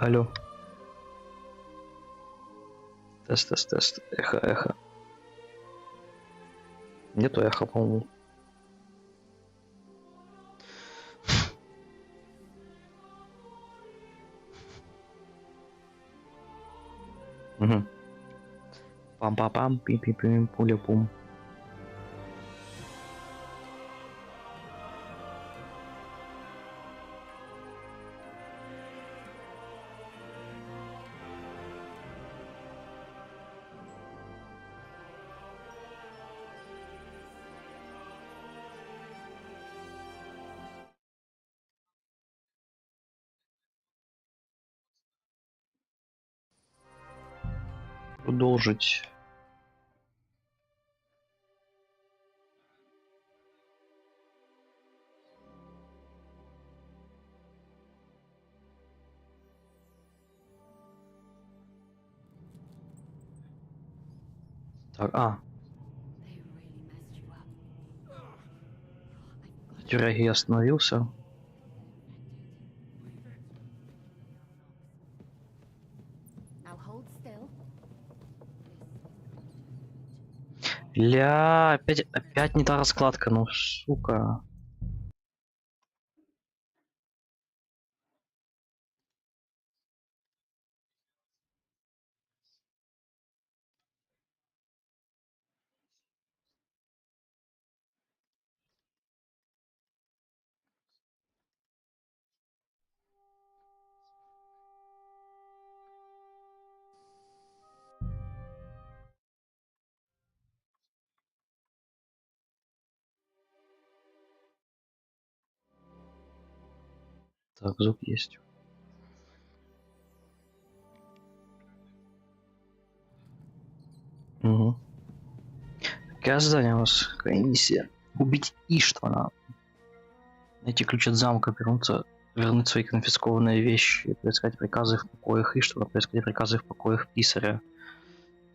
Алло. Тест. Эхо. Нету эхо, по-моему. Угу. Пам-пам-пам, пим-пим-пим, пуля-пум. Продолжить. Так, в тюряге я остановился. Ля, опять не та раскладка, ну сука. Так, звук есть. Угу. Какое задание у вас? Какая миссия? Убить Иштвана. Найти ключ от замка, вернуть свои конфискованные вещи, поискать приказы в покоях Иштвана, поискать приказы в покоях писаря.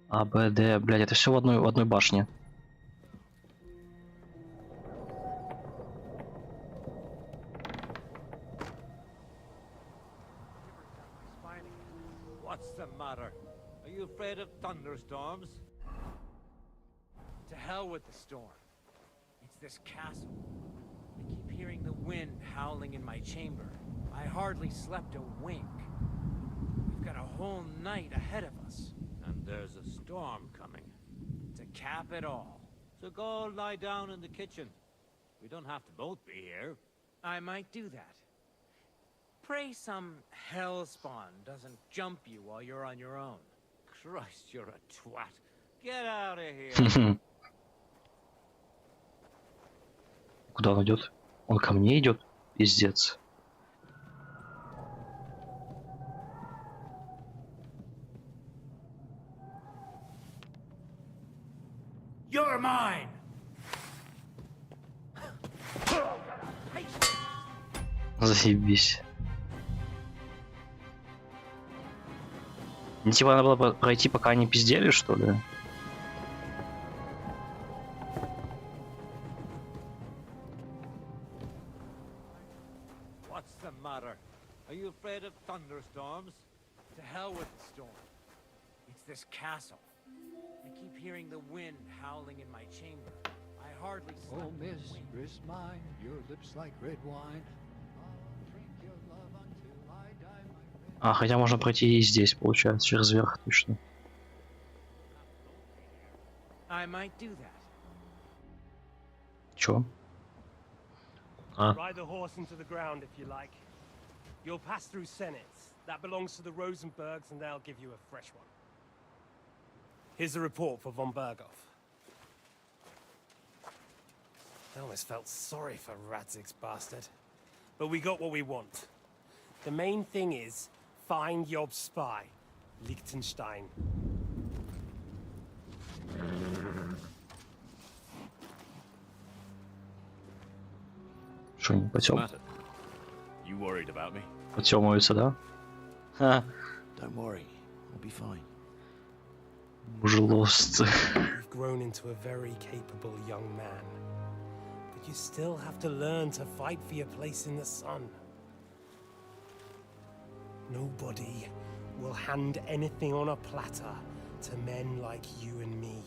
А, Б, Д, блядь, это все в одной башне. What's the matter? Are you afraid of thunderstorms? To hell with the storm. It's this castle. I keep hearing the wind howling in my chamber. I hardly slept a wink. We've got a whole night ahead of us. And there's a storm coming. To cap it all. So go lie down in the kitchen. We don't have to both be here. I might do that. Pray some hellspawn doesn't jump you while you're on your own. Christ, you're a twat. Get out of here. Куда он идет? Он ко мне идет? Пиздец. You're mine. Заебись. Не типа надо было пройти, пока они пиздели, что ли? What's the matter? Are you afraid of thunderstorms? To hell with the storm. It's this castle. I keep hearing the wind howling in my chamber. I hardly slept. Oh, mistress mine, your lips like red wine. I'll drink your love until I die, my friend. А, хотя можно пройти и здесь, получается, через верх, точно. I might do that. Чё? А. Ride the horse into the ground if you like. You'll pass through Senates. That belongs to the Rosenbergs, and they'll give you a fresh one. Here's a report for von Berghoff. I almost felt sorry for Radzig's bastard. But we got what we want. The main thing is, find Job's spy, Liechtenstein. Что, не потём? You worried about me? Потёмываются, да? Ха. Don't worry, I'll be fine. Мужелост. You've grown into a very capable young man. But you still have to learn to fight for your place in the sun. Nobody will hand anything on a platter to men like you and me.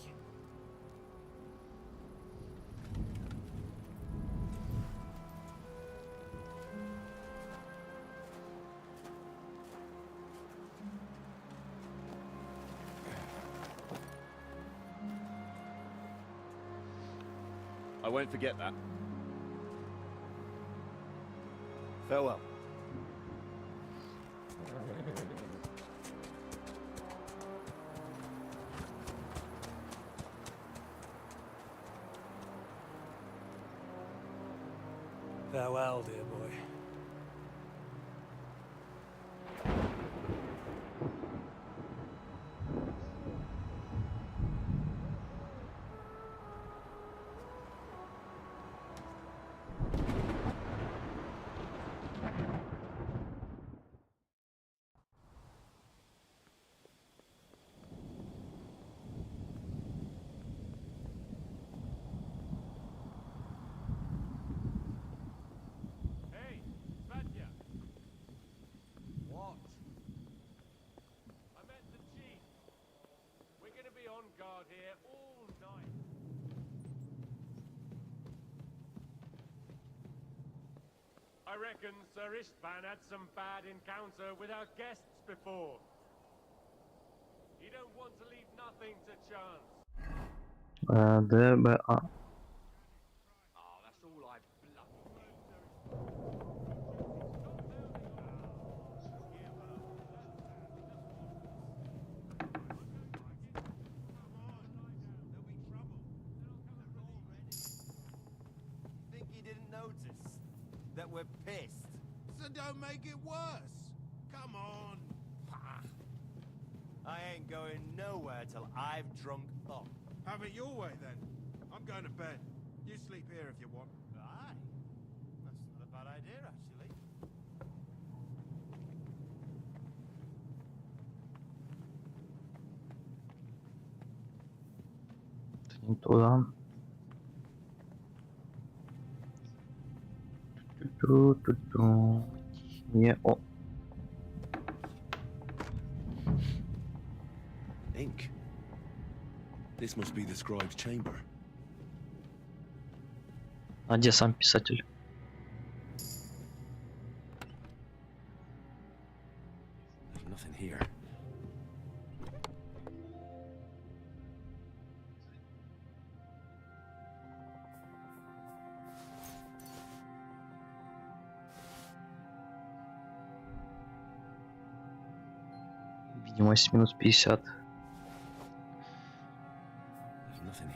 I won't forget that. Farewell. Farewell, dear boy. Hey, Svatya. What? I met the chief. We're gonna be on guard here all night. I reckon Sir Istvan had some bad encounter with our guests before. He don't want to leave nothing to chance. ДБА. Oh, that's all I bloody need. Think he didn't notice that we're pissed? So don't make it worse. Come on. I ain't going nowhere till I've drunk up. Have it your way then. I'm going to bed. You sleep here if you want. Aye. That's not a bad idea, actually. Не туда. Ту-ту-ту-ту. Не, о, Ink. This must be the scribe's chamber. а где сам писатель? There's nothing here. Видимость минус 50. There's nothing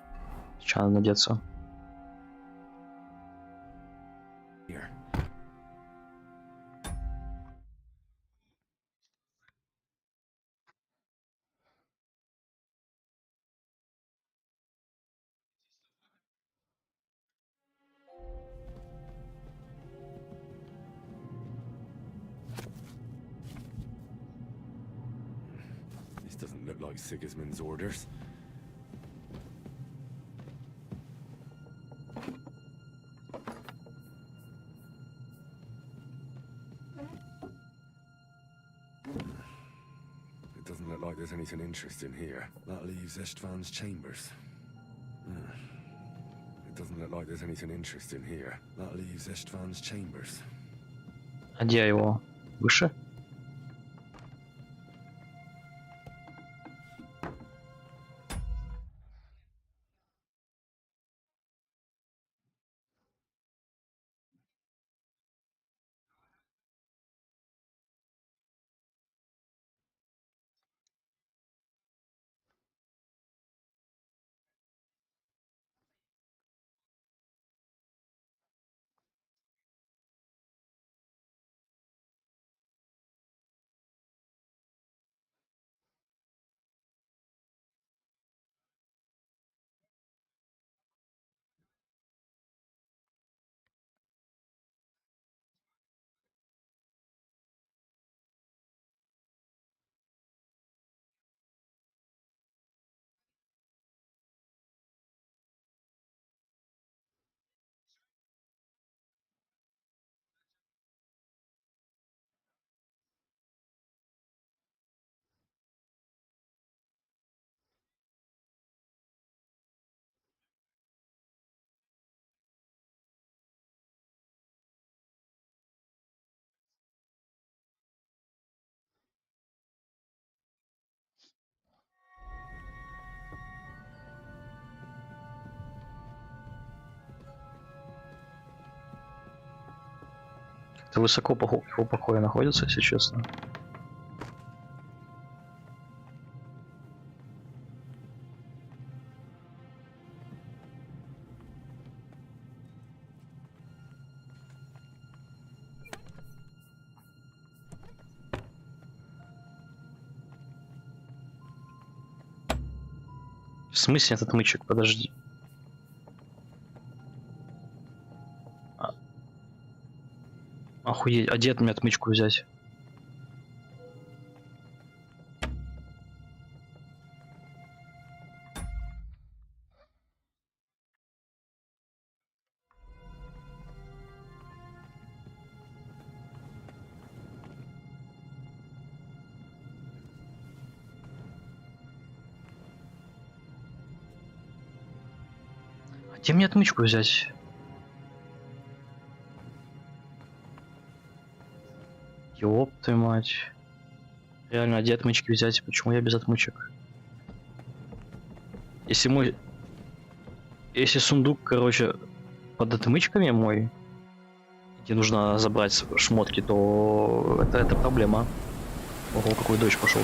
Сейчас надо надеться. here. This doesn't look like Sigismund's orders. It doesn't look like there's anything interesting here. That leaves Istvan's chambers. It doesn't look like there's anything interesting here. That leaves Istvan's chambers. А где его? Выше? Как-то высоко по его покоя находится, если честно. В смысле этот мычек? Подожди. Охуеть, а где от меня отмычку взять? А где мне отмычку взять? Ёб твою мать. Реально, а где отмычки взять? Почему я без отмычек? Если мой... Если сундук, короче, под отмычками мой, где нужно забрать шмотки, то это проблема. Ого, какой дождь пошел.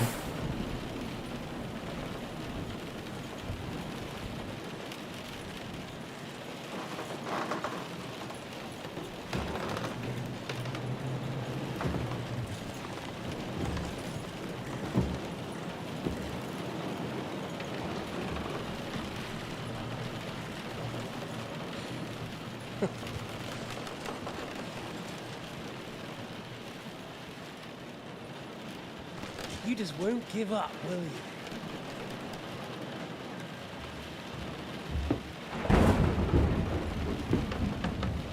You just won't give up, will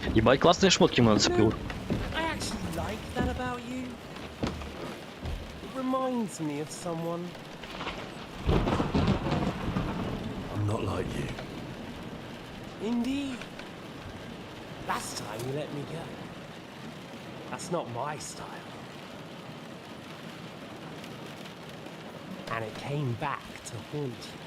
you? Ебать, классные шмотки мы нацепил. I actually like that about you. It reminds me of someone. I'm not like you. Indeed. Last time you let me go. That's not my style. And it came back to haunt you.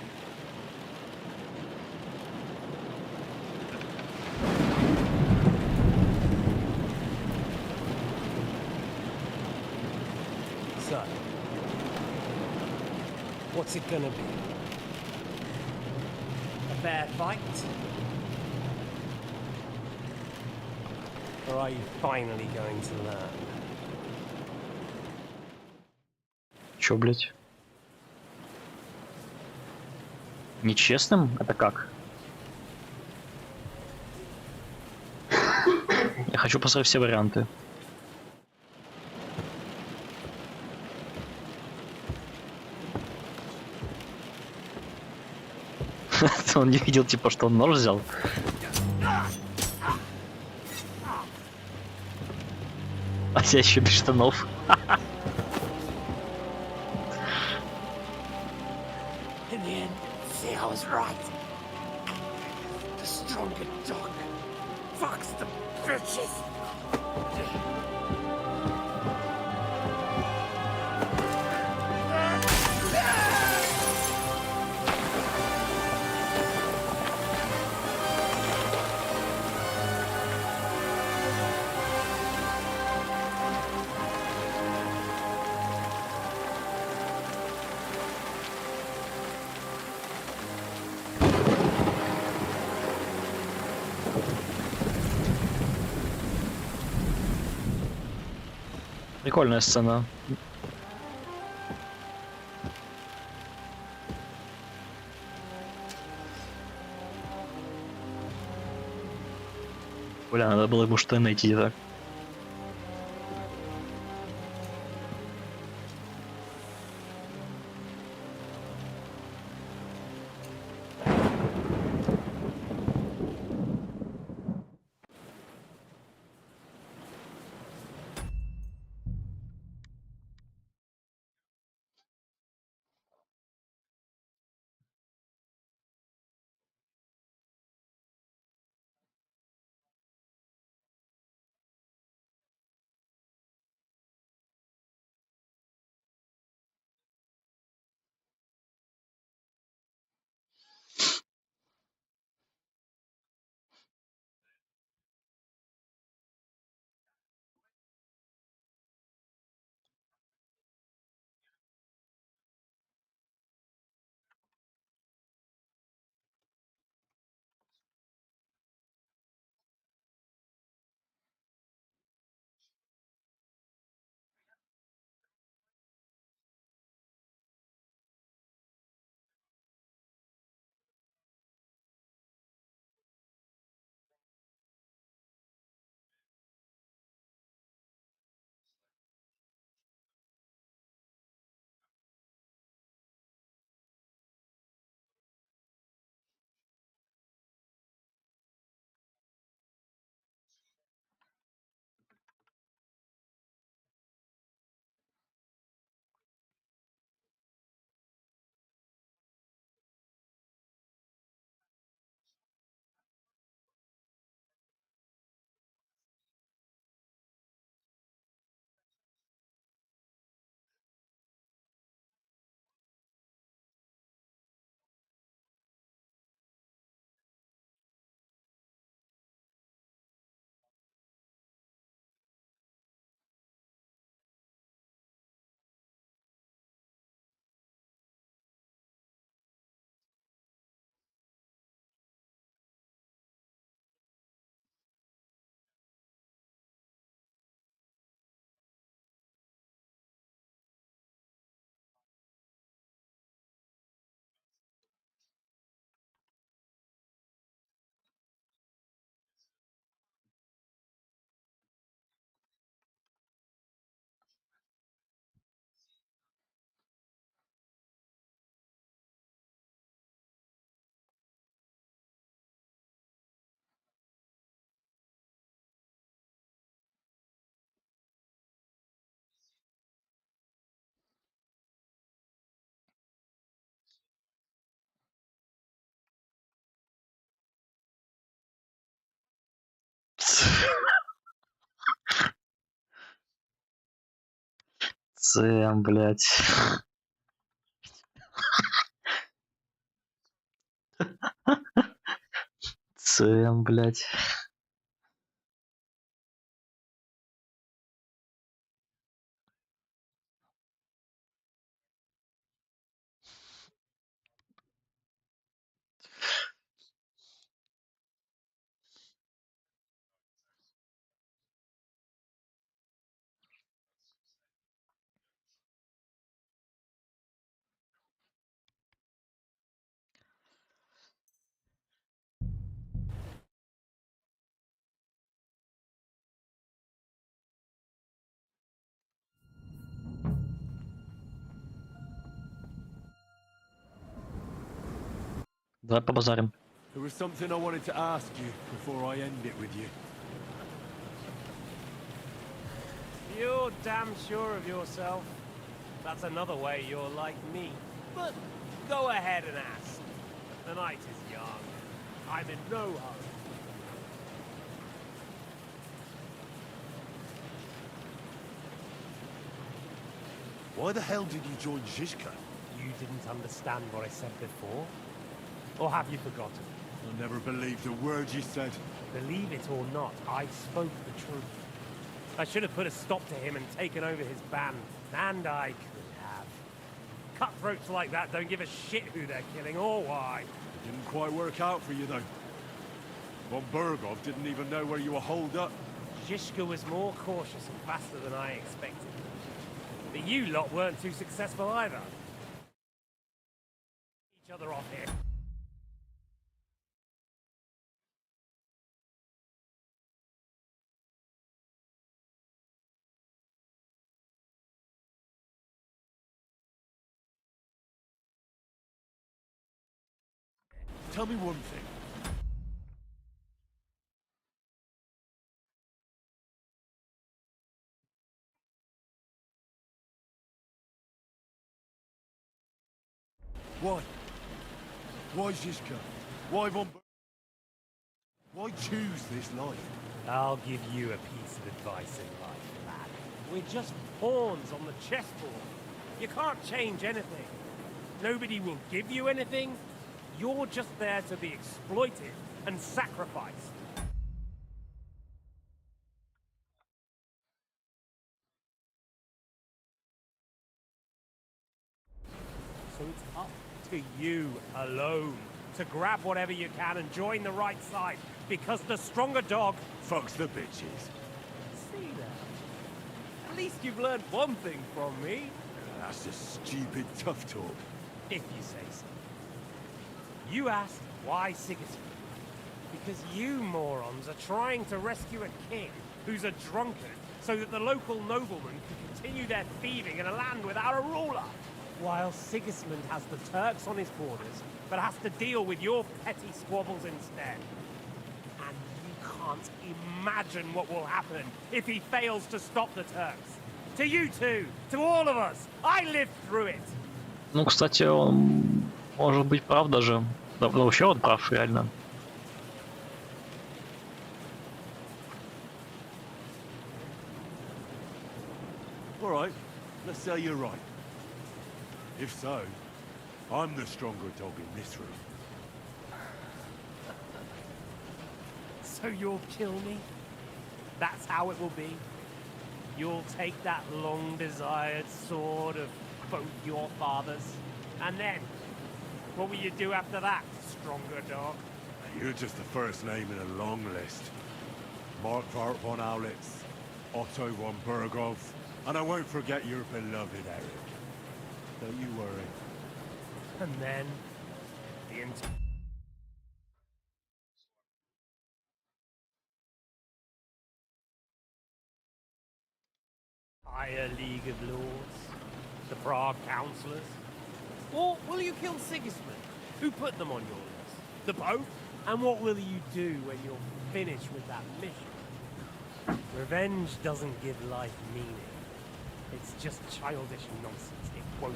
So, what's it gonna be? A fair fight? Or are you finally going to learn? Чё, блять? Нечестным? Это как? Я хочу посмотреть все варианты. Он не видел, типа, что он нож взял. А я еще без штанов. In the end, see, I was right. The stronger dog fucks the bitches. Прикольная сцена. Бля, надо было ему что найти, так. Це, блядь. Це, блядь. Давай побазарим. There was something I wanted to ask you before I end it with you. You're damn sure of yourself. That's another way you're like me. But go ahead and ask. The night is young. I'm in no hurry. Why the hell did you join Zizka? You didn't understand what I said before? Or have you forgotten? I never believed a word you said. Believe it or not, I spoke the truth. I should have put a stop to him and taken over his band. And I could have. Cutthroats like that don't give a shit who they're killing or why. It didn't quite work out for you, though. Von Bergov didn't even know where you were holed up. Zizka was more cautious and faster than I expected. But you lot weren't too successful either. Each other off here. Tell me one thing. Why? Why Zizka? Why Von Ber- Why choose this life? I'll give you a piece of advice in life, lad. We're just pawns on the chessboard. You can't change anything. Nobody will give you anything. You're just there to be exploited and sacrificed. So it's up to you alone to grab whatever you can and join the right side, because the stronger dog Fucks the bitches. See that? At least you've learned one thing from me, That's just stupid tough talk. if you say so. You asked why Sigismund? Because you morons are trying to rescue a king who's a drunkard so that the local noblemen can continue their thieving in a land without a ruler. While Sigismund has the Turks on his borders, but has to deal with your petty squabbles instead. And you can't imagine what will happen if he fails to stop the Turks. To you two, to all of us, I lived through it. Ну, кстати, он может быть прав даже. Да, ну, вообще он прав, реально. All right, let's say you're right. If so, I'm the stronger dog in this room. So you'll kill me? That's how it will be? You'll take that long-desired sword of both your fathers? And then, what will you do after that, stronger dog? You're just the first name in a long list. Mark von Aulitz, Otto von Bergov, and I won't forget your beloved Eric. Don't you worry. And then, the entire League of Lords? The Prague Councillors? Or will you kill Sigismund? Who put them on your list? The Pope? And what will you do when you're finished with that mission? Revenge doesn't give life meaning. It's just childish nonsense. It won't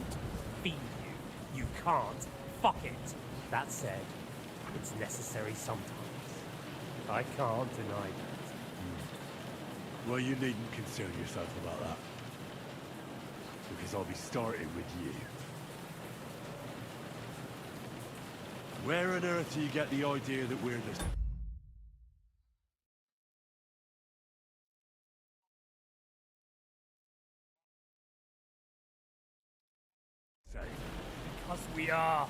feed you. You can't. Fuck it. That said, it's necessary sometimes. I can't deny that. Well, you needn't concern yourself about that. Because I'll be starting with you. Where on earth do you get the idea that we're the... same? Because we are.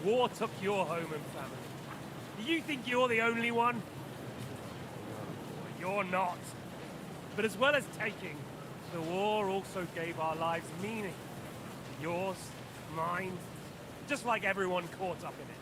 War took your home and family. Do you think you're the only one? No, you're not. But as well as taking, the war also gave our lives meaning. Yours, mine, just like everyone caught up in it.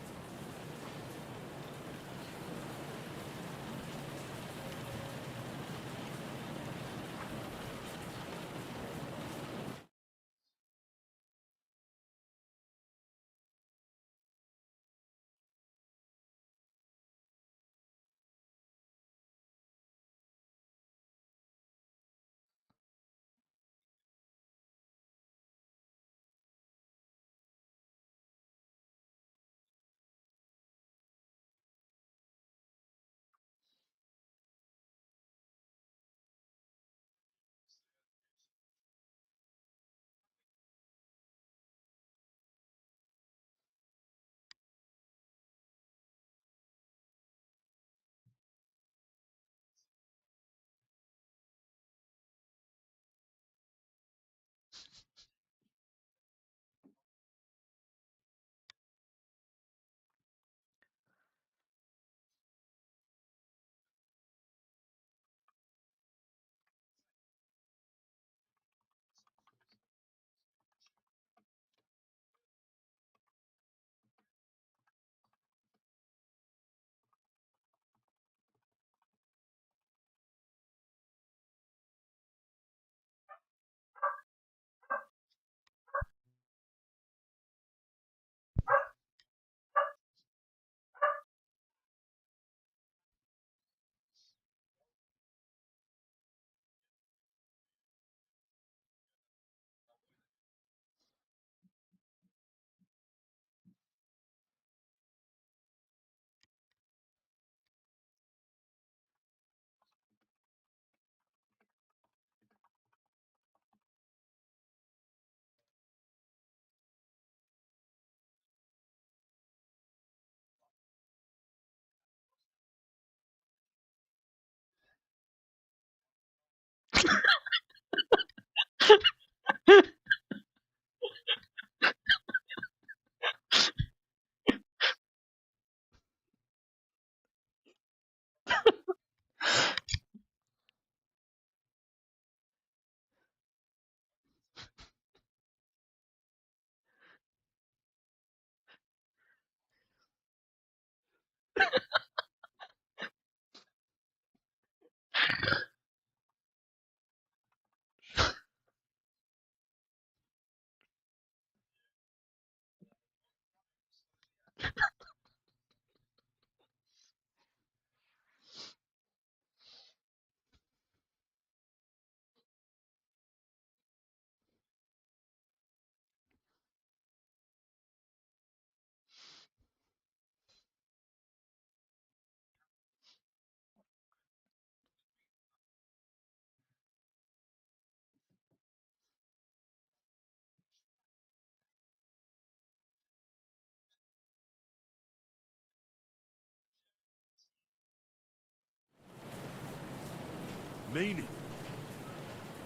Meaning?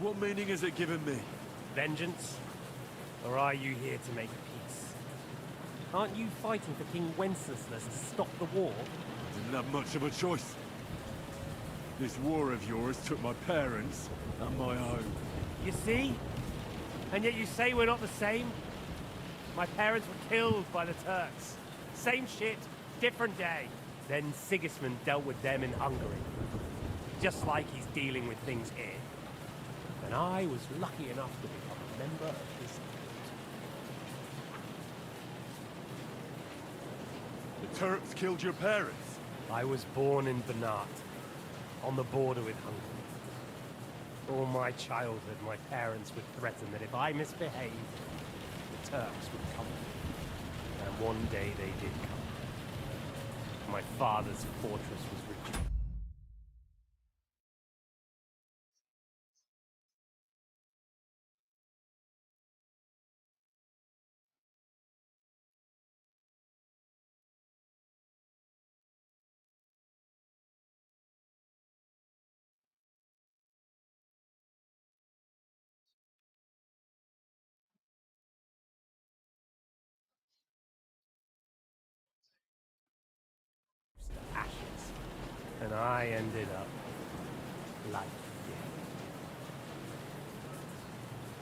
What meaning has it given me? Vengeance? Or are you here to make peace? Aren't you fighting for King Wenceslas to stop the war? Didn't have much of a choice. This war of yours took my parents and my home. You see? And yet you say we're not the same? My parents were killed by the Turks. Same shit, different day. Then Sigismund dealt with them in Hungary. Just like he's dealing with things here. And I was lucky enough to become a member of his court. The Turks killed your parents? I was born in Banat, on the border with Hungary. All my childhood, my parents would threaten that if I misbehaved, the Turks would come. And one day they did come. My father's fortress was reduced. I ended up like you.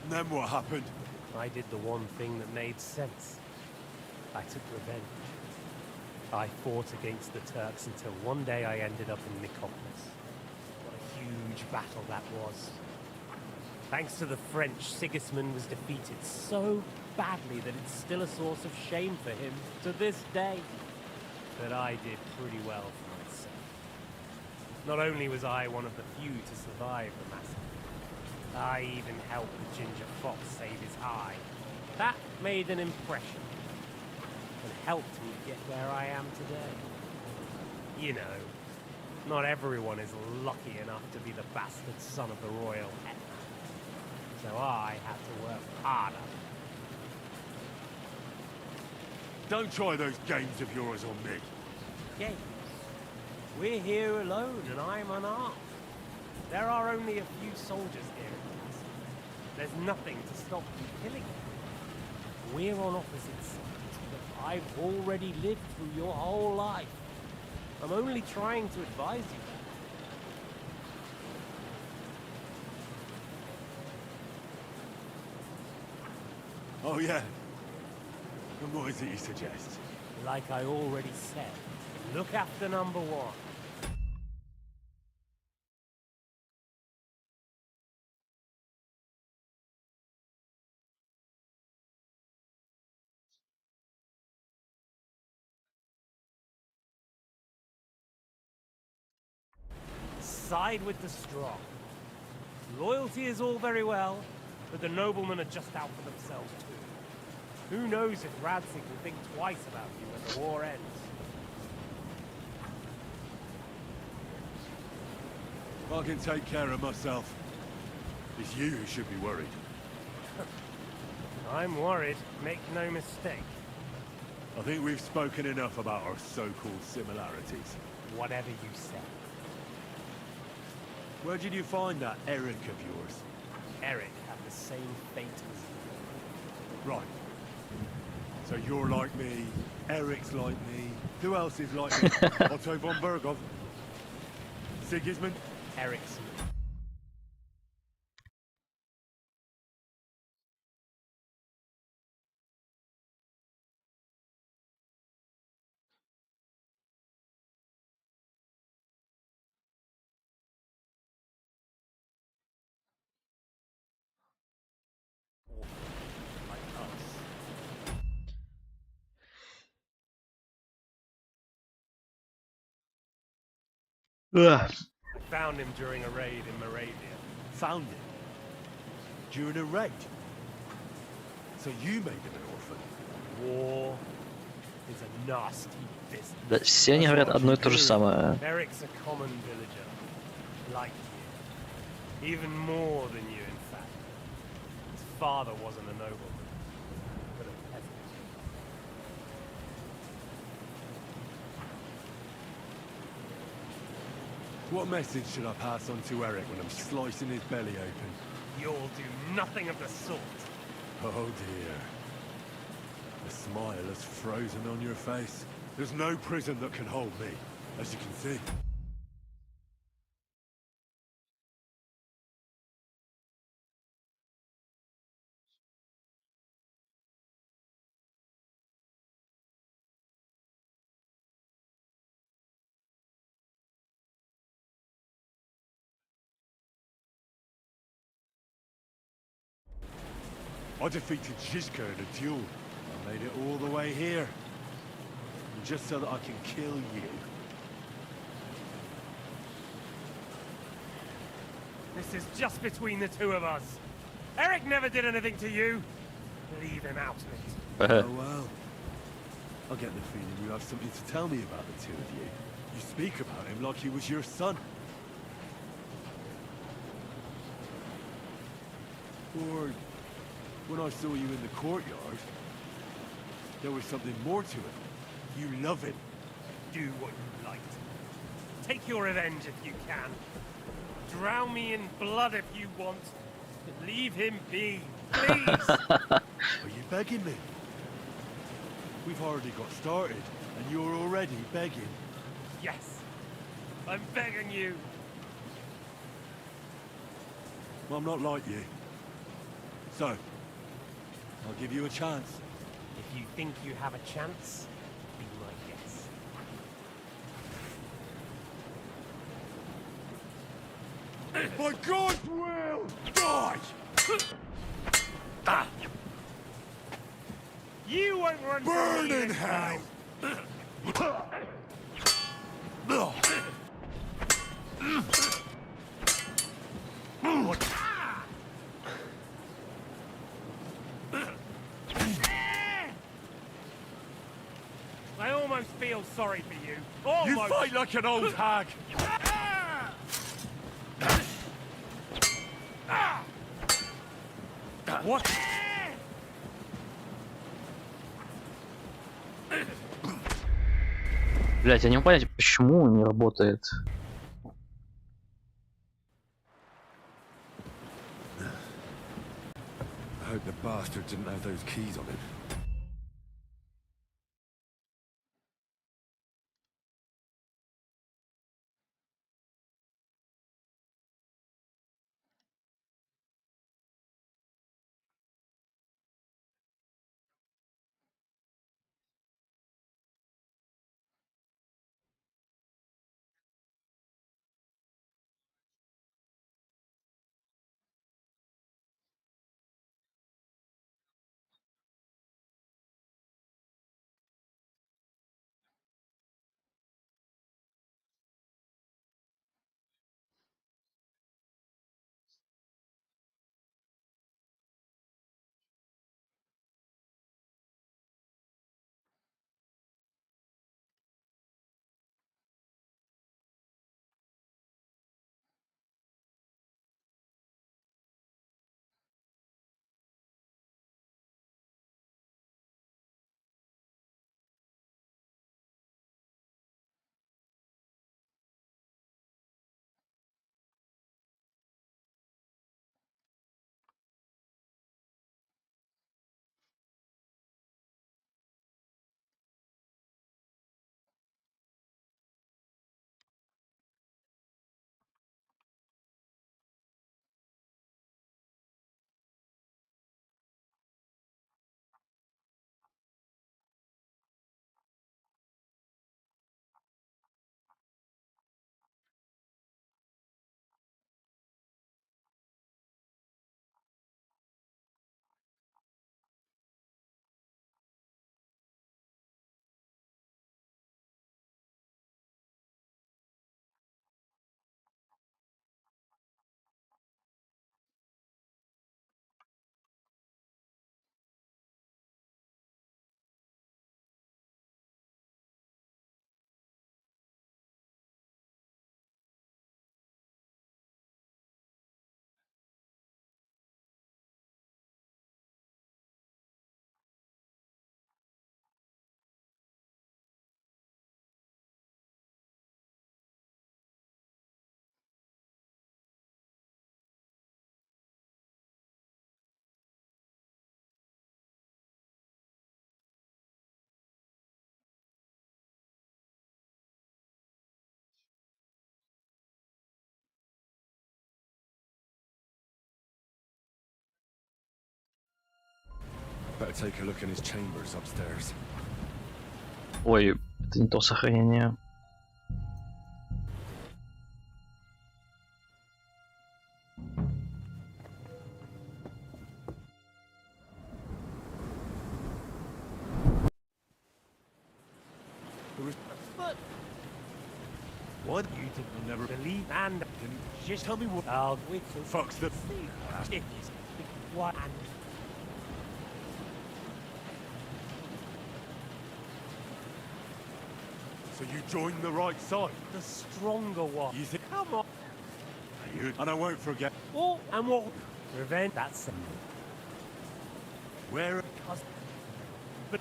And then what happened? I did the one thing that made sense. I took revenge. I fought against the Turks until one day I ended up in Nicopolis. What a huge battle that was. Thanks to the French, Sigismund was defeated so badly that it's still a source of shame for him to this day. But I did pretty well for myself. Not only was I one of the few to survive the massacre, I even helped the Ginger Fox save his eye. That made an impression and helped me get where I am today. You know, not everyone is lucky enough to be the bastard son of the royal hetman. So I had to work harder. Don't try those games of yours on me. Games? We're here alone and I'm unarmed. There are only a few soldiers here in the castle. There's nothing to stop you killing them. We're on opposite sides, but I've already lived through your whole life. I'm only trying to advise you. Oh yeah? And what is it you suggest? Like I already said, look after number one. Side with the strong. Loyalty is all very well, but the noblemen are just out for themselves too. Who knows if Radzig will think twice about you when the war ends. I can take care of myself. It's you who should be worried. I'm worried, make no mistake. I think we've spoken enough about our so-called similarities. Whatever you say. Where did you find that Eric of yours? Eric had the same fate as you. Right. So you're like me, Eric's like me. Who else is like me? Otto von Bergov? Sigismund? Eric's like us. Ugh. I found him during a raid in Moravia. Found it. During a raid. So you made him an orphan. War is a nasty business. Да, все они говорят одно и то же самое. Eric's a common villager, like you. Even more than you, in fact. His father wasn't a nobleman, but a peasant. What message should I pass on to Eric when I'm slicing his belly open? You'll do nothing of the sort. Oh dear. The smile is frozen on your face. There's no prison that can hold me, as you can see. I defeated Zizka in a duel. I made it all the way here. And just so that I can kill you. This is just between the two of us. Eric never did anything to you. Leave him out of it. Oh well. I get the feeling you have something to tell me about the two of you. You speak about him like he was your son. Or when I saw you in the courtyard, there was something more to it. You love him. Do what you like. Take your revenge if you can. Drown me in blood if you want. But leave him be, please. Are you begging me? We've already got started, and you're already begging. Yes. I'm begging you. Well, I'm not like you. So, I'll give you a chance. If you think you have a chance, be my guest. By God's will, die! Ah. You won't run Burn from me in this hell! time. What? I almost feel sorry for you. Almost. You fight like an old hag! What? Блять, я не могу понять, почему не работает. I hope the bastard didn't have those keys on him. Better take a look in his chambers upstairs. Ой, это не то сохранение. What? You think you'll never Believe and just tell me what. I'll wait till fucks the... it is. What? And So you joined the right side? the stronger one. You think... Come on. And I won't forget. Oh, and what? Revenge. That's Where... but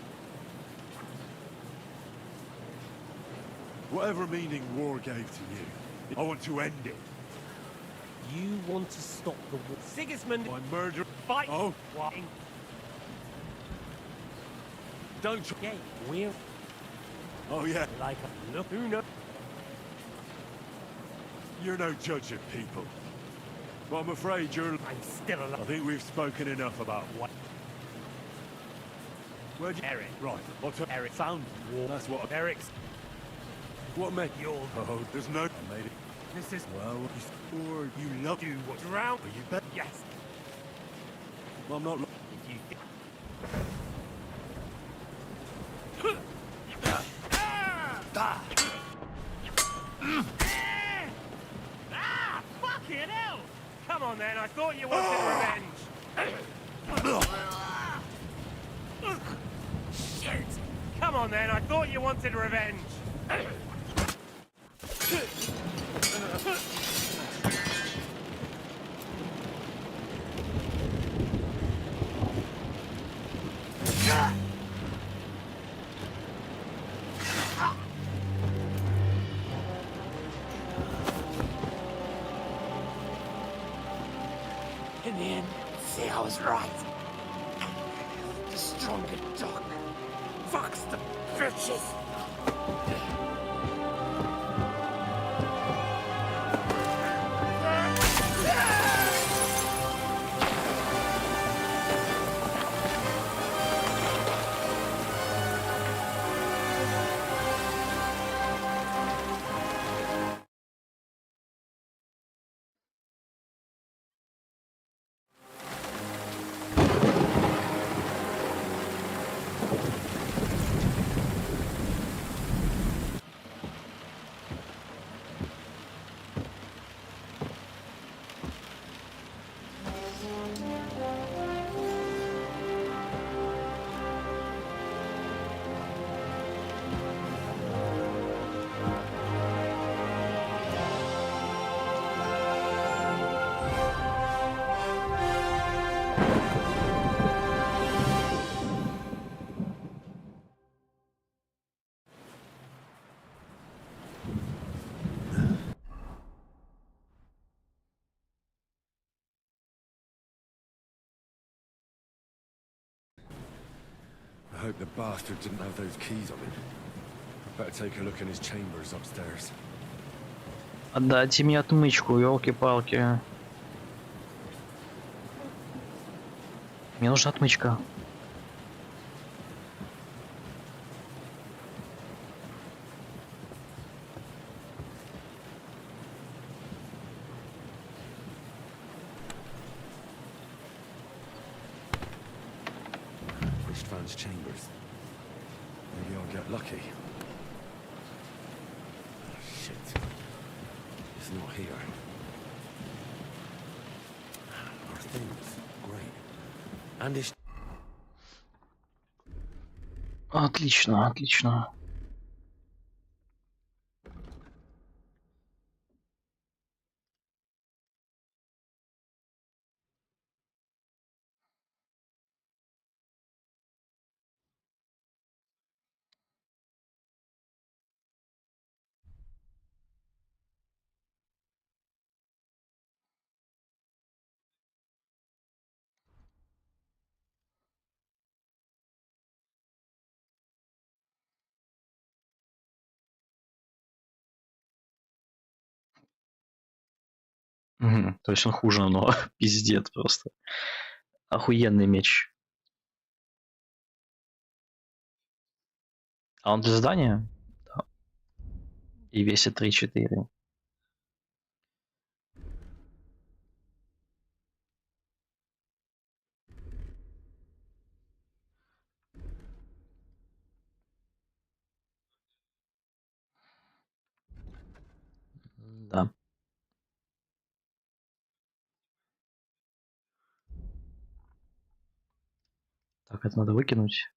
Whatever meaning war gave to you, I want to end it. you want to stop the war. Sigismund. By murder... Fight. Oh, What? don't try... Gay. We're Oh, yeah. like a look. Who knows? You're no judge of people. But I'm afraid you're... I'm still I alive. think we've spoken enough about what... Where'd you... Eric. Right, what's up? Eric. Found war. That's what... Eric's. What made... You're... Oh, there's no... I made it. This is... Well, you... Or you love... Do what? Drown? Are you bet? Yes. Well, I'm not... If you think... Ah! Fucking hell! Come on then, I thought you wanted revenge. Shit! Come on then, I thought you wanted revenge. In the end, see, I was right. The stronger dog. Fucks the bitches. I hope the bastard didn't have those keys on him. Better take a look in his chambers upstairs. Отдайте мне отмычку, ёлки-палки. Мне нужна отмычка. Istvan's chambers. Maybe I'll get lucky. Shit. It's not here. Our things. Great. And it's... Отлично, отлично. Мгм. То есть он хуже, но пиздец просто. Охуенный меч. А он для задания? Да. И весит 3-4. Да. Так, это надо выкинуть.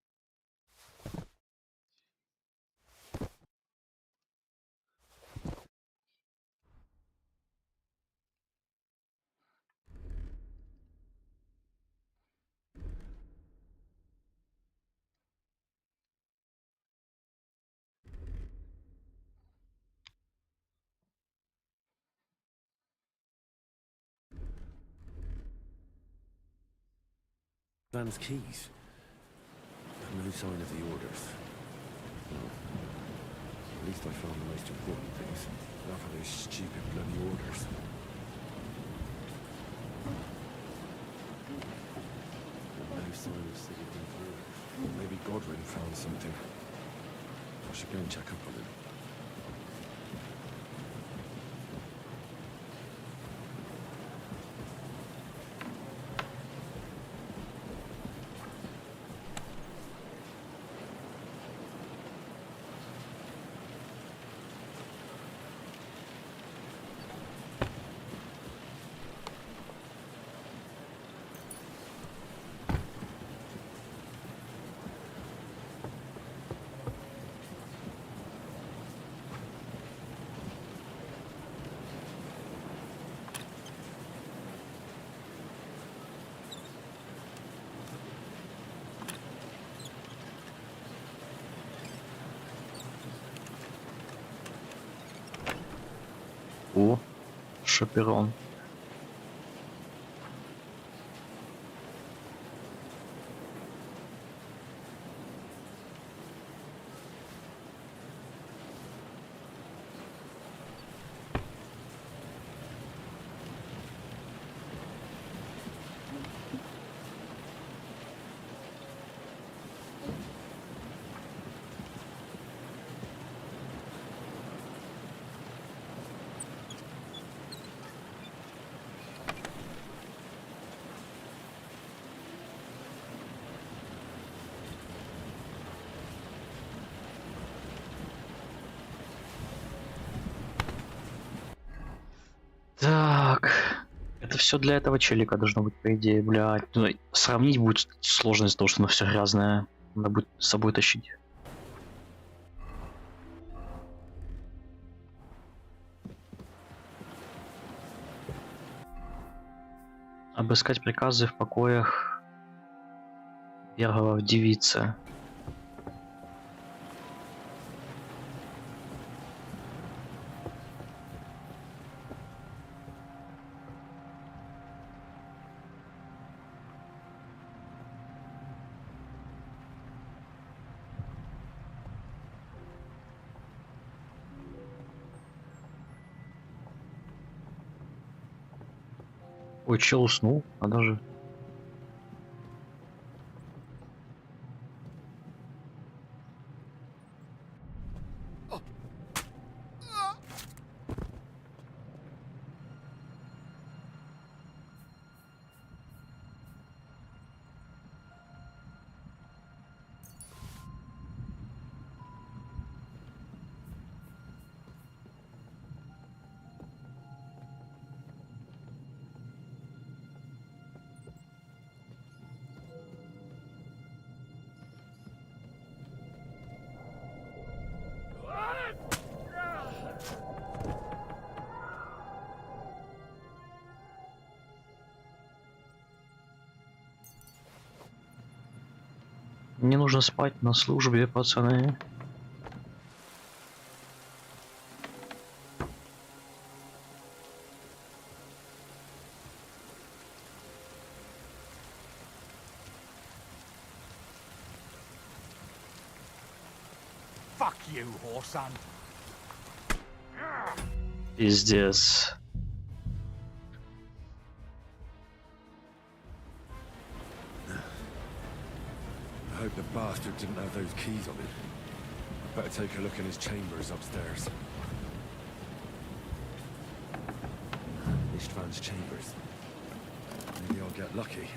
Van's keys. No sign of the orders. Well, at least I found the most important things. Enough of those stupid bloody orders. Godwin found something. I should go and check up on him. О, шаперон. Так, это все для этого челика должно быть, по идее, блядь. Ну, сравнить будет сложно из-за того, что оно все грязное. Надо будет с собой тащить. Обыскать приказы в покоях Бергова в девице. Ой, чел уснул, а даже... Мне нужно спать на службе, пацаны. Fuck you, whoreson. Пиздец. I hope the bastard didn't have those keys on him. Better take a look in his chambers upstairs. Ishtvan's chambers. Maybe I'll get lucky.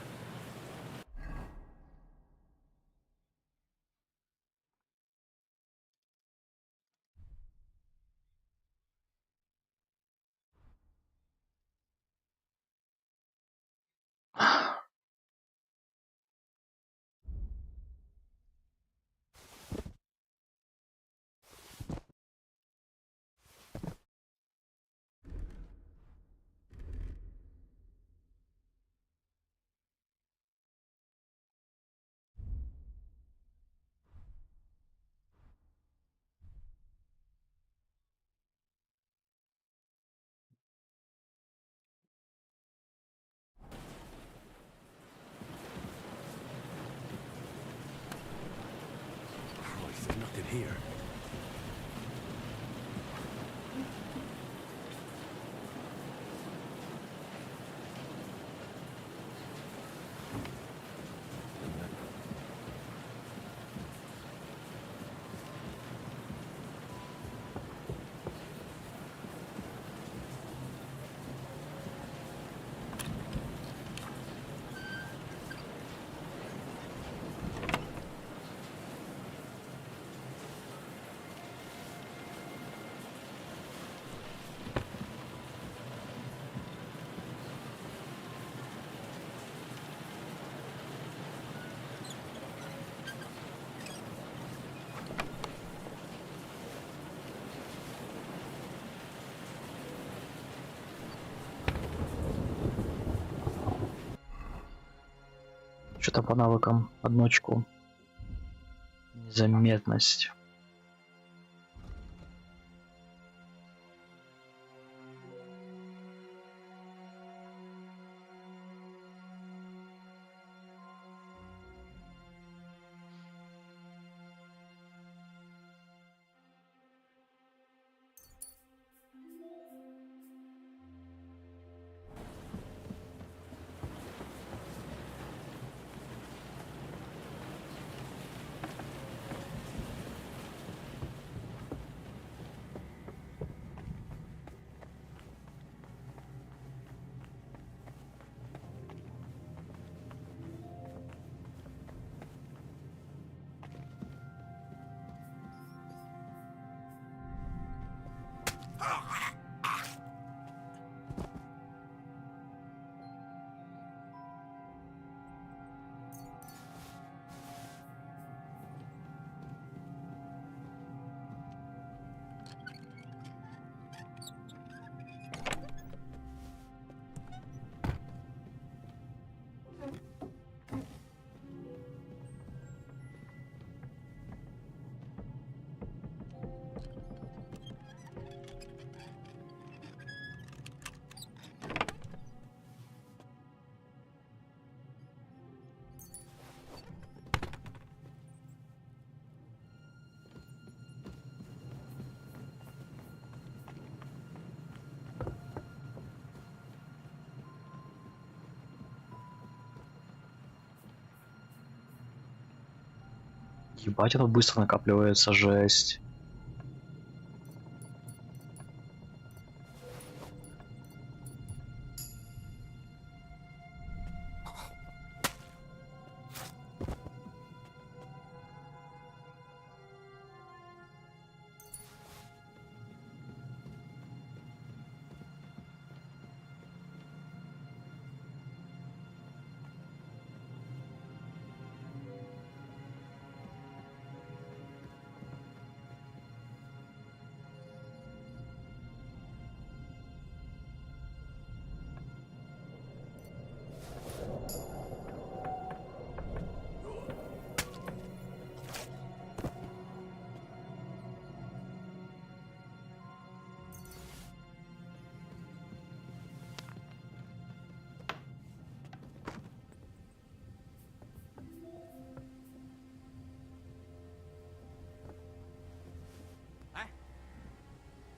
Что-то по навыкам одночку. Незаметность. Ебать, это быстро накапливается, жесть.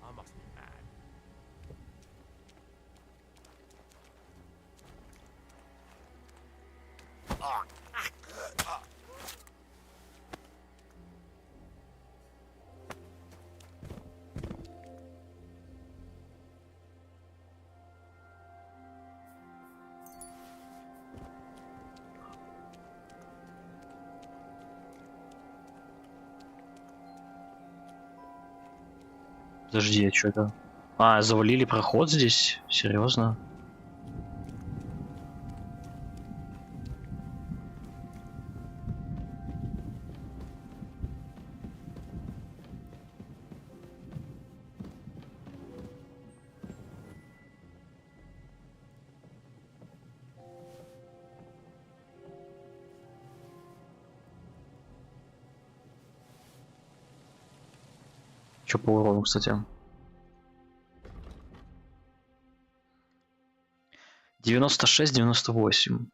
I must be mad. Подожди, а что-то... А, завалили проход здесь? Серьезно? Что по урону, кстати? 96-98.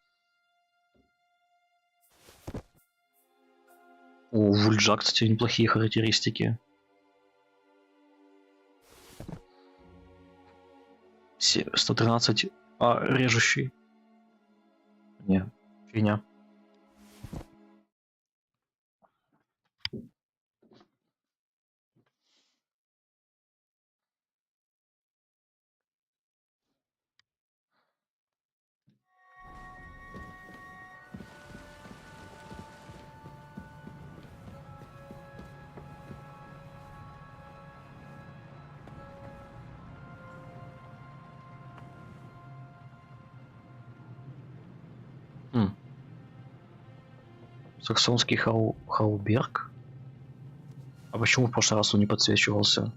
У Вульджа, кстати, неплохие характеристики. 113, а режущий. Не, фигня. Саксонский Хауберг? А почему в прошлый раз он не подсвечивался?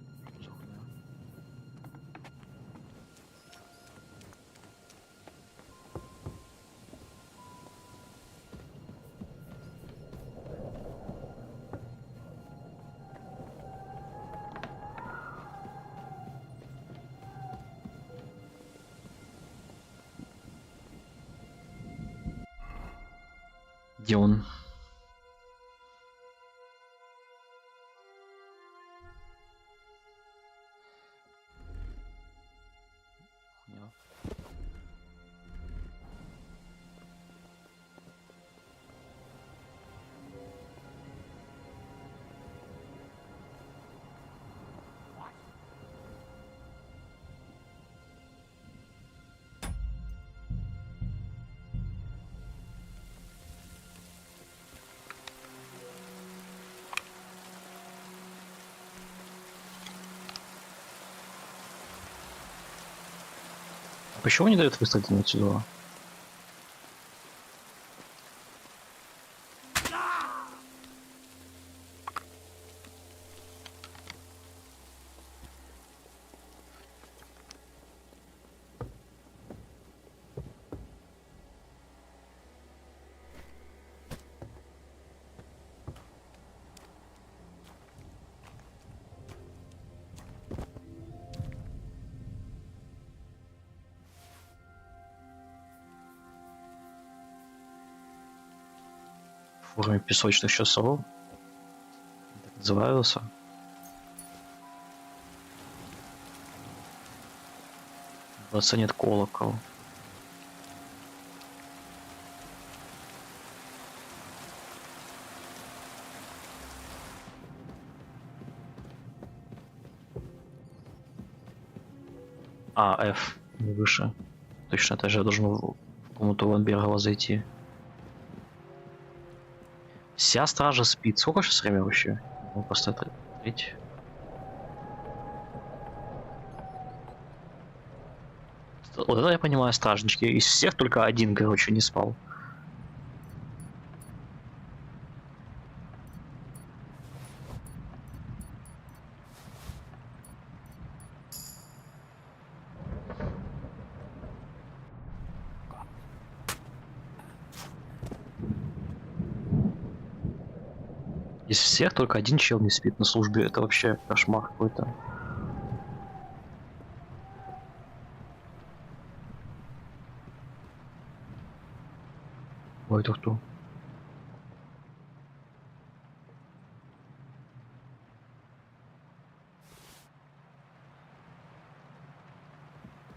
Где он? Хуйня. Почему не дает выстрелить отсюда? В форме песочных часов. Так называются. Оценит колокол. А, F, не выше. Точно так же я должен в комнату Ванбергова зайти. Вся стража спит. Сколько сейчас время вообще? Ну, просто треть. Вот это я понимаю, стражнички. Из всех только один, короче, не спал. Из всех только один чел не спит на службе. Это вообще кошмар какой-то. Ой, это кто?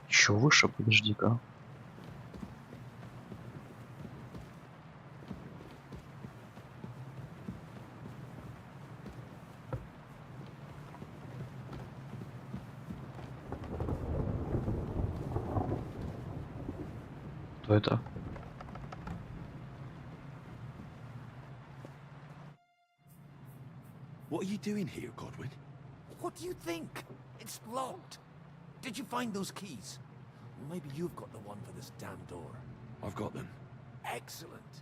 Еще выше, подожди-ка. Кто это? What are you doing here, Godwin? What do you think? It's locked. Did you find those keys? Maybe you've got the one for this damn door. I've got them. Excellent.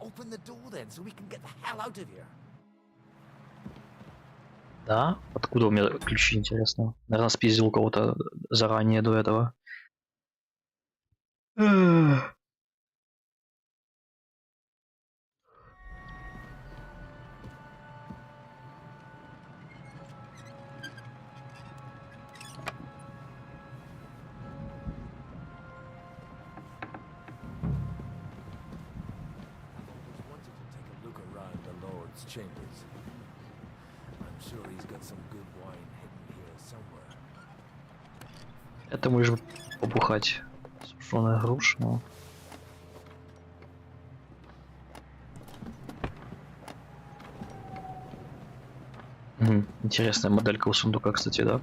Open the door then, so we can get the hell out of here. Да? Откуда у меня ключи, интересно? Наверное, спиздил у кого-то заранее до этого. I've always wanted to take a look around the Lord's chambers. I'm sure he's got some good wine hidden here somewhere. Это можешь побухать. Сушеная груша. Но... Интересная моделька у сундука, кстати, да?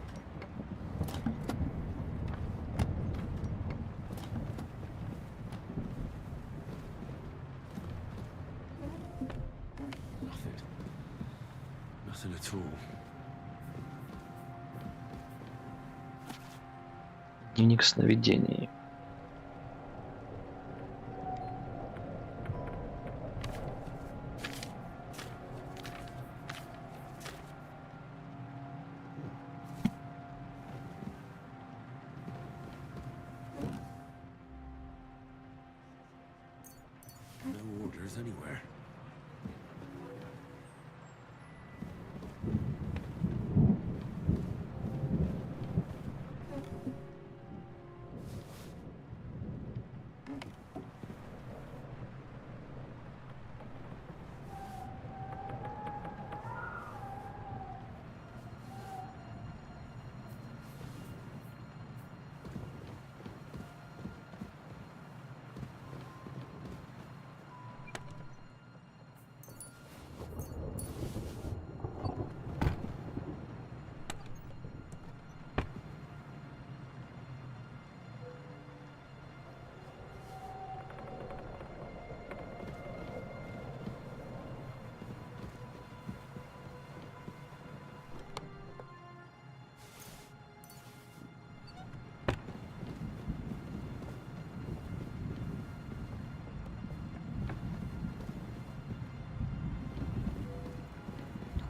Nothing at all. Дневник сновидений. No orders anywhere.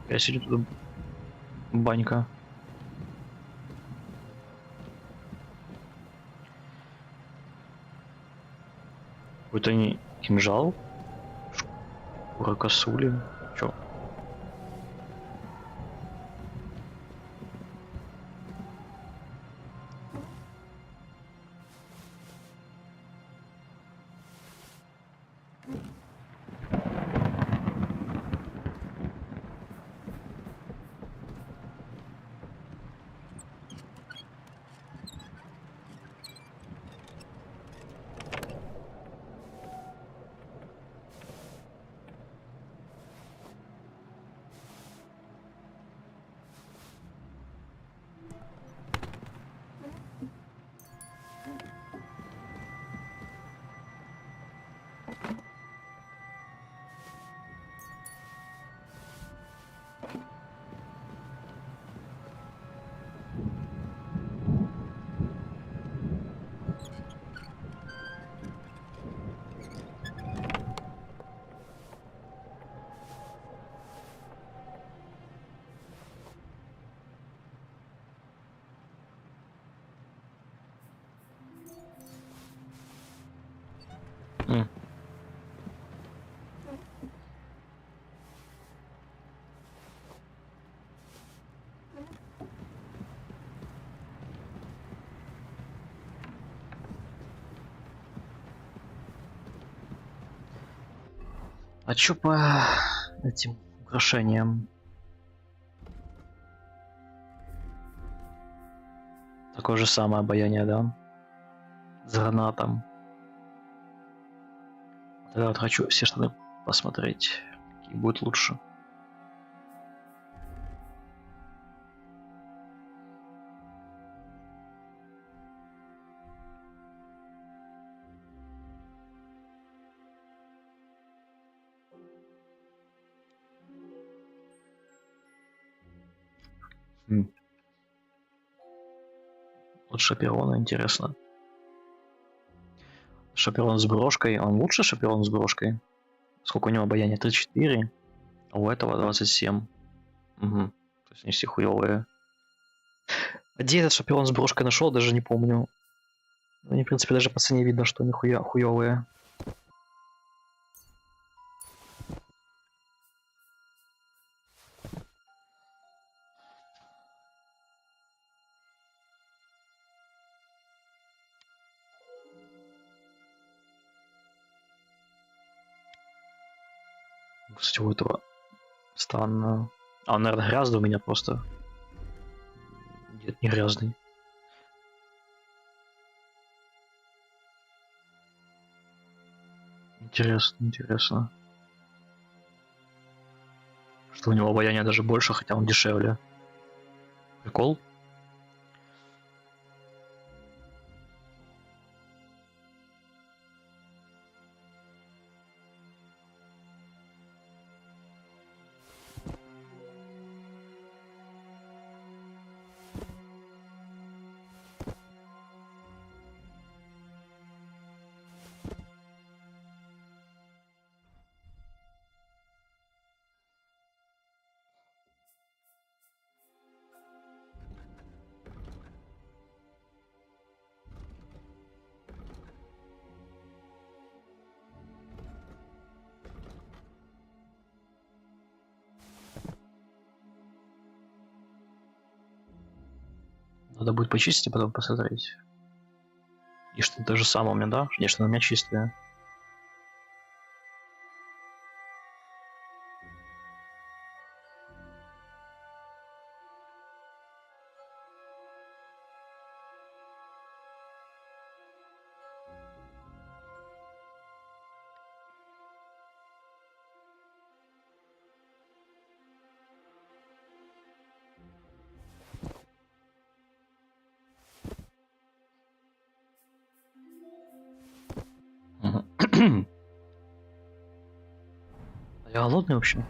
Я сидю тут. Банька. Какой-то не кинжал. Шкура косули. Чё? А чё по этим украшениям? Такое же самое обаяние, да? С гранатом. Тогда вот хочу все штаны посмотреть, какие будут лучше. Вот шаперона, интересно. Шаперон с брошкой. Он лучше шаперон с брошкой? Сколько у него обаяния? 34. А у этого 27. Угу. То есть они все хуёвые. А где этот шаперон с брошкой нашел, даже не помню. Они, в принципе, даже по цене видно, что они хуёвые. Кстати, у этого странно. А он, наверное, грязный у меня просто. Нет, не грязный. Интересно, интересно. Что у него обаяние даже больше, хотя он дешевле. Прикол? Надо будет почистить и потом посмотреть. И что то же самое у меня, да? Конечно, у меня чистые. Я голодный вообще.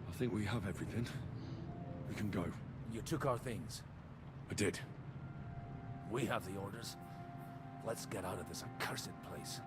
I think we have everything. We can go. You took our things. I did. We have the orders. Let's get out of this accursed place.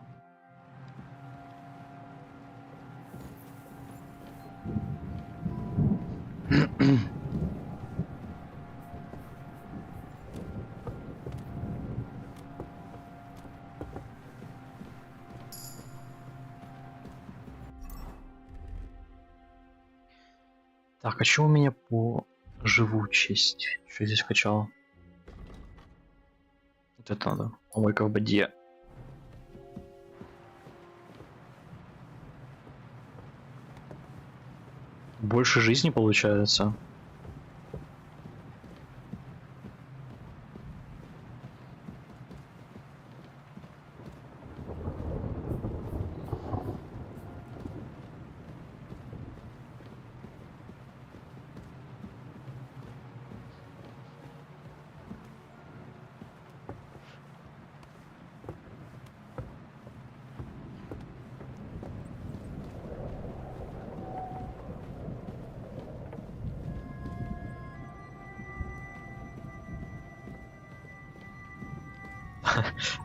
Так, а что у меня по живучесть? Что здесь качал? Вот это надо. Помойка в воде. Больше жизни получается.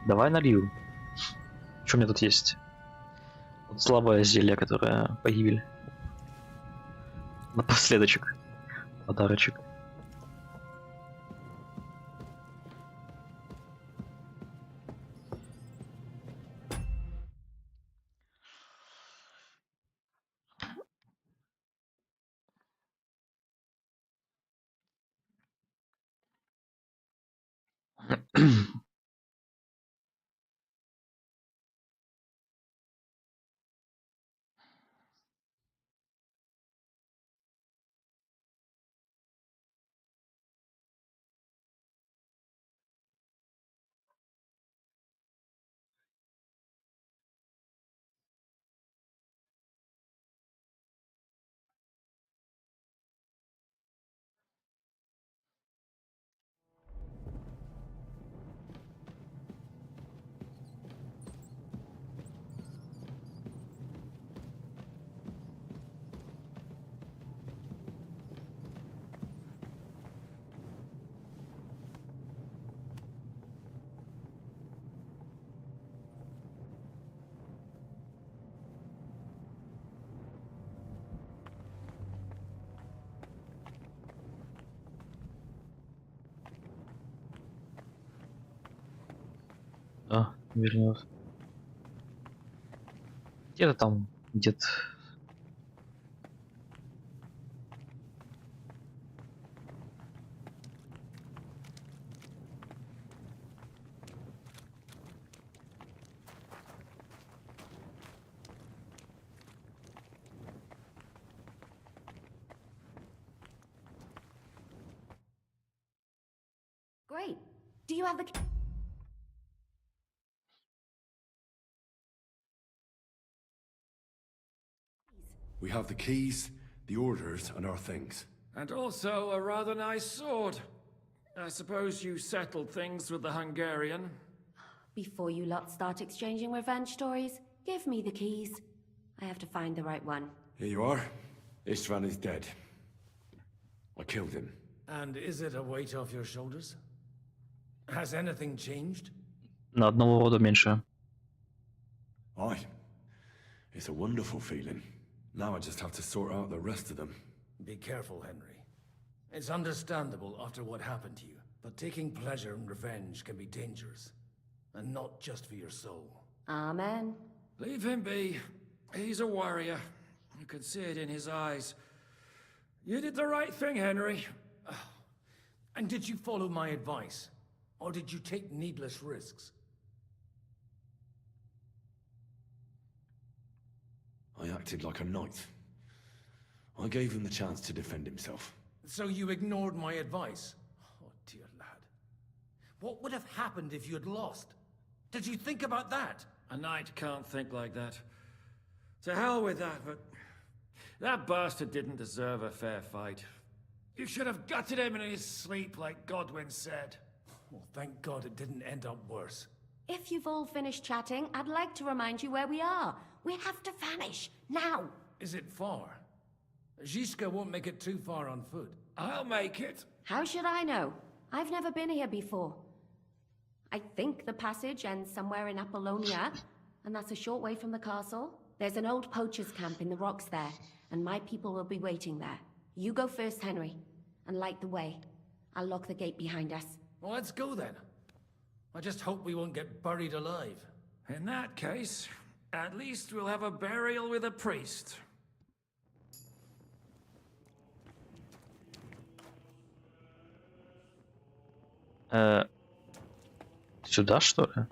Давай налью. Что у меня тут есть? Вот слабое зелье, которое погибель. Напоследочек. Подарочек. Да, вернет. Где-то там, где-то. Great. Do you have the... We have the keys, the orders, and our things. And also a rather nice sword. I suppose you settled things with the Hungarian. Before you lot start exchanging revenge stories, give me the keys. I have to find the right one. Here you are. Istvan is dead. I killed him. And is it a weight off your shoulders? Has anything changed? На одного рода меньше. Aye. It's a wonderful feeling. Now I just have to sort out the rest of them. Be careful, Henry. It's understandable after what happened to you, but taking pleasure in revenge can be dangerous. And not just for your soul. Amen. Leave him be. He's a warrior. You can see it in his eyes. You did the right thing, Henry. And did you follow my advice? Or did you take needless risks? I acted like a knight. I gave him the chance to defend himself. So you ignored my advice? Oh, dear lad. What would have happened if you had lost? Did you think about that? A knight can't think like that. To hell with that, but... That bastard didn't deserve a fair fight. You should have gutted him in his sleep, like Godwin said. Well, thank God it didn't end up worse. If you've all finished chatting, I'd like to remind you where we are. We have to vanish, now. Is it far? Zizka won't make it too far on foot. I'll make it. How should I know? I've never been here before. I think the passage ends somewhere in Apollonia, and that's a short way from the castle. There's an old poacher's camp in the rocks there, and my people will be waiting there. You go first, Henry, and light the way. I'll lock the gate behind us. Well, let's go then. I just hope we won't get buried alive. In that case, at least we'll have a burial with a priest. Сюда, что ли?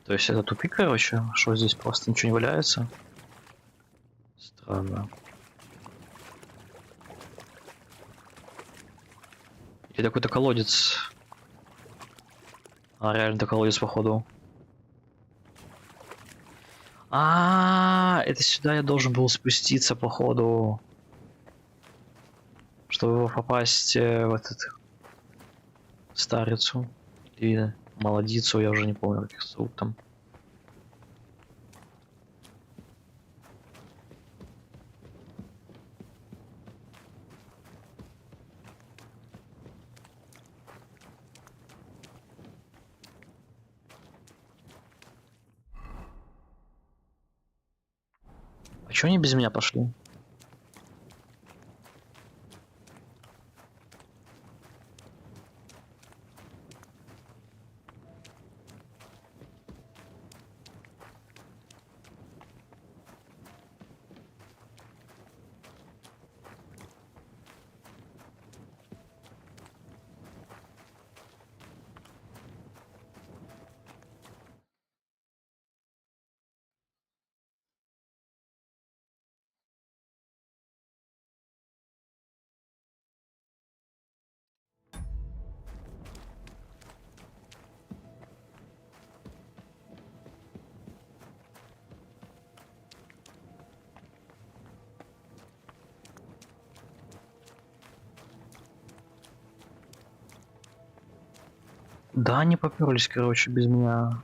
То есть это тупик, короче, что здесь просто ничего не валяется? Странно. Или какой-то колодец. А, реально это колодец, походу. Это сюда я должен был спуститься, походу. Чтобы попасть в этот старицу. Или молодицу, я уже не помню, как их зовут там. А чё они без меня пошли? Да, они попёрлись, короче, без меня.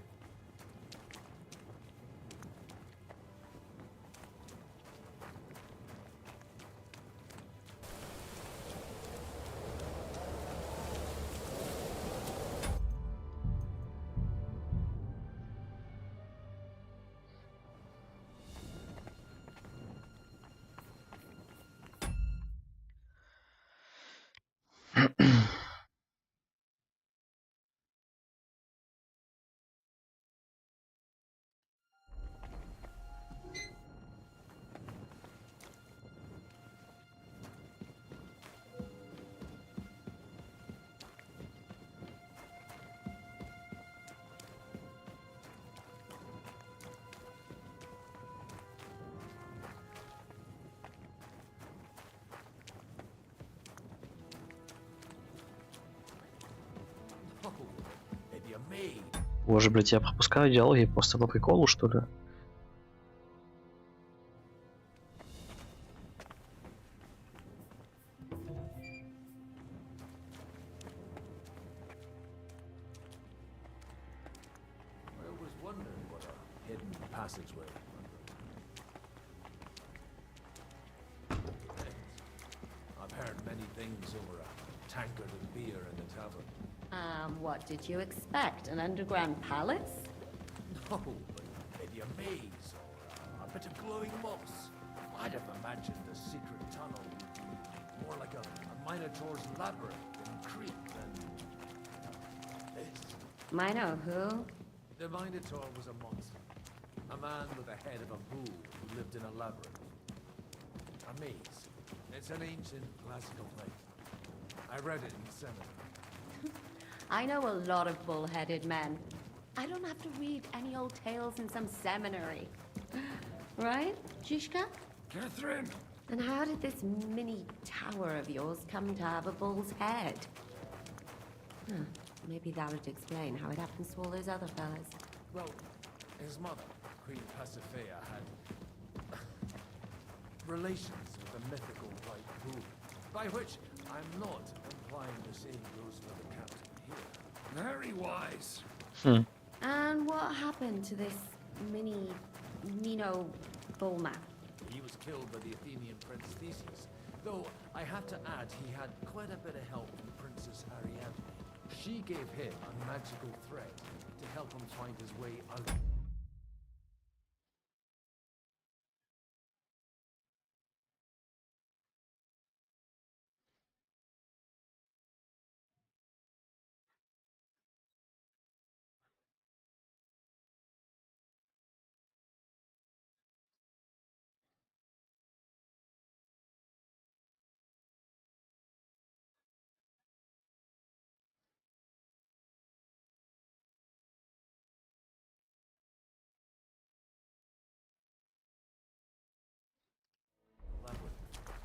Боже, блядь, я пропускаю диалоги просто по приколу, что ли? What did you expect? An underground palace? No, but maybe a maze or a bit of glowing moss. I'd have imagined the secret tunnel would be more like a Minotaur's labyrinth in Crete than this. Mino who? The Minotaur was a monster. A man with the head of a bull who lived in a labyrinth. A maze. It's an ancient classical place. I read it in the seminary. I know a lot of bull-headed men. I don't have to read any old tales in some seminary. Right, Zhishka? Catherine! And how did this mini tower of yours come to have a bull's head? Maybe that would explain how it happens to all those other fellas. Well, his mother, Queen Pasiphae, had relations with a mythical white bull. By which I'm not implying the same goes for the captain here. Very wise. And what happened to this Nino Bullman? He was killed by the Athenian Prince Theseus, though I have to add he had quite a bit of help from Princess Ariadne. She gave him a magical thread to help him find his way out.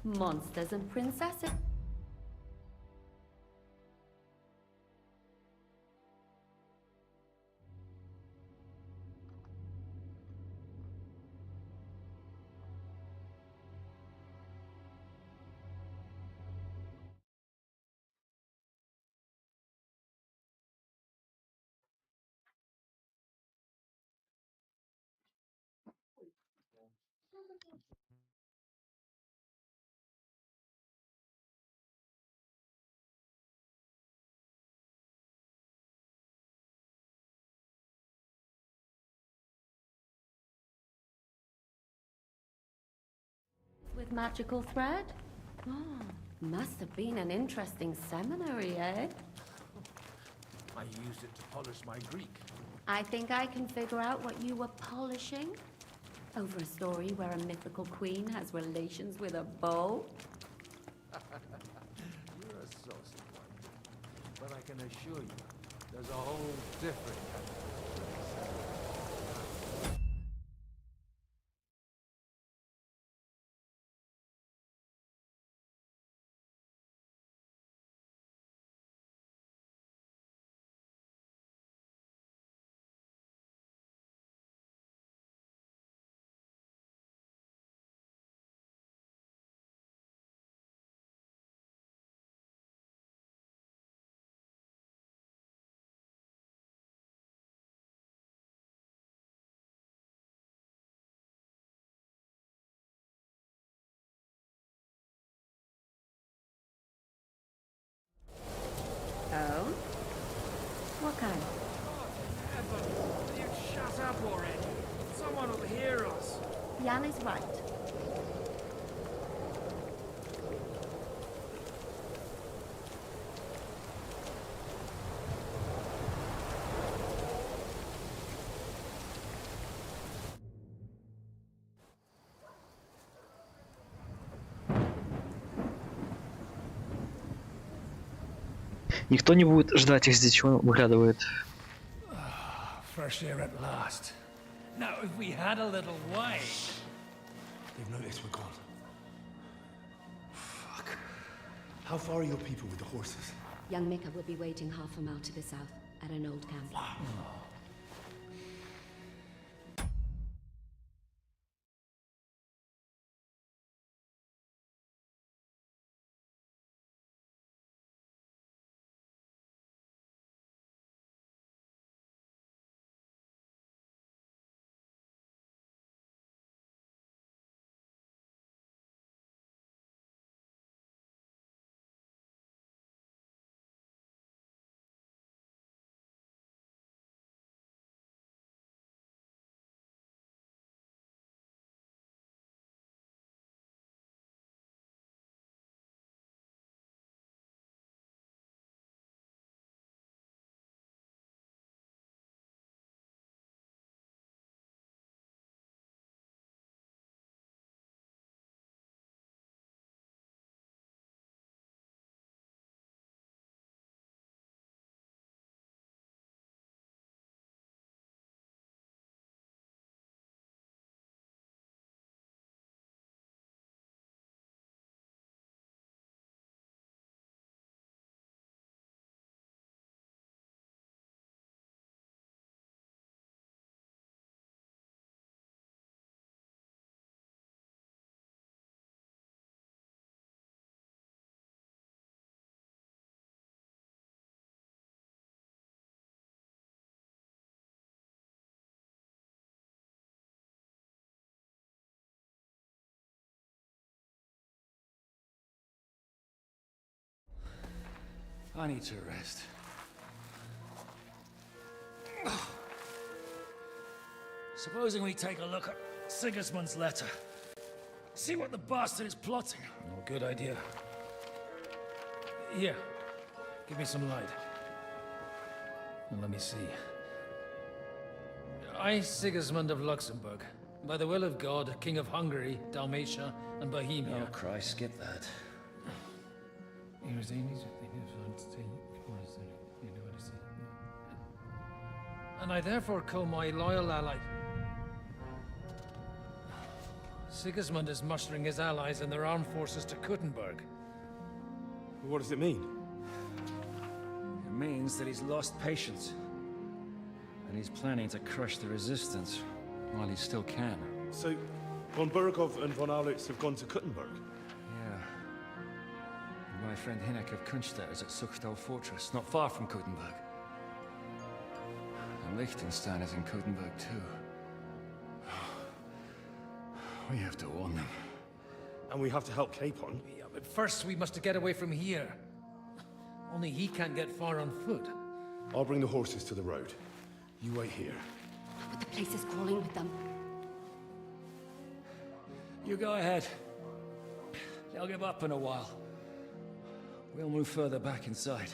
Monsters and princesses. With magical thread? Oh, must have been an interesting seminary, eh? I used it to polish my Greek. I think I can figure out what you were polishing. Over a story where a mythical queen has relations with a bull? You're a saucy one. But I can assure you, there's a whole different kind of Oh? What kind? Will you shut up already? Someone will hear us. Jan is right. Никто не будет ждать их здесь, он выглядывает. Fresh air at last. Now, if we had a little wine. They've noticed we're gone. Fuck. How far are your people with the horses? Young Mika will be waiting half a mile to the south, at an old camp. I need to rest. Supposing we take a look at Sigismund's letter. See what the bastard is plotting. Oh, good idea. Here, give me some light. And let me see. I, Sigismund of Luxembourg, by the will of God, King of Hungary, Dalmatia, and Bohemia. Oh, Christ, skip that. And I therefore call my loyal ally. Sigismund is mustering his allies and their armed forces to Kuttenberg. What does it mean? It means that he's lost patience. And he's planning to crush the resistance while he still can. So, von Burgov and von Aulitz have gone to Kuttenberg? Yeah. And my friend Hinnek of Kunstedt is at Suchtal Fortress, not far from Kuttenberg. And Liechtenstein is in Kuttenberg too. We have to warn them. And we have to help Capon? Yeah, but first we must get away from here. Only he can't get far on foot. I'll bring the horses to the road. You wait here. But the place is crawling with them. You go ahead. They'll give up in a while. We'll move further back inside.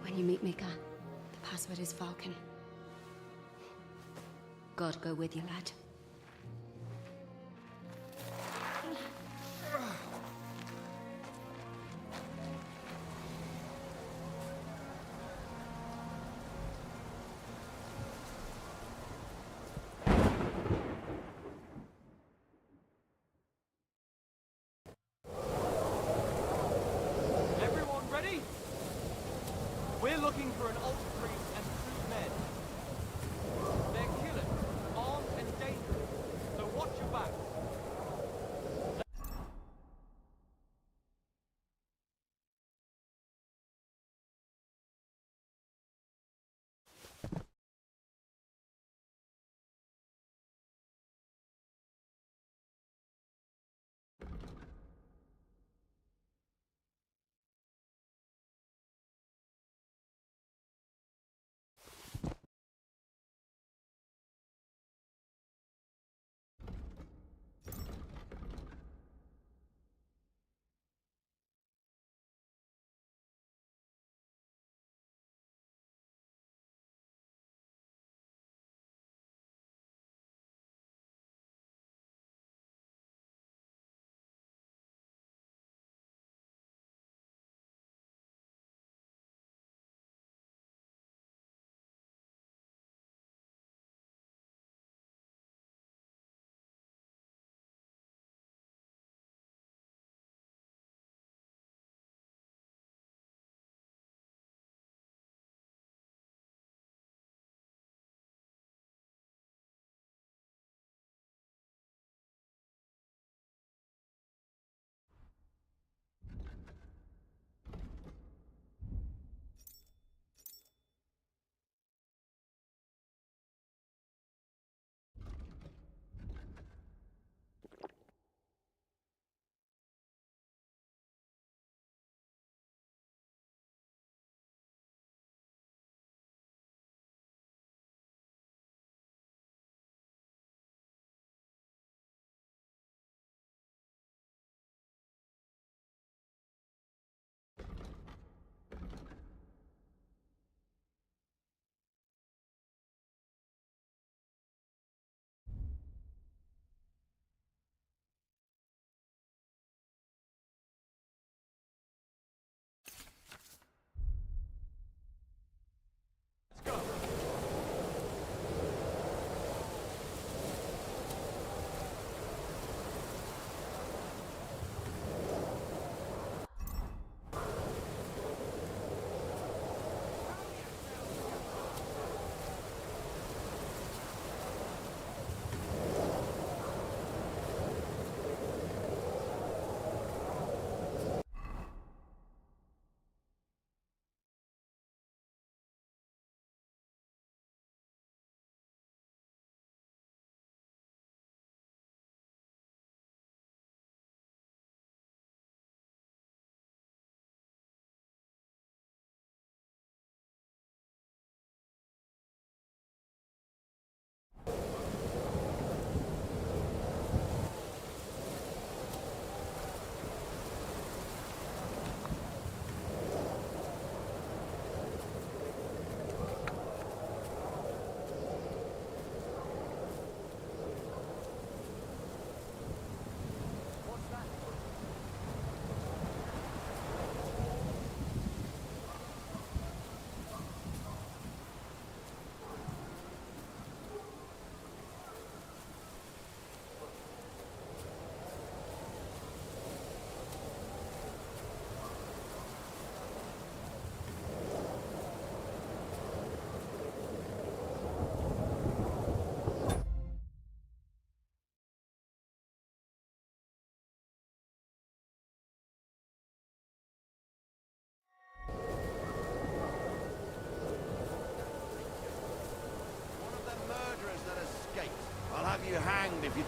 When you meet Mika, the password is Falcon. God go with you, lad. Everyone ready? We're looking for an altar priest and 2 men. They're killers, armed and dangerous, so watch your back.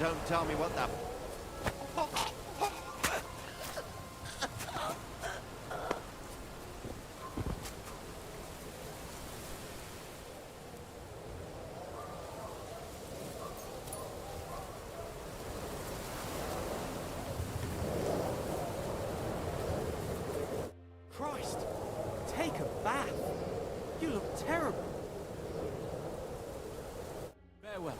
don't tell me what the... Christ, take a bath. You look terrible. Farewell.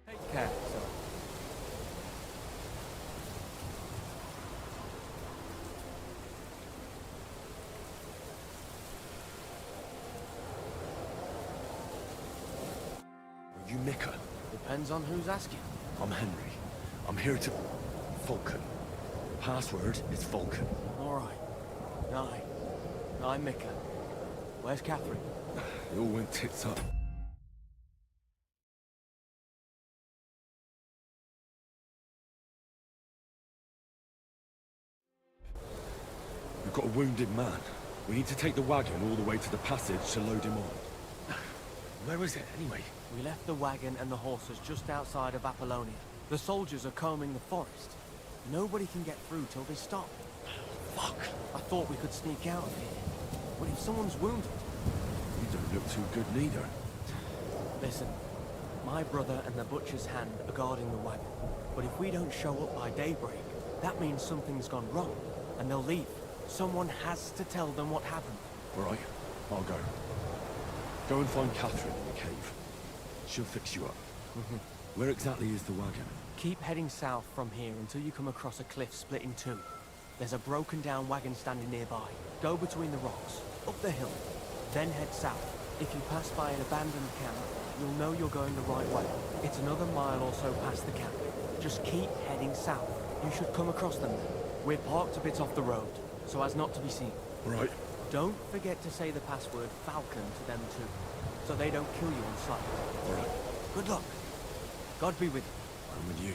Take care, sir. Are you Mika? Depends on who's asking. I'm Henry. I'm here to... Vulcan. Password is Vulcan. All right. I'm Mika. Where's Catherine? It all went tits up. We've got a wounded man. We need to take the wagon all the way to the passage to load him on. Where is it, anyway? We left the wagon and the horses just outside of Apollonia. The soldiers are combing the forest. Nobody can get through till they stop. Fuck. I thought we could sneak out of here. But if someone's wounded... You don't look too good neither. Listen, my brother and the butcher's hand are guarding the wagon. But if we don't show up by daybreak, that means something's gone wrong, and they'll leave. Someone has to tell them what happened. All right, I'll go. Go and find Catherine in the cave. She'll fix you up. Where exactly is the wagon? Keep heading south from here until you come across a cliff split in two. There's a broken down wagon standing nearby. Go between the rocks, up the hill, then head south. If you pass by an abandoned camp, you'll know you're going the right way. It's another mile or so past the camp. Just keep heading south. You should come across them then. We're parked a bit off the road, so as not to be seen. Right. Don't forget to say the password Falcon to them too, so they don't kill you on sight. All right. Good luck. God be with you. I'm with you.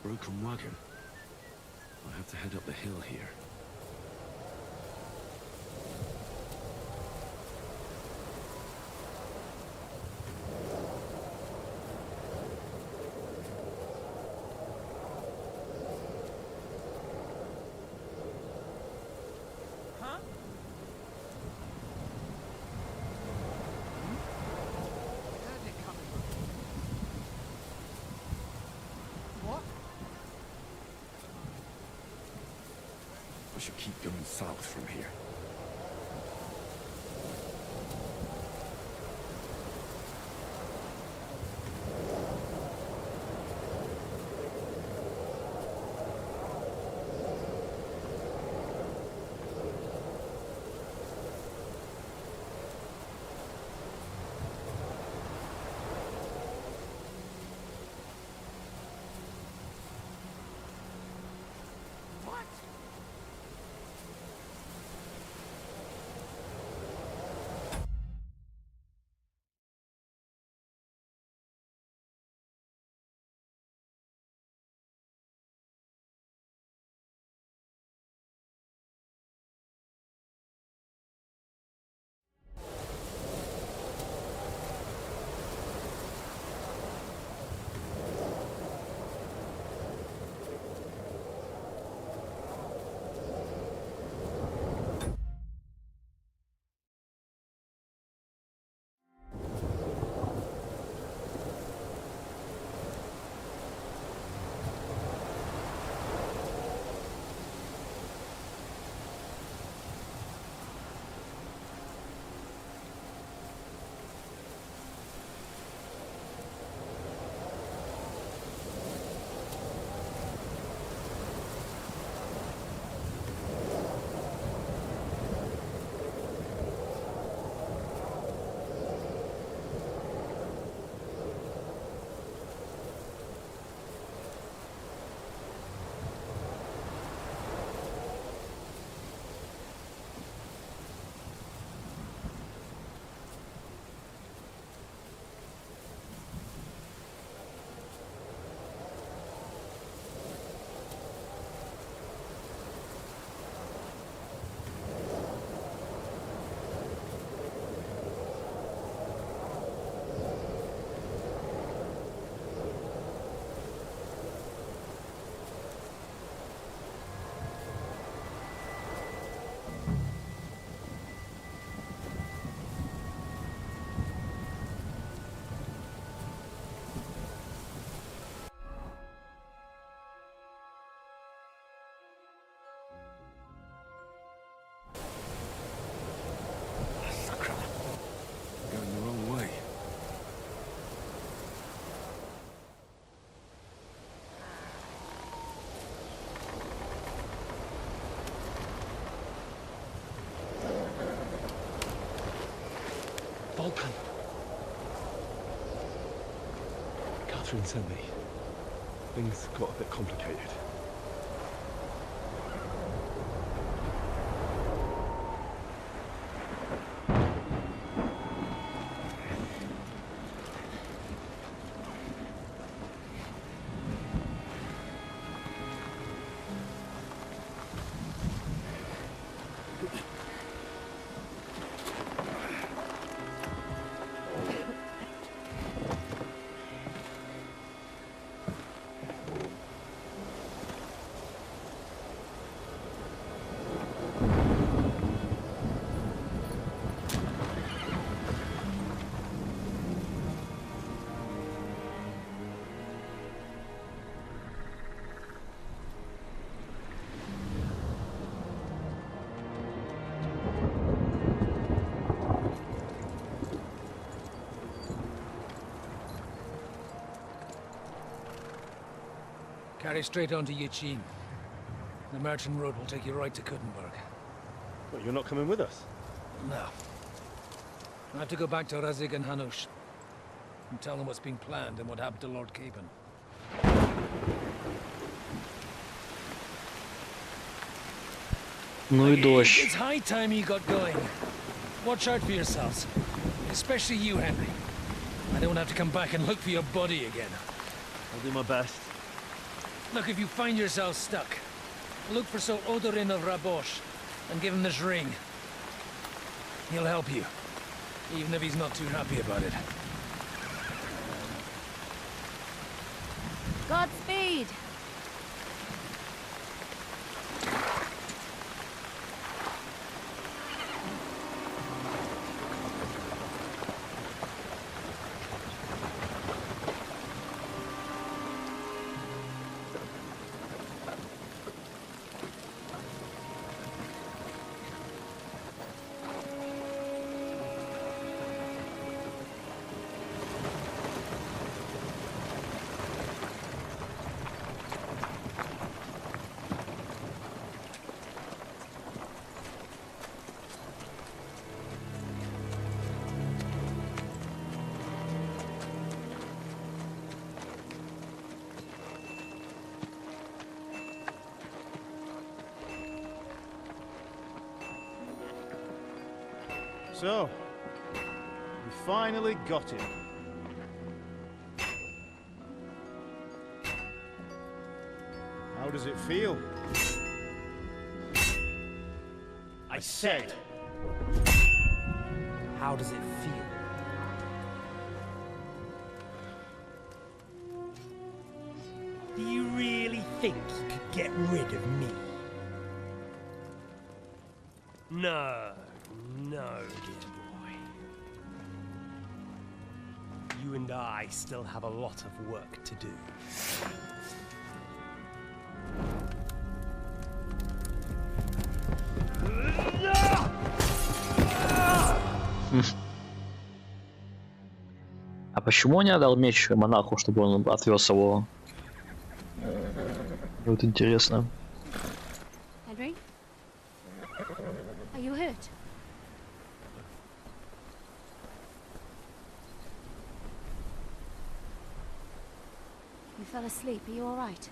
Broken wagon. I have to head up the hill here. Huh? Where's it coming from? What? I should keep going south from here. Vulcan. Catherine sent me. Things got a bit complicated. Carry straight on to Yichin. The merchant road will take you right to Kuttenberg. What, you're not coming with us? No. I have to go back to Razik and Hanush and tell them what's being planned and what happened to Lord Capen. Ну и дождь. It's high time you got going. Watch out for yourselves. Especially you, Henry. I don't have to come back and look for your body again. I'll do my best. Look, if you find yourself stuck, look for Sir Odorin of Rabosh and give him this ring. He'll help you, even if he's not too happy about it. Godspeed! So, we finally got him. How does it feel? I said, how does it feel? Do you really think you could get rid of me? No, dear boy. You and I still have a lot of work to do. А почему не отдал меч монаху, чтобы он отвез его? Вот интересно. Henry? Are you hurt? You fell asleep. Are you all right?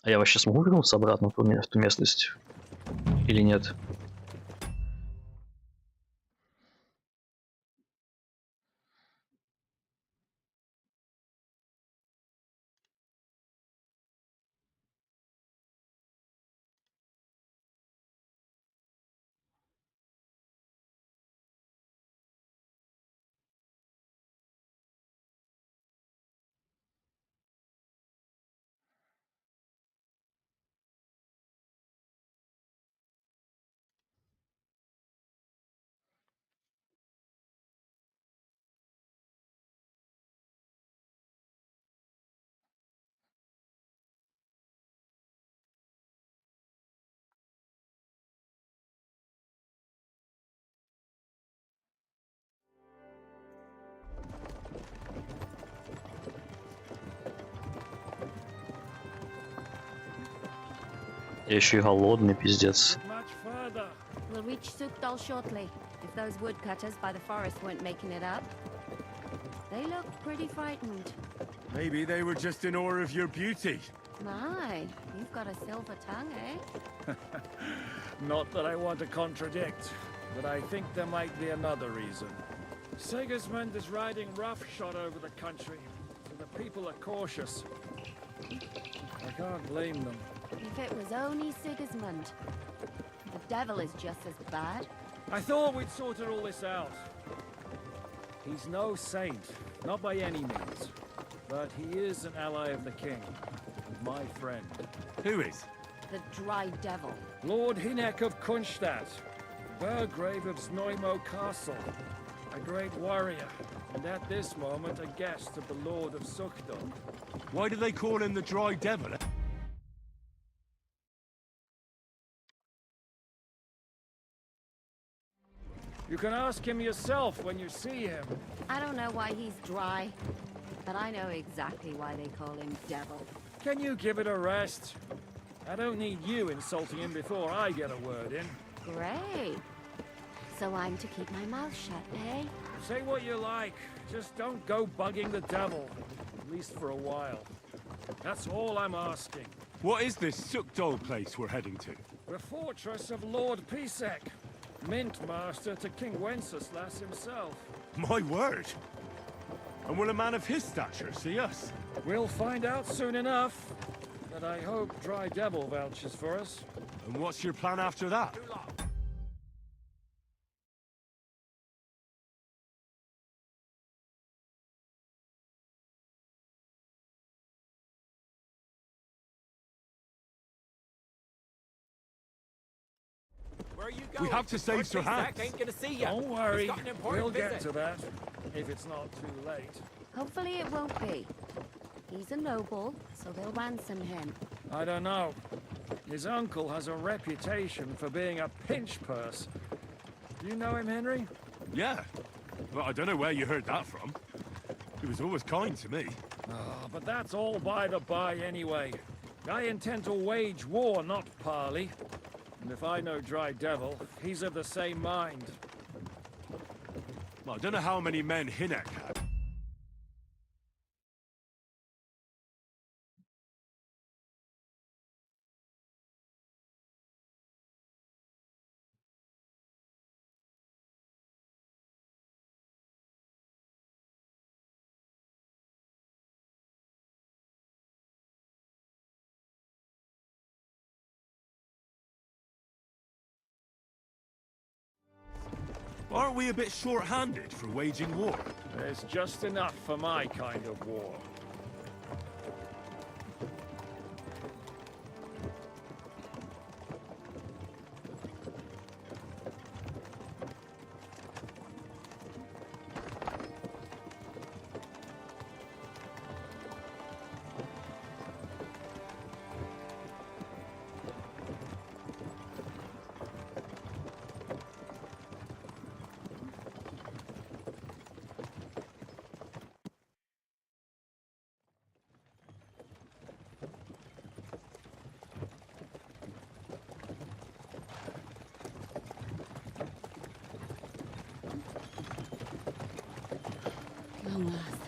А я вообще смогу вернуться обратно в ту местность? Или нет? Я еще и голодный, пиздец. Much further. We'll reach Sukdal shortly, if those woodcutters by the forest weren't making it up. They look pretty frightened. Maybe they were just in awe of your beauty. My, you've got a silver tongue, eh? Not that I want to contradict, but I think there might be another reason. Sigismund is riding roughshod over the country, so the people are cautious. I can't blame them. If it was only Sigismund. The devil is just as bad. I thought we'd sorted all this out. He's no saint, not by any means. But he is an ally of the king. My friend. Who is? The Dry Devil. Lord Hinek of Kunstadt, Burgrave of Znojmo Castle, a great warrior, and at this moment a guest of the Lord of Sukdal. Why do they call him the Dry Devil? You can ask him yourself when you see him. I don't know why he's dry, but I know exactly why they call him Devil. Can you give it a rest? I don't need you insulting him before I get a word in. Great. So I'm to keep my mouth shut, eh? Say what you like, just don't go bugging the devil. At least for a while. That's all I'm asking. What is this Sukdal place we're heading to? The fortress of Lord Pisek, Mint Master to King Wenceslas himself. My word! And will a man of his stature see us? We'll find out soon enough. But I hope Dry Devil vouches for us. And what's your plan after that? Where are you going? We have to save Sir Hans. Ain't gonna see ya. Don't worry, He's got an important we'll get visit. to that. If it's not too late. Hopefully it won't be. He's a noble, so they'll ransom him. I don't know. His uncle has a reputation for being a pinch purse. Do you know him, Henry? Yeah. Well, I don't know where you heard that from. He was always kind to me. Oh, but that's all by the by anyway. I intend to wage war, not parley. And if I know Dry Devil, he's of the same mind. Well, I don't know how many men Hinek had. Aren't we a bit short-handed for waging war? There's just enough for my kind of war. Long last.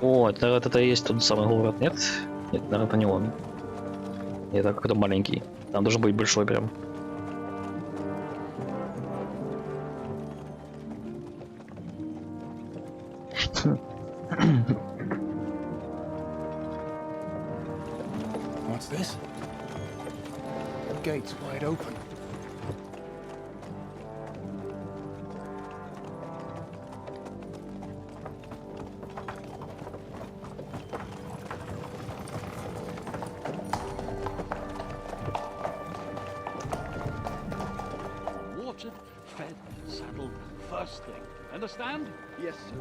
О, это и есть тот самый город, нет? Нет, наверное, это не он. Это какой-то маленький. Там должен быть большой прям. What's this? The gate's wide open. Watered, fed, saddled, first thing. Understand? Yes, sir.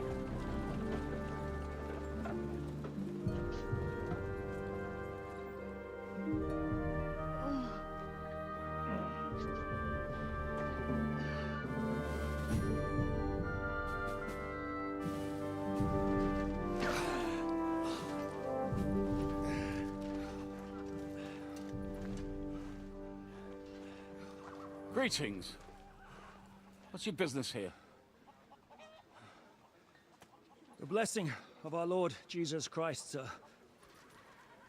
Greetings. What's your business here? The blessing of our Lord Jesus Christ, sir.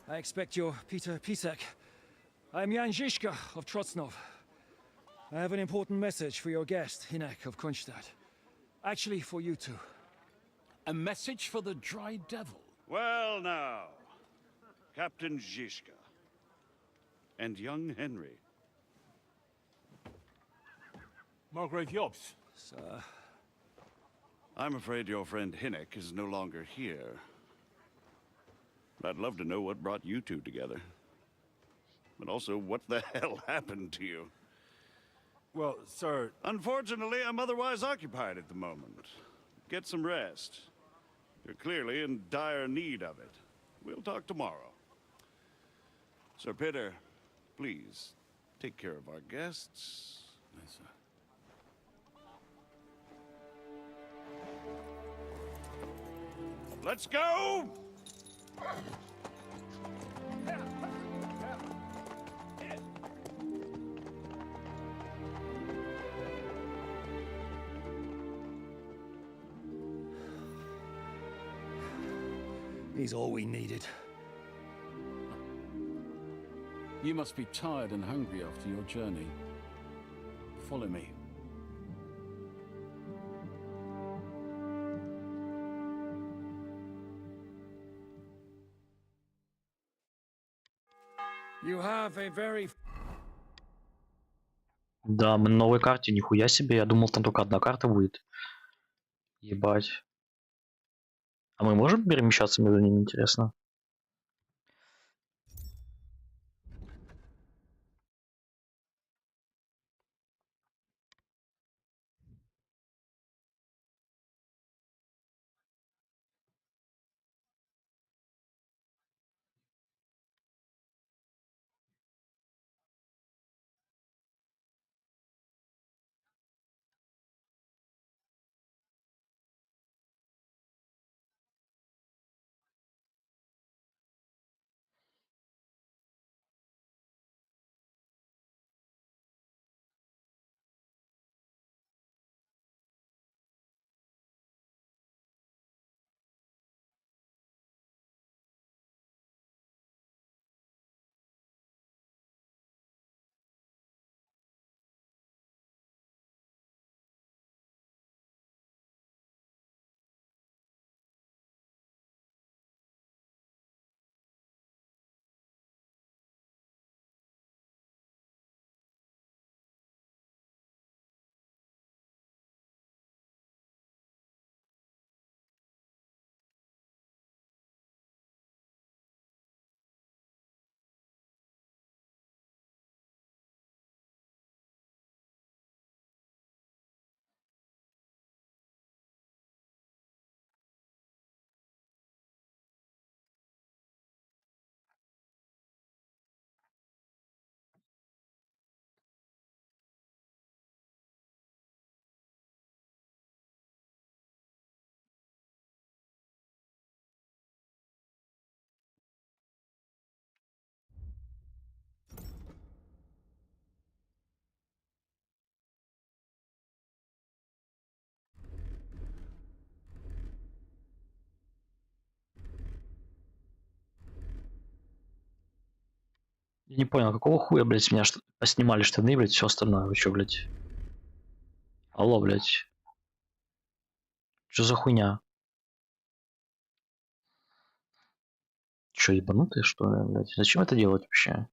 I expect you're Peter Pisek. I'm Jan Žižka of Trocnov. I have an important message for your guest, Hinek of Kunstadt. Actually, for you two. A message for the Dry Devil? Well now, Captain Žižka. And young Henry. Margrave Jobs. Sir. I'm afraid your friend Hinek is no longer here. But I'd love to know what brought you two together. But also, what the hell happened to you? Well, sir... Unfortunately, I'm otherwise occupied at the moment. Get some rest. You're clearly in dire need of it. We'll talk tomorrow. Sir Peter, please, take care of our guests. Yes, sir. Let's go! He's all we needed. You must be tired and hungry after your journey. Follow me. You have a very... Да, мы на новой карте, нихуя себе. Я думал, там только одна карта будет. Ебать. А мы можем перемещаться между ними, интересно? Я не понял, какого хуя, блядь, с меня поснимали штаны, блядь, все остальное. Вы чё, блядь? Алло, блядь. Что за хуйня? Чё, ебанутые, что ли, блядь? Зачем это делать вообще?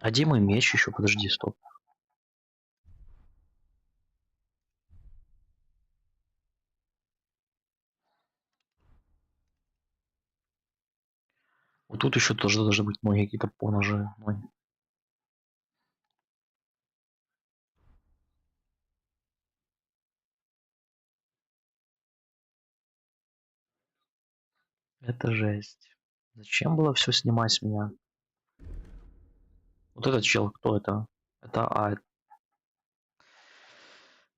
А где мой меч еще? Подожди, стоп. Вот тут еще тоже должны быть мои какие-то поножи. Это жесть. Зачем было все снимать с меня? Вот этот чел, кто это?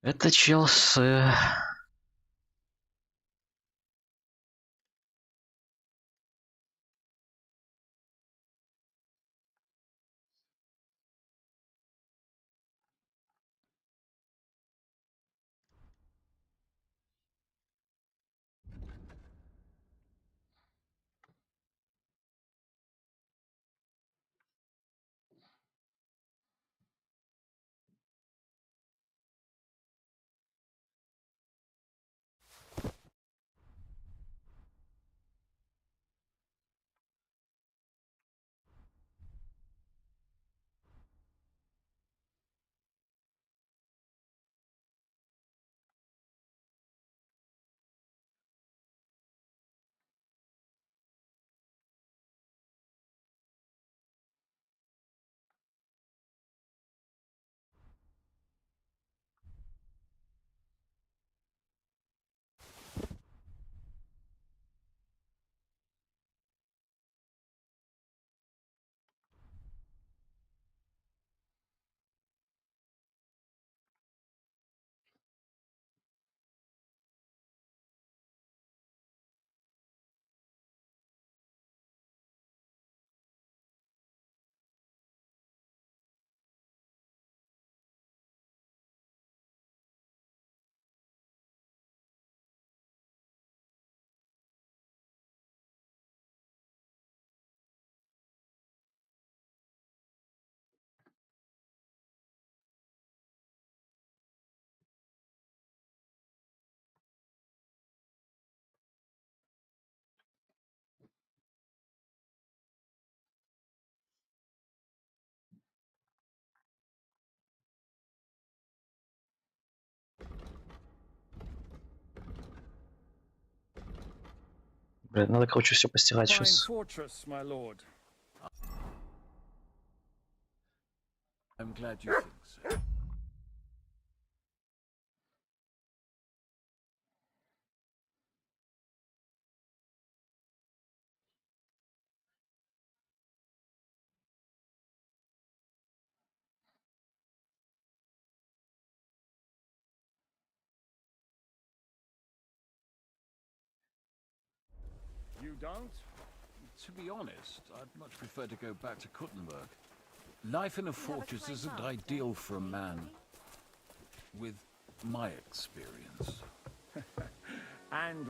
Это чел с... Блин, надо, короче, все постирать Fine сейчас. fortress, my lord. I'm glad you think so. You don't? To be honest, I'd much prefer to go back to Kuttenberg. Life in a fortress isn't ideal for a man with my experience. And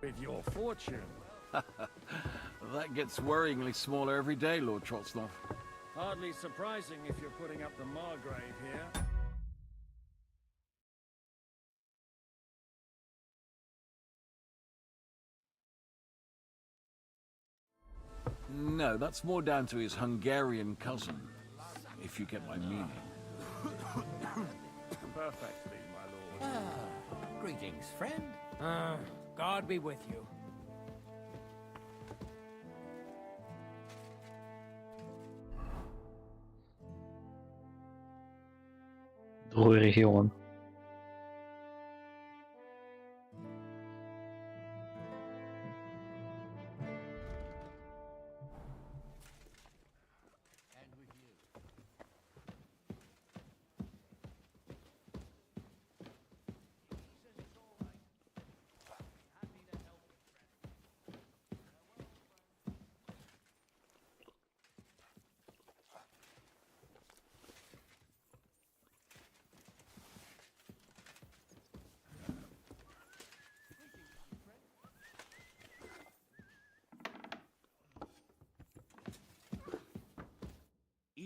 with your fortune. That gets worryingly smaller every day, Lord Trotsnov. Hardly surprising if you're putting up the Margrave here. No, that's more down to his Hungarian cousin, if you get my meaning. Perfectly, my lord. Greetings, friend. God be with you. Другой регион.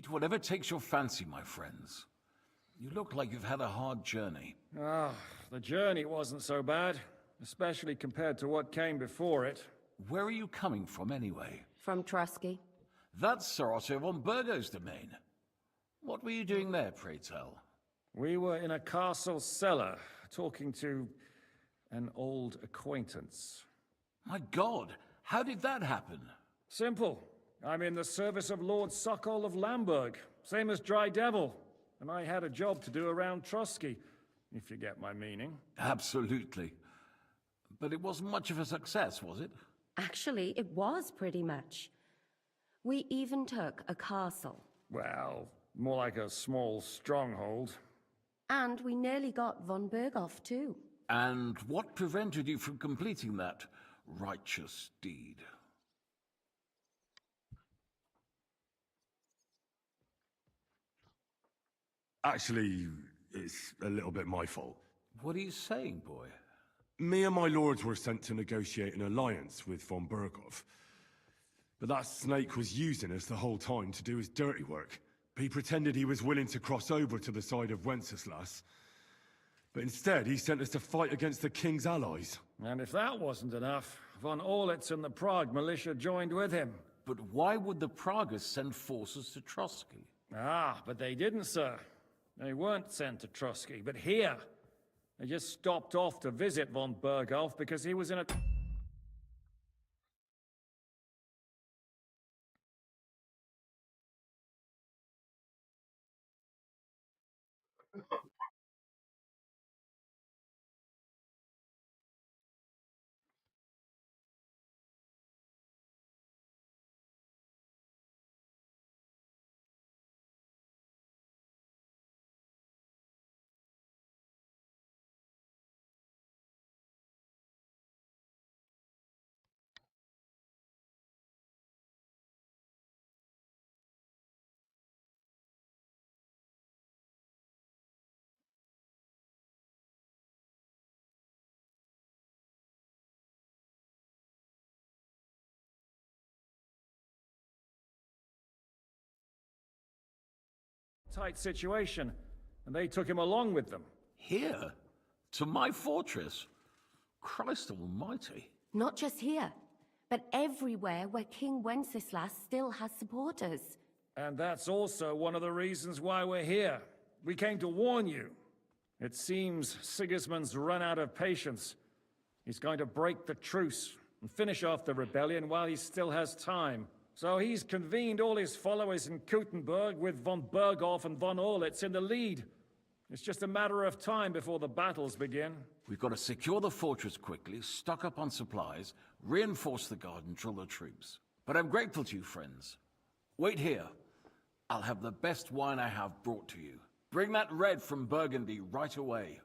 Eat whatever takes your fancy, my friends. You look like you've had a hard journey. Ah, the journey wasn't so bad, especially compared to what came before it. Where are you coming from, anyway? From Trusky. That's Sir Otto von Burgo's domain. What were you doing there, pray tell? We were in a castle cellar, talking to an old acquaintance. My God, how did that happen? Simple. I'm in the service of Lord Suckall of Lamberg, same as Dry Devil, and I had a job to do around Trusky, if you get my meaning. Absolutely. But it wasn't much of a success, was it? Actually, it was pretty much. We even took a castle. Well, more like a small stronghold. And we nearly got von Berghoff, too. And what prevented you from completing that righteous deed? Actually, it's a little bit my fault. What are you saying, boy? Me and my lords were sent to negotiate an alliance with von Berghoff. But that snake was using us the whole time to do his dirty work. He pretended he was willing to cross over to the side of Wenceslas. But instead, he sent us to fight against the king's allies. And if that wasn't enough, von Orlitz and the Prague militia joined with him. But why would the Praguers send forces to Trusky? Ah, but they didn't, sir. They weren't sent to Trusky, but here. They just stopped off to visit von Berghoff because he was in a... tight situation, and they took him along with them. Here? To my fortress? Christ almighty. Not just here, but everywhere where King Wenceslas still has supporters. And that's also one of the reasons why we're here. We came to warn you. It seems Sigismund's run out of patience. He's going to break the truce and finish off the rebellion while he still has time. So he's convened all his followers in Kuttenberg with von Berghoff and von Orlitz in the lead. It's just a matter of time before the battles begin. We've got to secure the fortress quickly, stock up on supplies, reinforce the guard and drill the troops. But I'm grateful to you, friends. Wait here. I'll have the best wine I have brought to you. Bring that red from Burgundy right away.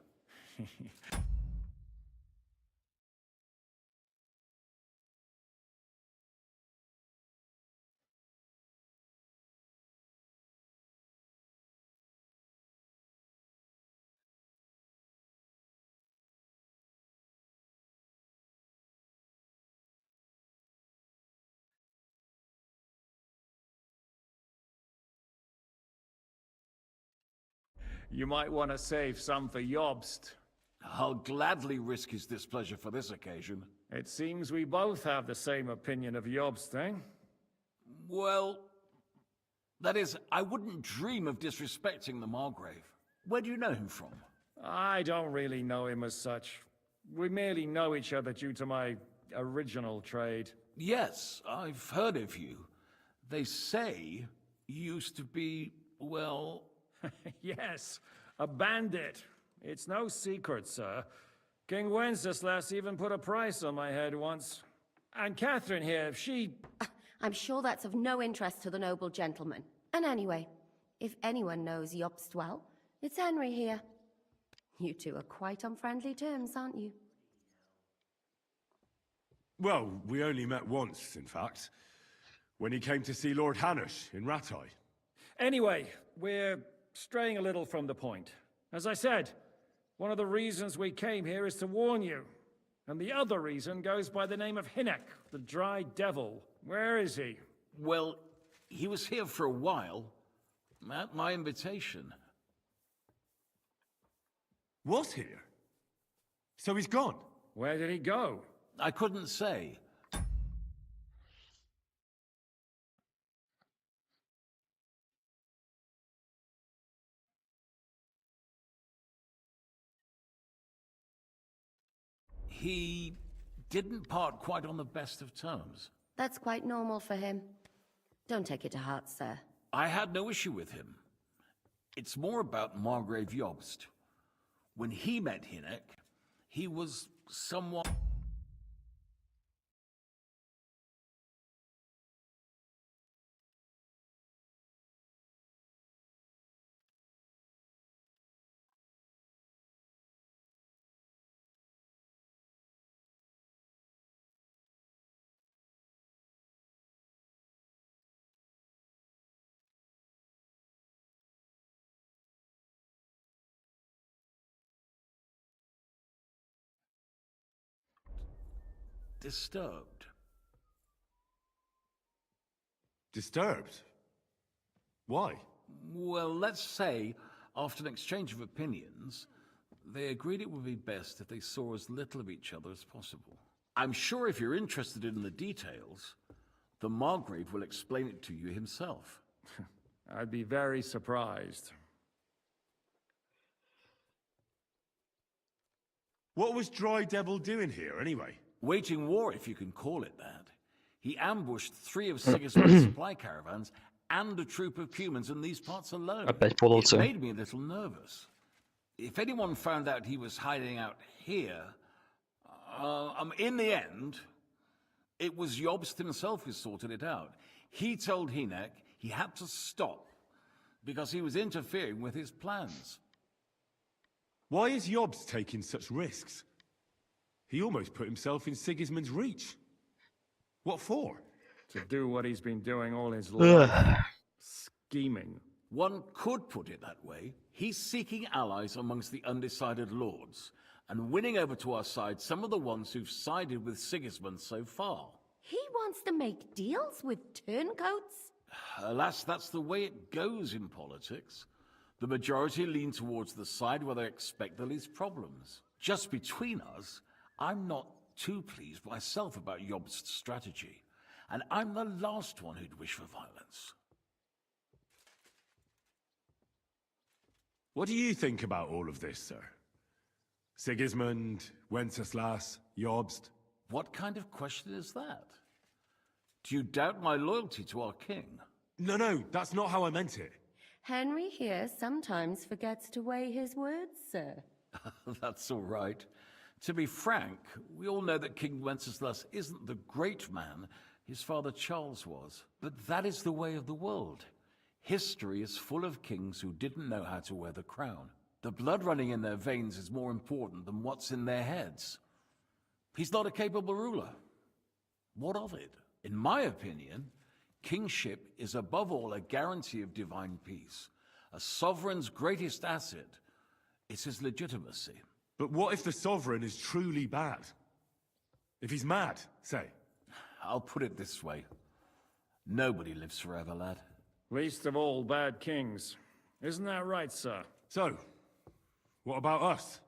You might want to save some for Jobst. I'll gladly risk his displeasure for this occasion. It seems we both have the same opinion of Jobst, eh? Well, that is, I wouldn't dream of disrespecting the Margrave. Where do you know him from? I don't really know him as such. We merely know each other due to my original trade. Yes, I've heard of you. They say you used to be, well... Yes, a bandit. It's no secret, sir. King Wenceslas even put a price on my head once. And Catherine here, she... I'm sure that's of no interest to the noble gentleman. And anyway, if anyone knows Jobst well, it's Henry here. You two are quite on friendly terms, aren't you? Well, we only met once, in fact. When he came to see Lord Hanush in Rattay. Anyway, we're straying a little from the point. As I said, one of the reasons we came here is to warn you. And the other reason goes by the name of Hinnek, the Dry Devil. Where is he? Well, he was here for a while, At my invitation. Was here? So he's gone? Where did he go? I couldn't say. He didn't part quite on the best of terms. That's quite normal for him. Don't take it to heart, sir. I had no issue with him. It's more about Margrave Jobst. When he met Hinek, he was somewhat... disturbed. Disturbed? Why? Well, let's say, after an exchange of opinions, they agreed it would be best if they saw as little of each other as possible. I'm sure if you're interested in the details, the Margrave will explain it to you himself. I'd be very surprised. What was Dry Devil doing here, anyway? Waging war, if you can call it that. He ambushed 3 of Sigismund's supply caravans and a troop of humans in these parts alone. It made me a little nervous. If anyone found out he was hiding out here, in the end, it was Jobst himself who sorted it out. He told Hinek he had to stop because he was interfering with his plans. Why is Jobst taking such risks? He almost put himself in Sigismund's reach. What for? To do what he's been doing all his life. Scheming. One could put it that way. He's seeking allies amongst the undecided lords, and winning over to our side some of the ones who've sided with Sigismund so far. He wants to make deals with turncoats? Alas, that's the way it goes in politics. The majority lean towards the side where they expect the least problems. Just between us, I'm not too pleased myself about Jobst's strategy, and I'm the last one who'd wish for violence. What do you think about all of this, sir? Sigismund, Wenceslas, Jobst? What kind of question is that? Do you doubt my loyalty to our king? No, that's not how I meant it. Henry here sometimes forgets to weigh his words, sir. That's all right. To be frank, we all know that King Wenceslas isn't the great man his father Charles was. But that is the way of the world. History is full of kings who didn't know how to wear the crown. The blood running in their veins is more important than what's in their heads. He's not a capable ruler. What of it? In my opinion, kingship is above all a guarantee of divine peace. A sovereign's greatest asset is his legitimacy. But what if the sovereign is truly bad? If he's mad, say? I'll put it this way. Nobody lives forever, lad. Least of all bad kings. Isn't that right, sir? So, what about us?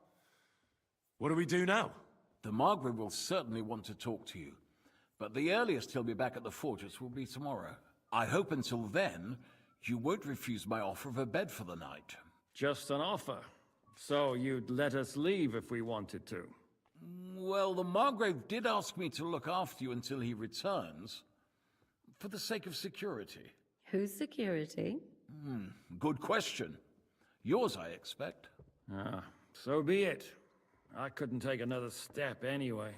What do we do now? The Margrave will certainly want to talk to you, but the earliest he'll be back at the fortress will be tomorrow. I hope until then, you won't refuse my offer of a bed for the night. Just an offer. So you'd let us leave if we wanted to? Well, the Margrave did ask me to look after you until he returns, for the sake of security. Whose security? Good question. Yours, I expect. So be it. I couldn't take another step anyway.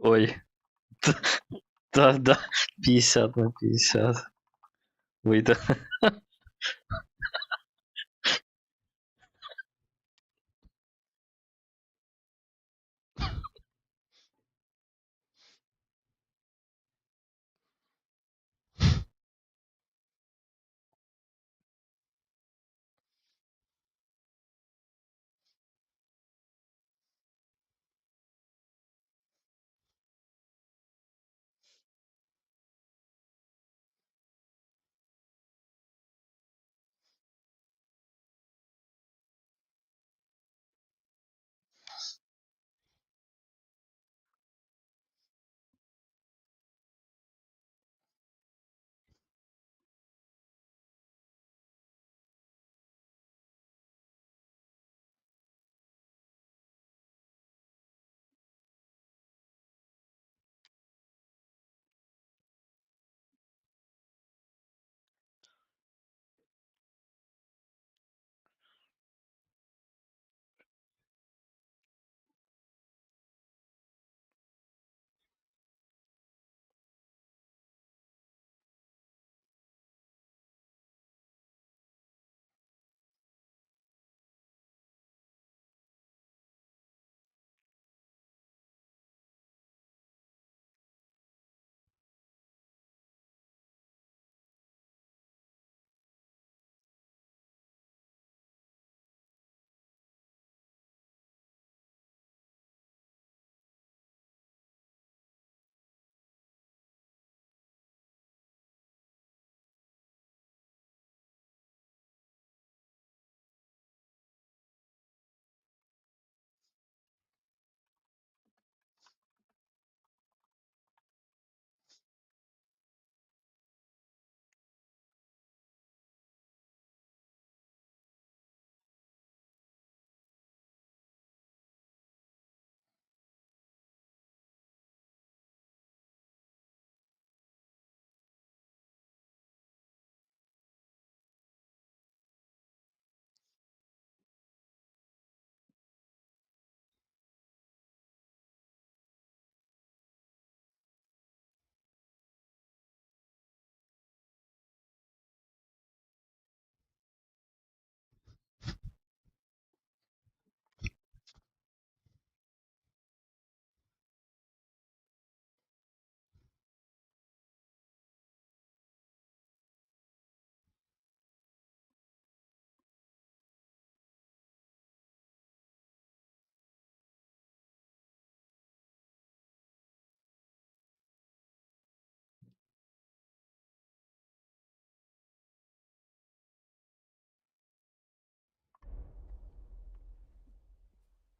Ой. Да, 50/50. Выйдет.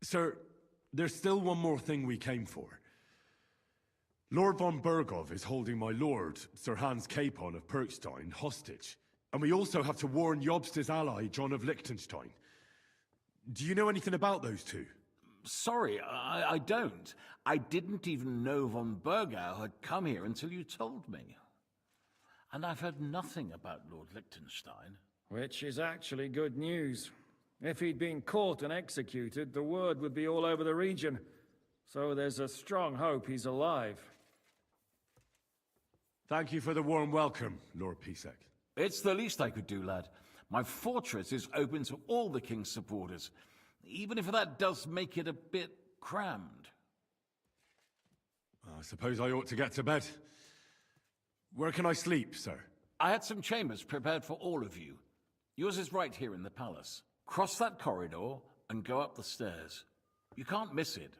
Sir, there's still one more thing we came for. Lord von Bergov is holding my lord, Sir Hans Capon of Perkstein, hostage. And we also have to warn Jobst's ally, John of Liechtenstein. Do you know anything about those two? Sorry, I don't. I didn't even know von Bergau had come here until you told me. And I've heard nothing about Lord Liechtenstein. Which is actually good news. If he'd been caught and executed, the word would be all over the region. So there's a strong hope he's alive. Thank you for the warm welcome, Lord Pisek. It's the least I could do, lad. My fortress is open to all the king's supporters, even if that does make it a bit crammed. I suppose I ought to get to bed. Where can I sleep, sir? I had some chambers prepared for all of you. Yours is right here in the palace. Cross that corridor and go up the stairs. You can't miss it.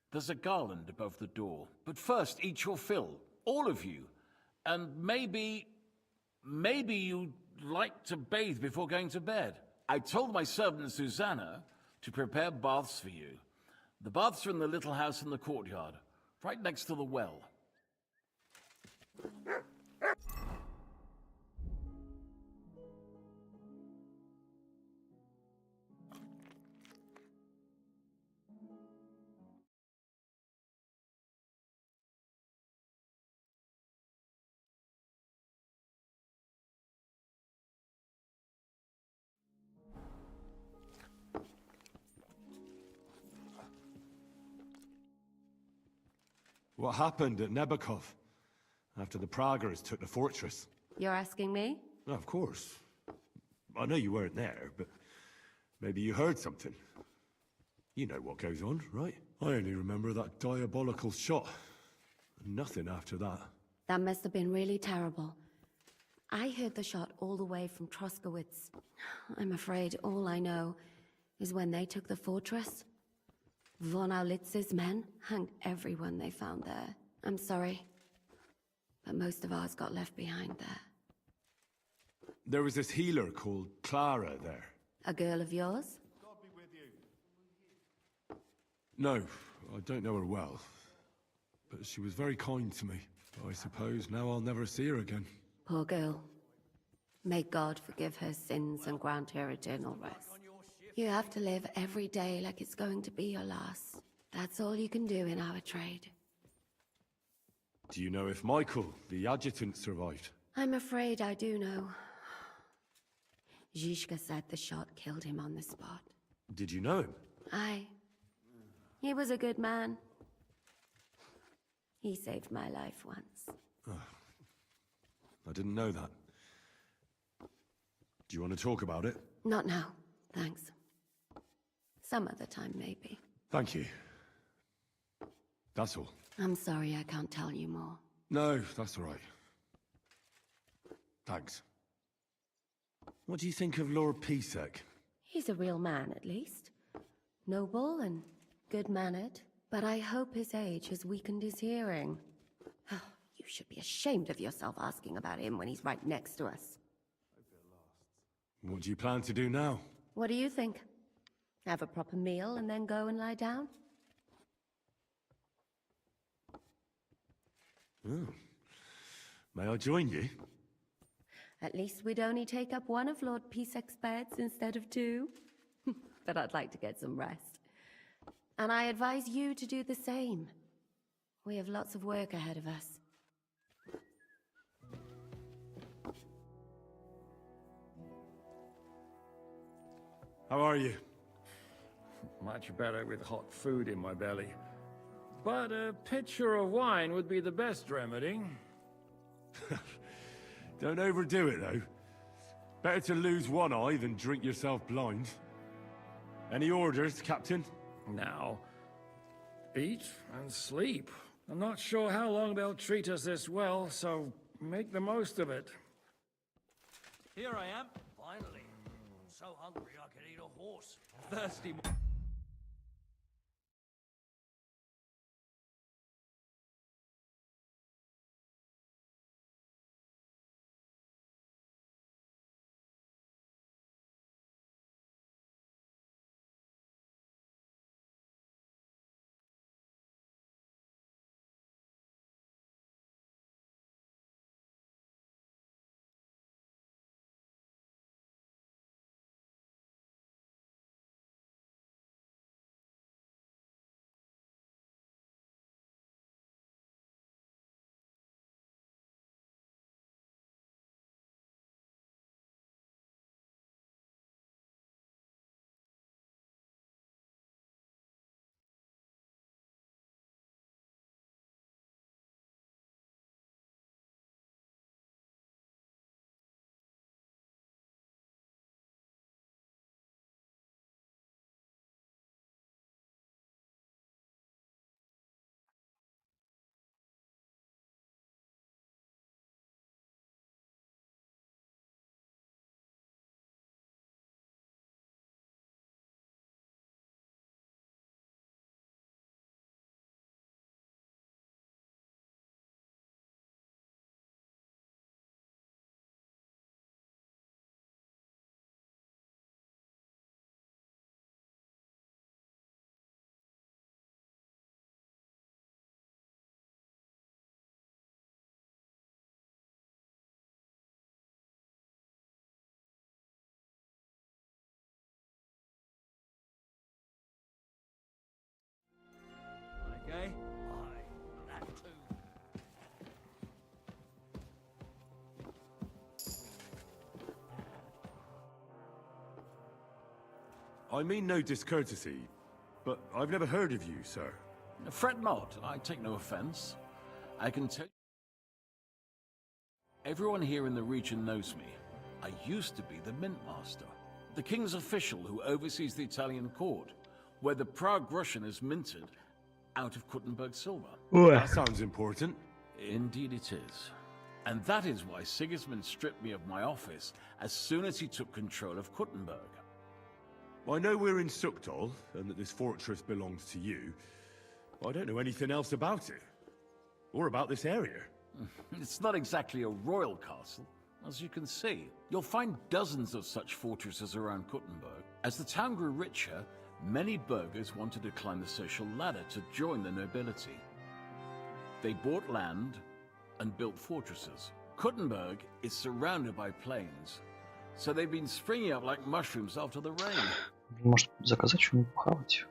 There's a garland above the door. But first, eat your fill, all of you. And maybe you'd like to bathe before going to bed. I told my servant Susanna to prepare baths for you. The baths are in the little house in the courtyard, right next to the well. What happened at Nebakov after the Praguers took the fortress? You're asking me? No, of course. I know you weren't there, but maybe you heard something. You know what goes on, right? I only remember that diabolical shot. Nothing after that. That must have been really terrible. I heard the shot all the way from Troskowitz. I'm afraid all I know is when they took the fortress, von Aulitz's men hanged everyone they found there. I'm sorry, but most of ours got left behind there. There was this healer called Clara there. A girl of yours? No, I don't know her well. But she was very kind to me. I suppose now I'll never see her again. Poor girl. May God forgive her sins and grant her eternal rest. You have to live every day like it's going to be your last. That's all you can do in our trade. Do you know if Michael, the adjutant, survived? I'm afraid I do know. Zizka said the shot killed him on the spot. Did you know him? Aye. He was a good man. He saved my life once. I didn't know that. Do you want to talk about it? Not now, thanks. Some other time, maybe. Thank you. That's all. I'm sorry I can't tell you more. No, that's all right. Thanks. What do you think of Lord Pisek? He's a real man, at least. Noble and good-mannered. But I hope his age has weakened his hearing. You should be ashamed of yourself asking about him when he's right next to us. What do you plan to do now? What do you think? Have a proper meal and then go and lie down? Oh. May I join you? At least we'd only take up one of Lord Pisek's beds instead of two. But I'd like to get some rest. And I advise you to do the same. We have lots of work ahead of us. How are you? Much better with hot food in my belly. But a pitcher of wine would be the best remedy. Don't overdo it, though. Better to lose one eye than drink yourself blind. Any orders, Captain? Now, eat and sleep. I'm not sure how long they'll treat us this well, so make the most of it. Here I am, finally. So hungry I could eat a horse. Thirsty. Okay? Aye, that too. I mean no discourtesy, but I've never heard of you, sir. Fret not, I take no offense. I can tell everyone here in the region knows me. I used to be the Mint Master, the king's official who oversees the Italian court, where the Prague Russian is minted out of Kuttenberg silver. That sounds important. Indeed it is. And that is why Sigismund stripped me of my office as soon as he took control of Kuttenberg. I know we're in Sukdal, and that this fortress belongs to you, but I don't know anything else about it. Or about this area. It's not exactly a royal castle, as you can see. You'll find dozens of such fortresses around Kuttenberg. As the town grew richer, many burghers wanted to climb the social ladder to join the nobility. They bought land and built fortresses. Kuttenberg is surrounded by plains, so they've been springing up like mushrooms after the rain. Может, заказать что-нибудь похавать?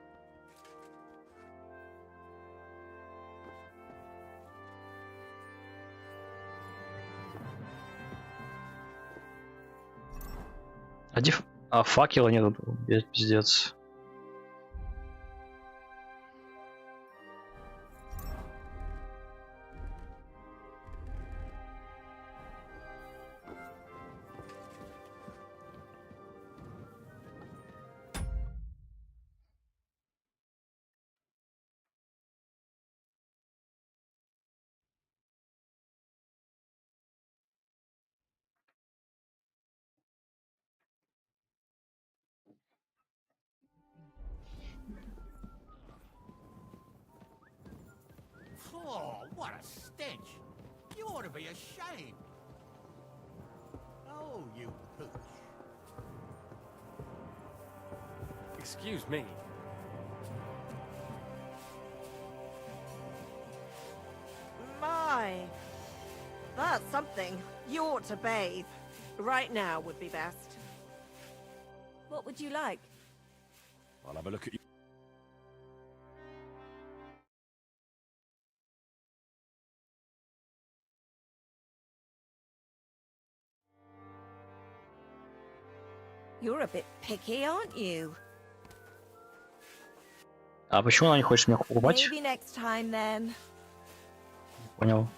А факела нету, пиздец. Oh, what a stench! You ought to be ashamed. Oh, you pooch. Excuse me. My, that's something. You ought to bathe. Right now would be best. What would you like? I'll have a look at you. You're a bit picky, aren't you? А почему она не хочет меня покупать? Maybe next time then. Понял.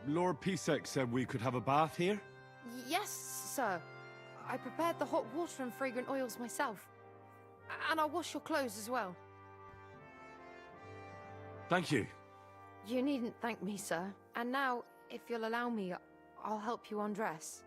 Lord Pisek said we could have a bath here? Yes, sir. I prepared the hot water and fragrant oils myself. And I'll wash your clothes as well. Thank you. You needn't thank me, sir. And now, if you'll allow me, I'll help you undress.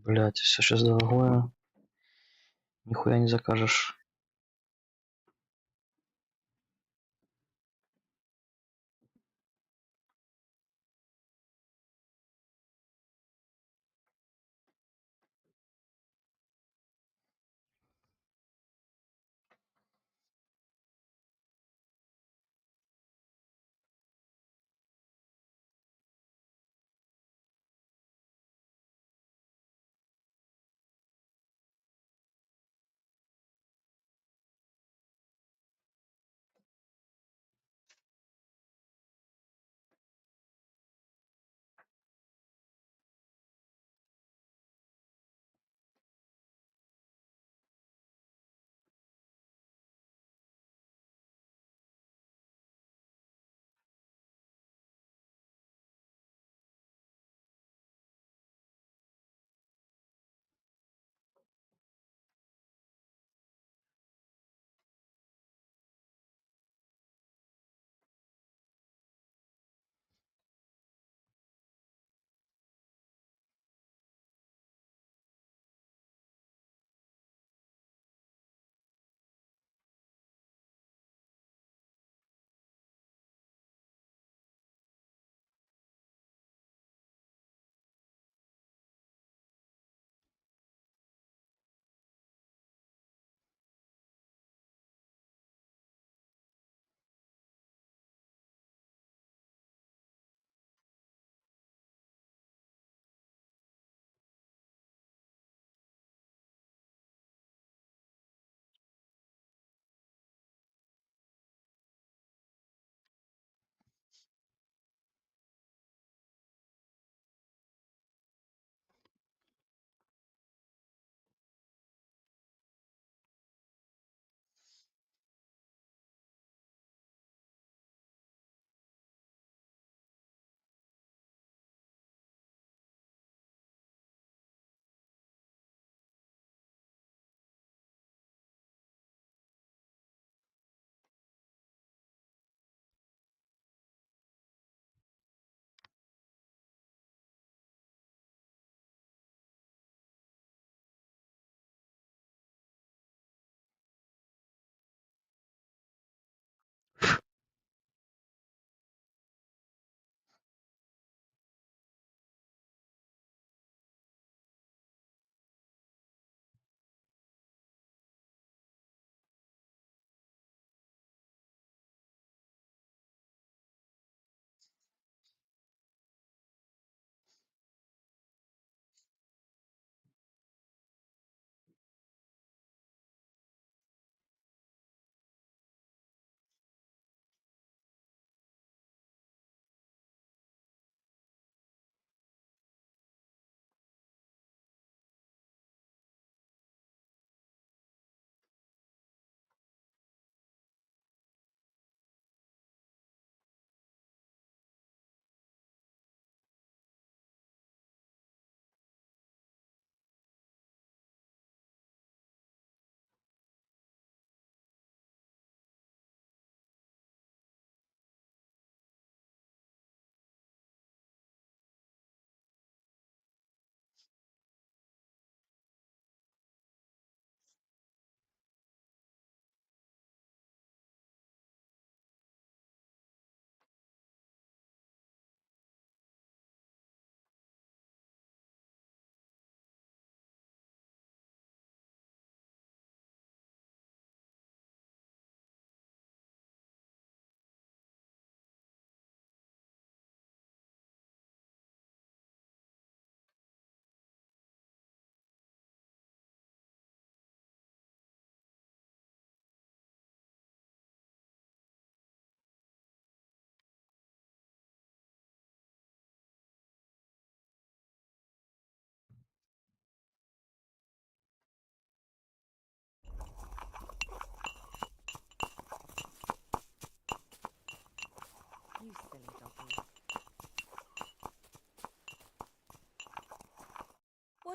Блять, все сейчас дорогое. Нихуя не закажешь.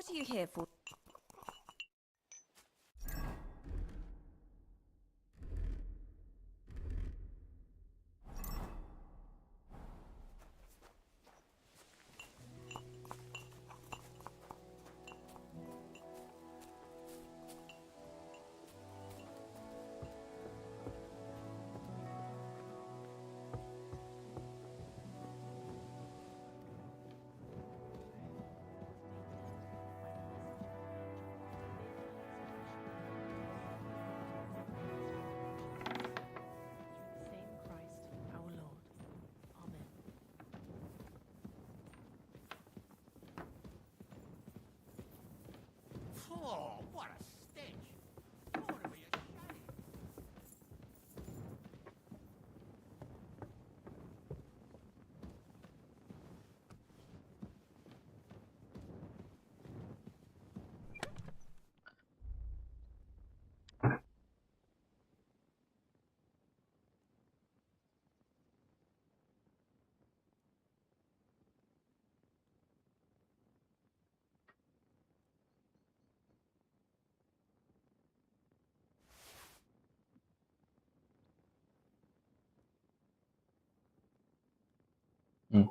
What are you here for? Oh, what a stench! Oh, to be ashamed. Mm.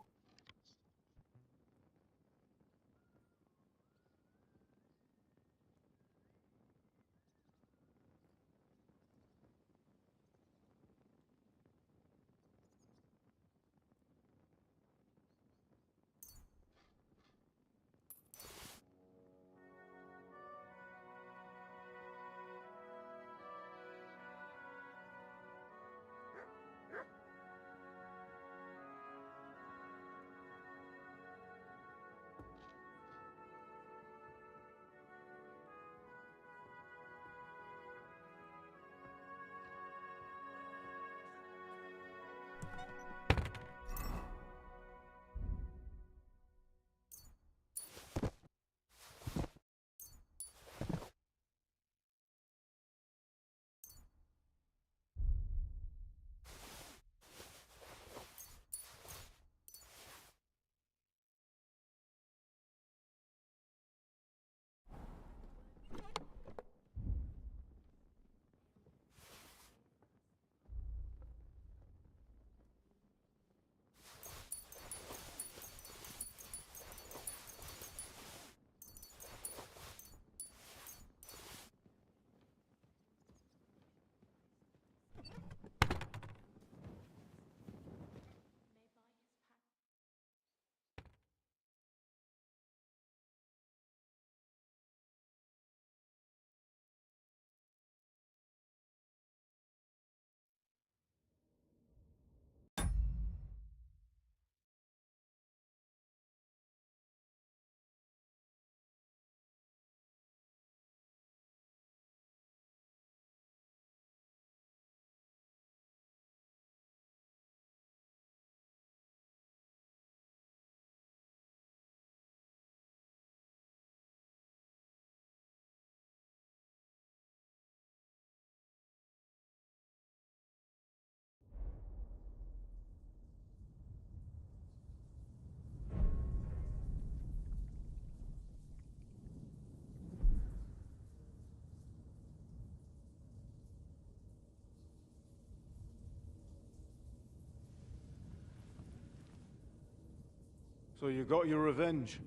So you got your revenge?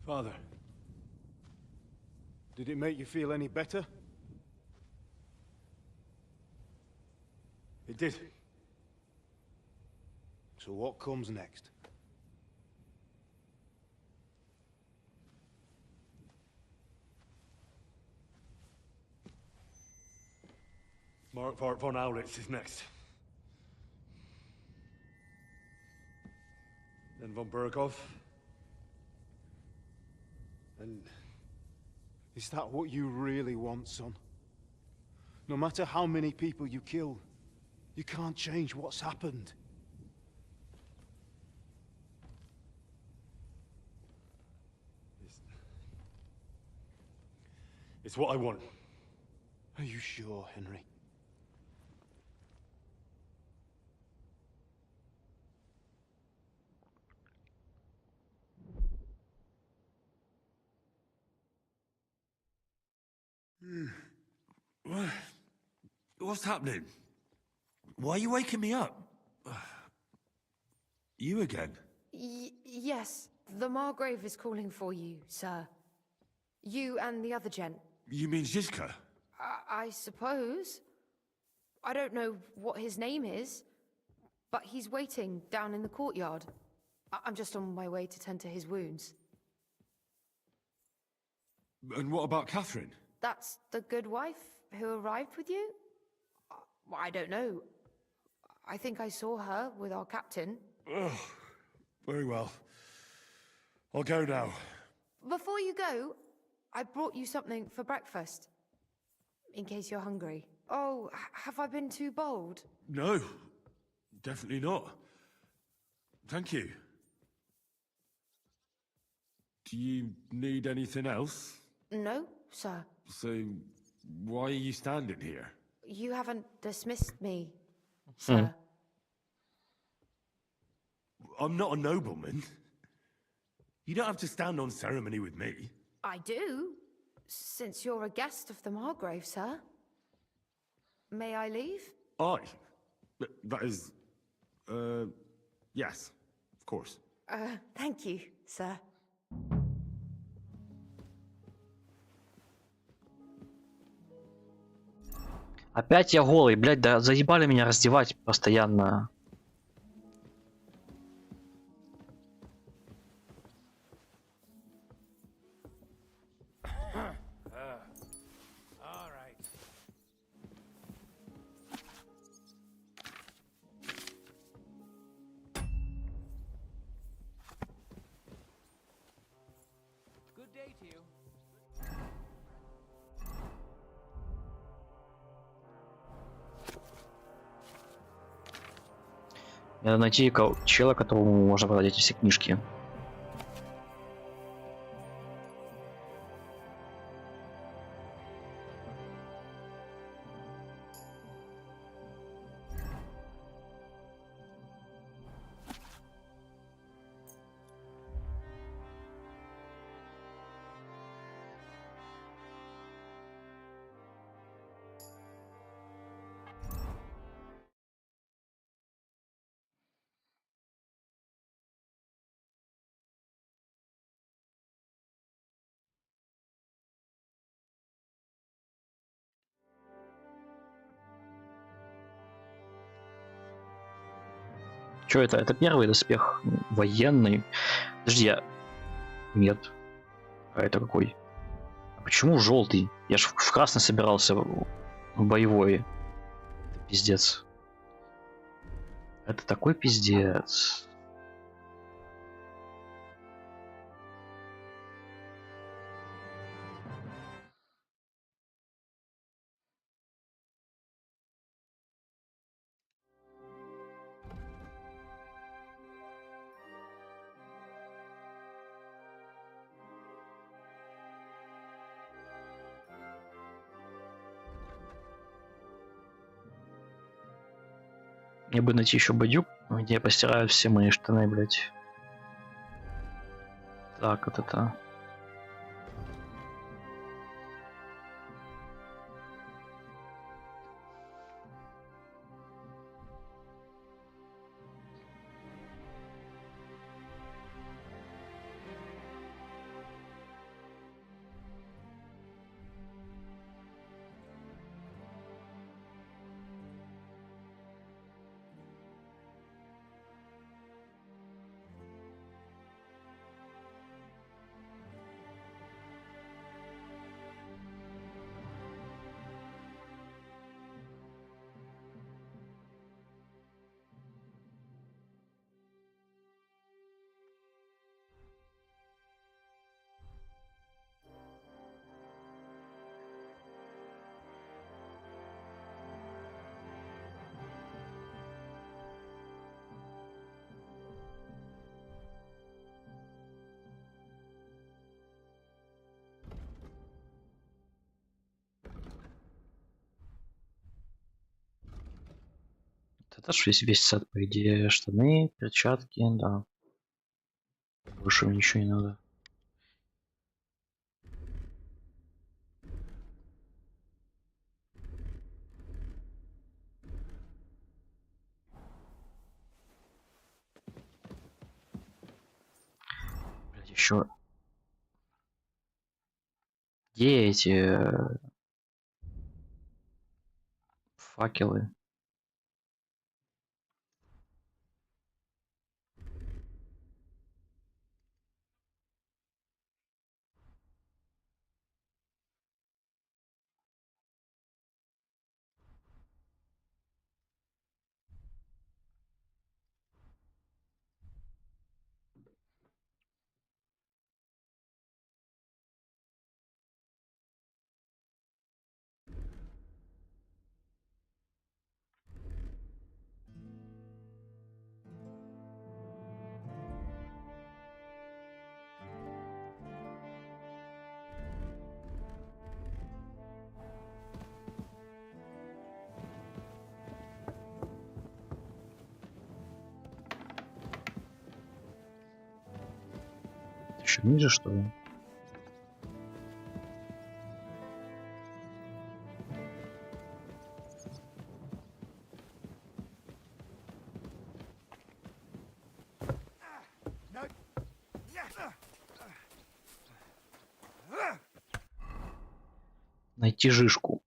Father, did it make you feel any better? It did. So what comes next? Mark von Aulitz is next. Then von Berghoff. And is that what you really want, son? No matter how many people you kill, you can't change what's happened. It's what I want. Are you sure, Henry? What's happening? Why are you waking me up? You again? Yes, the Margrave is calling for you, sir. You and the other gent. You mean Zizka? I suppose. I don't know what his name is, but he's waiting down in the courtyard. I'm just on my way to tend to his wounds. And what about Catherine? That's the good wife who arrived with you? I don't know. I think I saw her with our captain. Ugh. Very well. I'll go now. Before you go, I brought you something for breakfast. In case you're hungry. Oh, have I been too bold? No, definitely not. Thank you. Do you need anything else? No, sir. So, why are you standing here? You haven't dismissed me, sir. I'm not a nobleman. You don't have to stand on ceremony with me. I do, since you're a guest of the Margrave, sir. May I leave? That is... yes, of course. Thank you, sir. Опять я голый, блядь, да заебали меня раздевать постоянно. Надо найти чела, которому можно продать эти все книжки. Что это? Это первый доспех военный. Подожди, я... Нет. А это какой? А почему желтый? Я ж в красный собирался боевой. Это пиздец. Это такой пиздец. Мне бы найти еще бадюк, где я постираю все мои штаны, блять. Так, вот это. Это ж весь сет, по идее, штаны, перчатки, да. Больше мне ничего не надо. Чё? Где эти факелы? Еще ниже, что ли? Найти жишку.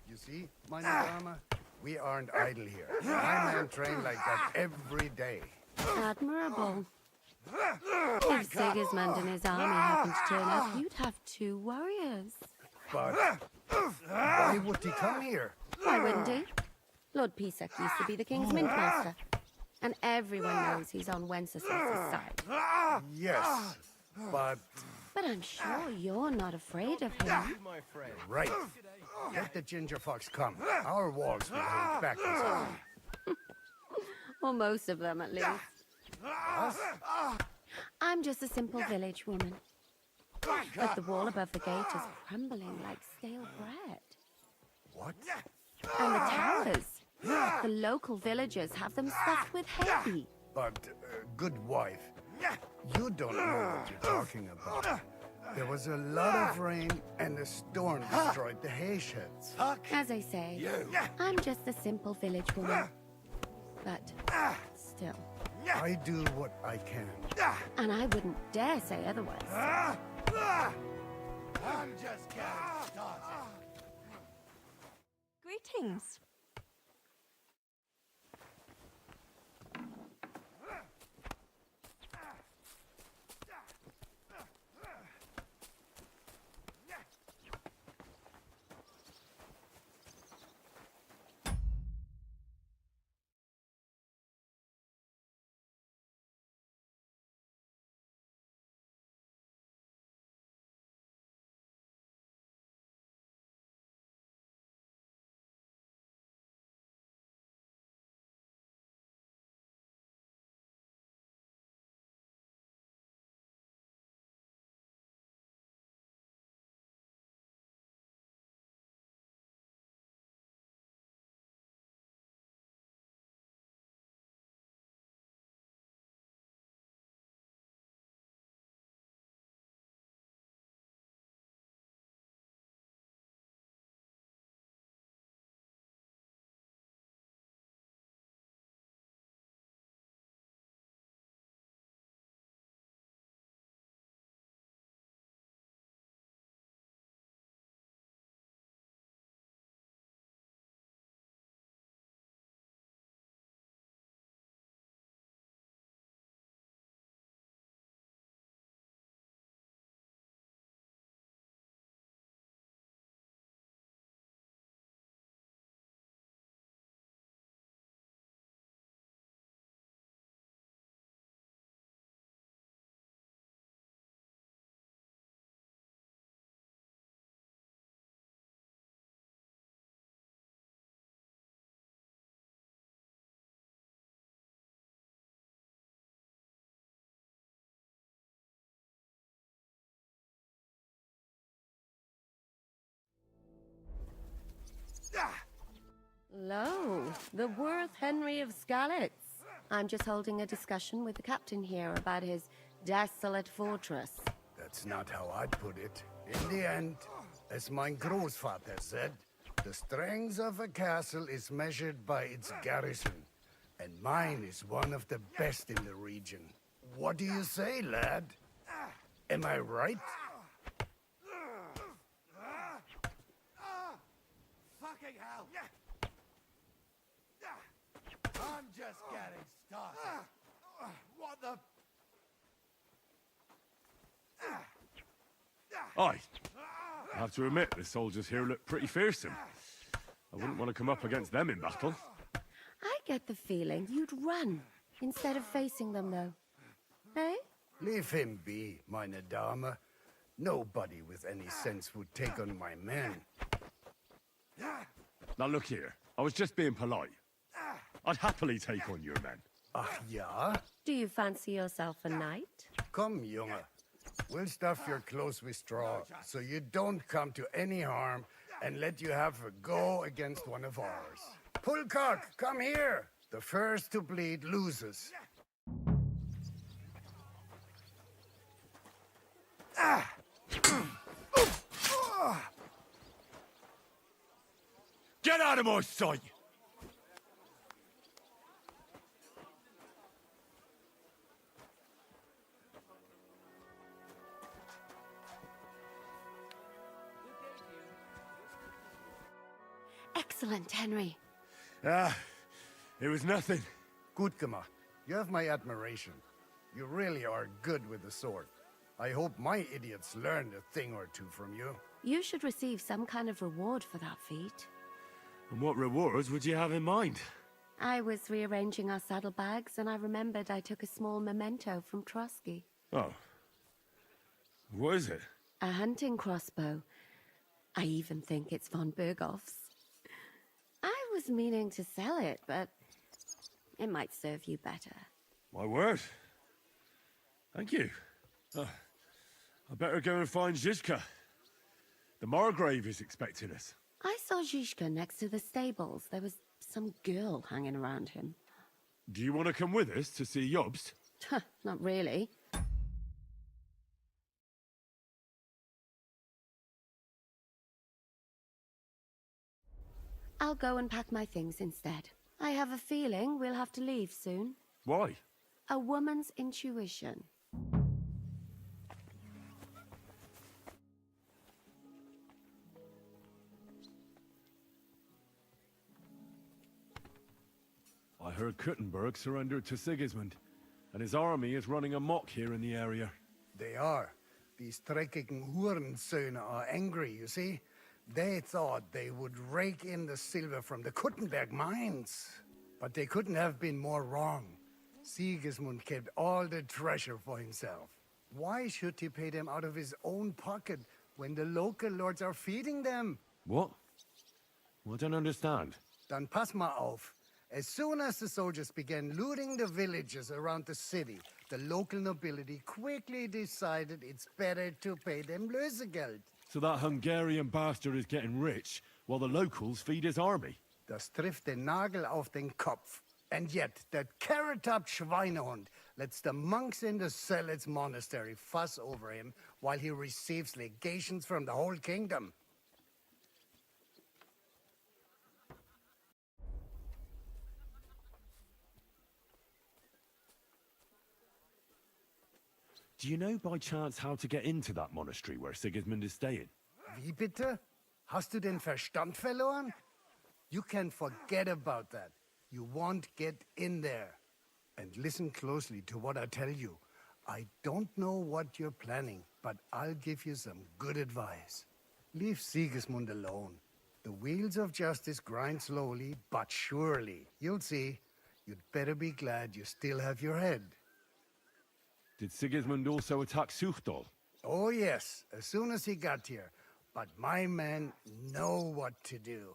You see, my Nagama, we aren't idle here. My men train like that every day. Admirable. If Sigismund and his army happened to turn up, you'd have 2 warriors. But why would he come here? Why wouldn't he? Lord Pisak used to be the king's mint master. And everyone knows he's on Wenceslas's side. Yes, but... But I'm sure you're not afraid of him. Right. Let the ginger fox come. Our walls will hold back his army. Or most of them, at least. Us? I'm just a simple village woman. But the wall above the gate is crumbling like stale bread. What? And the towers. The local villagers have them stuffed with hay. But, good wife, you don't know what you're talking about. There was a lot of rain, and the storm destroyed the hay sheds. As I say, I'm just a simple village woman. But still. I do what I can. And I wouldn't dare say otherwise. I'm just getting started. Greetings. Lo, the worth Henry of Skalitz. I'm just holding a discussion with the captain here about his desolate fortress. That's not how I'd put it. In the end, as my grossfather said, the strength of a castle is measured by its garrison. And mine is one of the best in the region. What do you say, lad? Am I right? Fucking hell! I'm just getting started. What the? Aye. I have to admit, the soldiers here look pretty fearsome. I wouldn't want to come up against them in battle. I get the feeling you'd run instead of facing them, though. Eh? Leave him be, meine Dame. Nobody with any sense would take on my men. Now look here, I was just being polite. I'd happily take on your men. Ach ja? Do you fancy yourself a knight? Come, Junge. We'll stuff your clothes with straw, so you don't come to any harm, and let you have a go against one of ours. Pullcock, come here! The first to bleed loses. Get out of my sight! Excellent, Henry. It was nothing. Gut gemacht. You have my admiration. You really are good with the sword. I hope my idiots learned a thing or two from you. You should receive some kind of reward for that feat. And what rewards would you have in mind? I was rearranging our saddlebags, and I remembered I took a small memento from Trotsky. Oh. What is it? A hunting crossbow. I even think it's von Berghoff's. I was meaning to sell it, but it might serve you better. My word. Thank you. I better go and find Zizka. The Margrave is expecting us. I saw Zizka next to the stables. There was some girl hanging around him. Do you want to come with us to see Jobst? Not really. I'll go and pack my things instead. I have a feeling we'll have to leave soon. Why? A woman's intuition. I heard Kuttenberg surrendered to Sigismund, and his army is running amok here in the area. They are. These dreckigen Hurensöhne are angry, you see? They thought they would rake in the silver from the Kuttenberg mines. But they couldn't have been more wrong. Sigismund kept all the treasure for himself. Why should he pay them out of his own pocket when the local lords are feeding them? What? I don't understand. Dann pass mal auf. As soon as the soldiers began looting the villages around the city, the local nobility quickly decided it's better to pay them Lösegeld. So that Hungarian bastard is getting rich, while the locals feed his army? Das trifft den Nagel auf den Kopf. And yet, that carrot-topped Schweinehund lets the monks in the Zealots monastery fuss over him while he receives legations from the whole kingdom. Do you know by chance how to get into that monastery where Sigismund is staying? Wie bitte? Hast du den Verstand verloren? You can forget about that. You won't get in there. And listen closely to what I tell you. I don't know what you're planning, but I'll give you some good advice. Leave Sigismund alone. The wheels of justice grind slowly, but surely. You'll see. You'd better be glad you still have your head. Did Sigismund also attack Suchdol? Oh yes, as soon as he got here. But my men know what to do.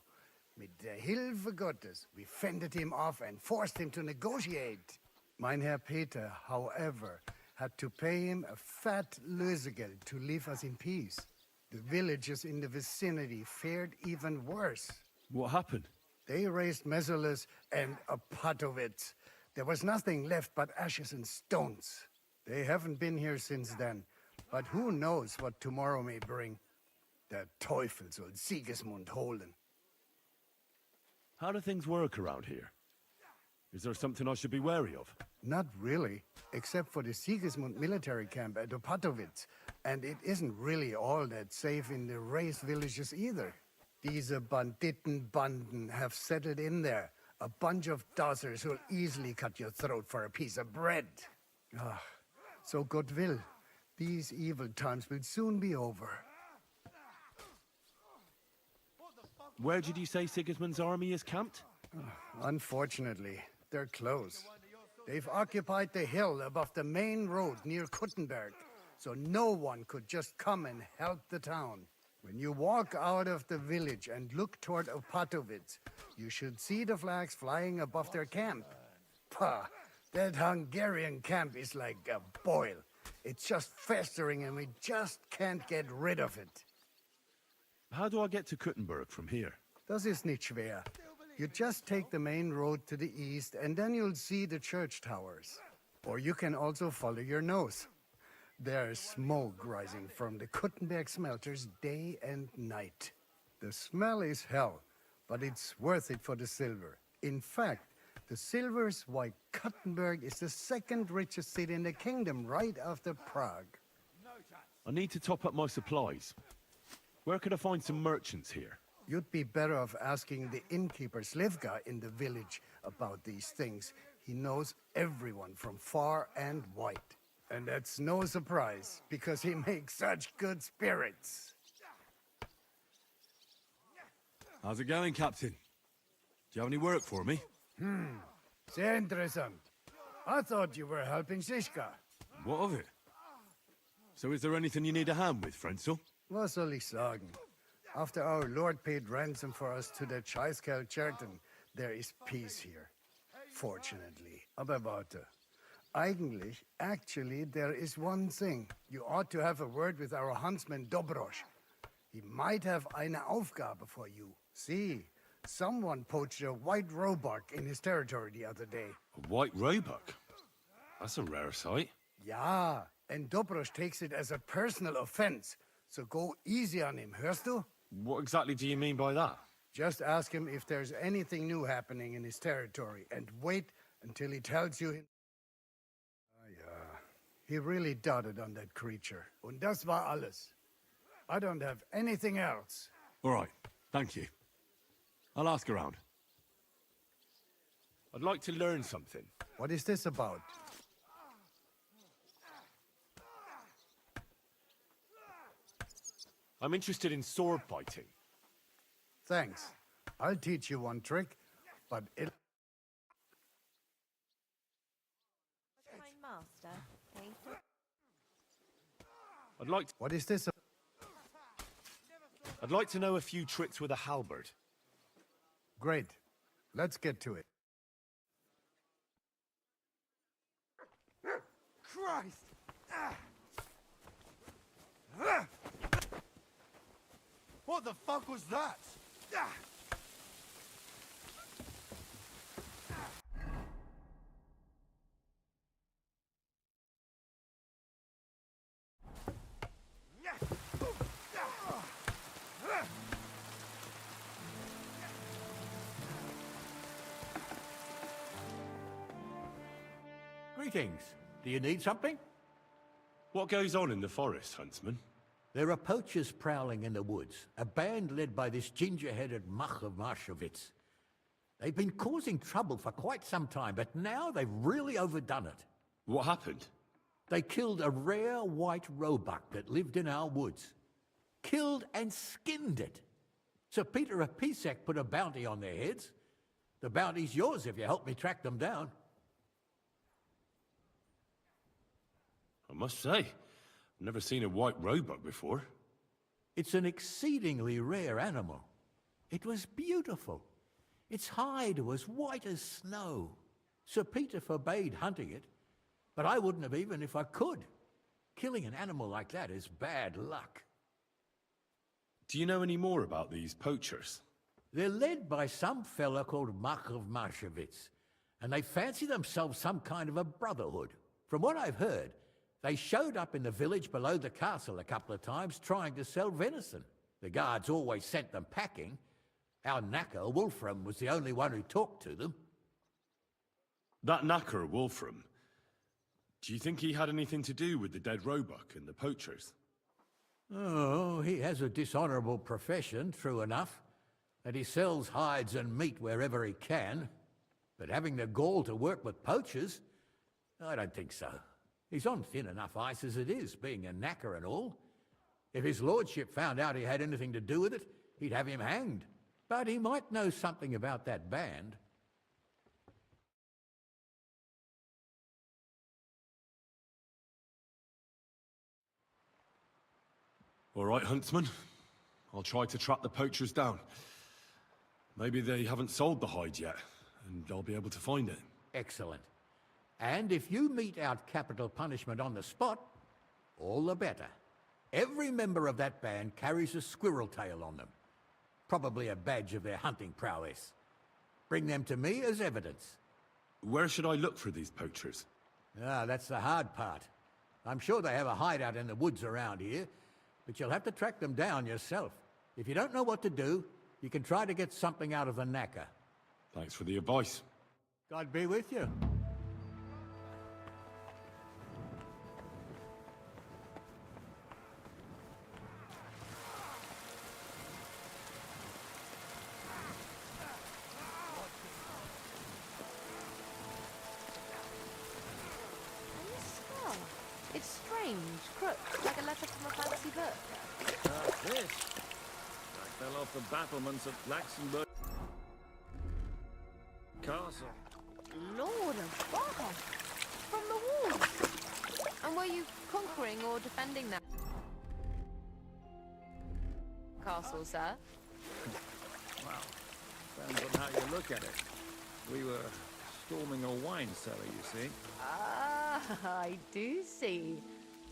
Mit der Hilfe Gottes, we fended him off and forced him to negotiate. Mein Herr Peter, however, had to pay him a fat Lösegeld to leave us in peace. The villagers in the vicinity fared even worse. What happened? They raised Messerles and a pot of it. There was nothing left but ashes and stones. They haven't been here since then, but who knows what tomorrow may bring. Der Teufel soll Sigismund holen. How do things work around here? Is there something I should be wary of? Not really, except for the Sigismund military camp at Opatowitz. And it isn't really all that safe in the race villages either. These Banditenbanden have settled in there. A bunch of dossers who'll easily cut your throat for a piece of bread. Ah, so God will. These evil times will soon be over. Where did you say Sigismund's army is camped? Unfortunately, they're close. They've occupied the hill above the main road near Kuttenberg, so no one could just come and help the town. When you walk out of the village and look toward Opatowitz, you should see the flags flying above their camp. Pah, that Hungarian camp is like a boil. It's just festering and we just can't get rid of it. How do I get to Kuttenberg from here? Das ist nicht schwer. You just take the main road to the east and then you'll see the church towers. Or you can also follow your nose. There's smoke rising from the Kuttenberg smelters day and night. The smell is hell, but it's worth it for the silver. In fact, the silver's why Kuttenberg is the second richest city in the kingdom, right after Prague. I need to top up my supplies. Where could I find some merchants here? You'd be better off asking the innkeeper Slivka in the village about these things. He knows everyone from far and wide. And that's no surprise, because he makes such good spirits. How's it going, Captain? Do you have any work for me? Sehr interessant. I thought you were helping Shishka. What of it? So is there anything you need a hand with, Frenzel? Was soll ich sagen? After our Lord paid ransom for us to the Scheißkerl Cherton, there is peace here. Fortunately. Aber warte. Actually, there is one thing. You ought to have a word with our huntsman Dobrosch. He might have eine Aufgabe for you. See, someone poached a white roebuck in his territory the other day. A white roebuck? That's a rare sight. Ja, and Dobrosch takes it as a personal offense. So go easy on him, hörst du? What exactly do you mean by that? Just ask him if there's anything new happening in his territory, and wait until he tells you. He really doted on that creature. Und das war alles. I don't have anything else. All right, thank you. I'll ask around. I'd like to learn something. What is this about? I'm interested in sword fighting. Thanks. I'll teach you one trick, but it... Kind master, eh? I'd like to... What is this? I'd like to know a few tricks with a halberd. Great. Let's get to it. Christ! What the fuck was that? Greetings. Do you need something? What goes on in the forest, Huntsman? There are poachers prowling in the woods, a band led by this ginger-headed Mach of Marshowitz. They've been causing trouble for quite some time, but now they've really overdone it. What happened? They killed a rare white roebuck that lived in our woods. Killed and skinned it. Sir Peter of Pisek put a bounty on their heads. The bounty's yours if you help me track them down. I must say, I've never seen a white roebuck before. It's an exceedingly rare animal. It was beautiful. Its hide was white as snow. Sir Peter forbade hunting it, but I wouldn't have even if I could. Killing an animal like that is bad luck. Do you know any more about these poachers? They're led by some fella called Mach of Marshowitz, and they fancy themselves some kind of a brotherhood. From what I've heard, they showed up in the village below the castle a couple of times trying to sell venison. The guards always sent them packing. Our knacker, Wolfram, was the only one who talked to them. That knacker, Wolfram, do you think he had anything to do with the dead Roebuck and the poachers? Oh, he has a dishonorable profession, true enough, and he sells hides and meat wherever he can. But having the gall to work with poachers? I don't think so. He's on thin enough ice as it is, being a knacker and all. If his lordship found out he had anything to do with it, he'd have him hanged. But he might know something about that band. All right, huntsman. I'll try to track the poachers down. Maybe they haven't sold the hide yet, and I'll be able to find it. Excellent. And if you mete out capital punishment on the spot, all the better. Every member of that band carries a squirrel tail on them. Probably a badge of their hunting prowess. Bring them to me as evidence. Where should I look for these poachers? Ah, that's the hard part. I'm sure they have a hideout in the woods around here, but you'll have to track them down yourself. If you don't know what to do, you can try to get something out of the knacker. Thanks for the advice. God be with you. It's strange, crooked, like a letter from a fancy book. This. I fell off the battlements of Laxenburg Castle. Lord above! From the walls! And were you conquering or defending that castle, sir? Well, depends on how you look at it. We were storming a wine cellar, you see. Ah, I do see.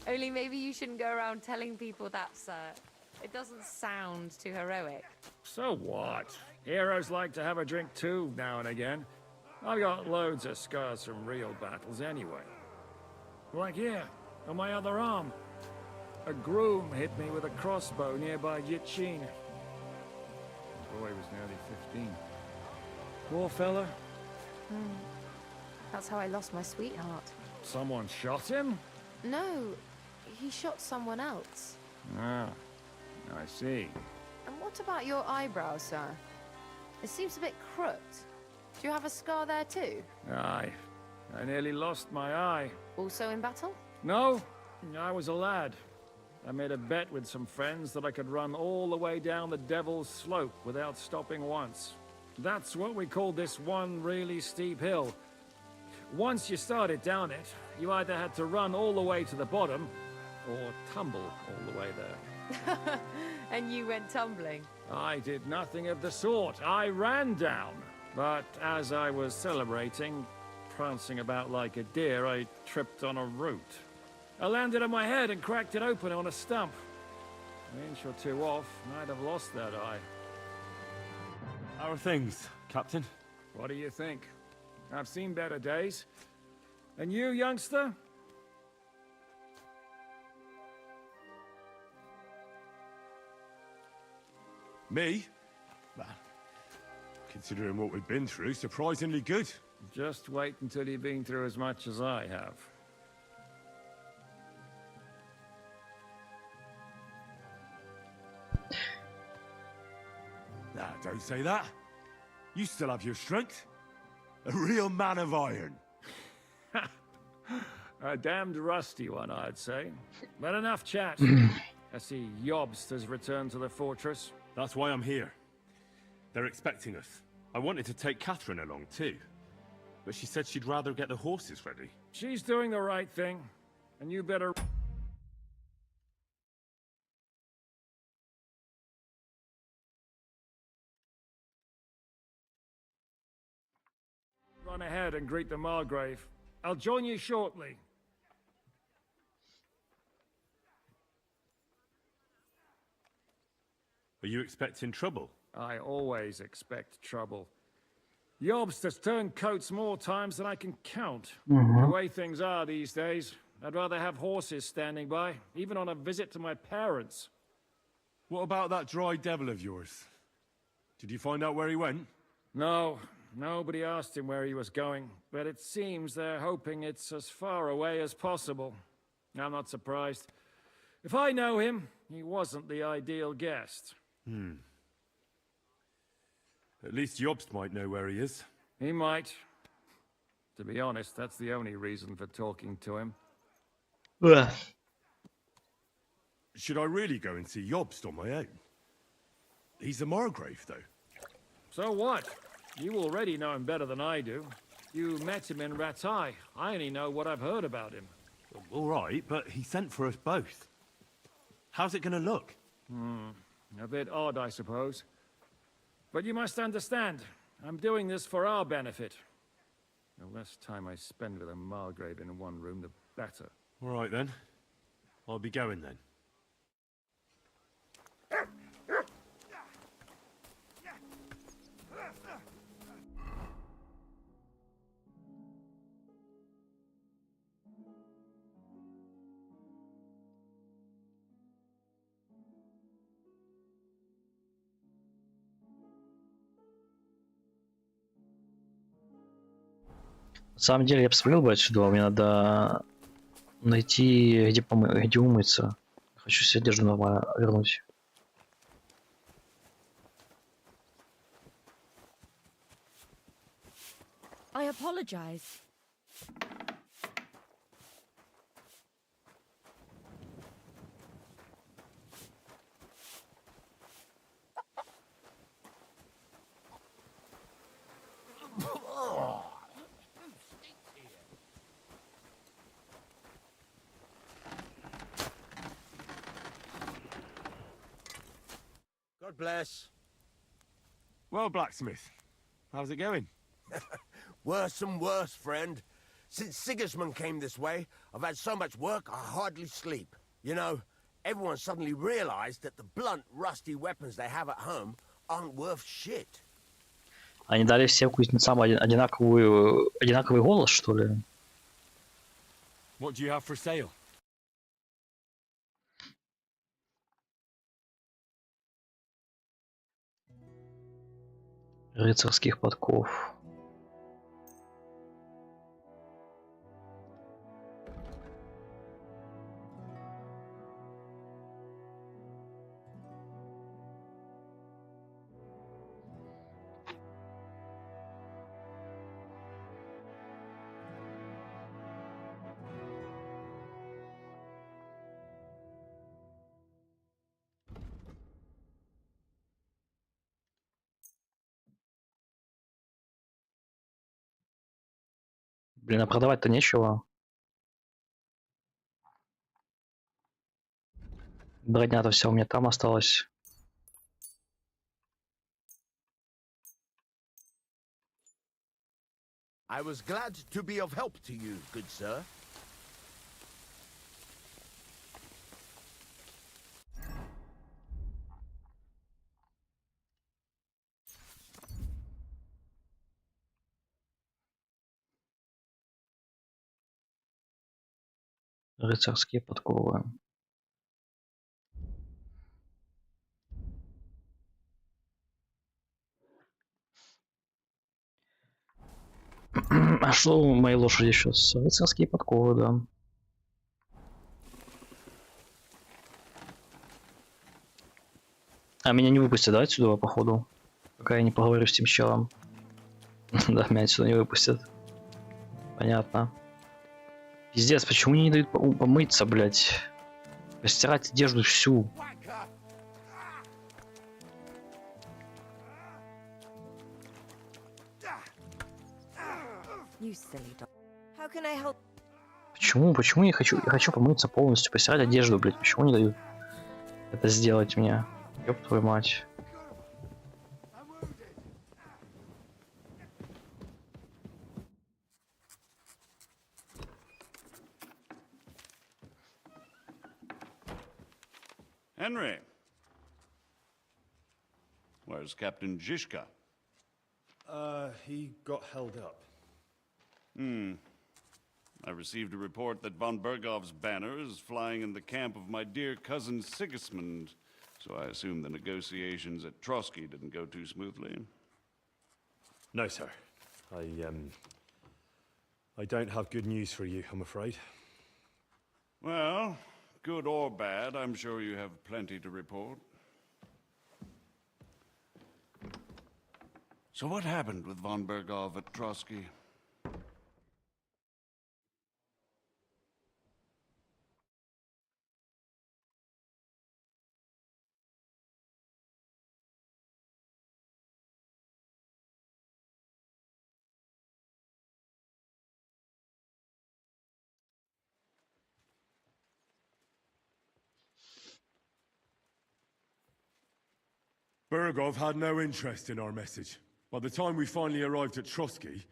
Only maybe you shouldn't go around telling people that, sir. It doesn't sound too heroic. So what? Heroes like to have a drink too, now and again. I've got loads of scars from real battles anyway. Like here, on my other arm. A groom hit me with a crossbow nearby Yichin. The boy was nearly 15. Poor fella. That's how I lost my sweetheart. Someone shot him? No, he shot someone else. Ah, I see. And what about your eyebrow, sir? It seems a bit crooked. Do you have a scar there too? Aye. I nearly lost my eye. Also in battle? No, I was a lad. I made a bet with some friends that I could run all the way down the Devil's Slope without stopping once. That's what we called this one really steep hill. Once you started down it, you either had to run all the way to the bottom, or tumble all the way there. And you went tumbling? I did nothing of the sort. I ran down. But as I was celebrating, prancing about like a deer, I tripped on a root. I landed on my head and cracked it open on a stump. An inch or two off, and I'd have lost that eye. How are things, Captain? What do you think? I've seen better days. And you, youngster? Me? Well, considering what we've been through, surprisingly good. Just wait until you've been through as much as I have. Nah, don't say that. You still have your strength. A real man of iron. A damned rusty one, I'd say. But enough chat. I see Jobst has returned to the fortress. That's why I'm here. They're expecting us. I wanted to take Catherine along too, but she said she'd rather get the horses ready. She's doing the right thing, and you better... run ahead and greet the Margrave. I'll join you shortly. Are you expecting trouble? I always expect trouble. Jobst has turned coats more times than I can count. The way things are these days, I'd rather have horses standing by, even on a visit to my parents. What about that dry devil of yours? Did you find out where he went? No, Nobody asked him where he was going, but it seems they're hoping it's as far away as possible. I'm not surprised. If I know him, he wasn't the ideal guest. At least Jobst might know where he is. He might. To be honest, that's the only reason for talking to him. Should I really go and see Jobst on my own? He's a Margrave, though. So what? You already know him better than I do. You met him in Ratai. I only know what I've heard about him. All right, but he sent for us both. How's it going to look? A bit odd, I suppose. But you must understand, I'm doing this for our benefit. The less time I spend with a Margrave in one room, the better. All right, then. I'll be going, then. На самом деле я бы свалил бы отсюда, мне надо найти, где умыться. Хочу себе одежду нормально вернуть. I apologize. God bless. Well, blacksmith, how's it going? Worse and worse, friend. Since Sigismund came this way, I've had so much work I hardly sleep. You know, everyone suddenly realized that the blunt, rusty weapons they have at home aren't worth shit. Они дали всем кузнецам одинаковый голос, что ли? What do you have for sale? Рыцарских подков. Блин, а продавать-то нечего. Броня-то вся у меня там осталась. I was glad to be of help to you, good sir. Рыцарские подковы. А что у моей лошади сейчас? Рыцарские подковы, да. А меня не выпустят, да, отсюда, походу? Пока я не поговорю с тем челом. Да, меня отсюда не выпустят. Понятно. Пиздец, почему мне не дают помыться, блядь? Постирать одежду всю. Почему я хочу помыться полностью, постирать одежду, блядь? Почему не дают это сделать мне? Ёб твою мать. Henry. Where's Captain Zizka? He got held up. I received a report that von Bergov's banner is flying in the camp of my dear cousin Sigismund, so I assume the negotiations at Trotsky didn't go too smoothly. No, sir. I don't have good news for you, I'm afraid. Well, good or bad, I'm sure you have plenty to report. So what happened with von Berghoff at Trotsky? Berghoff had no interest in our message. By the time we finally arrived at Trotsky,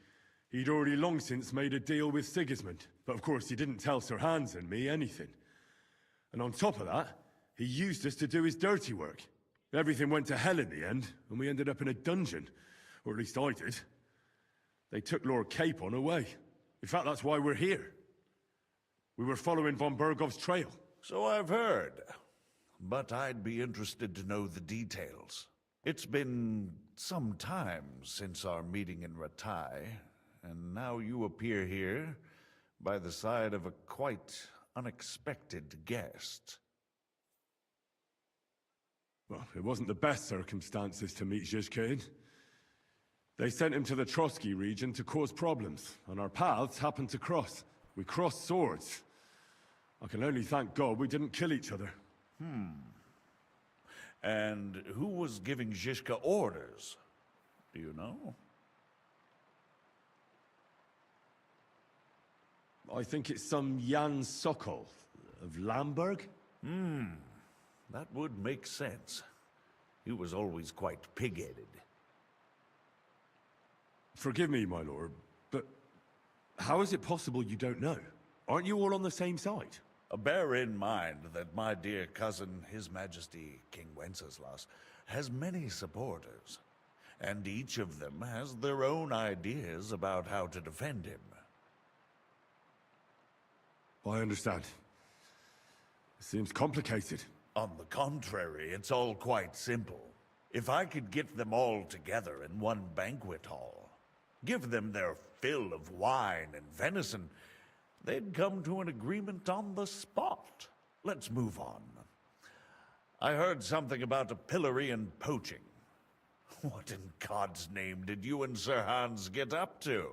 he'd already long since made a deal with Sigismund. But of course, he didn't tell Sir Hans and me anything. And on top of that, he used us to do his dirty work. Everything went to hell in the end, and we ended up in a dungeon. Or at least I did. They took Lord Capon away. In fact, that's why we're here. We were following von Berghoff's trail. So I've heard. But I'd be interested to know the details. It's been some time since our meeting in Ratai, and now you appear here by the side of a quite unexpected guest. Well, it wasn't the best circumstances to meet Zhizka in. They sent him to the Trotsky region to cause problems, and our paths happened to cross. We crossed swords. I can only thank God we didn't kill each other. And who was giving Zhizka orders? Do you know? I think it's some Jan Sokol of Lamberg. That would make sense. He was always quite pig-headed. Forgive me, my lord, but how is it possible you don't know? Aren't you all on the same side? Bear in mind that my dear cousin, His Majesty King Wenceslas, has many supporters, and each of them has their own ideas about how to defend him. I understand. It seems complicated. On the contrary, it's all quite simple. If I could get them all together in one banquet hall, give them their fill of wine and venison, they'd come to an agreement on the spot. Let's move on. I heard something about a pillory and poaching. What in God's name did you and Sir Hans get up to?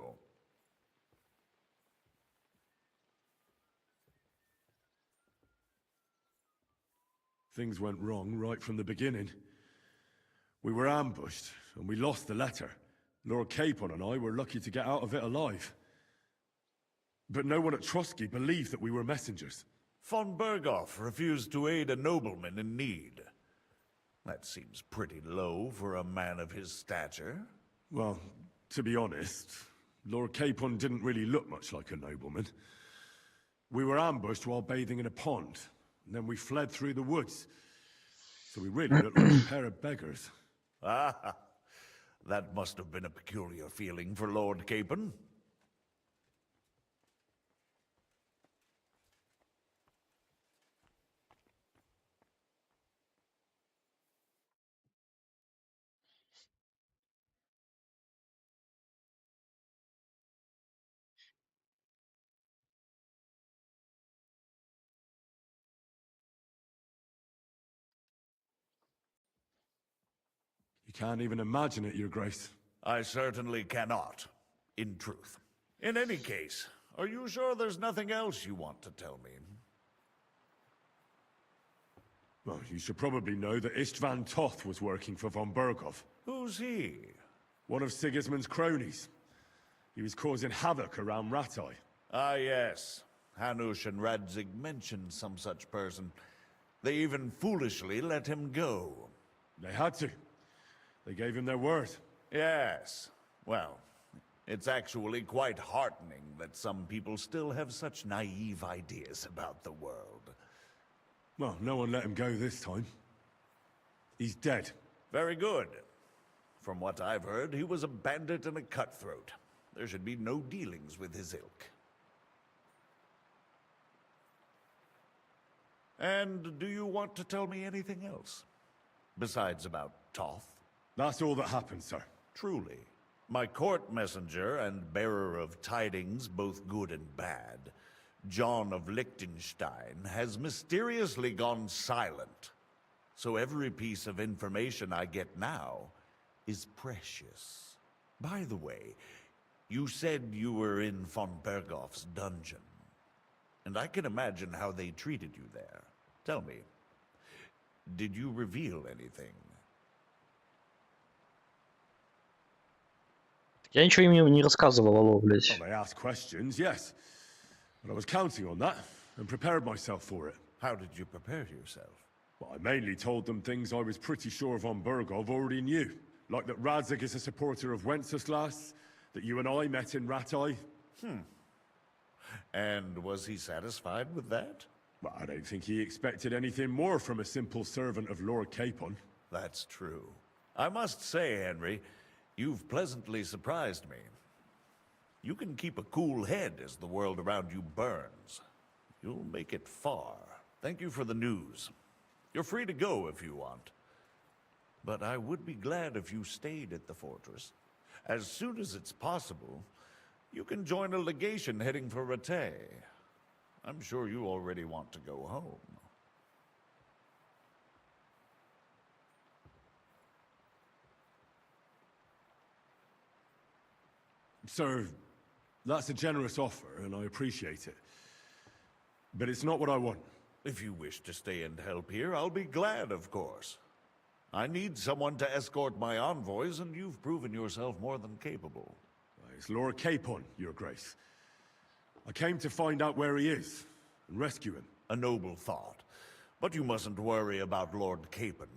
Things went wrong right from the beginning. We were ambushed, and we lost the letter. Lord Capon and I were lucky to get out of it alive. But no one at Trotsky believed that we were messengers. Von Berghoff refused to aid a nobleman in need. That seems pretty low for a man of his stature. Well, to be honest, Lord Capon didn't really look much like a nobleman. We were ambushed while bathing in a pond, and then we fled through the woods. So we really looked like a pair of beggars. Ah, that must have been a peculiar feeling for Lord Capon. You can't even imagine it, Your Grace. I certainly cannot, in truth. In any case, are you sure there's nothing else you want to tell me? Well, you should probably know that Istvan Toth was working for von Berghoff. Who's he? One of Sigismund's cronies. He was causing havoc around Ratai. Ah, yes. Hanush and Radzig mentioned some such person. They even foolishly let him go. They had to. They gave him their word. Yes. Well, it's actually quite heartening that some people still have such naive ideas about the world. Well, no one let him go this time. He's dead. Very good. From what I've heard, he was a bandit and a cutthroat. There should be no dealings with his ilk. And do you want to tell me anything else? Besides about Toth? That's all that happened, sir. Truly. My court messenger and bearer of tidings, both good and bad, John of Liechtenstein, has mysteriously gone silent. So every piece of information I get now is precious. By the way, you said you were in von Bergoff's dungeon. And I can imagine how they treated you there. Tell me, did you reveal anything? Я ничего им не рассказывал, алло, блядь. Well, they asked questions, yes. But I was counting on that and prepared myself for it. How did you prepare yourself? Well, I mainly told them things I was pretty sure von Bergov already knew. Like that Radzig is a supporter of Wenceslas, that you and I met in Ratai. And was he satisfied with that? Well, I don't think he expected anything more from a simple servant of Lord Capon. That's true. I must say, Henry, you've pleasantly surprised me. You can keep a cool head as the world around you burns. You'll make it far. Thank you for the news. You're free to go if you want. But I would be glad if you stayed at the fortress. As soon as it's possible, you can join a legation heading for Rattay. I'm sure you already want to go home. Sir, that's a generous offer, and I appreciate it. But it's not what I want. If you wish to stay and help here, I'll be glad, of course. I need someone to escort my envoys, and you've proven yourself more than capable. It's Lord Capon, Your Grace. I came to find out where he is, and rescue him. A noble thought. But you mustn't worry about Lord Capon.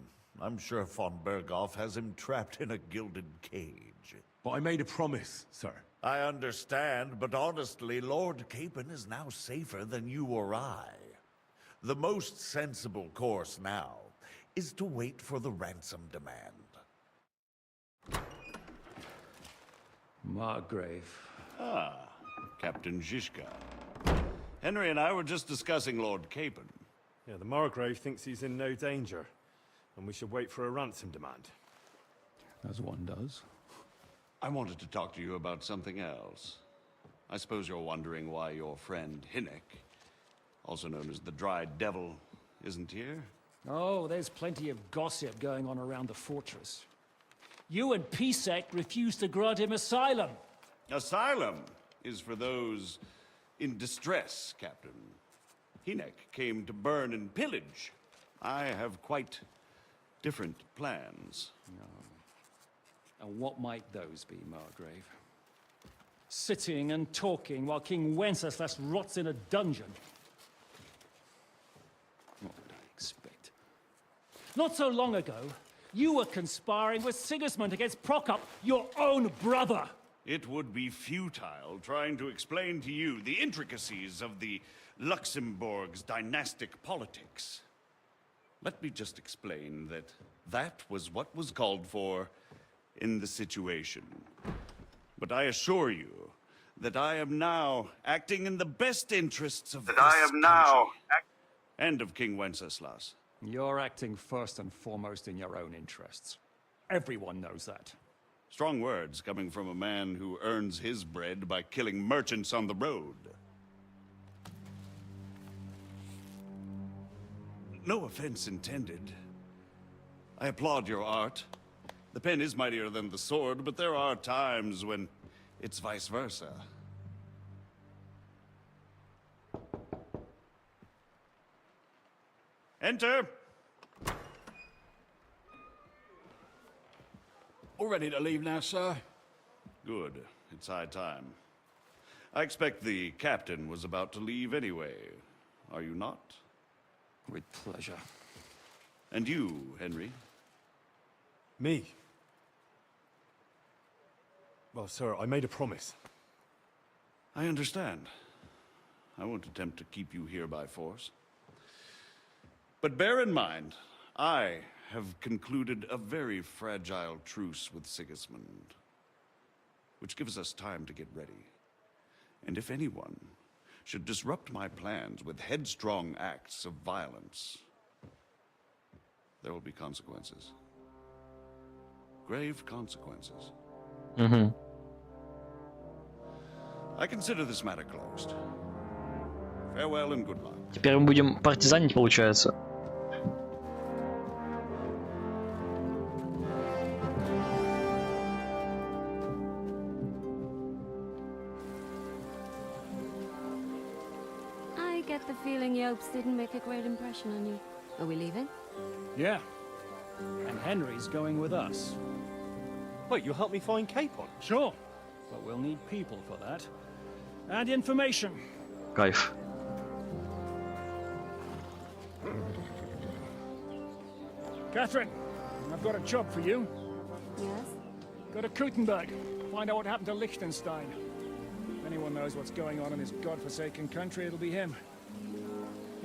I'm sure von Bergoff has him trapped in a gilded cage. But I made a promise, sir. I understand, but honestly, Lord Capon is now safer than you or I. The most sensible course now is to wait for the ransom demand. Margrave. Ah, Captain Zizka. Henry and I were just discussing Lord Capon. Yeah, the Margrave thinks he's in no danger, and we should wait for a ransom demand. As one does. I wanted to talk to you about something else. I suppose you're wondering why your friend Hinnek, also known as the Dried Devil, isn't here? Oh, there's plenty of gossip going on around the fortress. You and Pisek refused to grant him asylum. Asylum is for those in distress, Captain. Hinnek came to burn and pillage. I have quite different plans. And what might those be, Margrave? Sitting and talking while King Wenceslas rots in a dungeon. What would I expect? Not so long ago, you were conspiring with Sigismund against Prokop, your own brother. It would be futile trying to explain to you the intricacies of the Luxembourg's dynastic politics. Let me just explain that that was what was called for in the situation. But I assure you that I am now acting in the best interests of and of King Wenceslas. You're acting first and foremost in your own interests. Everyone knows that. Strong words coming from a man who earns his bread by killing merchants on the road. No offense intended. I applaud your art. The pen is mightier than the sword, but there are times when it's vice versa. Enter! All ready to leave now, sir? Good. It's high time. I expect the captain was about to leave anyway. Are you not? With pleasure. And you, Henry? Me? Well, sir, I made a promise. I understand. I won't attempt to keep you here by force. But bear in mind, I have concluded a very fragile truce with Sigismund, which gives us time to get ready. And if anyone should disrupt my plans with headstrong acts of violence, there will be consequences. Grave consequences. Угу. I consider this matter closed. Farewell and good luck. Теперь мы будем партизанить, получается. I get the feeling Yopes didn't make a great impression on you. Are we leaving? Yeah. And Henry's going with us. Wait, you'll help me find Capon? Sure. But we'll need people for that. And information. Кайф. Catherine, I've got a job for you. Yes? Go to Kuttenberg. Find out what happened to Liechtenstein. If anyone knows what's going on in this godforsaken country, it'll be him.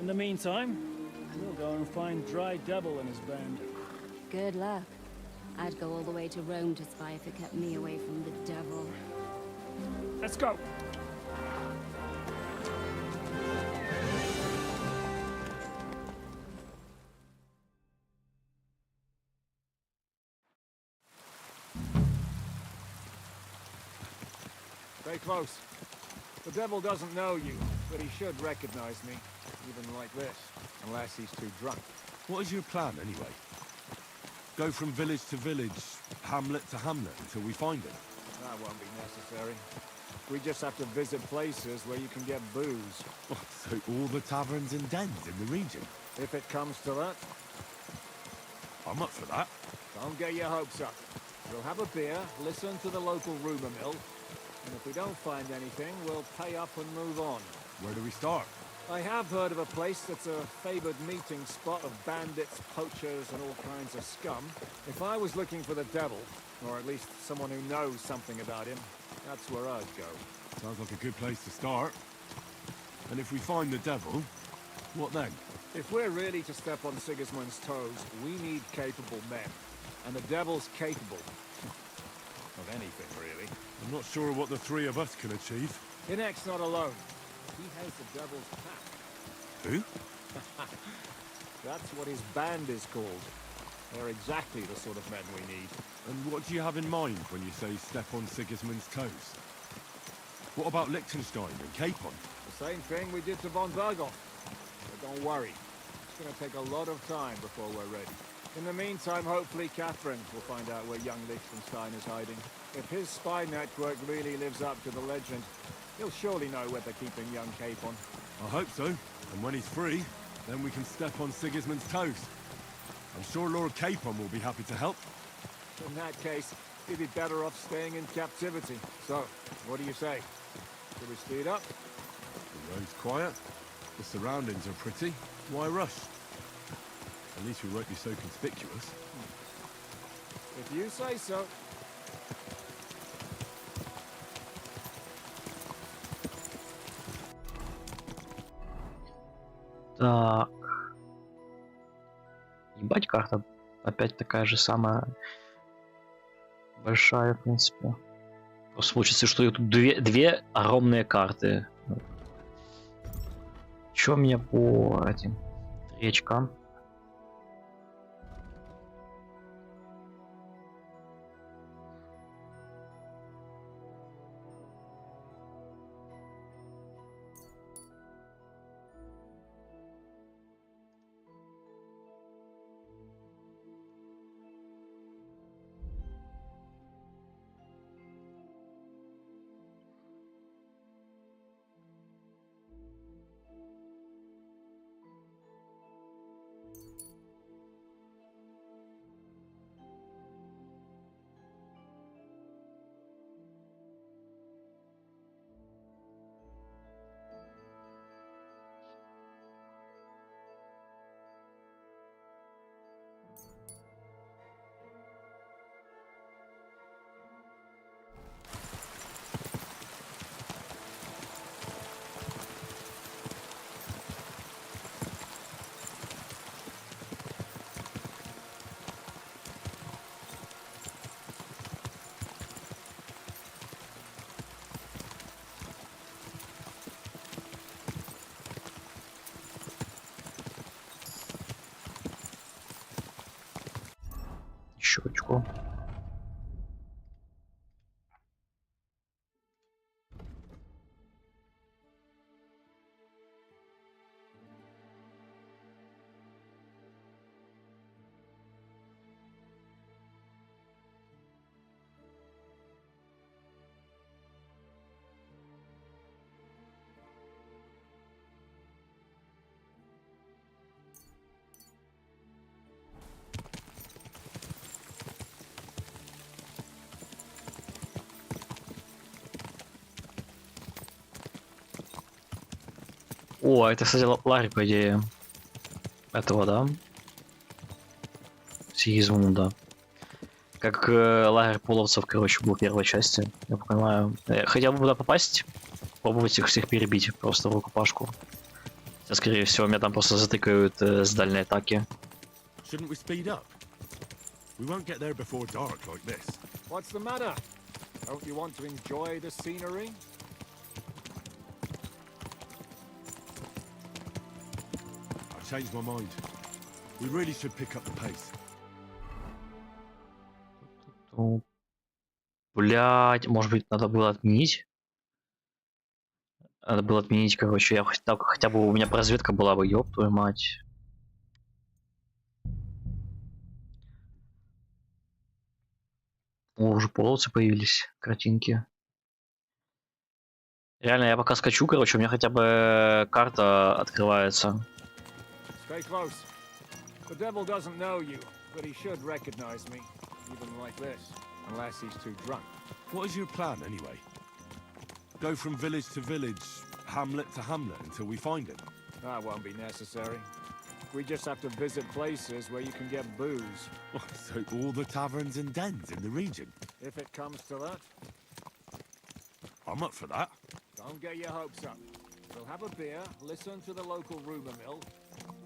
In the meantime, we'll go and find Dry Devil and his band. Good luck. I'd go all the way to Rome to spy if it kept me away from the devil. Let's go. Stay close. The devil doesn't know you, but he should recognize me, even like this, unless he's too drunk. What is your plan, anyway? Go from village to village, hamlet to hamlet, until we find him? That won't be necessary. We just have to visit places where you can get booze. Oh, so all the taverns and dens in the region? If it comes to that. I'm up for that. Don't get your hopes up. We'll have a beer, listen to the local rumor mill, and if we don't find anything, we'll pay up and move on. Where do we start? I have heard of a place that's a favored meeting spot of bandits, poachers, and all kinds of scum. If I was looking for the devil, or at least someone who knows something about him, that's where I'd go. Sounds like a good place to start. And if we find the devil, what then? If we're really to step on Sigismund's toes, we need capable men. And the devil's capable. Of anything, really. I'm not sure what the three of us can achieve. Inek's not alone. He has the devil's pack. Who? That's what his band is called. They're exactly the sort of men we need. And what do you have in mind when you say step on Sigismund's toes? What about Liechtenstein and Capon? The same thing we did to von Berghoff. But don't worry. It's going to take a lot of time before we're ready. In the meantime, hopefully Catherine will find out where young Liechtenstein is hiding. If his spy network really lives up to the legend, he'll surely know where they're keeping young Capon. I hope so. And when he's free, then we can step on Sigismund's toes. I'm sure Lord Capon will be happy to help. In that case, he'd be better off staying in captivity. So, what do you say? Should we speed up? The road's quiet. The surroundings are pretty. Why rush? At least we won't be so conspicuous. If you say so. Так. Ебать, карта опять такая же самая большая, в принципе. Просто получится, что тут две огромные карты. Чё у меня по этим 3 очкам? Щечку. О, это, кстати, лагерь, по идее, этого, да? Сигизмунда. Как лагерь половцев, короче, был в первой части, я понимаю. Хотел бы туда попасть, попробовать их всех перебить, просто в рукопашку. Скорее всего, меня там просто затыкают с дальней атаки. Shouldn't we speed up? We won't get there before dark like this. What's the matter? Don't you want to enjoy the scenery? I've changed my mind. We really should pick up the pace. Блять, может быть, надо было отменить? Надо было отменить, короче, я хотя бы у меня разведка была бы, ёб твою мать. О, уже половцы появились, картинки. Реально, я пока скачу, короче, у меня хотя бы карта открывается. Stay close. The devil doesn't know you, but he should recognize me, even like this, unless he's too drunk. What is your plan, anyway? Go from village to village, hamlet to hamlet, until we find him? That won't be necessary. We just have to visit places where you can get booze. So all the taverns and dens in the region? If it comes to that. I'm up for that. Don't get your hopes up. We'll have a beer, listen to the local rumor mill,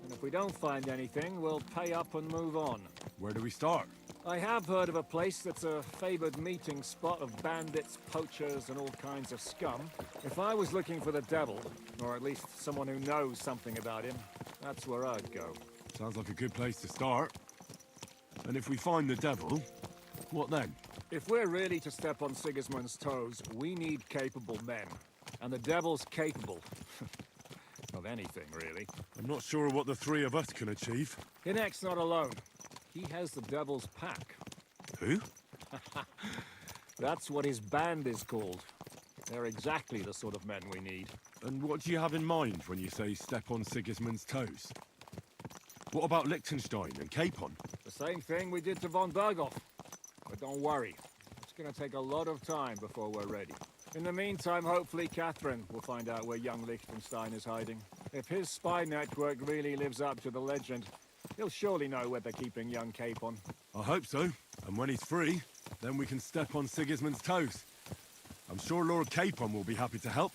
and if we don't find anything, we'll pay up and move on. Where do we start? I have heard of a place that's a favored meeting spot of bandits, poachers, and all kinds of scum. If I was looking for the devil, or at least someone who knows something about him, that's where I'd go. Sounds like a good place to start. And if we find the devil, what then? If we're really to step on Sigismund's toes, we need capable men. And the devil's capable. Of anything, really. I'm not sure what the three of us can achieve. Hinek's not alone. He has the devil's pack. Who? That's what his band is called. They're exactly the sort of men we need. And what do you have in mind when you say step on Sigismund's toes? What about Liechtenstein and Capon? The same thing we did to von Berghoff. But don't worry. It's gonna take a lot of time before we're ready. In the meantime, hopefully Catherine will find out where young Liechtenstein is hiding. If his spy network really lives up to the legend, he'll surely know where they're keeping young Capon. I hope so. And when he's free, then we can step on Sigismund's toes. I'm sure Lord Capon will be happy to help.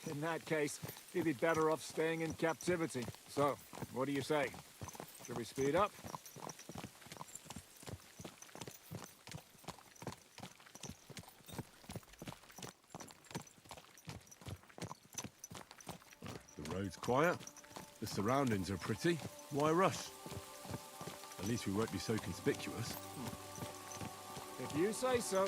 In that case, he'd be better off staying in captivity. So, what do you say? Should we speed up? The road's quiet. The surroundings are pretty. Why rush? At least we won't be so conspicuous. If you say so.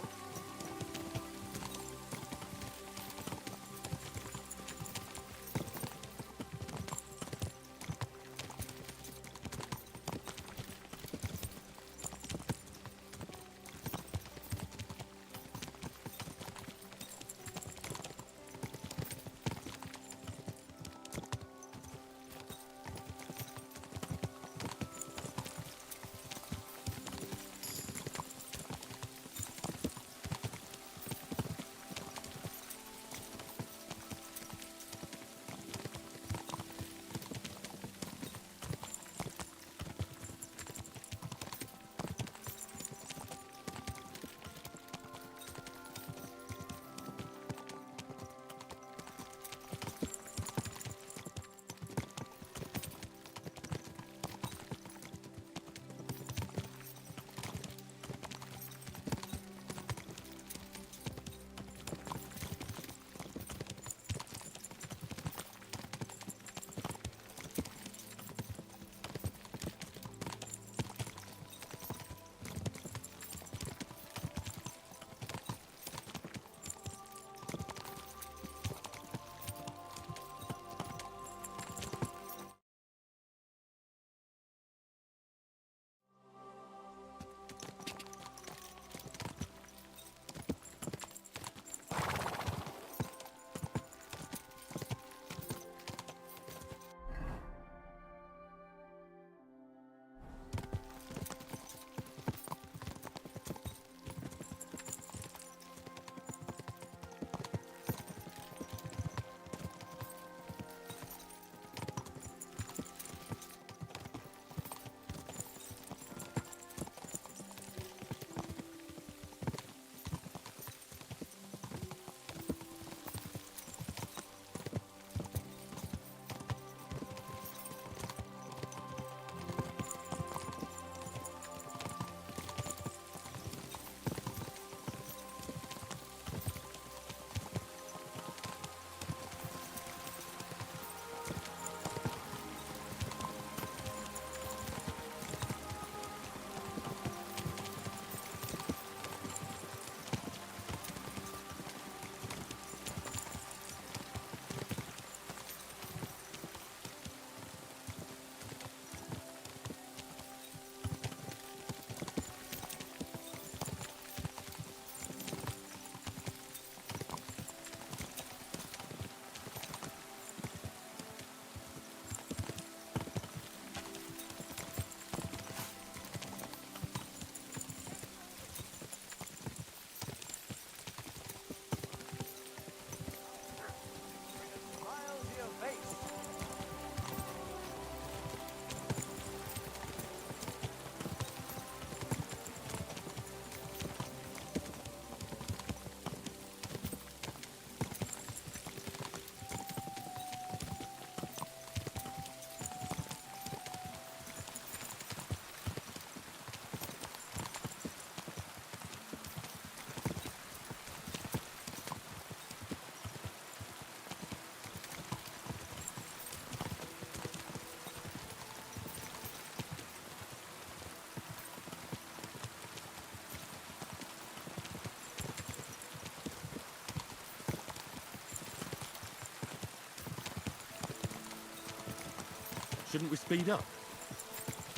shouldn't we speed up?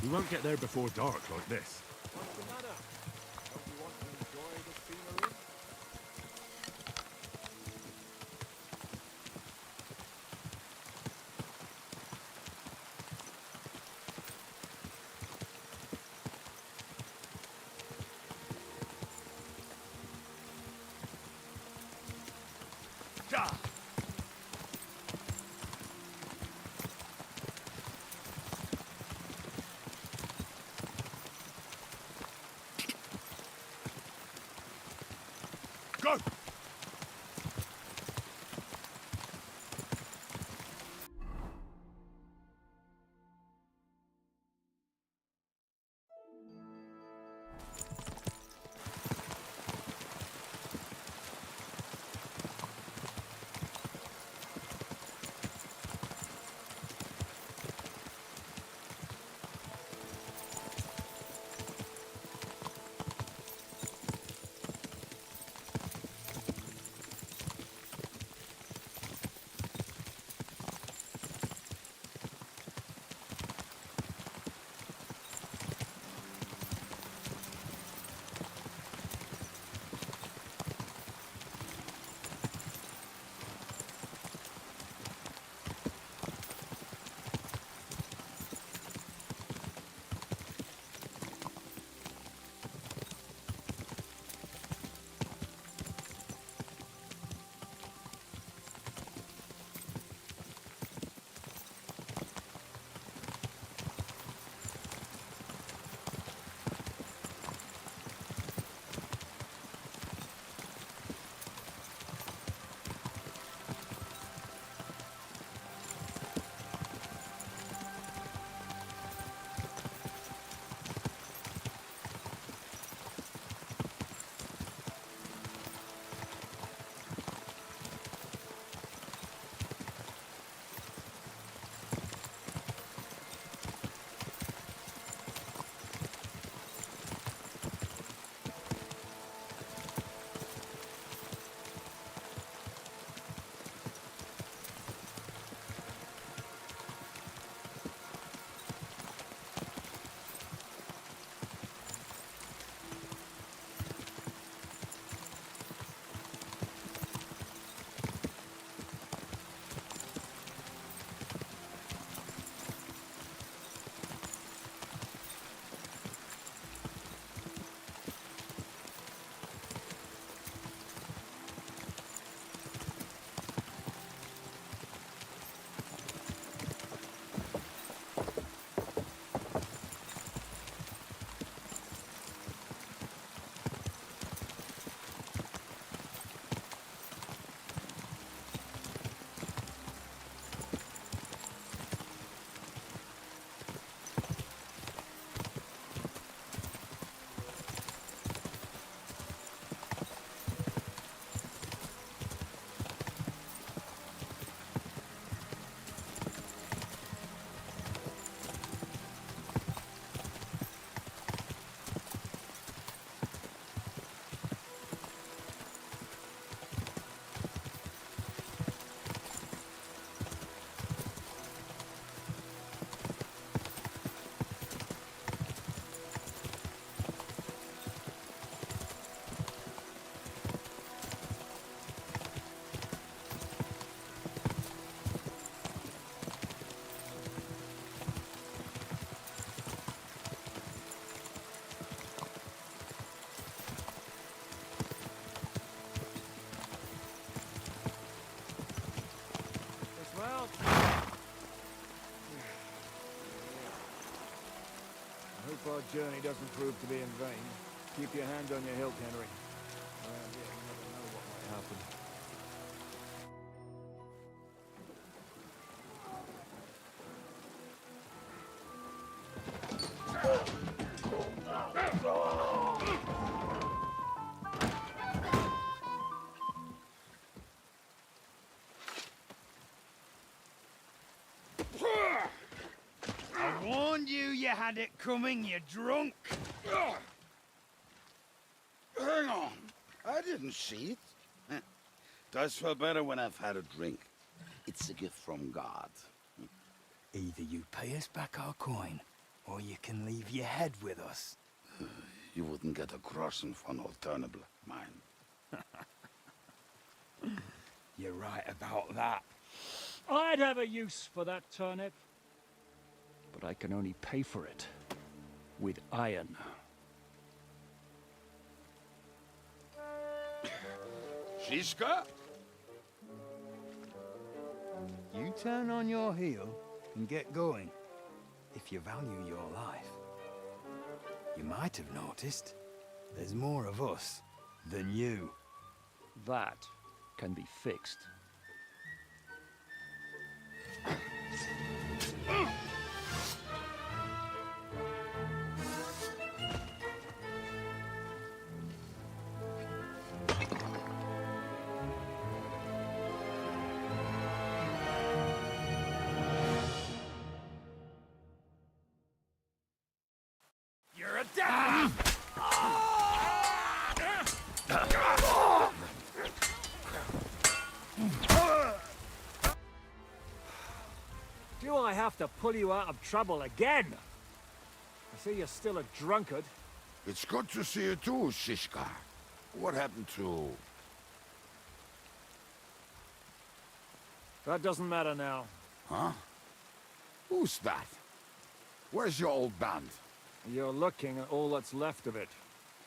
We won't get there before dark like this. What's the matter? Don't you want to enjoy the scenery? Go! Well, I hope our journey doesn't prove to be in vain. Keep your hand on your hilt, Henry. Around here, you never know what might happen. I warned you you had it coming, you drunk! Hang on. I didn't see it. Does feel better when I've had a drink. It's a gift from God. Either you pay us back our coin, or you can leave your head with us. You wouldn't get a crossing for an alternative mine. You're right about that. I'd have a use for that turnip. But I can only pay for it with iron. Shiska? You turn on your heel and get going, if you value your life. You might have noticed, there's more of us than you. That can be fixed. You're a dead. Do I have to pull you out of trouble again? I see you're still a drunkard. It's good to see you too, Shishka. What happened to... That doesn't matter now. Huh? Who's that? Where's your old band? You're looking at all that's left of it.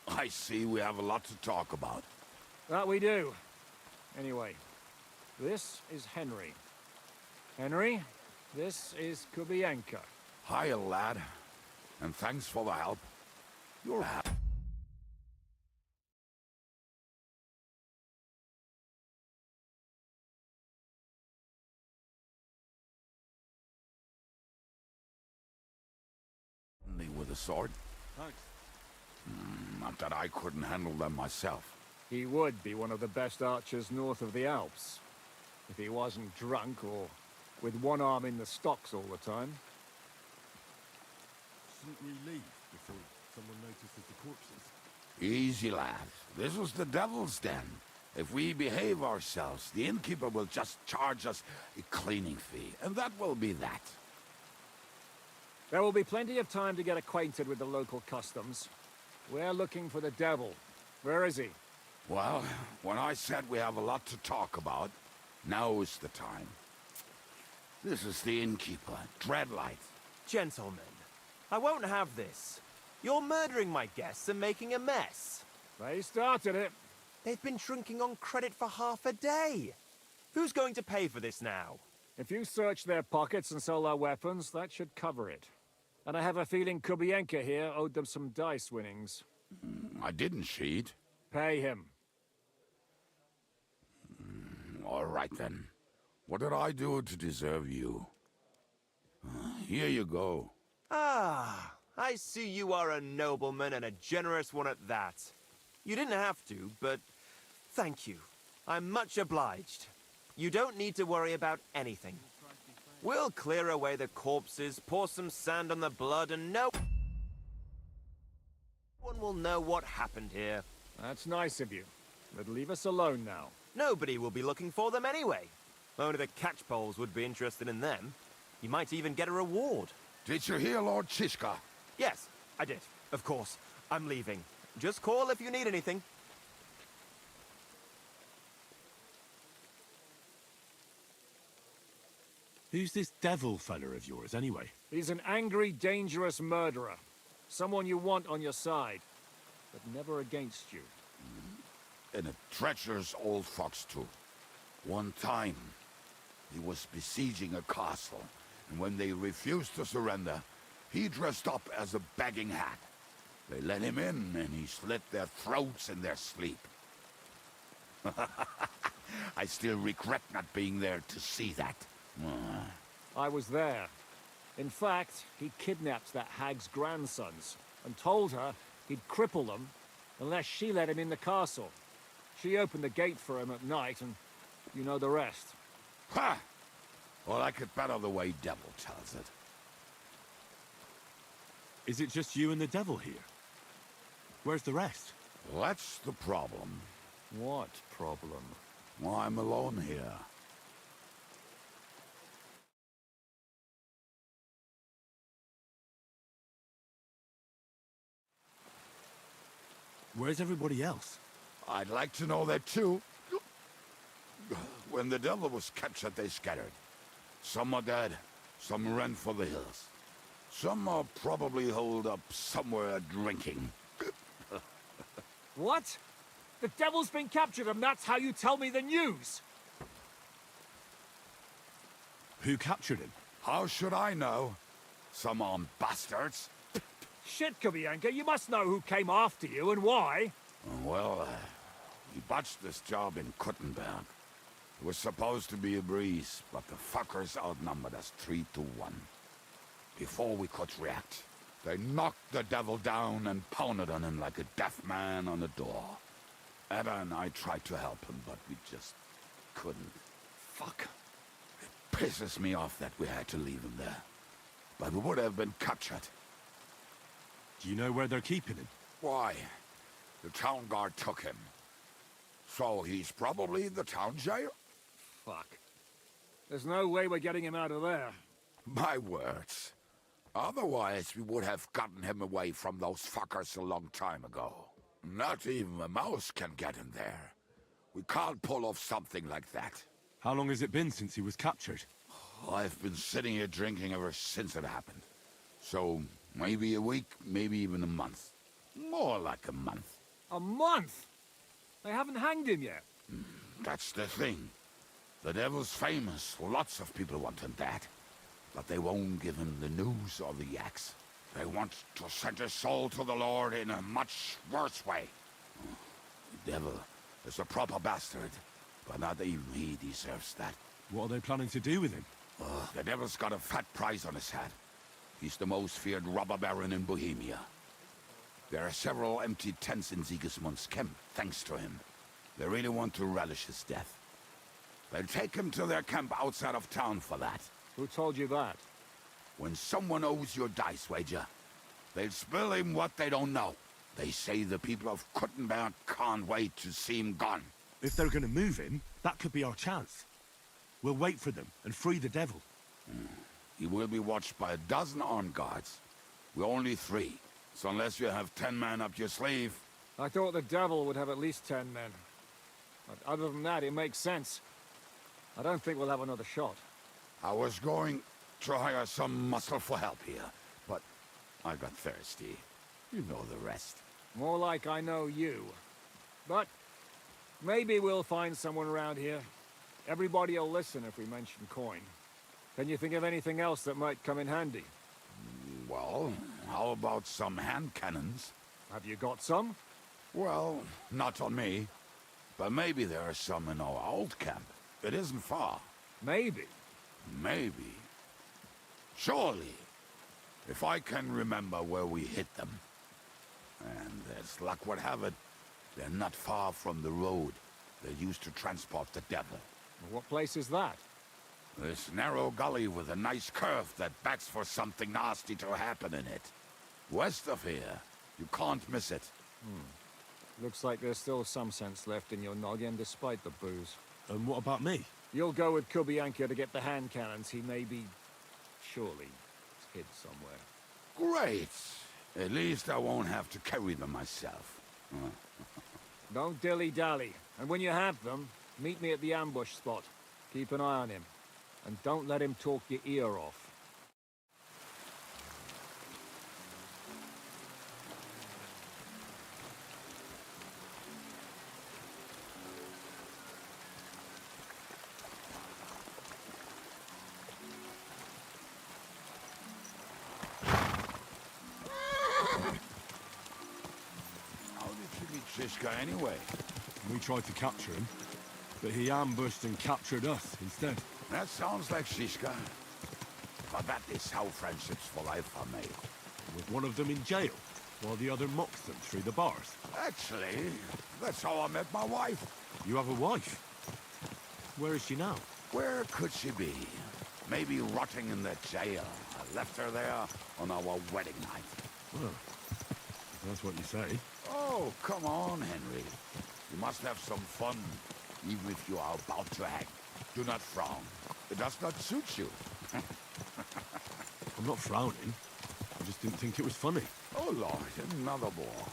I see we have a lot to talk about. That we do. Anyway, this is Henry. Henry, this is Kubienka. Hiya, lad. And thanks for the help. You're happy. With a sword? Thanks. Not that I couldn't handle them myself. He would be one of the best archers north of the Alps. If he wasn't drunk or with one arm in the stocks all the time. Shouldn't we leave before someone notices the corpses? Easy, lad. This was the devil's den. If we behave ourselves, the innkeeper will just charge us a cleaning fee, and that will be that. There will be plenty of time to get acquainted with the local customs. We're looking for the devil. Where is he? Well, when I said we have a lot to talk about, now is the time. This is the innkeeper, Dreadlight. Gentlemen, I won't have this. You're murdering my guests and making a mess. They started it. They've been drinking on credit for half a day. Who's going to pay for this now? If you search their pockets and sell their weapons, that should cover it. And I have a feeling Kubienka here owed them some dice winnings. I didn't cheat. Pay him. All right, then. What did I do to deserve you? Here you go. Ah, I see you are a nobleman and a generous one at that. You didn't have to, but thank you. I'm much obliged. You don't need to worry about anything. We'll clear away the corpses, pour some sand on the blood, and no one will know what happened here. That's nice of you. But leave us alone now. Nobody will be looking for them anyway. Only the catchpoles would be interested in them. You might even get a reward. Did you hear Lord Shishka? Yes, I did. Of course. I'm leaving. Just call if you need anything. Who's this devil fella of yours, anyway? He's an angry, dangerous murderer. Someone you want on your side, but never against you. And a treacherous old fox, too. One time, he was besieging a castle, and when they refused to surrender, he dressed up as a begging hat. They let him in, and he slit their throats in their sleep. I still regret not being there to see that. I was there. In fact, he kidnapped that hag's grandsons and told her he'd cripple them unless she let him in the castle. She opened the gate for him at night, and you know the rest. Ha! Well, I could better the way Devil tells it. Is it just you and the devil here? Where's the rest? That's the problem. What problem? Well, I'm alone here. Where's everybody else? I'd like to know that too. When the devil was captured, they scattered. Some are dead, some ran for the hills. Some are probably holed up somewhere drinking. What? The devil's been captured and that's how you tell me the news? Who captured him? How should I know? Some armed bastards. Shit, Kubianka, you must know who came after you and why. Well, we botched this job in Kuttenberg. It was supposed to be a breeze, but the fuckers outnumbered us 3-1. Before we could react, they knocked the devil down and pounded on him like a deaf man on a door. Ada and I tried to help him, but we just couldn't. Fuck. It pisses me off that we had to leave him there. But we would have been captured. Do you know where they're keeping him? Why? The town guard took him. So he's probably the town jail? Fuck. There's no way we're getting him out of there. My words. Otherwise, we would have gotten him away from those fuckers a long time ago. Not even a mouse can get in there. We can't pull off something like that. How long has it been since he was captured? I've been sitting here drinking ever since it happened. So, maybe a week, maybe even a month. More like a month. A month? They haven't hanged him yet. That's the thing. The devil's famous. Lots of people want him dead. But they won't give him the news or the axe. They want to send his soul to the Lord in a much worse way. The devil is a proper bastard, but not even he deserves that. What are they planning to do with him? The devil's got a fat price on his head. He's the most feared robber baron in Bohemia. There are several empty tents in Sigismund's camp, thanks to him. They really want to relish his death. They'll take him to their camp outside of town for that. Who told you that? When someone owes your dice wager, they'll spill him what they don't know. They say the people of Kuttenberg can't wait to see him gone. If they're gonna move him, that could be our chance. We'll wait for them and free the devil. He will be watched by a dozen armed guards. We're only 3, so unless you have 10 men up your sleeve... I thought the devil would have at least 10 men. But other than that, it makes sense. I don't think we'll have another shot. I was going to hire some muscle for help here, but I got thirsty. You know the rest. More like I know you. But maybe we'll find someone around here. Everybody will listen if we mention coin. Can you think of anything else that might come in handy? Well, how about some hand cannons? Have you got some? Well, not on me. But maybe there are some in our old camp. It isn't far. Maybe. Maybe. Surely. If I can remember where we hit them. And as luck would have it, they're not far from the road they used to transport the devil. What place is that? This narrow gully with a nice curve that begs for something nasty to happen in it. West of here. You can't miss it. Looks like there's still some sense left in your noggin despite the booze. And what about me? You'll go with Kubianka to get the hand cannons. He may be... surely hid somewhere. Great. At least I won't have to carry them myself. Don't dilly-dally. And when you have them, meet me at the ambush spot. Keep an eye on him. And don't let him talk your ear off. How did you meet Shishka anyway? We tried to capture him, but he ambushed and captured us instead. That sounds like Shishka. But that is how friendships for life are made. With one of them in jail, while the other mocks them through the bars. Actually, that's how I met my wife. You have a wife? Where is she now? Where could she be? Maybe rotting in the jail. I left her there on our wedding night. Well, if that's what you say. Oh, come on, Henry. You must have some fun, even if you are about to hang. Do not frown. It does not suit you. I'm not frowning. I just didn't think it was funny. Oh, Lord, another bore.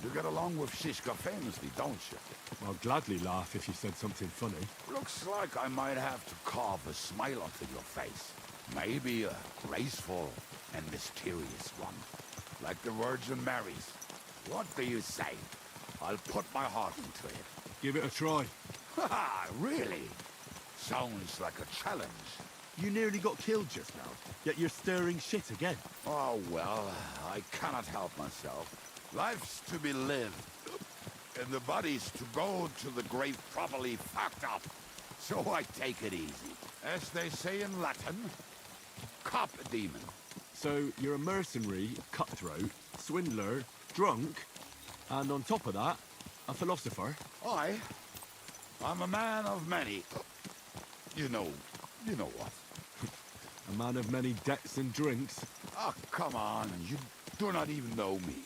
You get along with Shishka famously, don't you? I'll gladly laugh if you said something funny. Looks like I might have to carve a smile onto your face. Maybe a graceful and mysterious one. Like the Virgin Mary's. What do you say? I'll put my heart into it. Give it a try. Haha, really? Sounds like a challenge. You nearly got killed just now, yet you're stirring shit again. Oh, well, I cannot help myself. Life's to be lived, and the body's to go to the grave properly fucked up. So I take it easy. As they say in Latin, cop a demon. So you're a mercenary, cutthroat, swindler, drunk, and on top of that, a philosopher? I'm a man of many... You know what. A man of many debts and drinks? Oh, come on, you do not even know me.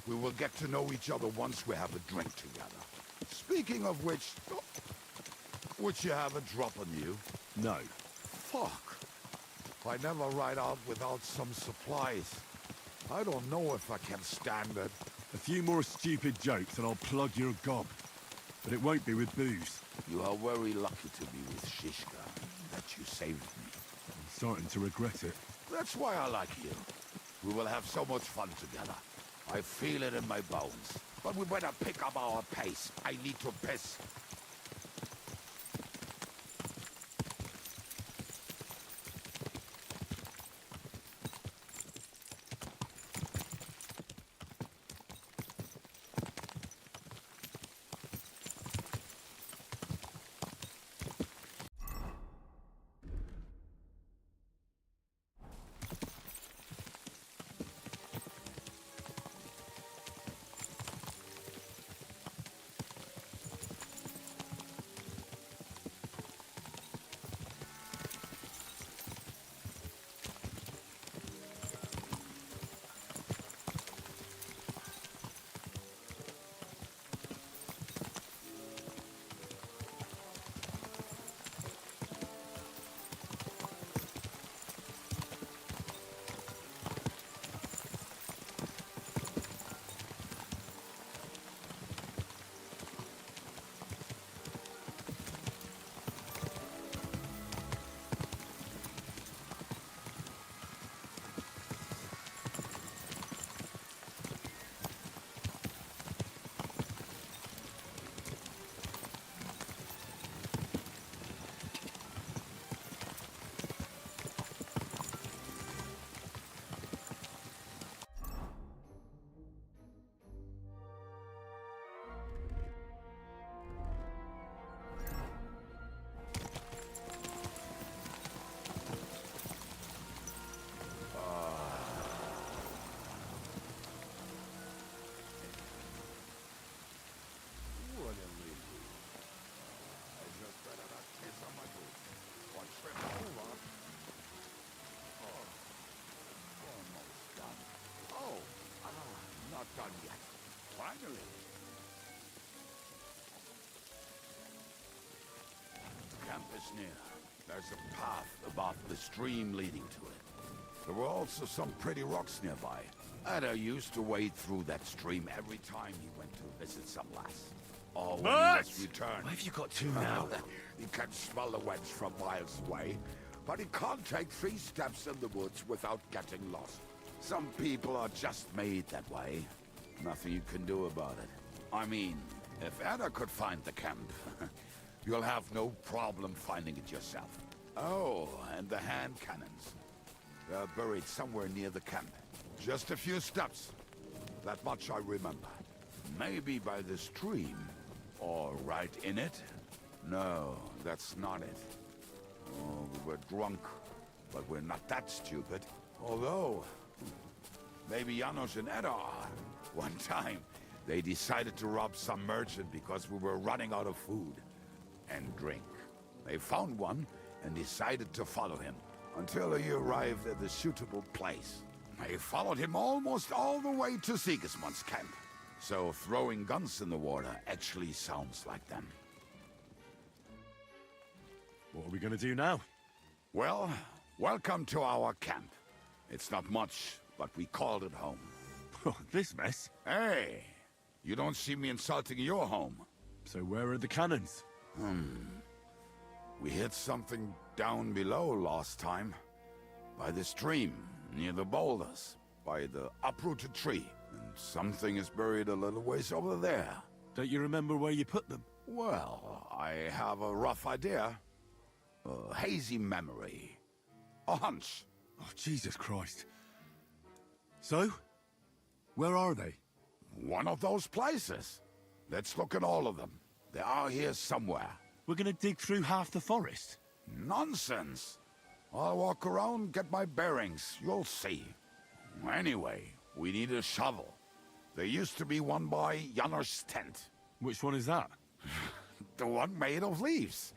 We will get to know each other once we have a drink together. Speaking of which, would you have a drop on you? No. Fuck. I never ride out without some supplies. I don't know if I can stand it. A few more stupid jokes and I'll plug your gob. But it won't be with booze. You are very lucky to be with Shishka, that you saved me. I'm starting to regret it. That's why I like you. We will have so much fun together. I feel it in my bones. But we better pick up our pace. I need to piss. Done yet. Finally. Camp is near. There's a path above the stream leading to it. There were also some pretty rocks nearby. Ada used to wade through that stream every time he went to visit some lass. Or when he must return. Where have you got to now? He can smell the wench from miles away, but he can't take 3 steps in the woods without getting lost. Some people are just made that way. Nothing you can do about it. I mean, if Ada could find the camp, you'll have no problem finding it yourself. Oh, and the hand cannons. They're buried somewhere near the camp. Just a few steps. That much I remember. Maybe by the stream. Or right in it? No, that's not it. Oh, we were drunk. But we're not that stupid. Although, maybe Janos and Ada are. One time, they decided to rob some merchant because we were running out of food and drink. They found one and decided to follow him until he arrived at a suitable place. They followed him almost all the way to Sigismund's camp. So throwing guns in the water actually sounds like them. What are we gonna do now? Well, welcome to our camp. It's not much, but we called it home. This mess? Hey, You don't see me insulting your home. So where are the cannons? We hit something down below last time. By the stream, near the boulders. By the uprooted tree. And something is buried a little ways over there. Don't you remember where you put them? Well, I have a rough idea. A hazy memory. A hunch. Oh, Jesus Christ. So? Where are they? One of those places. Let's look at all of them. They are here somewhere. We're gonna dig through half the forest. Nonsense. I'll walk around, get my bearings. You'll see. Anyway, we need a shovel. There used to be one by Janner's tent. Which one is that? The one made of leaves.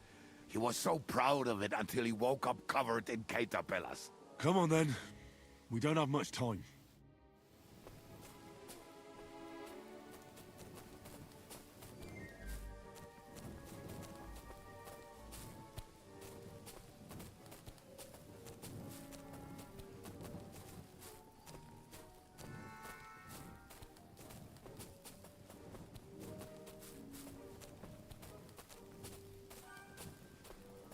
He was so proud of it until he woke up covered in caterpillars. Come on then. We don't have much time.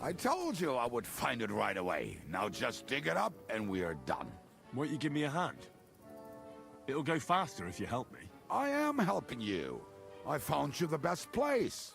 I told you I would find it right away. Now just dig it up and we are done. Won't you give me a hand? It'll go faster if you help me. I am helping you. I found you the best place.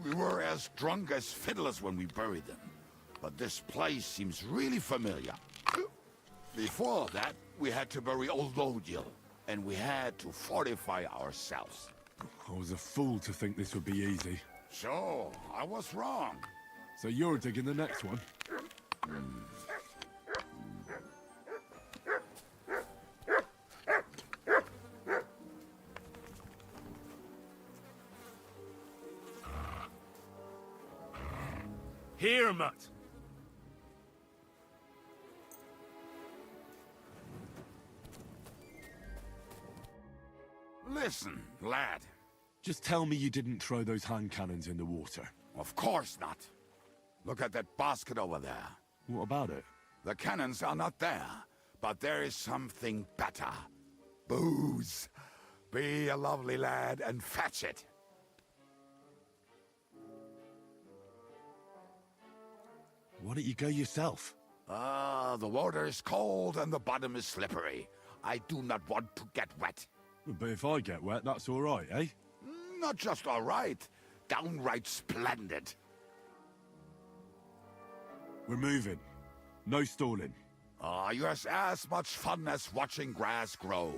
We were as drunk as fiddlers when we buried them. But this place seems really familiar. Before that, we had to bury old Lodil, and we had to fortify ourselves. I was a fool to think this would be easy. So, I was wrong. So you're digging the next one? Here, Mutt. Listen, lad. Just tell me you didn't throw those hand cannons in the water. Of course not. Look at that basket over there. What about it? The cannons are not there, but there is something better. Booze. Be a lovely lad and fetch it. Why don't you go yourself? The water is cold and the bottom is slippery. I do not want to get wet. But if I get wet, that's all right, eh? Not just all right. Downright splendid. We're moving. No stalling. You're as much fun as watching grass grow.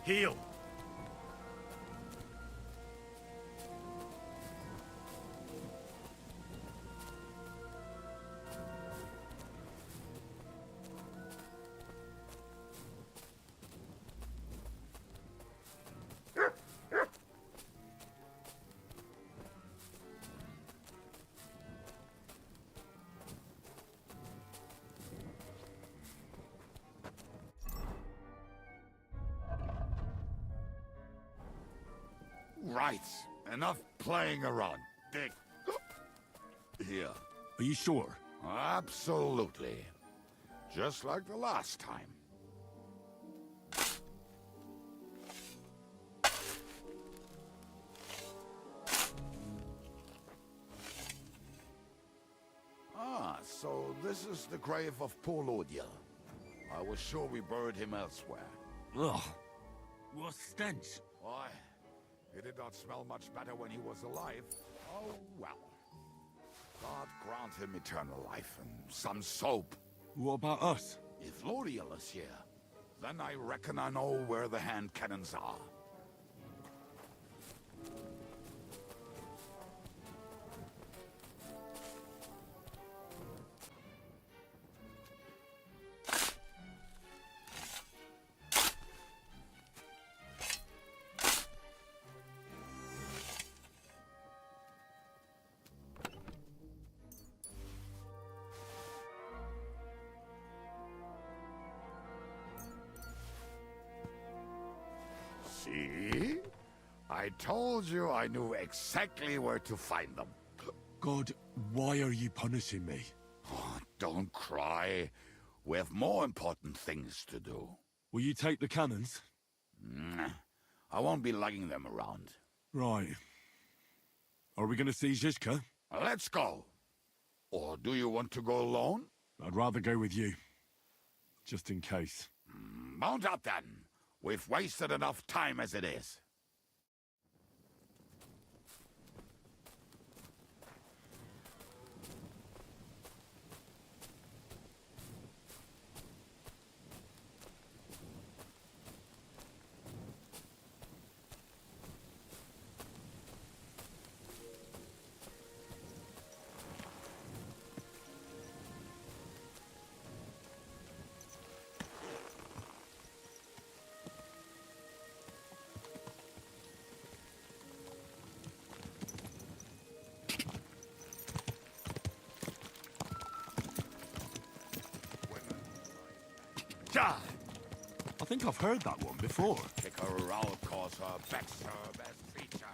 Heal. Right. Enough playing around. Dig. Here. Are you sure? Absolutely. Just like the last time. so this is the grave of Polodiel. I was sure we buried him elsewhere. Ugh. What stench? Why? He did not smell much better when he was alive. Oh, well. God grant him eternal life and some soap. What about us? If Lodiel is here, then I reckon I know where the hand cannons are. See? I told you I knew exactly where to find them. God, why are you punishing me? Oh, don't cry. We have more important things to do. Will you take the cannons? I won't be lugging them around. Right. Are we going to see Zizka? Let's go. Or do you want to go alone? I'd rather go with you. Just in case. Mount up then. We've wasted enough time as it is. I think I've heard that one before. Kick her out, cause her best feature.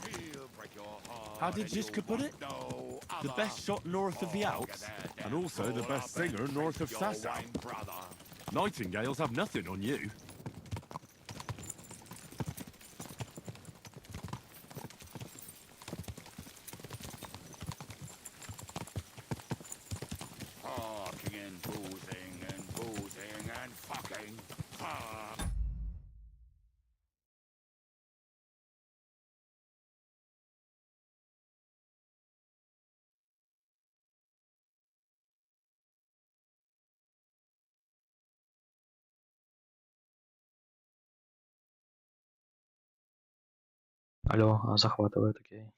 He'll break your heart. How did Zizka put it? No The best shot north of the Alps, and also the best singer north of Sasau. Nightingales have nothing on you. Talking and boozing and fucking. Алло, захватывает, окей.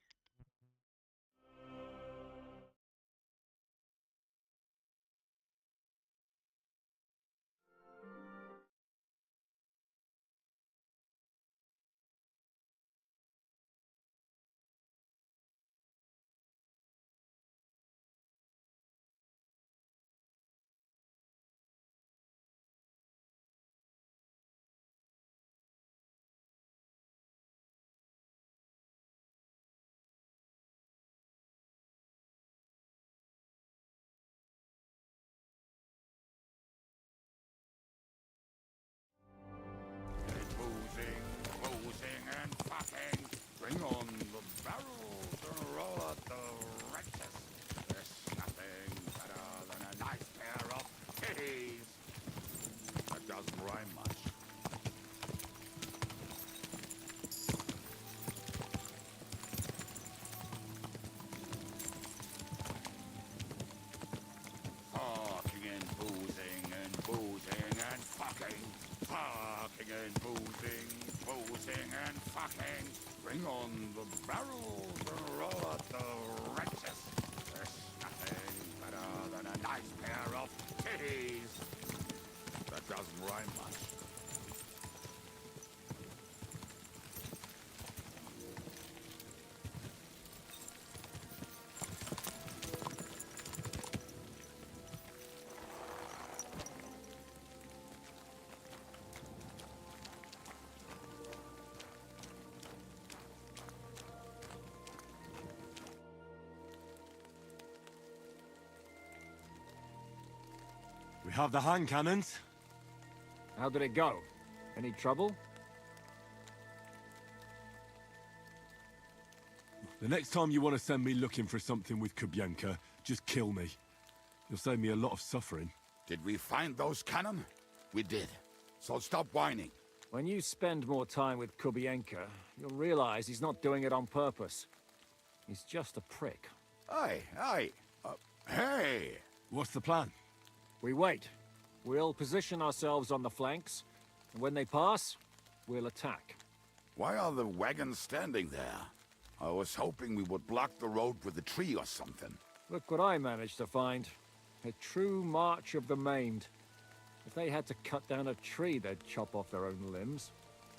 Boozing and fucking. Bring on the barrels and roll out the wretches. There's nothing better than a nice pair of titties. That doesn't rhyme much. Talking and boozing and fucking. Talking and boozing and fucking. Bring on the barrels and roll out the wretches. There's nothing better than a nice pair of titties. That doesn't rhyme much. We have the hand cannons. How did it go? Any trouble? The next time you want to send me looking for something with Kubienka, just kill me. You'll save me a lot of suffering. Did we find those cannon? We did. So stop whining. When you spend more time with Kubienka, you'll realize he's not doing it on purpose. He's just a prick. Aye. Hey! What's the plan? We wait. We'll position ourselves on the flanks, and when they pass, we'll attack. Why are the wagons standing there? I was hoping we would block the road with a tree or something. Look what I managed to find. A true march of the maimed. If they had to cut down a tree, they'd chop off their own limbs.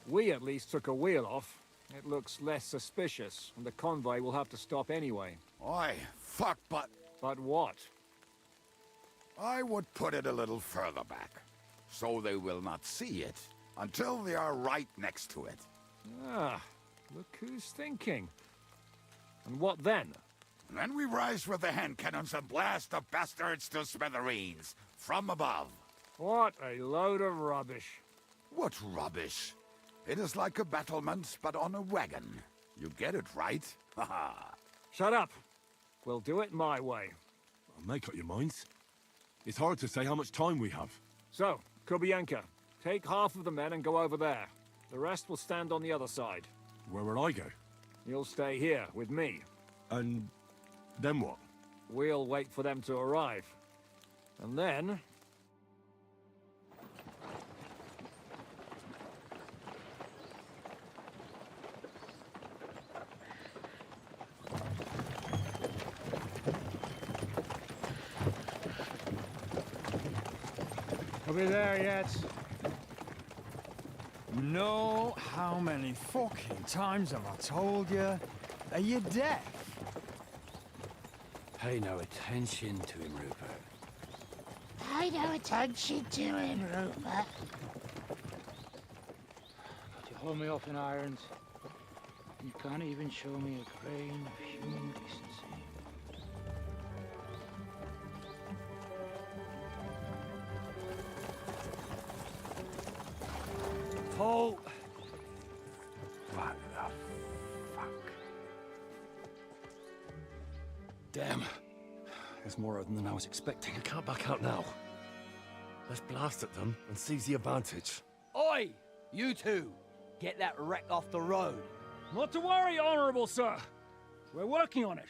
We at least took a wheel off. It looks less suspicious, and the convoy will have to stop anyway. Oi, fuck, but... But what? I would put it a little further back, so they will not see it until they are right next to it. Ah, look who's thinking. And what then? Then we rise with the hand cannons and blast the bastards to smithereens, from above. What a load of rubbish. What rubbish? It is like a battlement, but on a wagon. You get it, right? Haha. Shut up. We'll do it my way. I'll make up your minds. It's hard to say how much time we have. So, Kubienka, take half of the men and go over there. The rest will stand on the other side. Where will I go? You'll stay here, with me. And then what? We'll wait for them to arrive. And then... Are we there yet? You know how many fucking times have I told you? Are you deaf? Pay no attention to him, Rupert. Pay no attention to him, Rupert. But you hold me up in irons. You can't even show me a grain of human decency. Paul! What the fuck? Damn. There's more of them than I was expecting. We can't back out now. Let's blast at them and seize the advantage. Oi! You two! Get that wreck off the road. Not to worry, Honorable Sir. We're working on it.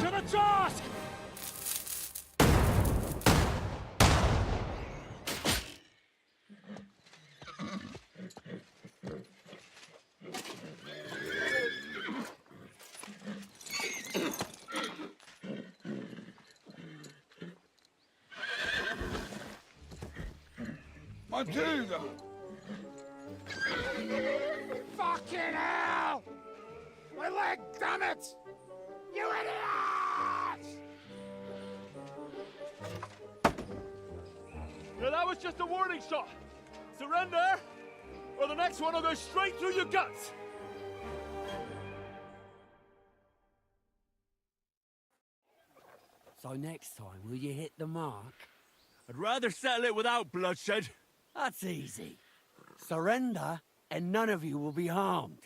To the task! Matilda! Fucking hell! My leg, damn it! You idiots! Yeah, that was just a warning shot. Surrender, or the next one will go straight through your guts. So next time, will you hit the mark? I'd rather settle it without bloodshed. That's easy. Surrender, and none of you will be harmed.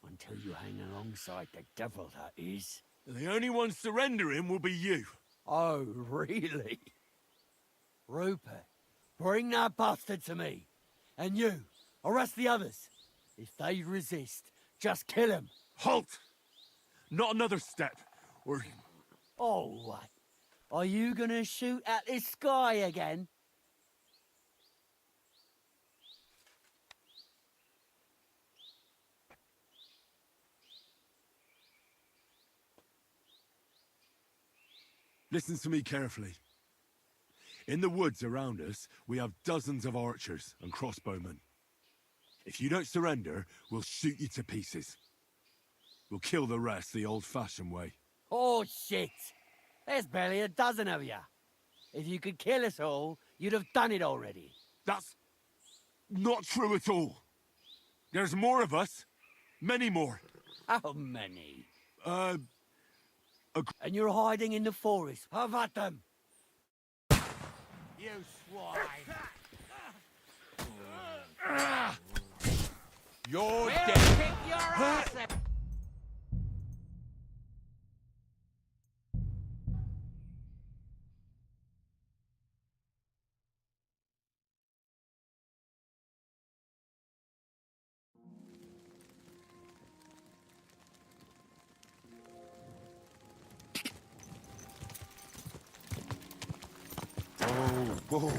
Until you hang alongside the devil, that is. The only one surrendering will be you. Oh, really? Rupert, bring that bastard to me. And you, arrest the others. If they resist, just kill them. Halt! Not another step, or... Oh, what? Are you gonna shoot at this sky again? Listen to me carefully. In the woods around us, we have dozens of archers and crossbowmen. If you don't surrender, we'll shoot you to pieces. We'll kill the rest the old-fashioned way. Oh, shit! There's barely a dozen of you. If you could kill us all, you'd have done it already. That's not true at all. There's more of us. Many more. How many? And you're hiding in the forest. Have at them! You swine! You're We'll dead! kick your ass! Whoa.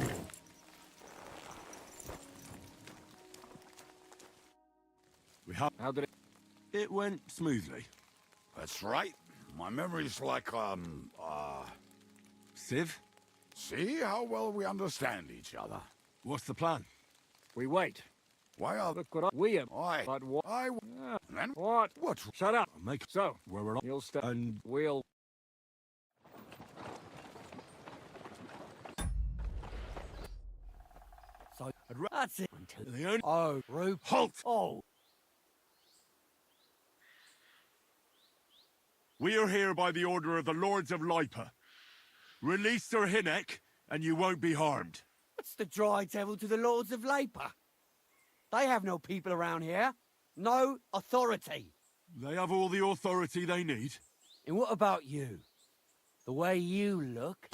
We have... How did it... It went smoothly. That's right. My memory's like, Civ? See how well we understand each other. What's the plan? We wait. Why are... Look what we am. Why? But what? Then What? What? Shut up. I'll make... So, Where we're not... you'll stay. And... We'll... So, that's it. The only... Oh, Rupert. Halt! Oh. We are here by the order of the Lords of Lipa. Release Sir Hinnek, and you won't be harmed. What's the dry devil to the Lords of Labour? They have no people around here. No authority. They have all the authority they need. And what about you? The way you look...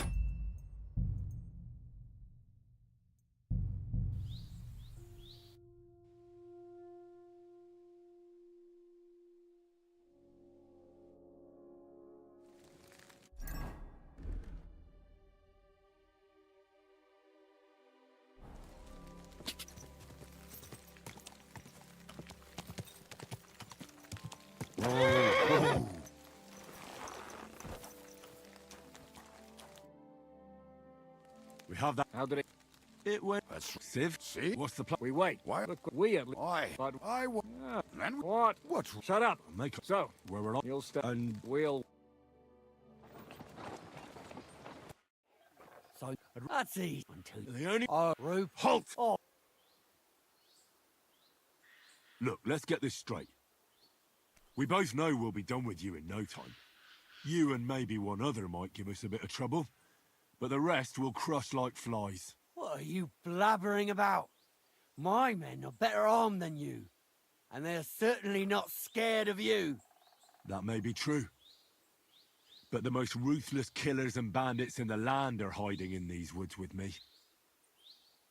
We have that. How did it... It went... That's... Civ? See? What's the plan? We wait. Why? Look what we am. Why? But... I... Then... What? What? Shut up. I'll make... So, Where we're not... you'll stay. And... We'll... So, that's easy. The only... Oh, Rupert. Halt! Oh. Look, let's get this straight. We both know we'll be done with you in no time. You and maybe one other might give us a bit of trouble, but the rest will crush like flies. What are you blabbering about? My men are better armed than you. And they're certainly not scared of you. That may be true. But the most ruthless killers and bandits in the land are hiding in these woods with me.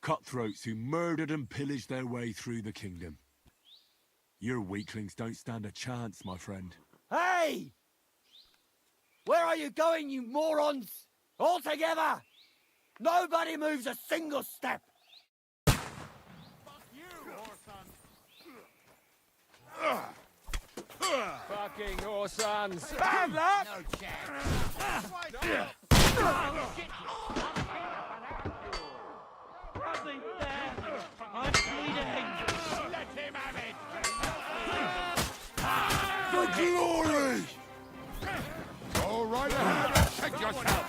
Cutthroats who murdered and pillaged their way through the kingdom. Your weaklings don't stand a chance, my friend. Hey! Where are you going, you morons? All together! Nobody moves a single step! Fuck you, Orson! Fucking Orsons! Bad luck! No chance! Nothing there! I'm bleeding! Let him have it! For glory! Go right ahead. Check yourself.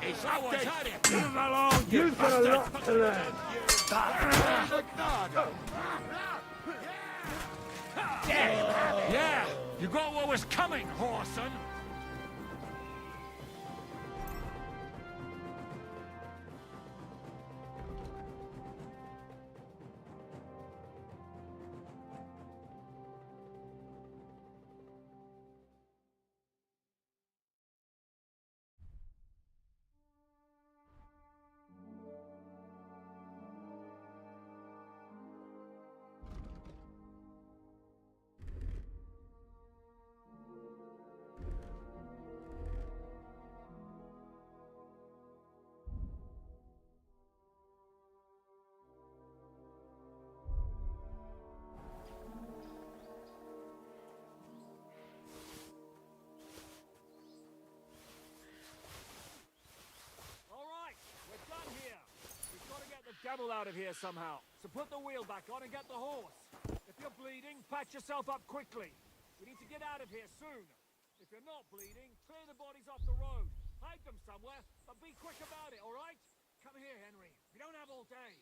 It's our time! Move along! You've got a lot to learn! Yeah, you got what was coming, Whoreson. Devil out of here somehow. So put the wheel back on and get the horse. If you're bleeding, patch yourself up quickly. We need to get out of here soon. If you're not bleeding, clear the bodies off the road. Hide them somewhere, but be quick about it, all right? Come here, Henry. We don't have all day.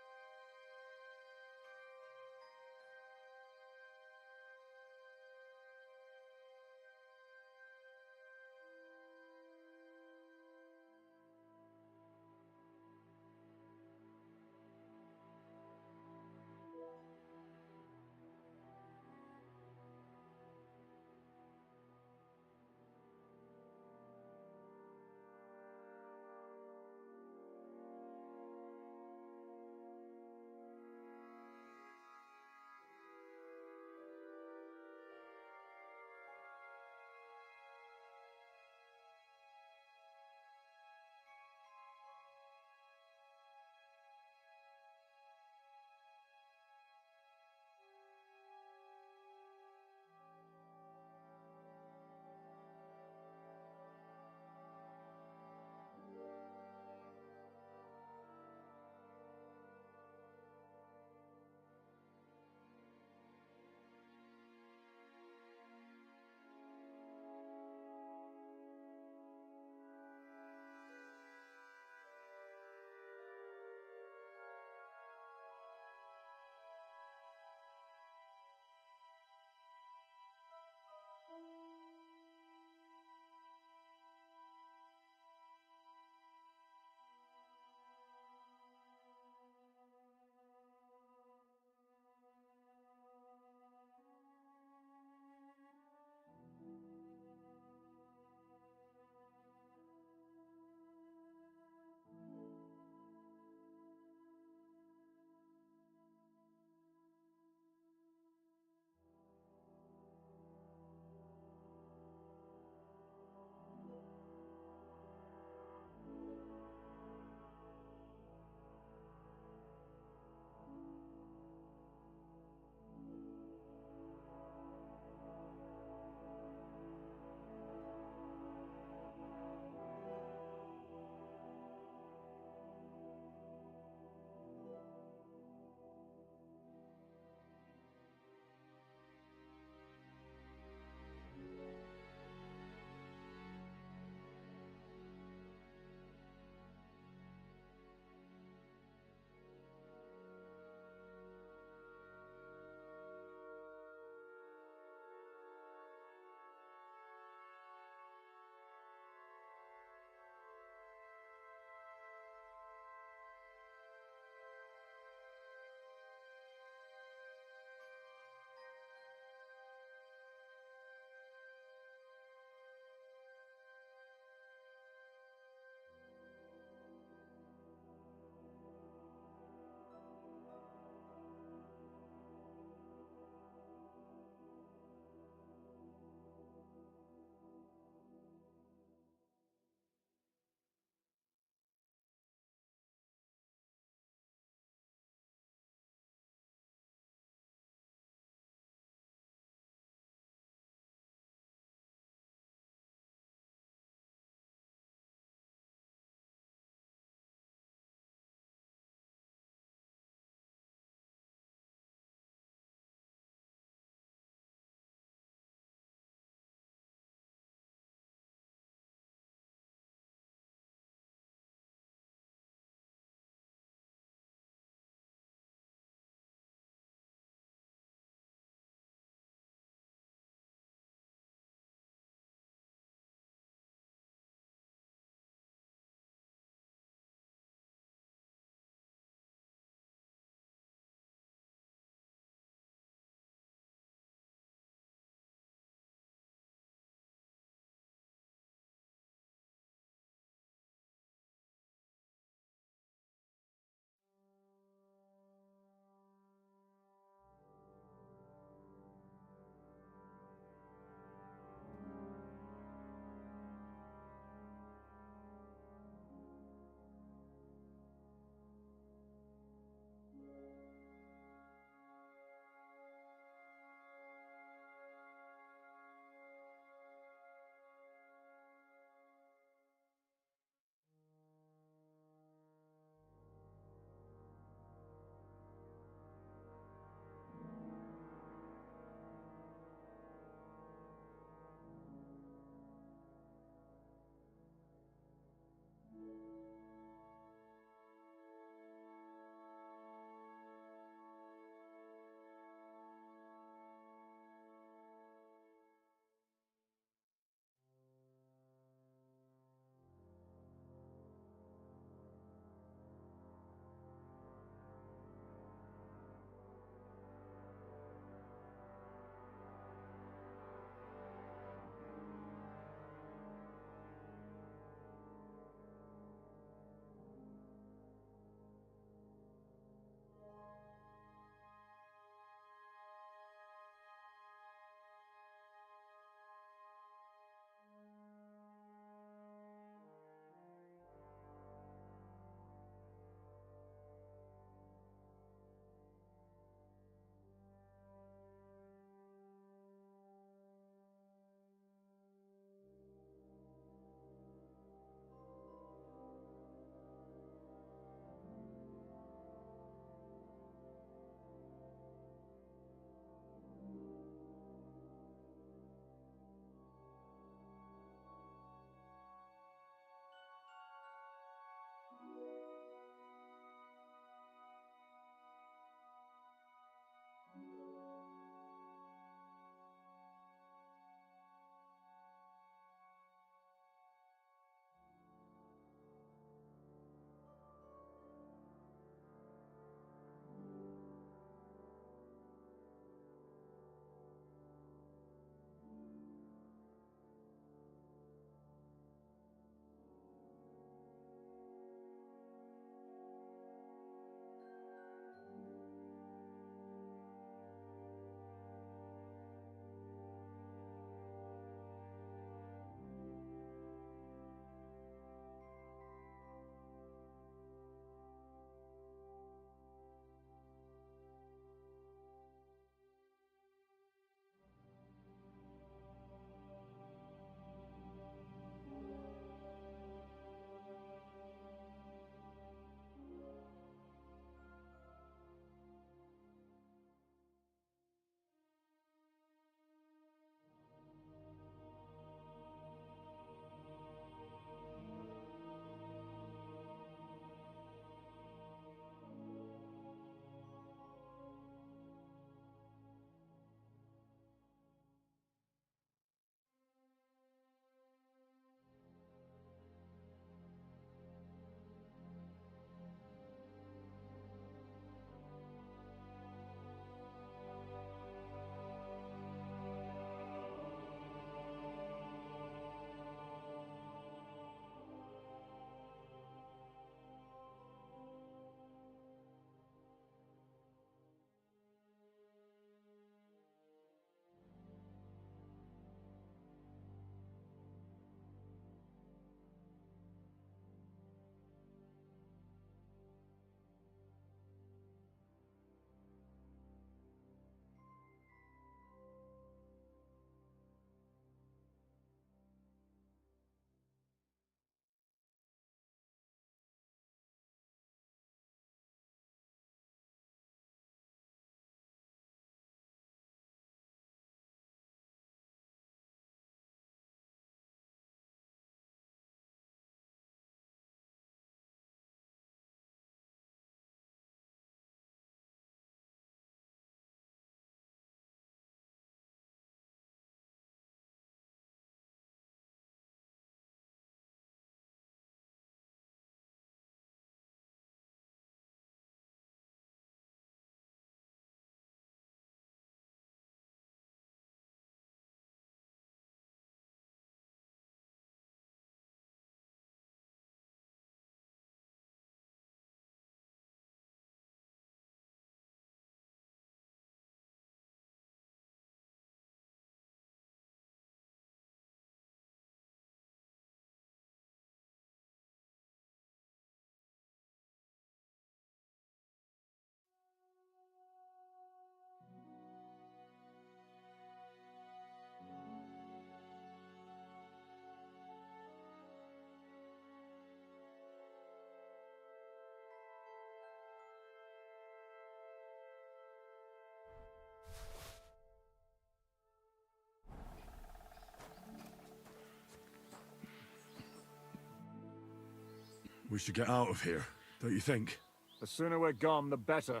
We should get out of here, don't you think? The sooner we're gone, the better.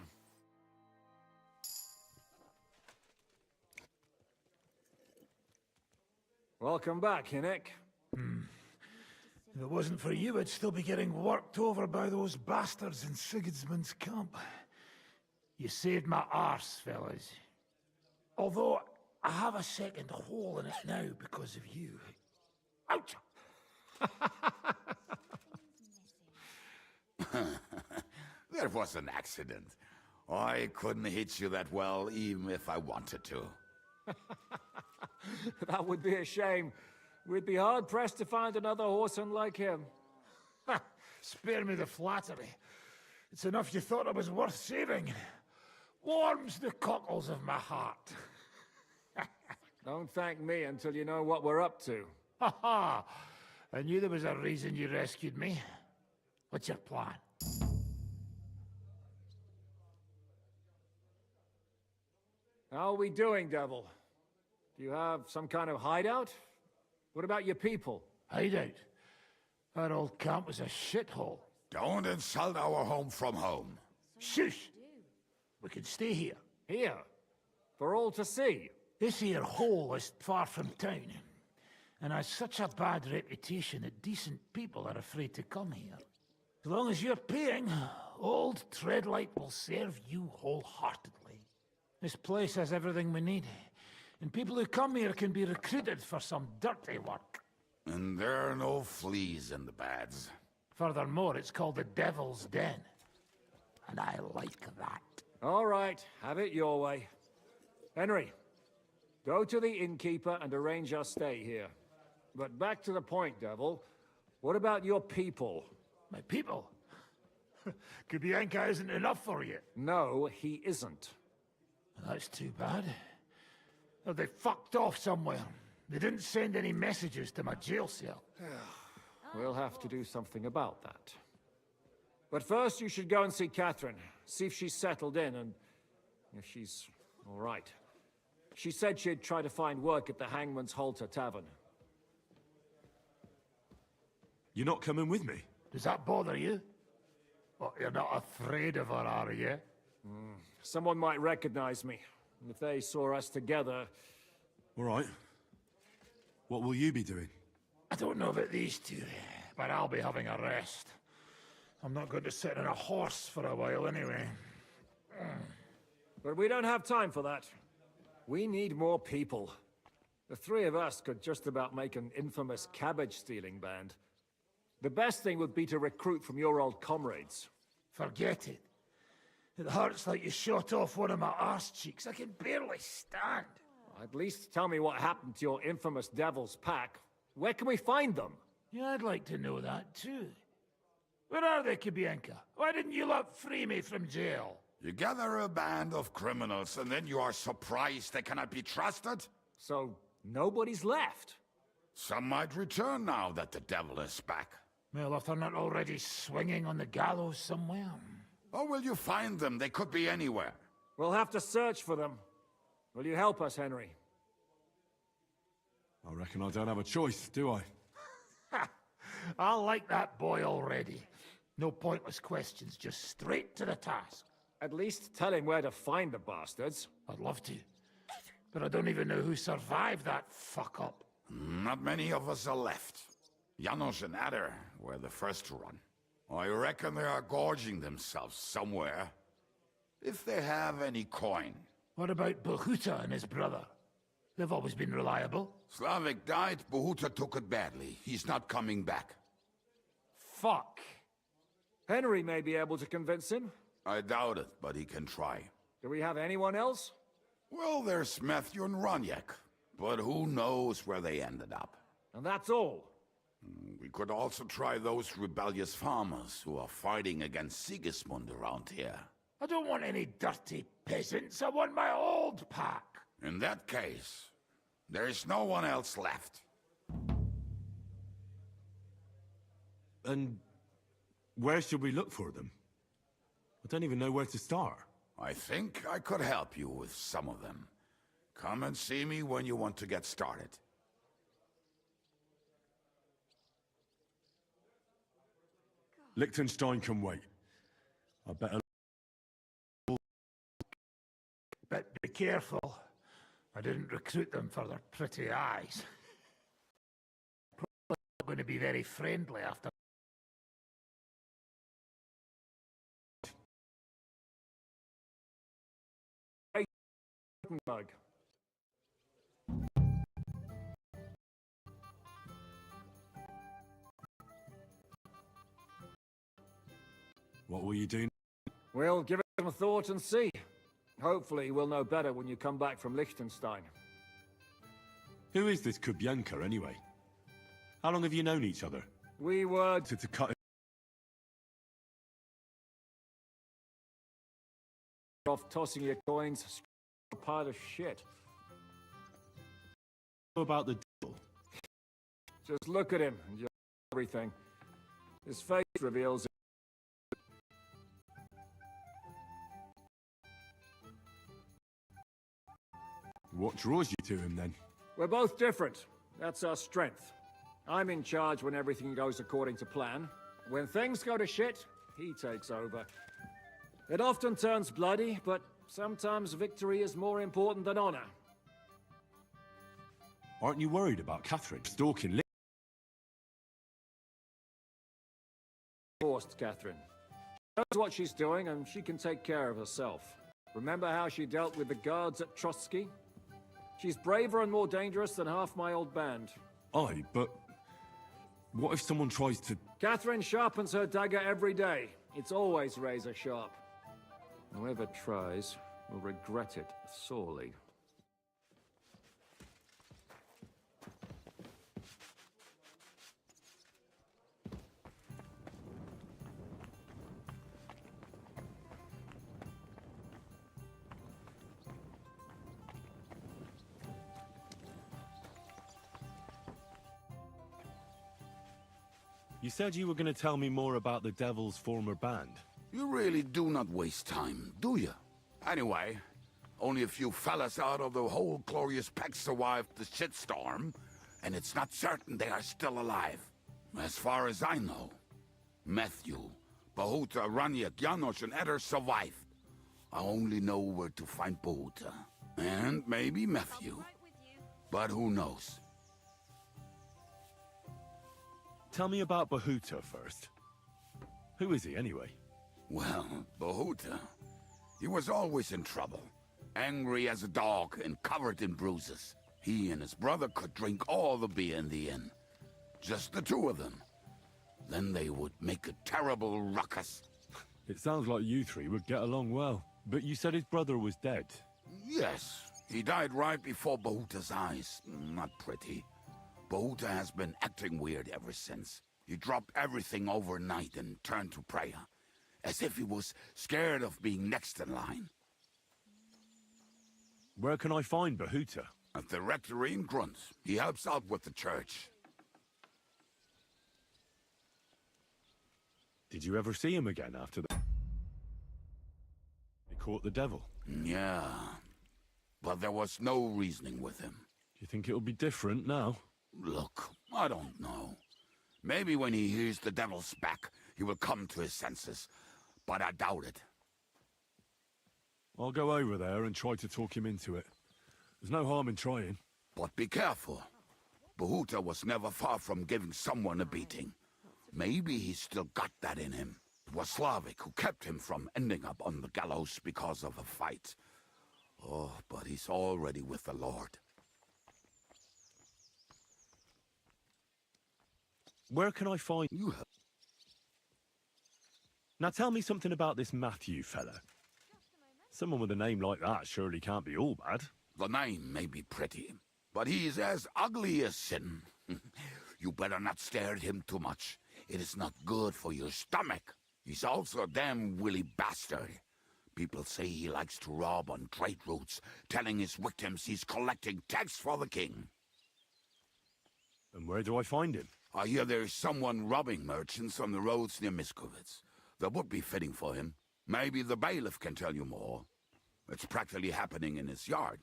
Welcome back, Hinnick. If it wasn't for you, I'd still be getting worked over by those bastards in Sigismund's camp. You saved my arse, fellas. Although, I have a second hole in it now because of you. Ouch! That was an accident. I couldn't hit you that well, even if I wanted to. That would be a shame. We'd be hard-pressed to find another horseman like him. Spare me the flattery. It's enough you thought I was worth saving. Warms the cockles of my heart. Don't thank me until you know what we're up to. Ha ha! I knew there was a reason you rescued me. What's your plan? How are we doing, Devil? Do you have some kind of hideout? What about your people? Hideout? That old camp was a shithole. Don't insult our home from home. Shush! We can stay here. Here? For all to see? This here hole is far from town, and has such a bad reputation that decent people are afraid to come here. As long as you're paying, old Treadlight will serve you wholeheartedly. This place has everything we need, and people who come here can be recruited for some dirty work. And there are no fleas in the beds. Furthermore, it's called the Devil's Den, and I like that. All right, have it your way. Henry, go to the innkeeper and arrange our stay here. But back to the point, Devil. What about your people? My people? Kubienka isn't enough for you. No, he isn't. That's too bad. Oh, they fucked off somewhere. They didn't send any messages to my jail cell. We'll have to do something about that. But first, you should go and see Catherine. See if she's settled in and if she's all right. She said she'd try to find work at the Hangman's Halter Tavern. You're not coming with me? Does that bother you? What, you're not afraid of her, are you? Someone might recognize me. If they saw us together... All right. What will you be doing? I don't know about these two, but I'll be having a rest. I'm not going to sit on a horse for a while anyway. But we don't have time for that. We need more people. The three of us could just about make an infamous cabbage-stealing band. The best thing would be to recruit from your old comrades. Forget it. It hurts like you shot off one of my arse cheeks. I can barely stand. At least tell me what happened to your infamous Devil's Pack. Where can we find them? Yeah, I'd like to know that too. Where are they, Kubienka? Why didn't you lot free me from jail? You gather a band of criminals and then you are surprised they cannot be trusted? So, nobody's left? Some might return now that the devil is back. Well, if they're not already swinging on the gallows somewhere. Or will you find them? They could be anywhere. We'll have to search for them. Will you help us, Henry? I reckon I don't have a choice, do I? I like that boy already. No pointless questions, just straight to the task. At least tell him where to find the bastards. I'd love to. But I don't even know who survived that fuck-up. Not many of us are left. Janos and Adder were the first to run. I reckon they are gorging themselves somewhere. If they have any coin. What about Bohuta and his brother? They've always been reliable. Slavik died, Bohuta took it badly. He's not coming back. Fuck. Henry may be able to convince him. I doubt it, but he can try. Do we have anyone else? Well, there's Matthew and Roniak, but who knows where they ended up. And that's all. We could also try those rebellious farmers who are fighting against Sigismund around here. I don't want any dirty peasants. I want my old pack. In that case, there is no one else left. And where should we look for them? I don't even know where to start. I think I could help you with some of them. Come and see me when you want to get started. Liechtenstein can wait. I better... But be careful. I didn't recruit them for their pretty eyes. Probably not going to be very friendly after. Mug. What will you do? We'll give it some thought and see. Hopefully we'll know better when you come back from Liechtenstein. Who is this Kubyanka, anyway? How long have you known each other? We were... To cut off tossing your coins, a pile of shit. About the deal. Just look at him and you'll know everything. His face reveals it. What draws you to him, then? We're both different. That's our strength. I'm in charge when everything goes according to plan. When things go to shit, he takes over. It often turns bloody, but sometimes victory is more important than honor. Aren't you worried about Catherine stalking Forced, Catherine. She knows what she's doing, and she can take care of herself. Remember how she dealt with the guards at Trotsky? She's braver and more dangerous than half my old band. Aye, but... what if someone tries to... Catherine sharpens her dagger every day. It's always razor sharp. Whoever tries will regret it sorely. You said you were going to tell me more about the Devil's former band. You really do not waste time, do you? Anyway, only a few fellas out of the whole glorious pack survived the shitstorm, and it's not certain they are still alive. As far as I know, Matthew, Bahuta, Raniak, Janosch, and Eder survived. I only know where to find Bahuta. And maybe Matthew. But who knows? Tell me about Bahuta first. Who is he, anyway? Well, Bahuta, he was always in trouble. Angry as a dog and covered in bruises. He and his brother could drink all the beer in the inn. Just the two of them. Then they would make a terrible ruckus. It sounds like you three would get along well. But you said his brother was dead. Yes, he died right before Bahuta's eyes. Not pretty. Bahuta has been acting weird ever since. He dropped everything overnight and turned to prayer. As if he was scared of being next in line. Where can I find Bahuta? At the rectory in Grunt. He helps out with the church. Did you ever see him again after that? He caught the devil? Yeah. But there was no reasoning with him. Do you think it'll be different now? Look, I don't know. Maybe when he hears the devil's back, he will come to his senses. But I doubt it. I'll go over there and try to talk him into it. There's no harm in trying. But be careful. Bahuta was never far from giving someone a beating. Maybe he's still got that in him. It was Slavik who kept him from ending up on the gallows because of a fight. Oh, but he's already with the Lord. Where can I find you? Now tell me something about this Matthew fella. Someone with a name like that surely can't be all bad. The name may be pretty, but he's as ugly as sin. You better not stare at him too much. It is not good for your stomach. He's also a damn willy bastard. People say he likes to rob on trade routes, telling his victims he's collecting tax for the king. And where do I find him? I hear there's someone robbing merchants on the roads near Miskovitz. That would be fitting for him. Maybe the bailiff can tell you more. It's practically happening in his yard.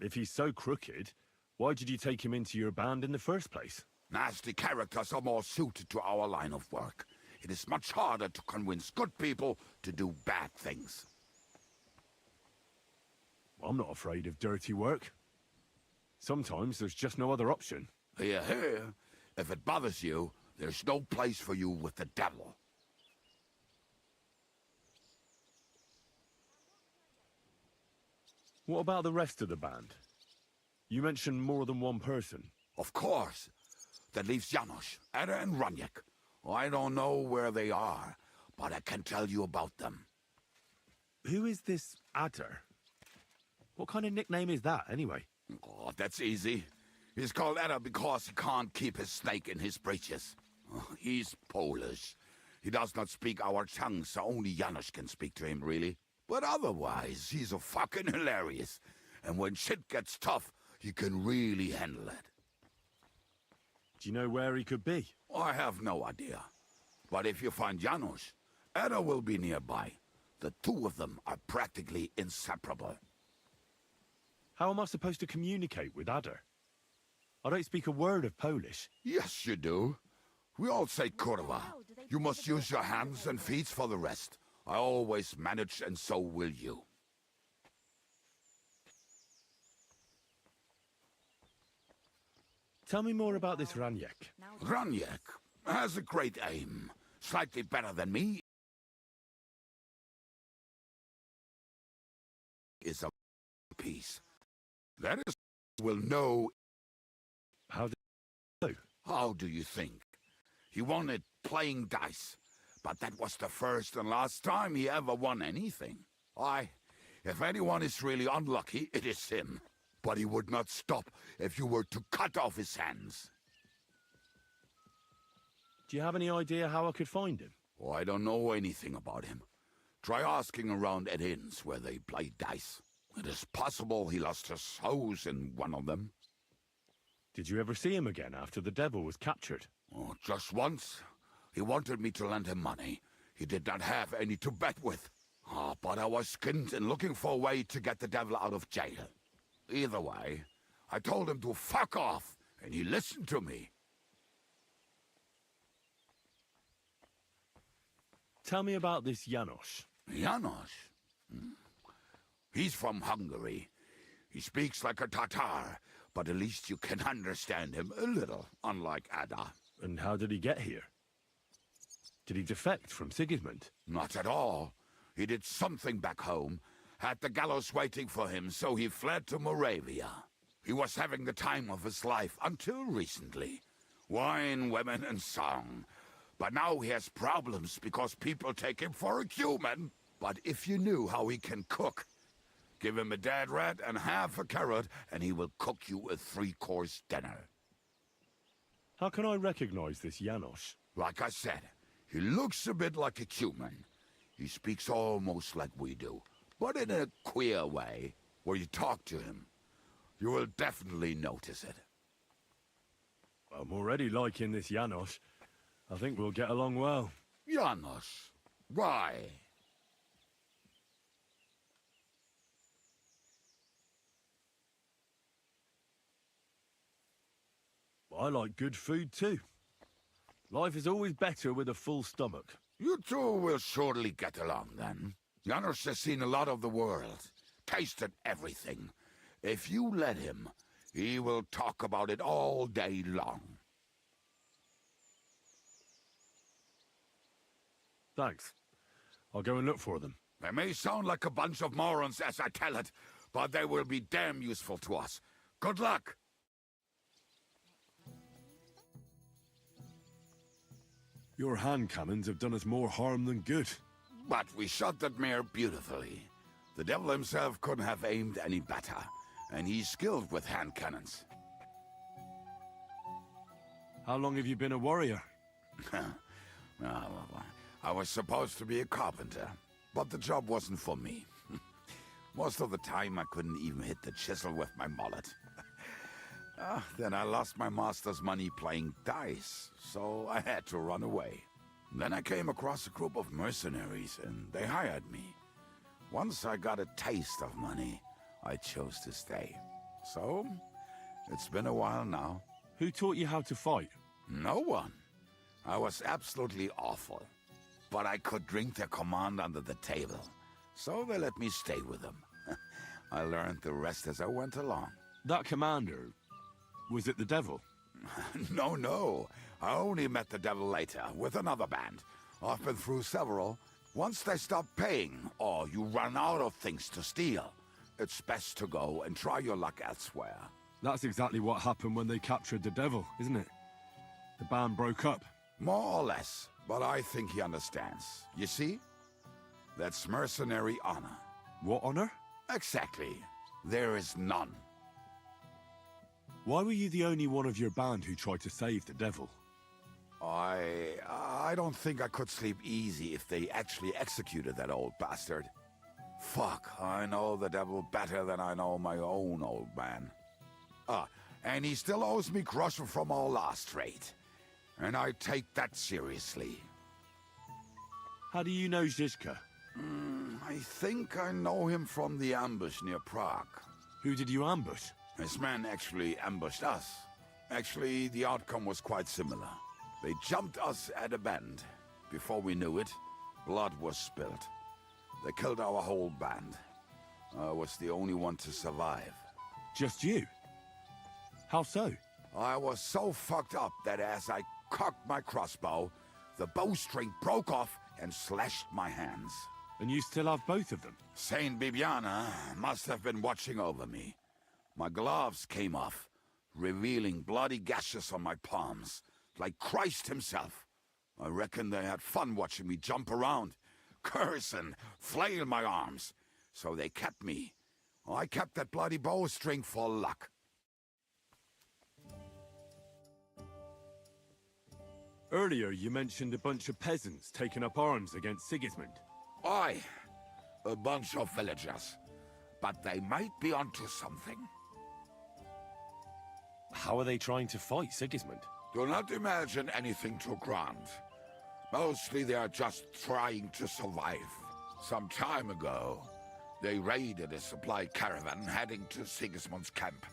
If he's so crooked, why did you take him into your band in the first place? Nasty characters are more suited to our line of work. It is much harder to convince good people to do bad things. I'm not afraid of dirty work. Sometimes there's just no other option. Hear, hear. If it bothers you, there's no place for you with the devil. What about the rest of the band? You mentioned more than one person. Of course. That leaves Janos, Ada and Raniek. I don't know where they are, but I can tell you about them. Who is this Adder? What kind of nickname is that, anyway? Oh, that's easy. He's called Ada because he can't keep his snake in his breeches. He's Polish. He does not speak our tongue, so only Janos can speak to him, really. But otherwise, he's a fucking hilarious. And when shit gets tough, he can really handle it. Do you know where he could be? I have no idea. But if you find Janos, Ada will be nearby. The two of them are practically inseparable. How am I supposed to communicate with Adder? I don't speak a word of Polish. Yes, you do. We all say kurwa. You must use your hands and feet for the rest. I always manage, and so will you. Tell me more about this Raniek. Raniek has a great aim. Slightly better than me. Is a piece. That is, will know. How do you think? He won it playing dice. But that was the first and last time he ever won anything. If anyone is really unlucky, it is him. But he would not stop if you were to cut off his hands. Do you have any idea how I could find him? Oh, I don't know anything about him. Try asking around at inns where they play dice. It is possible he lost his hose in one of them. Did you ever see him again after the devil was captured? Oh, just once. He wanted me to lend him money. He did not have any to bet with. But I was skinned and looking for a way to get the devil out of jail. Either way, I told him to fuck off, and he listened to me. Tell me about this Janos. Janos? He's from Hungary. He speaks like a Tatar, but at least you can understand him a little, unlike Ada. And how did he get here? Did he defect from Sigismund? Not at all. He did something back home, had the gallows waiting for him, so he fled to Moravia. He was having the time of his life until recently. Wine, women, and song. But now he has problems because people take him for a human. But if you knew how he can cook, give him a dead rat and half a carrot, and he will cook you a 3-course dinner. How can I recognize this Janos? Like I said, he looks a bit like a human. He speaks almost like we do, but in a queer way, where you talk to him. You will definitely notice it. I'm already liking this Janos. I think we'll get along well. Janos? Why? I like good food too. Life is always better with a full stomach. You two will surely get along then. Janos has seen a lot of the world, tasted everything. If you let him, he will talk about it all day long. Thanks. I'll go and look for them. They may sound like a bunch of morons as I tell it, but they will be damn useful to us. Good luck! Your hand cannons have done us more harm than good. But we shot that mare beautifully. The devil himself couldn't have aimed any better, and he's skilled with hand cannons. How long have you been a warrior? I was supposed to be a carpenter, but the job wasn't for me. Most of the time I couldn't even hit the chisel with my mallet. Then I lost my master's money playing dice, so I had to run away. Then I came across a group of mercenaries, and they hired me. Once I got a taste of money, I chose to stay. So, it's been a while now. Who taught you how to fight? No one. I was absolutely awful. But I could drink their command under the table. So they let me stay with them. I learned the rest as I went along. That commander, was it the devil? No. I only met the devil later, with another band. I've been through several. Once they stop paying, or you run out of things to steal, it's best to go and try your luck elsewhere. That's exactly what happened when they captured the devil, isn't it? The band broke up. More or less, but I think he understands. You see? That's mercenary honor. What honor? Exactly. There is none. Why were you the only one of your band who tried to save the devil? I don't think I could sleep easy if they actually executed that old bastard. Fuck, I know the devil better than I know my own old man. And he still owes me groschen from our last raid. And I take that seriously. How do you know Zizka? I think I know him from the ambush near Prague. Who did you ambush? His men actually ambushed us. Actually, the outcome was quite similar. They jumped us at a bend. Before we knew it, blood was spilled. They killed our whole band. I was the only one to survive. Just you? How so? I was so fucked up that as I cocked my crossbow, the bowstring broke off and slashed my hands. And you still have both of them? Saint Bibiana must have been watching over me. My gloves came off, revealing bloody gashes on my palms, like Christ himself. I reckon they had fun watching me jump around, curse and flail my arms. So they kept me. I kept that bloody bowstring for luck. Earlier you mentioned a bunch of peasants taking up arms against Sigismund. Aye, a bunch of villagers. But they might be onto something. How are they trying to fight Sigismund? Do not imagine anything too grand. Mostly they are just trying to survive. Some time ago, they raided a supply caravan heading to Sigismund's camp.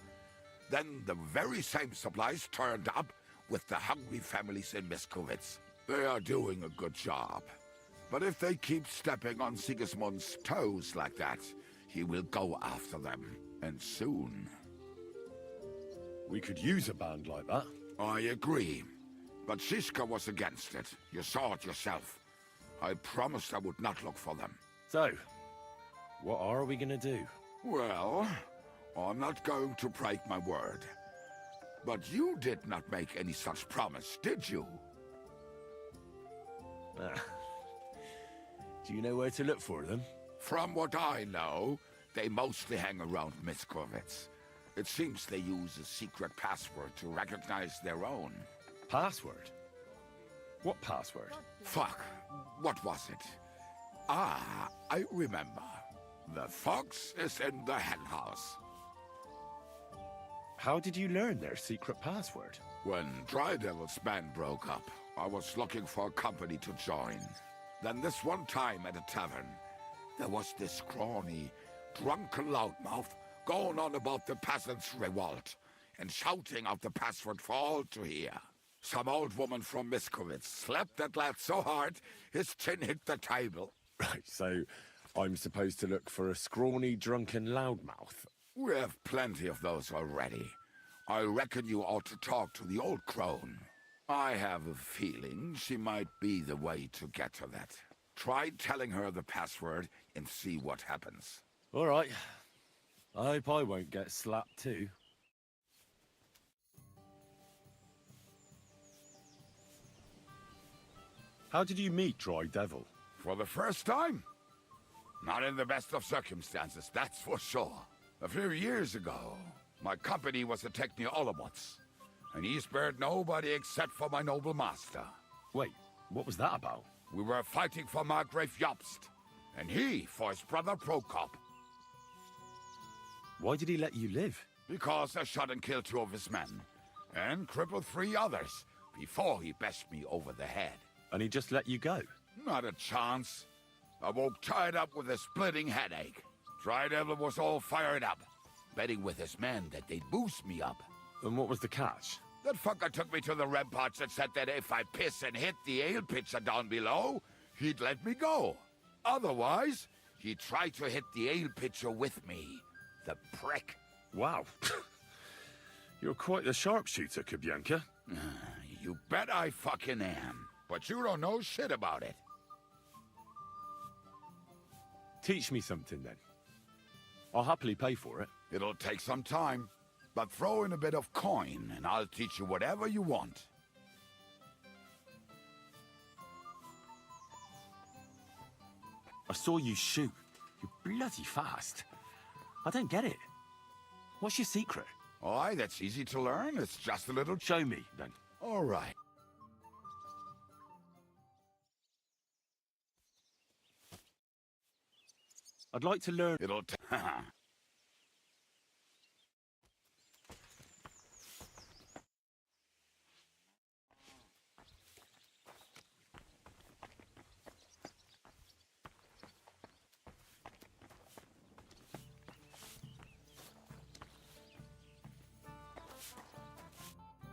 Then the very same supplies turned up with the hungry families in Miskovitz. They are doing a good job. But if they keep stepping on Sigismund's toes like that, he will go after them, and soon. We could use a band like that. I agree. But Shiska was against it. You saw it yourself. I promised I would not look for them. So, what are we gonna do? Well, I'm not going to break my word. But you did not make any such promise, did you? Do you know where to look for them? From what I know, they mostly hang around Miskovitz. It seems they use a secret password to recognize their own. Password? What password? Fuck. What was it? Ah, I remember. The fox is in the henhouse. How did you learn their secret password? When Dry Devil's band broke up, I was looking for a company to join. Then this one time at a tavern, there was this scrawny, drunken loudmouth going on about the peasants' revolt and shouting out the password for all to hear. Some old woman from Miskovitz slapped that lad so hard his chin hit the table. Right, so I'm supposed to look for a scrawny, drunken loudmouth. We have plenty of those already. I reckon you ought to talk to the old crone. I have a feeling she might be the way to get to that. Try telling her the password and see what happens. All right. I hope I won't get slapped too. How did you meet Dry Devil? For the first time? Not in the best of circumstances, that's for sure. A few years ago, my company was attacked near Olomouc, and he spared nobody except for my noble master. Wait, what was that about? We were fighting for Margrave Jobst, and he for his brother Prokop. Why did he let you live? Because I shot and killed 2 of his men, and crippled 3 others, before he bashed me over the head. And he just let you go? Not a chance. I woke tied up with a splitting headache. Dry Devil was all fired up, betting with his men that they'd boost me up. And what was the catch? That fucker took me to the ramparts and said that if I piss and hit the ale pitcher down below, he'd let me go. Otherwise, he tried to hit the ale pitcher with me. The prick. Wow. You're quite the sharpshooter, Kabyanka. You bet I fucking am. But you don't know shit about it. Teach me something, then. I'll happily pay for it. It'll take some time. But throw in a bit of coin, and I'll teach you whatever you want. I saw you shoot. You're bloody fast. I don't get it. What's your secret? Aye, that's easy to learn. It's just a little... Show me, then. All right. I'd like to learn... It'll take...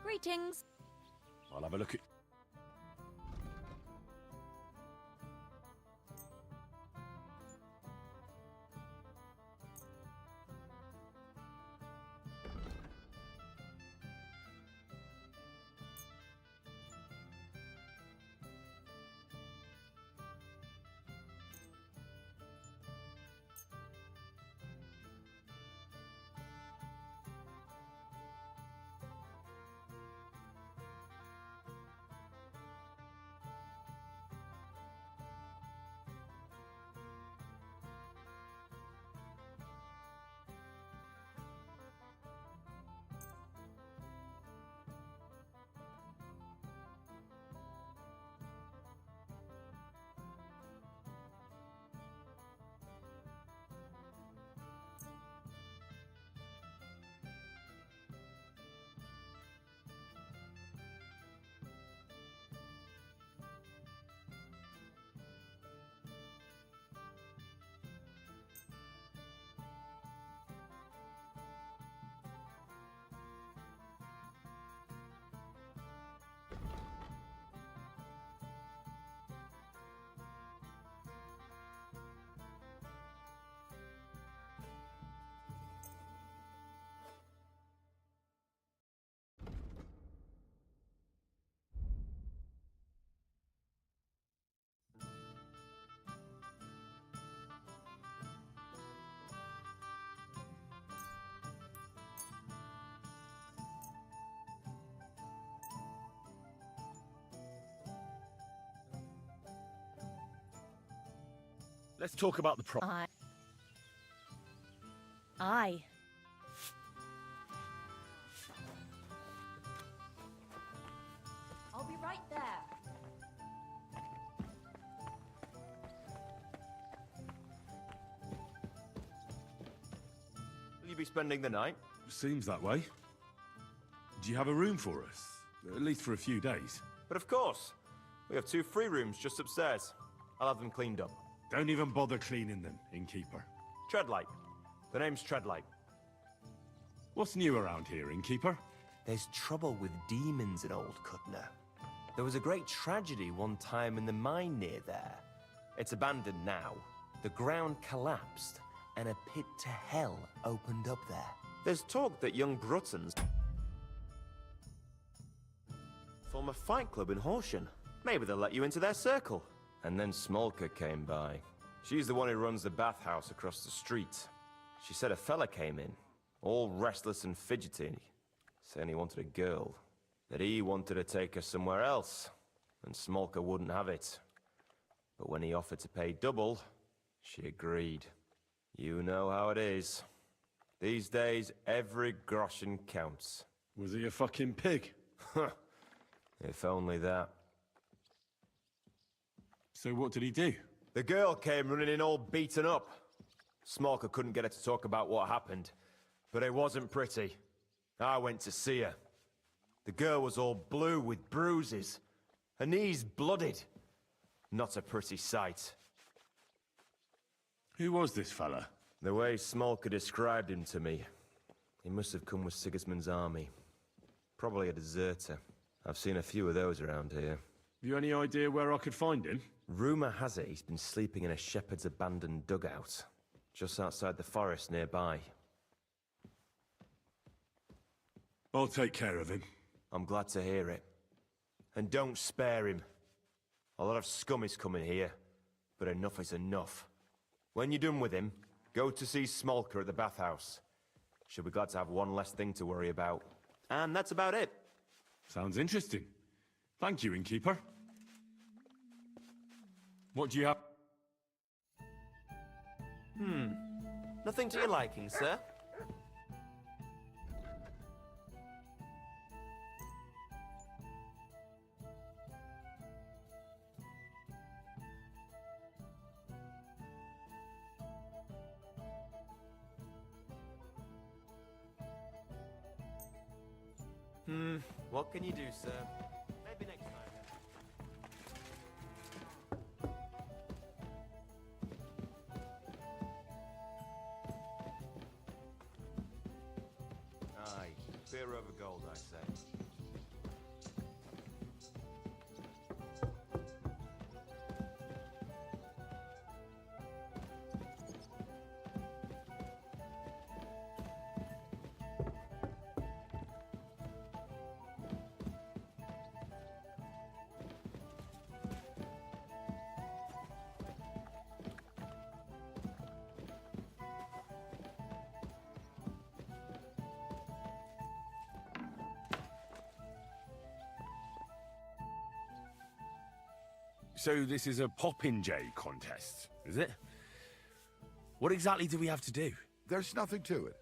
Greetings. I'll have a look at... Let's talk about the Aye. I'll be right there. Will you be spending the night? Seems that way. Do you have a room for us? At least for a few days. But of course. We have 2 free rooms just upstairs. I'll have them cleaned up. Don't even bother cleaning them, innkeeper. Treadlight. The name's Treadlight. What's new around here, innkeeper? There's trouble with demons in Old Cutner. There was a great tragedy one time in the mine near there. It's abandoned now. The ground collapsed, and a pit to hell opened up there. There's talk that young Bruttons form a fight club in Horsham. Maybe they'll let you into their circle. And then Smolka came by. She's the one who runs the bathhouse across the street. She said a fella came in, all restless and fidgety, saying he wanted a girl. That he wanted to take her somewhere else, and Smolka wouldn't have it. But when he offered to pay double, she agreed. You know how it is. These days, every groschen counts. Was he a fucking pig? If only that. So what did he do? The girl came running in all beaten up. Smolka couldn't get her to talk about what happened, but it wasn't pretty. I went to see her. The girl was all blue with bruises, her knees blooded. Not a pretty sight. Who was this fella? The way Smolka described him to me, he must have come with Sigismund's army. Probably a deserter. I've seen a few of those around here. Have you any idea where I could find him? Rumour has it he's been sleeping in a shepherd's abandoned dugout, just outside the forest nearby. I'll take care of him. I'm glad to hear it. And don't spare him. A lot of scum is coming here, but enough is enough. When you're done with him, go to see Smolker at the bathhouse. She'll be glad to have one less thing to worry about. And that's about it. Sounds interesting. Thank you, innkeeper. What do you have? Nothing to your liking, sir? What can you do, sir? Maybe next time. Aye, beer over gold, I say. So this is a popinjay contest, is it? What exactly do we have to do? There's nothing to it.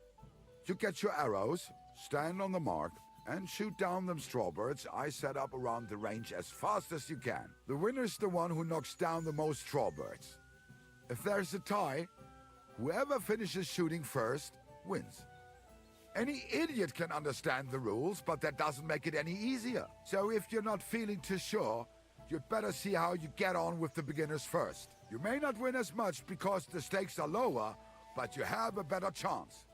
You get your arrows, stand on the mark, and shoot down them strawbirds I set up around the range as fast as you can. The winner's the one who knocks down the most strawbirds. If there's a tie, whoever finishes shooting first wins. Any idiot can understand the rules, but that doesn't make it any easier. So if you're not feeling too sure, you'd better see how you get on with the beginners first. You may not win as much because the stakes are lower, but you have a better chance.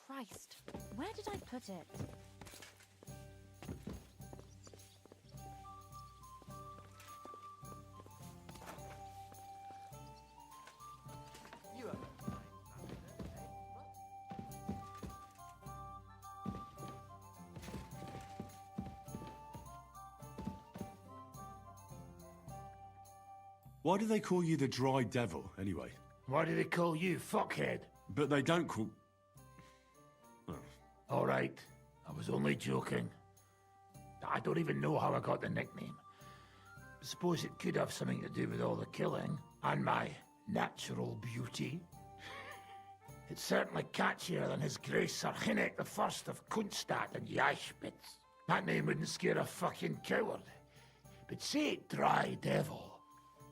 Christ, where did I put it? Why do they call you the Dry Devil, anyway? Why do they call you fuckhead? But they don't call... All right, I was only joking. I don't even know how I got the nickname. Suppose it could have something to do with all the killing and my natural beauty. It's certainly catchier than His Grace Sir Hinnek the First of Kunstadt and Yashpitz. That name wouldn't scare a fucking coward. But say it Dry Devil,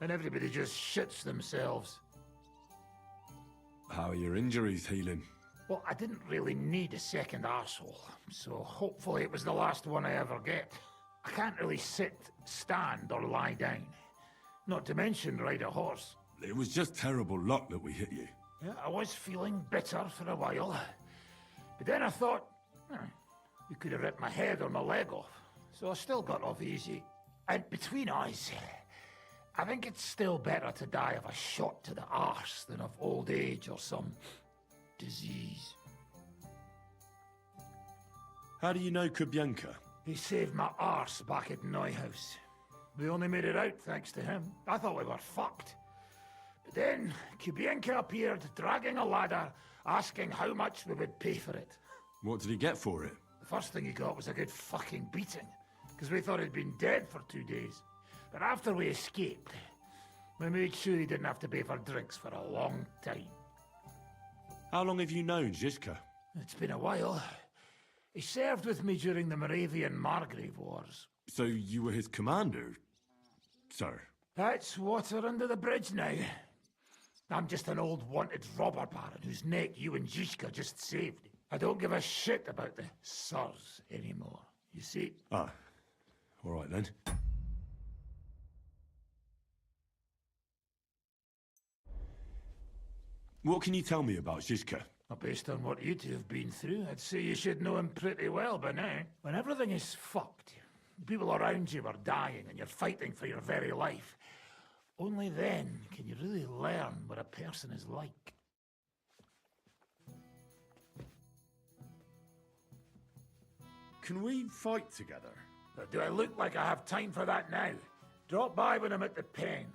and everybody just shits themselves. How are your injuries healing? Well, I didn't really need a second arsehole, so hopefully it was the last one I ever get. I can't really sit, stand, or lie down. Not to mention ride a horse. It was just terrible luck that we hit you. Yeah, I was feeling bitter for a while. But then I thought, you could have ripped my head or my leg off. So I still got off easy. And between us, I think it's still better to die of a shot to the arse than of old age or some disease. How do you know Kubienka? He saved my arse back at Neuhaus. We only made it out thanks to him. I thought we were fucked. But then Kubienka appeared, dragging a ladder, asking how much we would pay for it. What did he get for it? The first thing he got was a good fucking beating, because we thought he'd been dead for 2 days. But after we escaped, we made sure he didn't have to pay for drinks for a long time. How long have you known Zizka? It's been a while. He served with me during the Moravian-Margrave Wars. So you were his commander, sir? That's water under the bridge now. I'm just an old wanted robber baron whose neck you and Zizka just saved. I don't give a shit about the sirs anymore, you see? Ah, All right then. What can you tell me about Zizka? Well, based on what you two have been through, I'd say you should know him pretty well by now. When everything is fucked, people around you are dying and you're fighting for your very life, only then can you really learn what a person is like. Can we fight together? But do I look like I have time for that now? Drop by when I'm at the pen.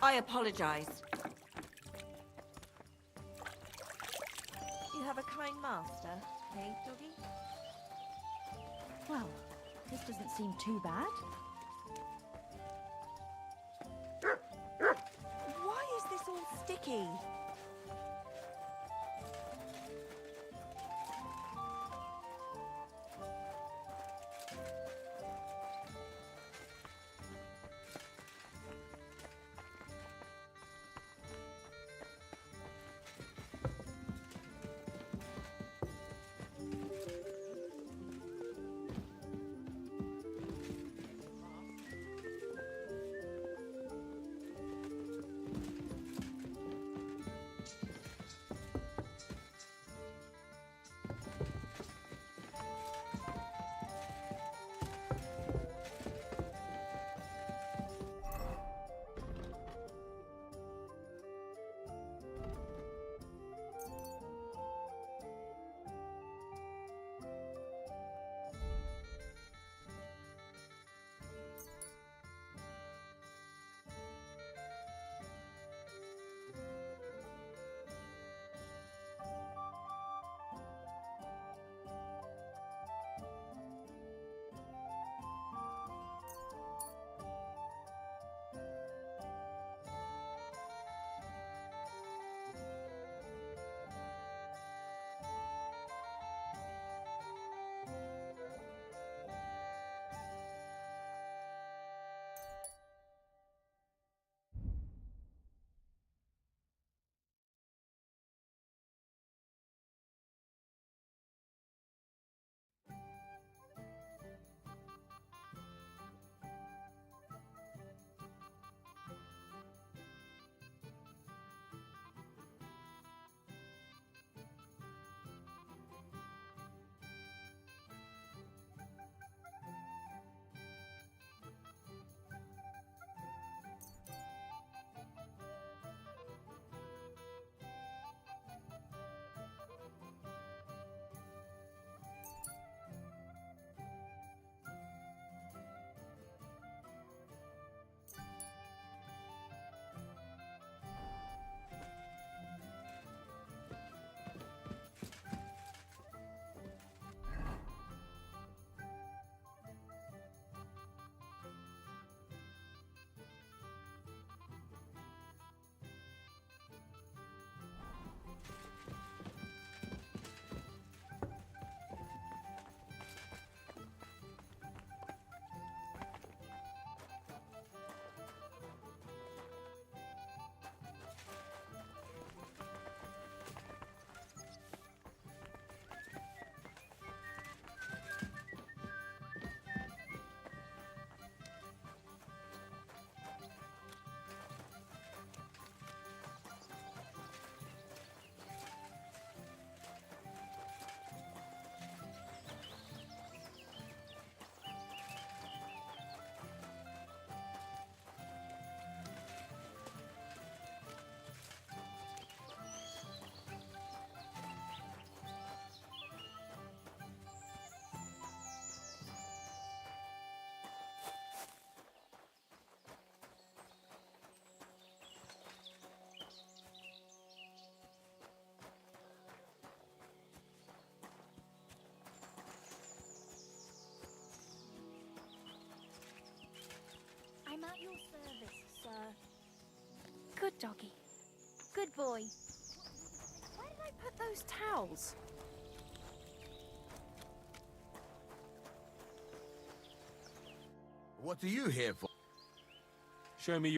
I apologize. You have a kind master, eh, doggy? Well, this doesn't seem too bad. Why is this all sticky? I'm at your service, sir. Good doggy. Good boy. Where did I put those towels? What are you here for? Show me your...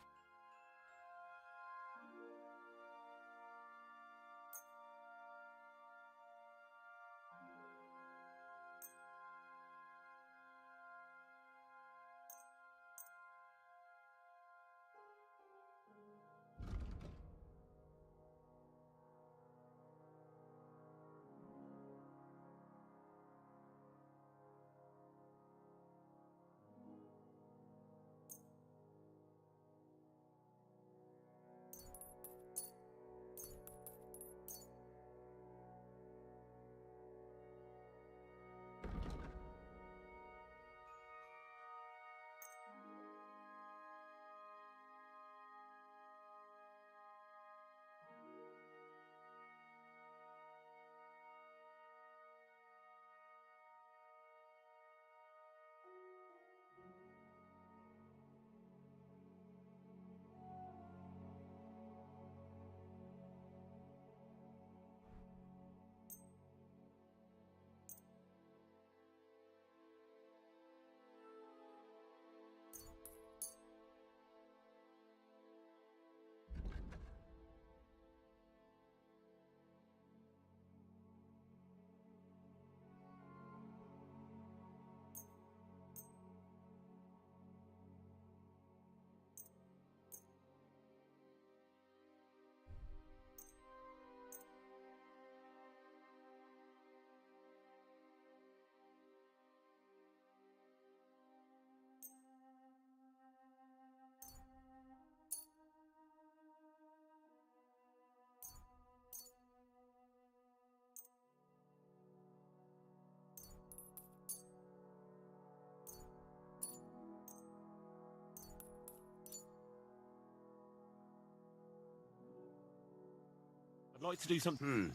I'd like to do something...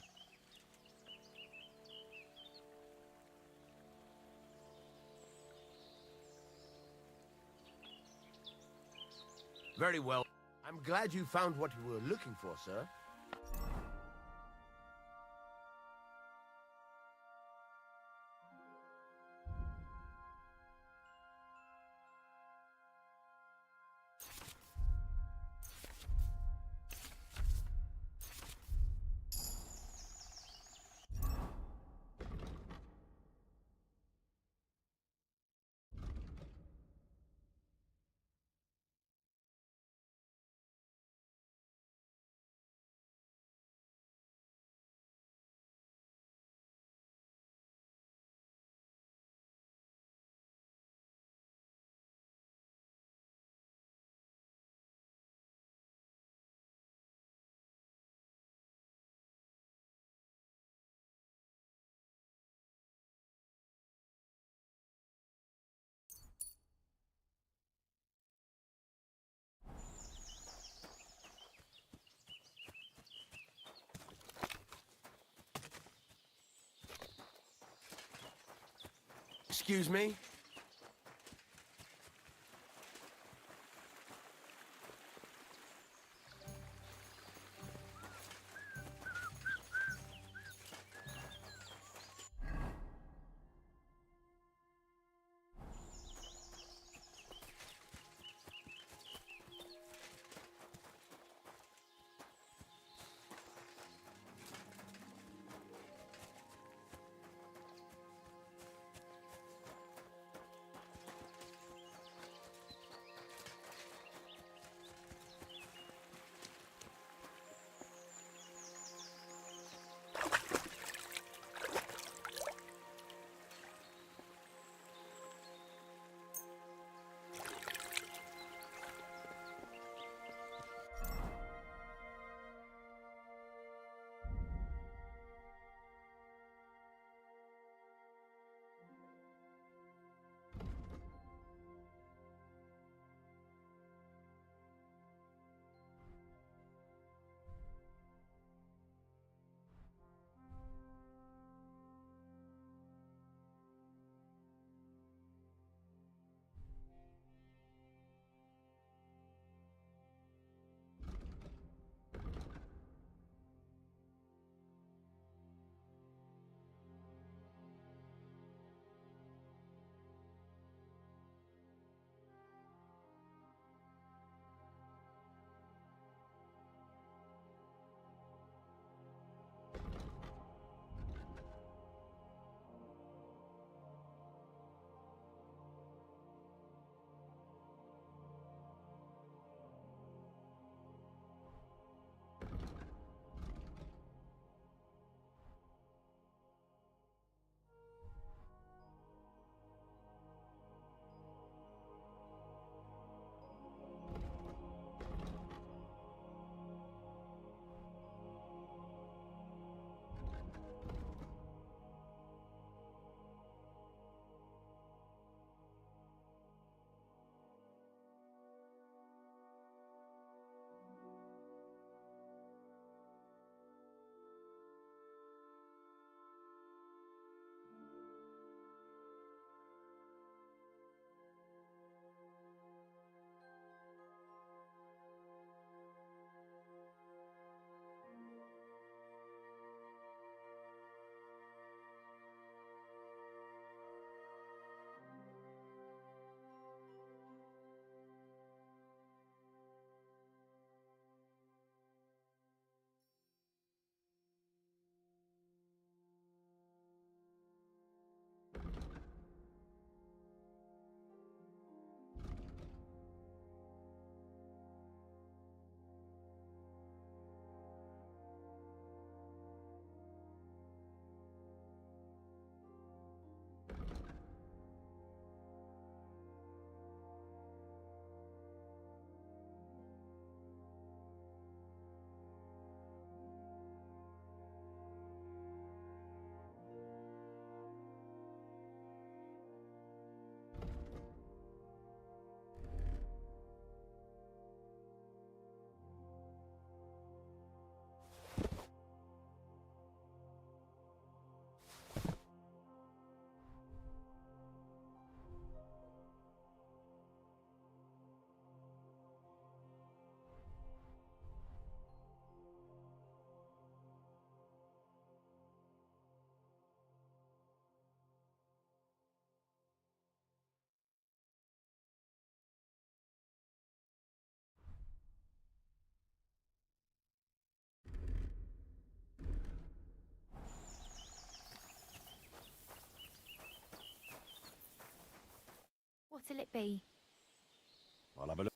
Very well. I'm glad you found what you were looking for, sir. Excuse me? What'll it be? I'll have a look.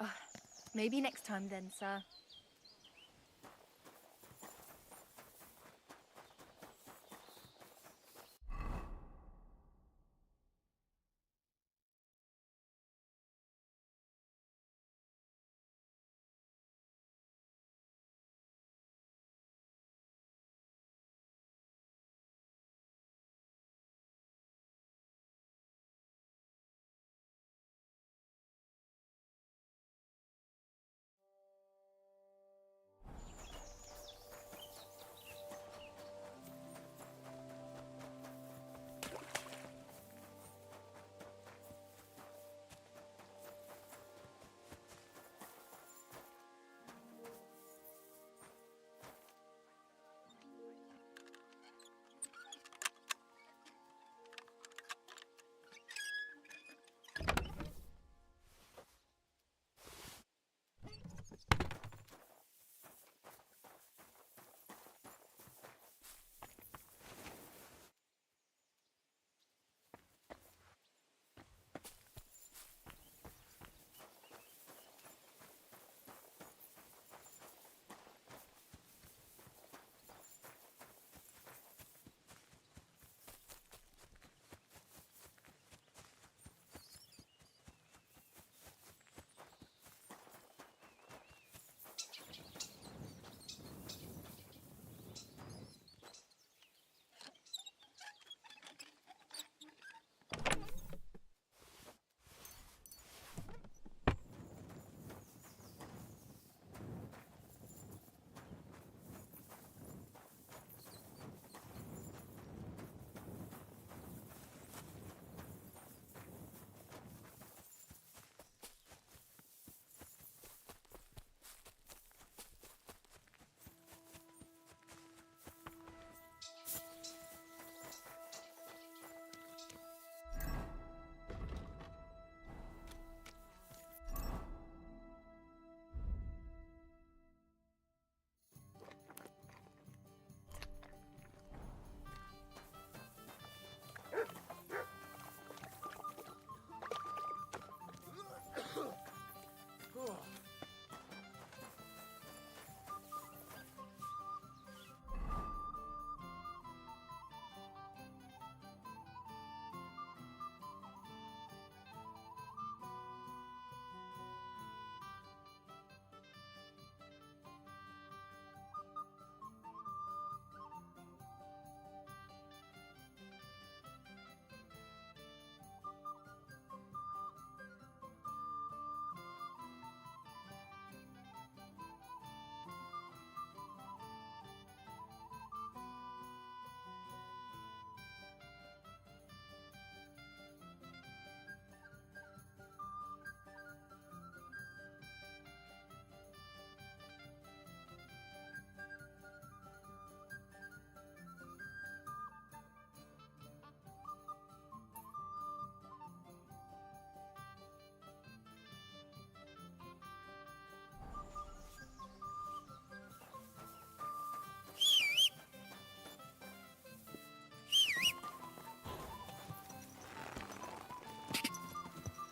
Oh, maybe next time then, sir.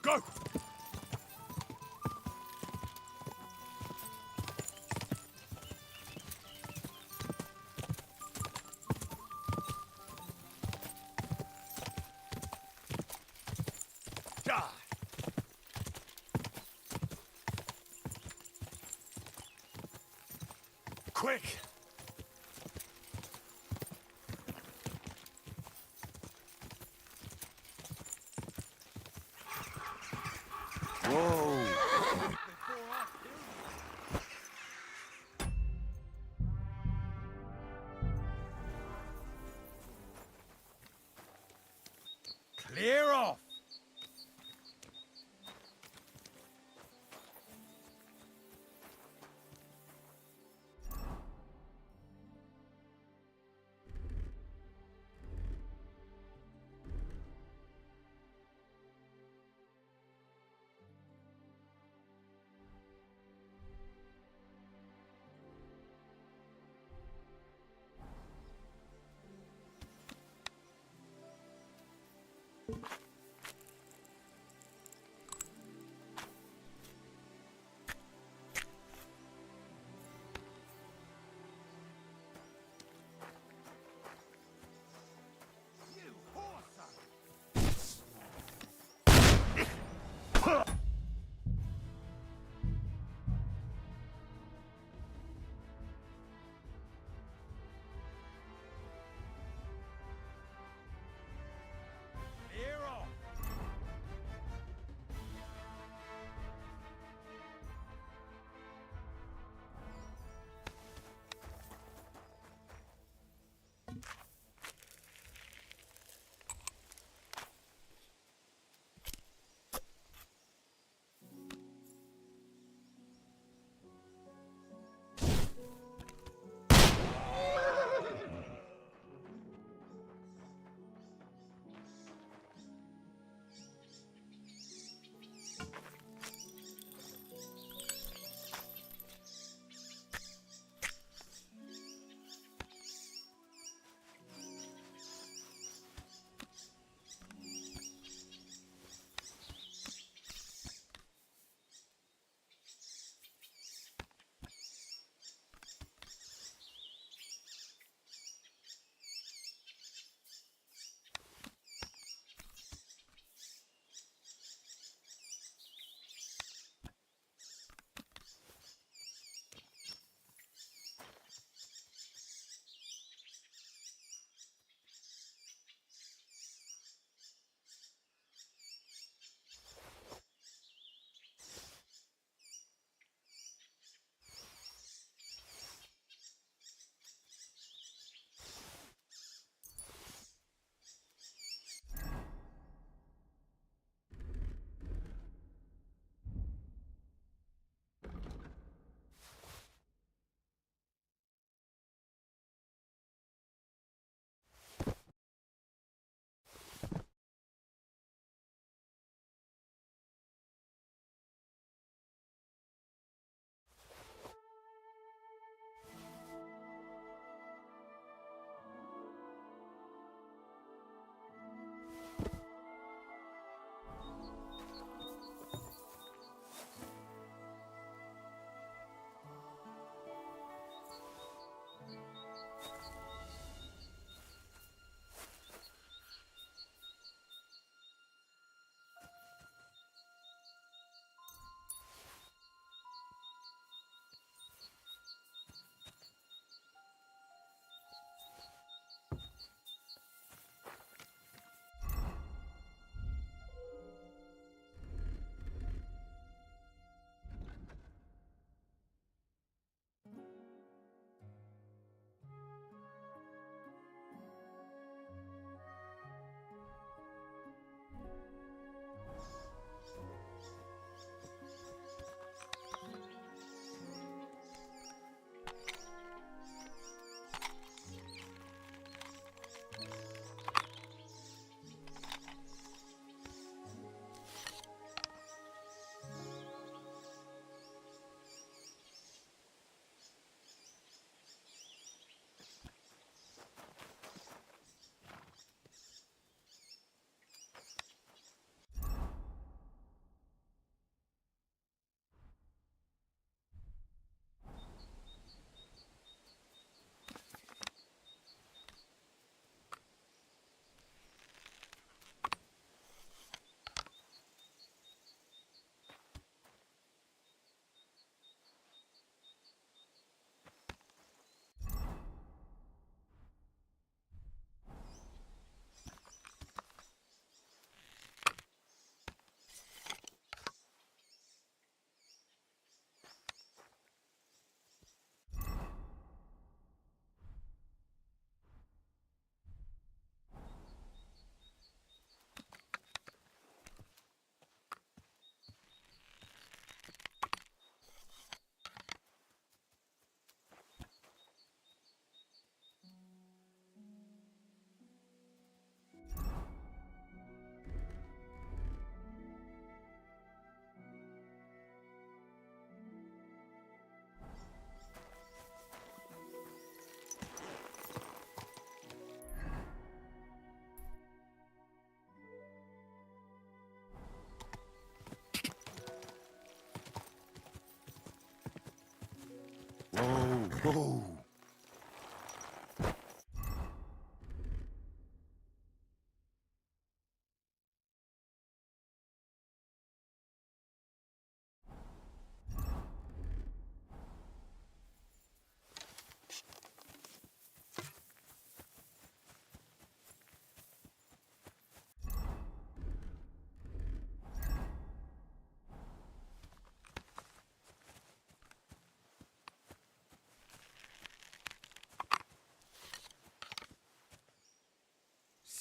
Go! Die! Quick! Whoa! Clear off!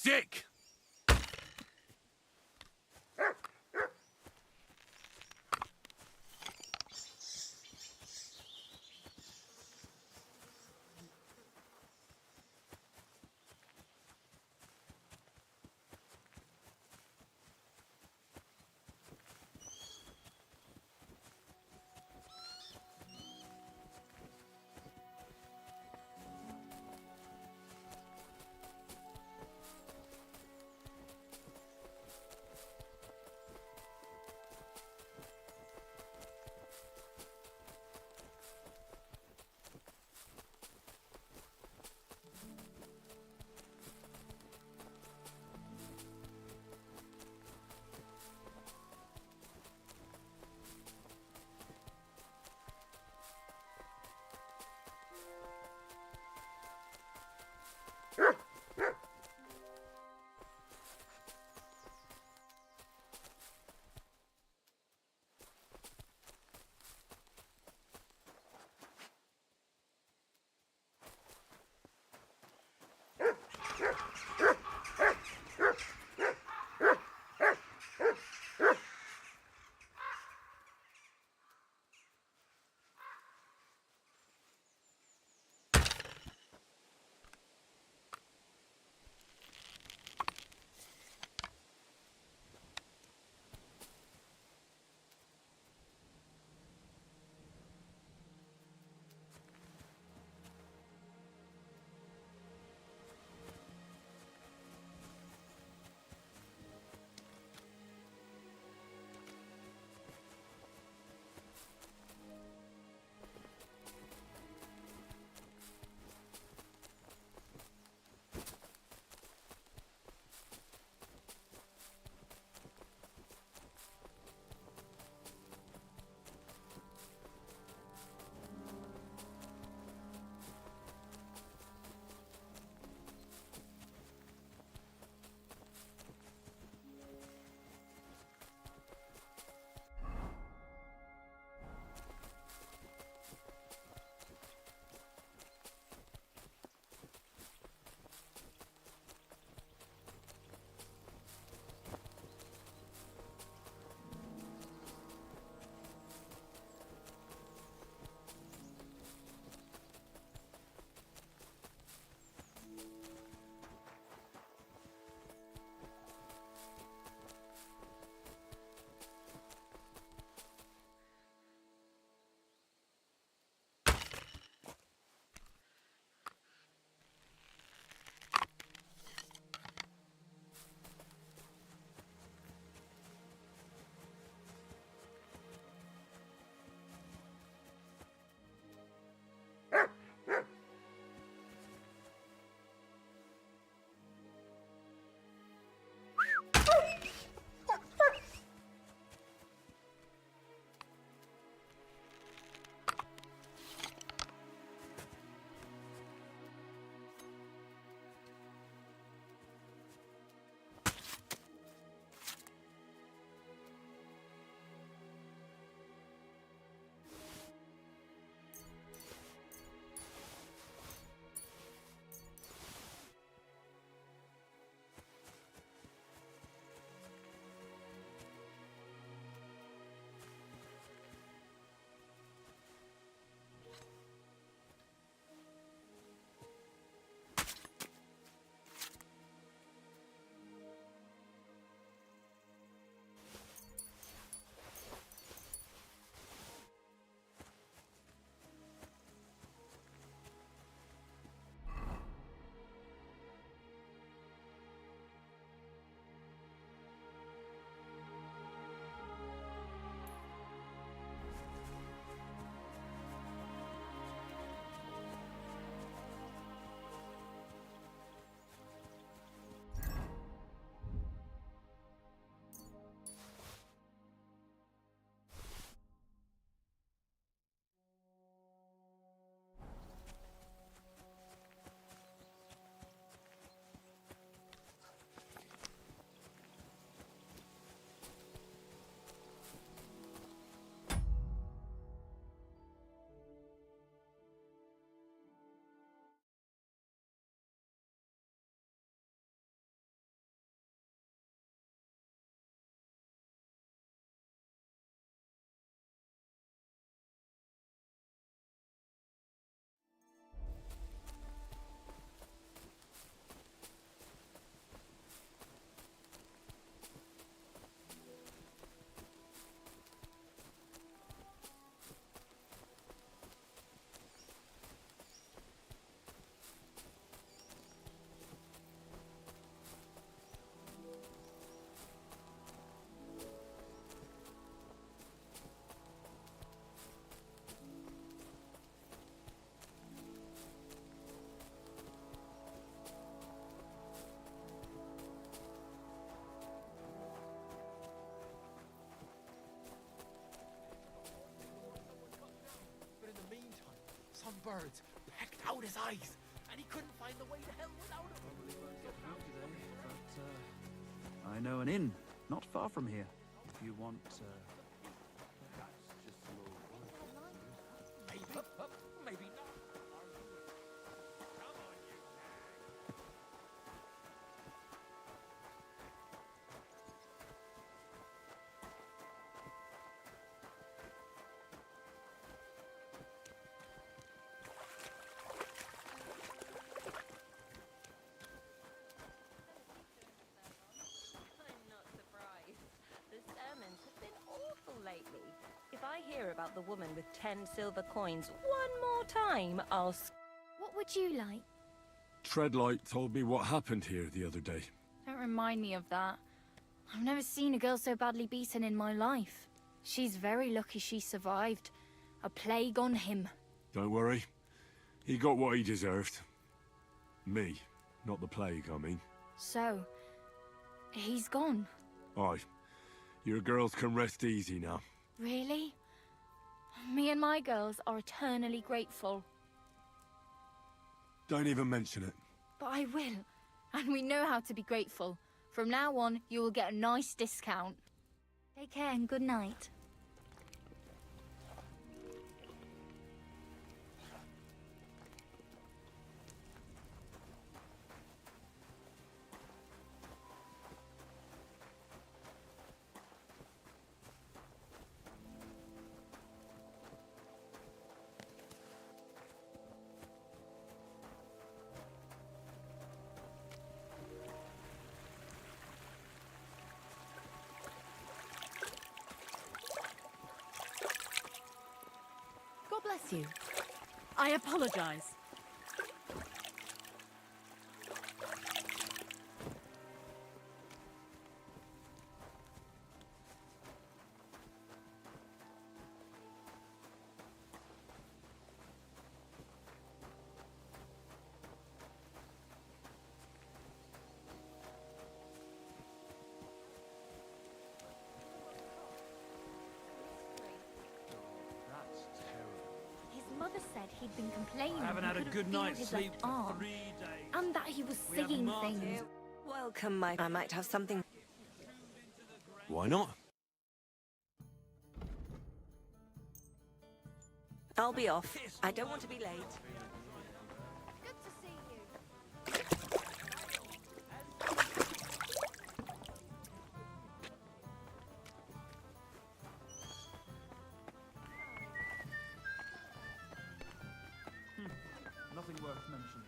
stick! birds pecked out his eyes, and he couldn't find the way to hell without them. I know an inn not far from here. If you want, Maybe not. I'm not surprised. The sermons have been awful lately. If I hear about the woman with 10 silver coins one more time, I'll... What would you like? Treadlight told me what happened here the other day. Don't remind me of that. I've never seen a girl so badly beaten in my life. She's very lucky she survived. A plague on him. Don't worry. He got what he deserved. Me, not the plague, I mean. So, he's gone. Aye. Your girls can rest easy now. Really? Me and my girls are eternally grateful. Don't even mention it. But I will. And we know how to be grateful. From now on, you will get a nice discount. Take care and good night. God bless you. I apologize. His mother said he'd been complaining. I haven't he had a couldn't good feel night's his sleep left for arm, 3 days. and that he was We have saying marked things. Welcome, Mike. I might have something... Why not? I'll be off. I don't want to be late. Good to see you. Nothing worth mentioning.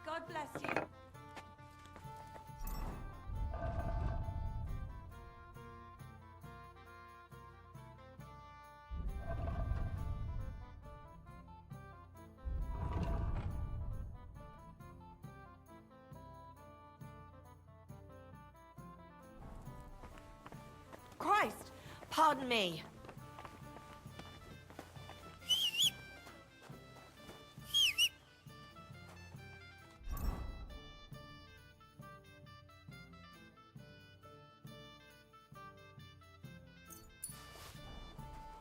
God bless you. Christ! Pardon me.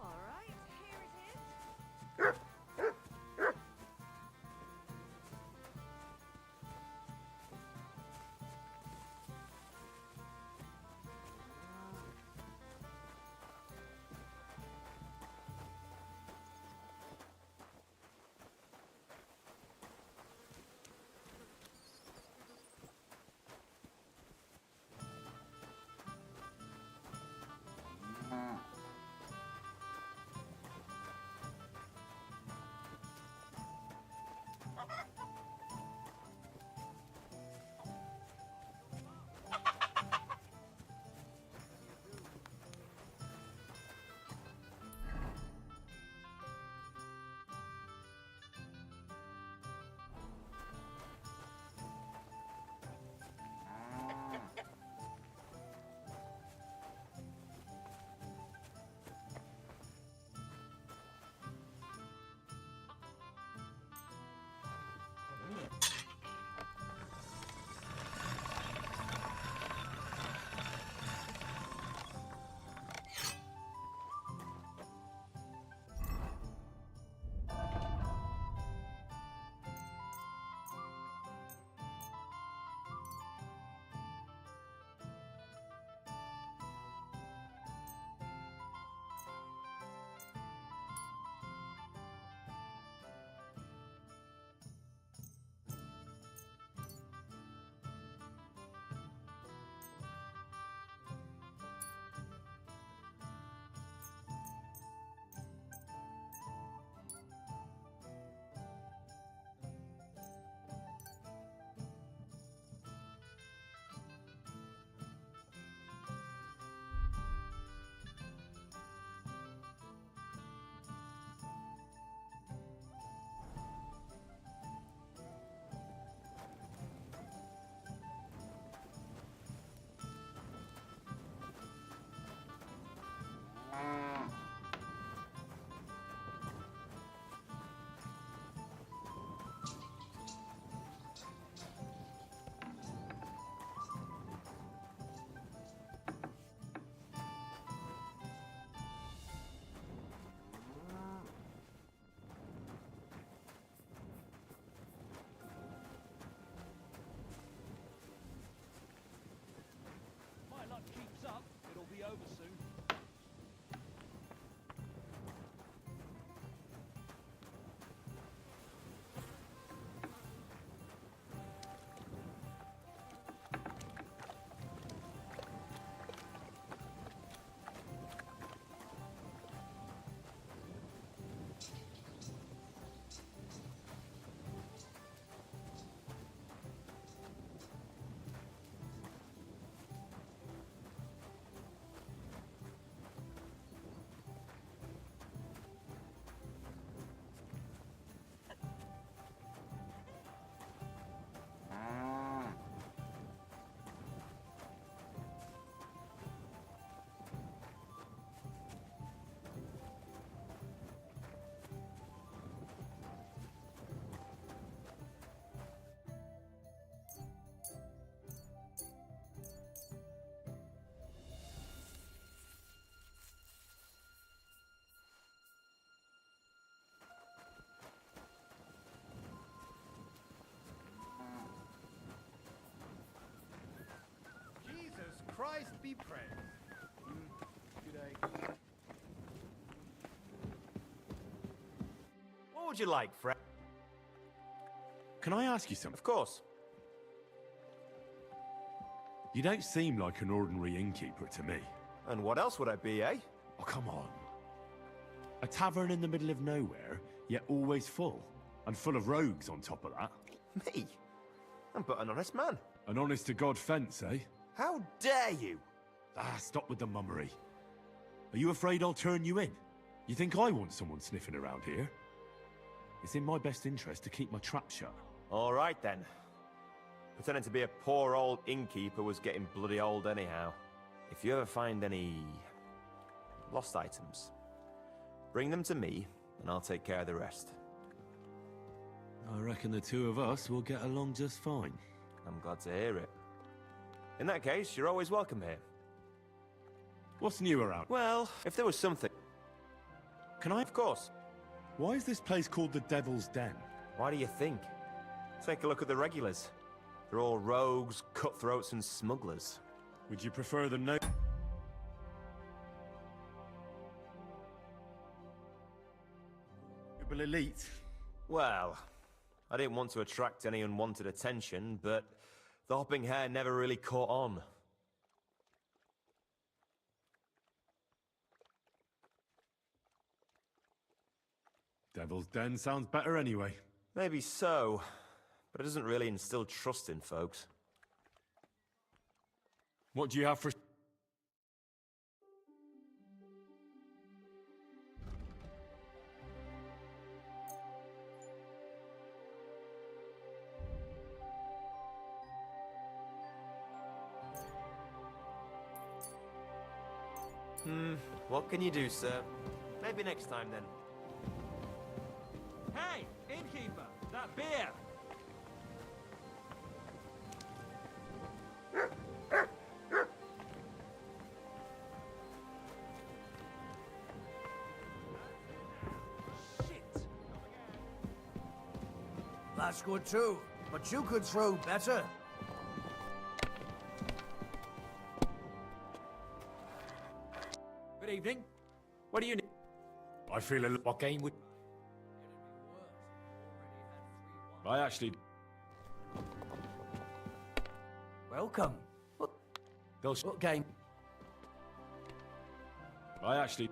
All right, here it is. be praised. Good day. What would you like, Fred? Can I ask you something? Of course. You don't seem like an ordinary innkeeper to me. And what else would I be, eh? Oh, come on. A tavern in the middle of nowhere, yet always full. And full of rogues on top of that. Me? I'm but an honest man. An honest-to-God fence, eh? How dare you? Ah, stop with the mummery. Are you afraid I'll turn you in? You think I want someone sniffing around here? It's in my best interest to keep my trap shut. All right, then. Pretending to be a poor old innkeeper was getting bloody old anyhow. If you ever find any lost items, bring them to me, and I'll take care of the rest. I reckon the two of us will get along just fine. I'm glad to hear it. In that case, you're always welcome here. What's new around? Well, if there was something... Can I? Of course. Why is this place called the Devil's Den? Why do you think? Take a look at the regulars. They're all rogues, cutthroats, and smugglers. Would you prefer the no... elite? Well, I didn't want to attract any unwanted attention, but the hopping hair never really caught on. Devil's Den sounds better anyway. Maybe so, but it doesn't really instill trust in folks. What do you have for... What can you do, sir? Maybe next time, then. Hey, innkeeper, that beer! That's good too, but you could throw better. Good evening. What do you need? I feel a... What game would... I actually... Welcome. What game? I actually...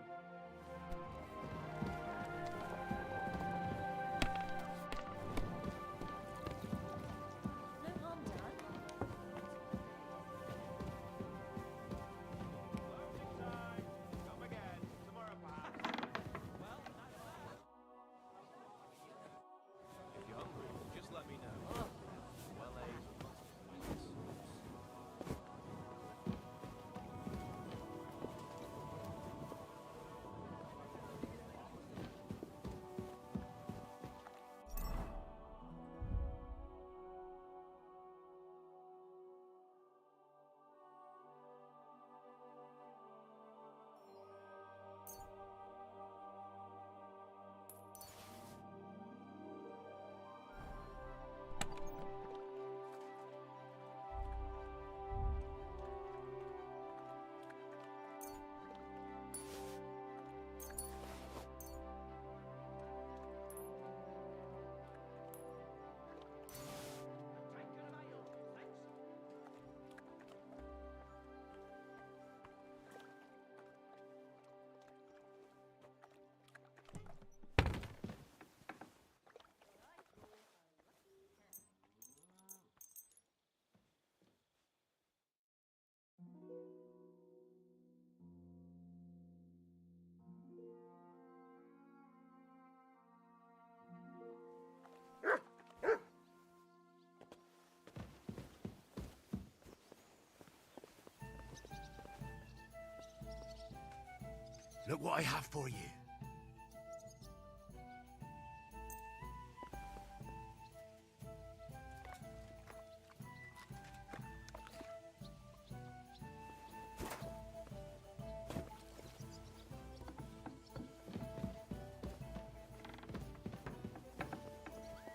Look what I have for you.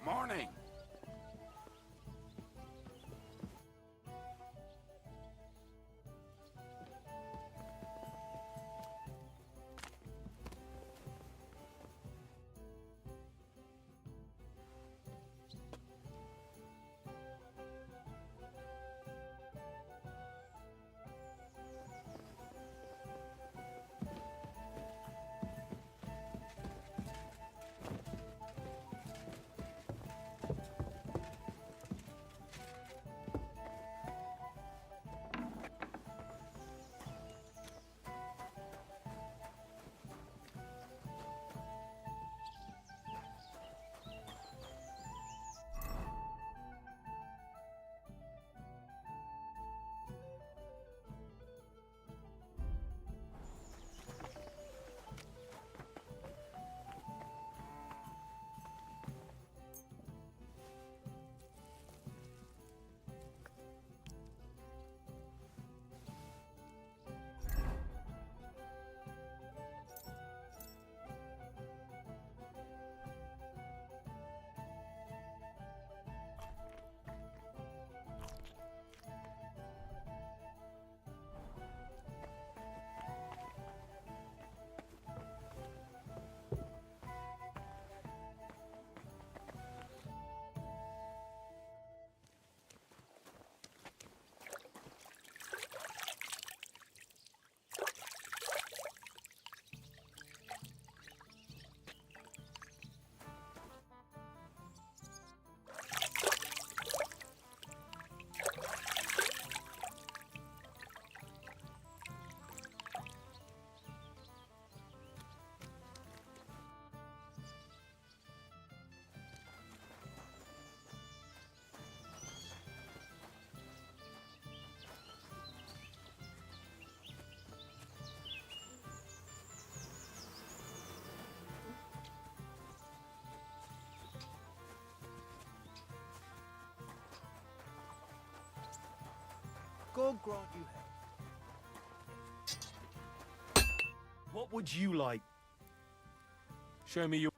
Morning. God grant you health. What would you like? Show me your...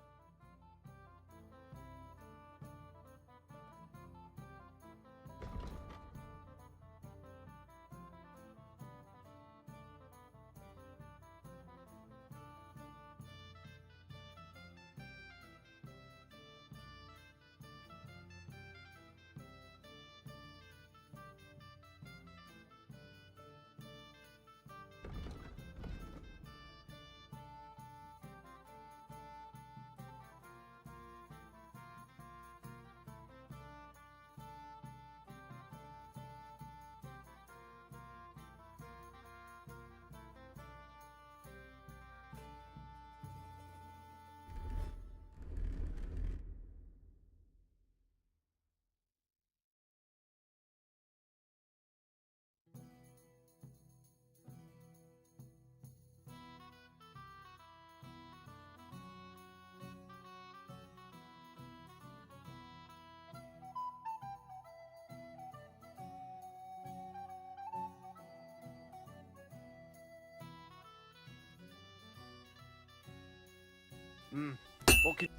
What could...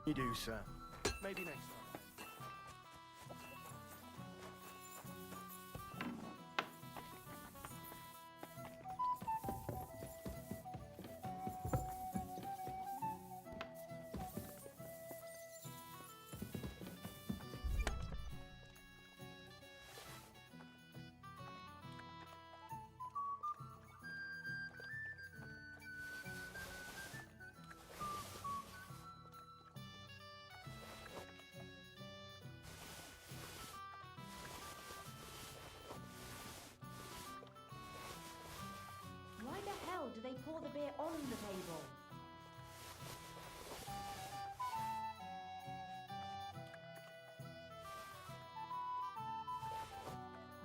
you do, sir? Maybe next time. Why the hell do they pour the beer on the table?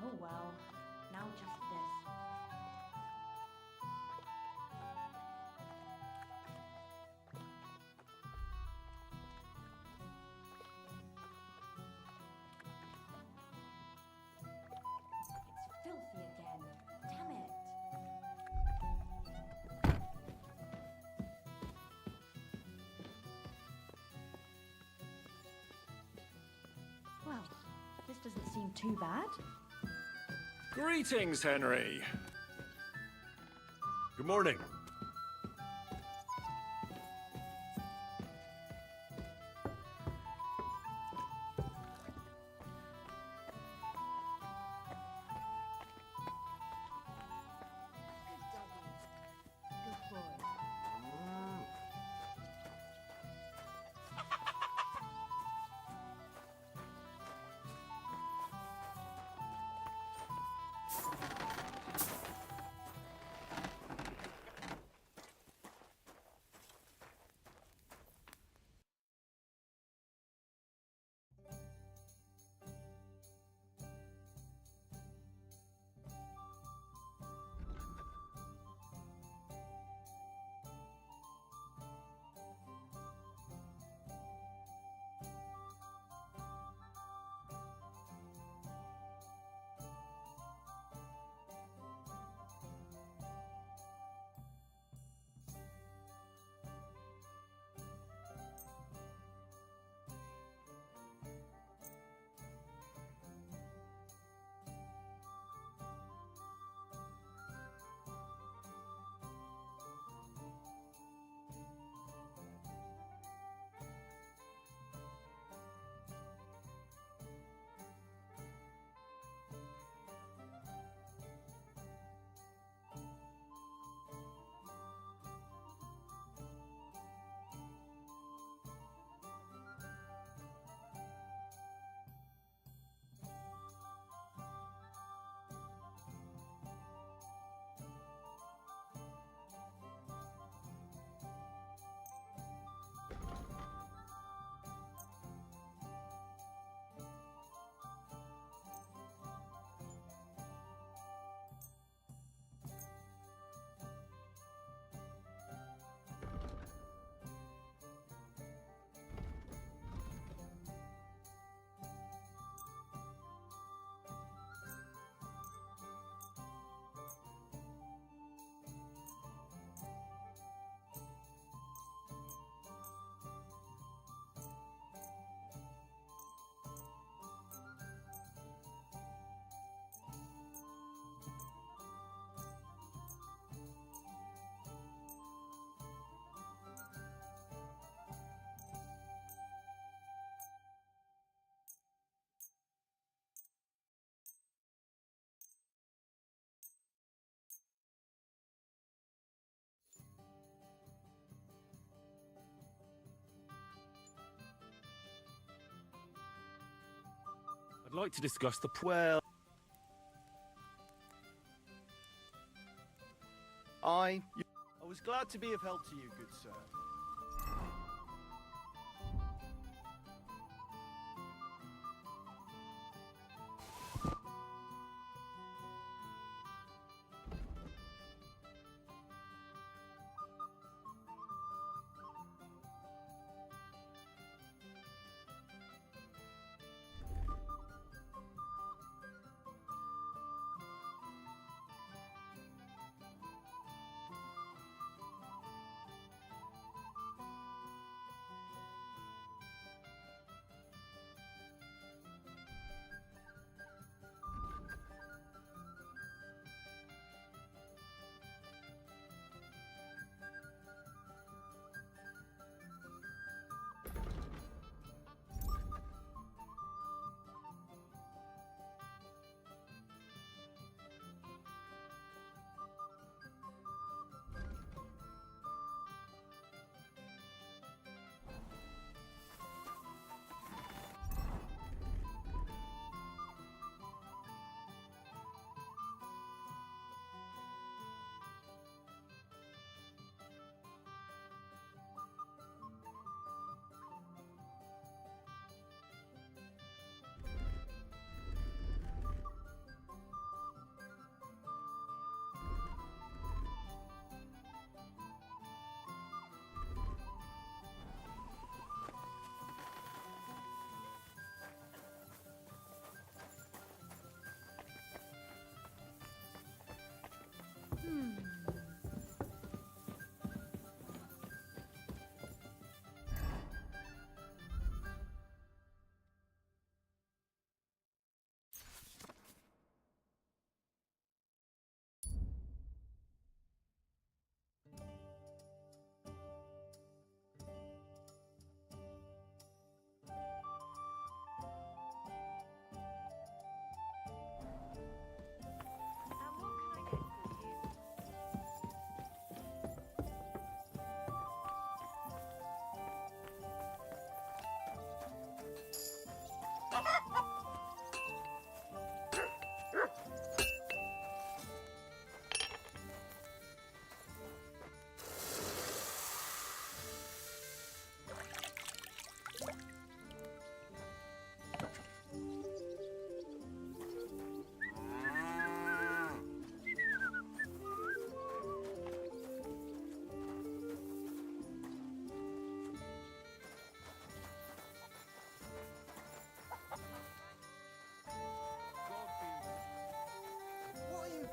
Oh well, now just this. It's filthy again. Damn it. Well, this doesn't seem too bad. Greetings, Henry. Good morning. Good boy. like to discuss the... Well... I was glad to be of help to you, good sir.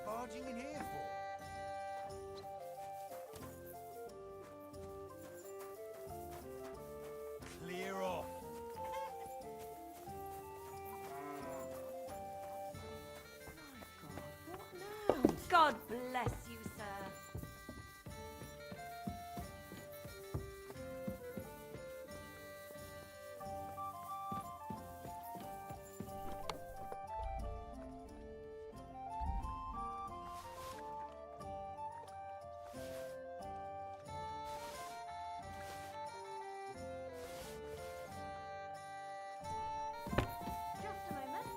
Barging in here for? Clear off. God bless you, sir. Just a moment.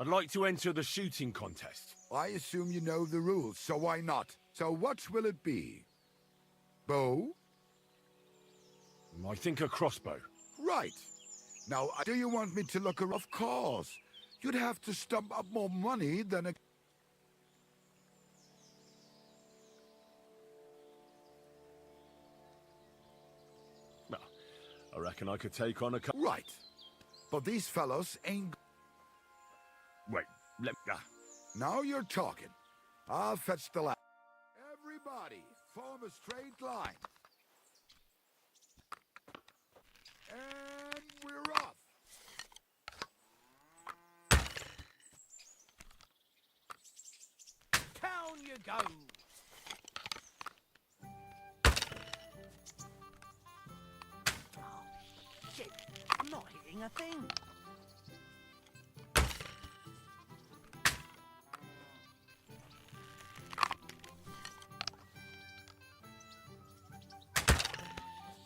I'd like to enter the shooting contest. I assume you know the rules, so why not? So what will it be? Bow? I think a crossbow. Right. Now, do you want me to look around? Of course. You'd have to stump up more money than a... Well, I reckon I could take on a couple. Right. But these fellows ain't... Wait, let me... Now you're talking. I'll fetch the lad. Everybody, form a straight line. And we're off. Down you go. Oh, shit. I'm not hitting a thing.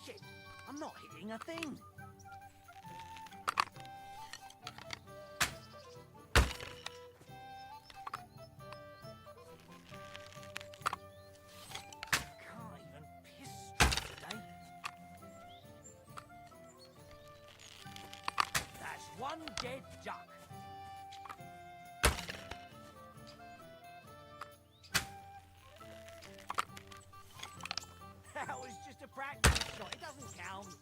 Shit. I'm not hitting a thing. One dead duck. That was just a practice shot. It doesn't count.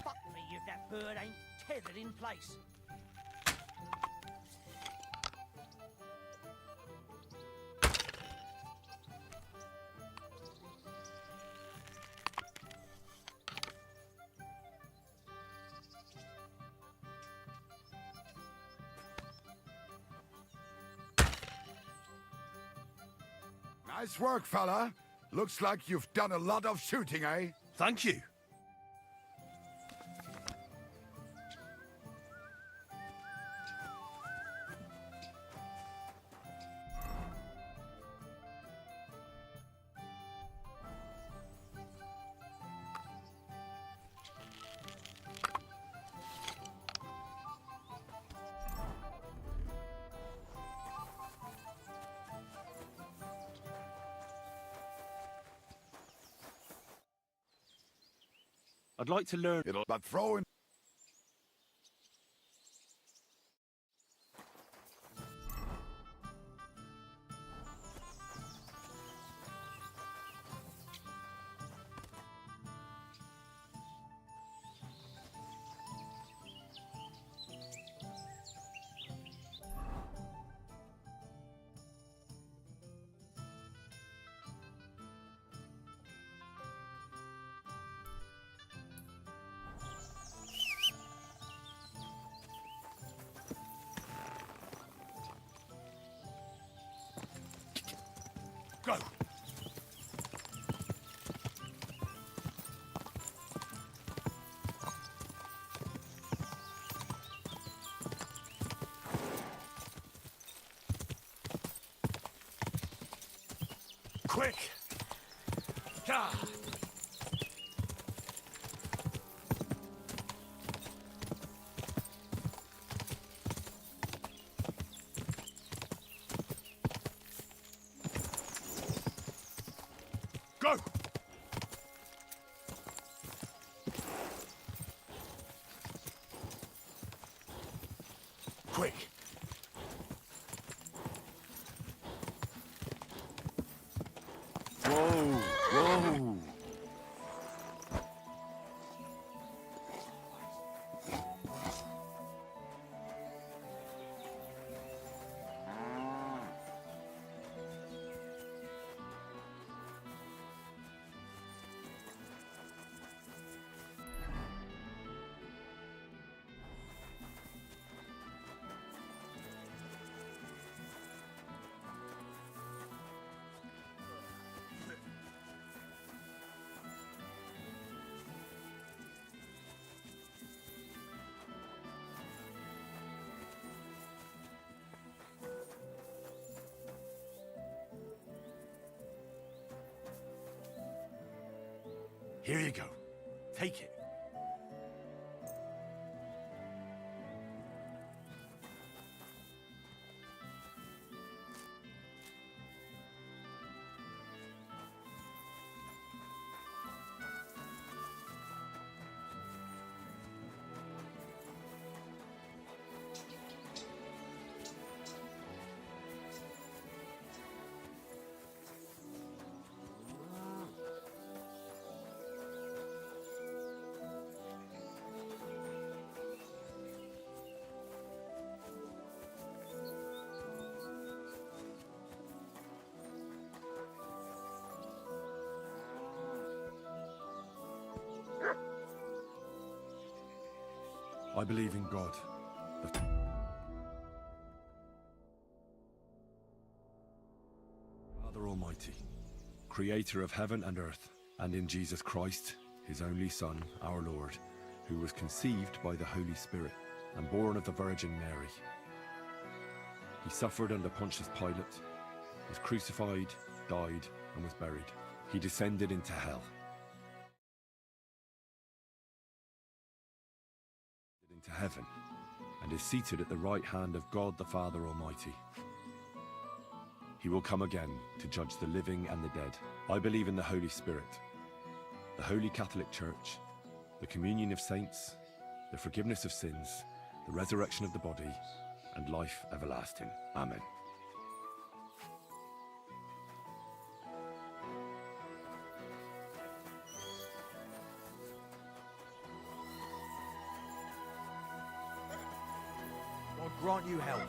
Fuck me if that bird ain't tethered in place. Nice work, fella. Looks like you've done a lot of shooting, eh? Thank you. I'd like to learn... But throwing... Go! Quick! Gah! Go! Quick! Whoa, whoa. Here you go. Take it. I believe in God, the Father Almighty, creator of heaven and earth, and in Jesus Christ, his only Son, our Lord, who was conceived by the Holy Spirit and born of the Virgin Mary. He suffered under Pontius Pilate, was crucified, died, and was buried. He descended into hell. Into heaven, and is seated at the right hand of God the Father Almighty. He will come again to judge the living and the dead. I believe in the Holy Spirit, the Holy Catholic Church, the communion of saints, the forgiveness of sins, the resurrection of the body, and life everlasting. Amen. God grant you health.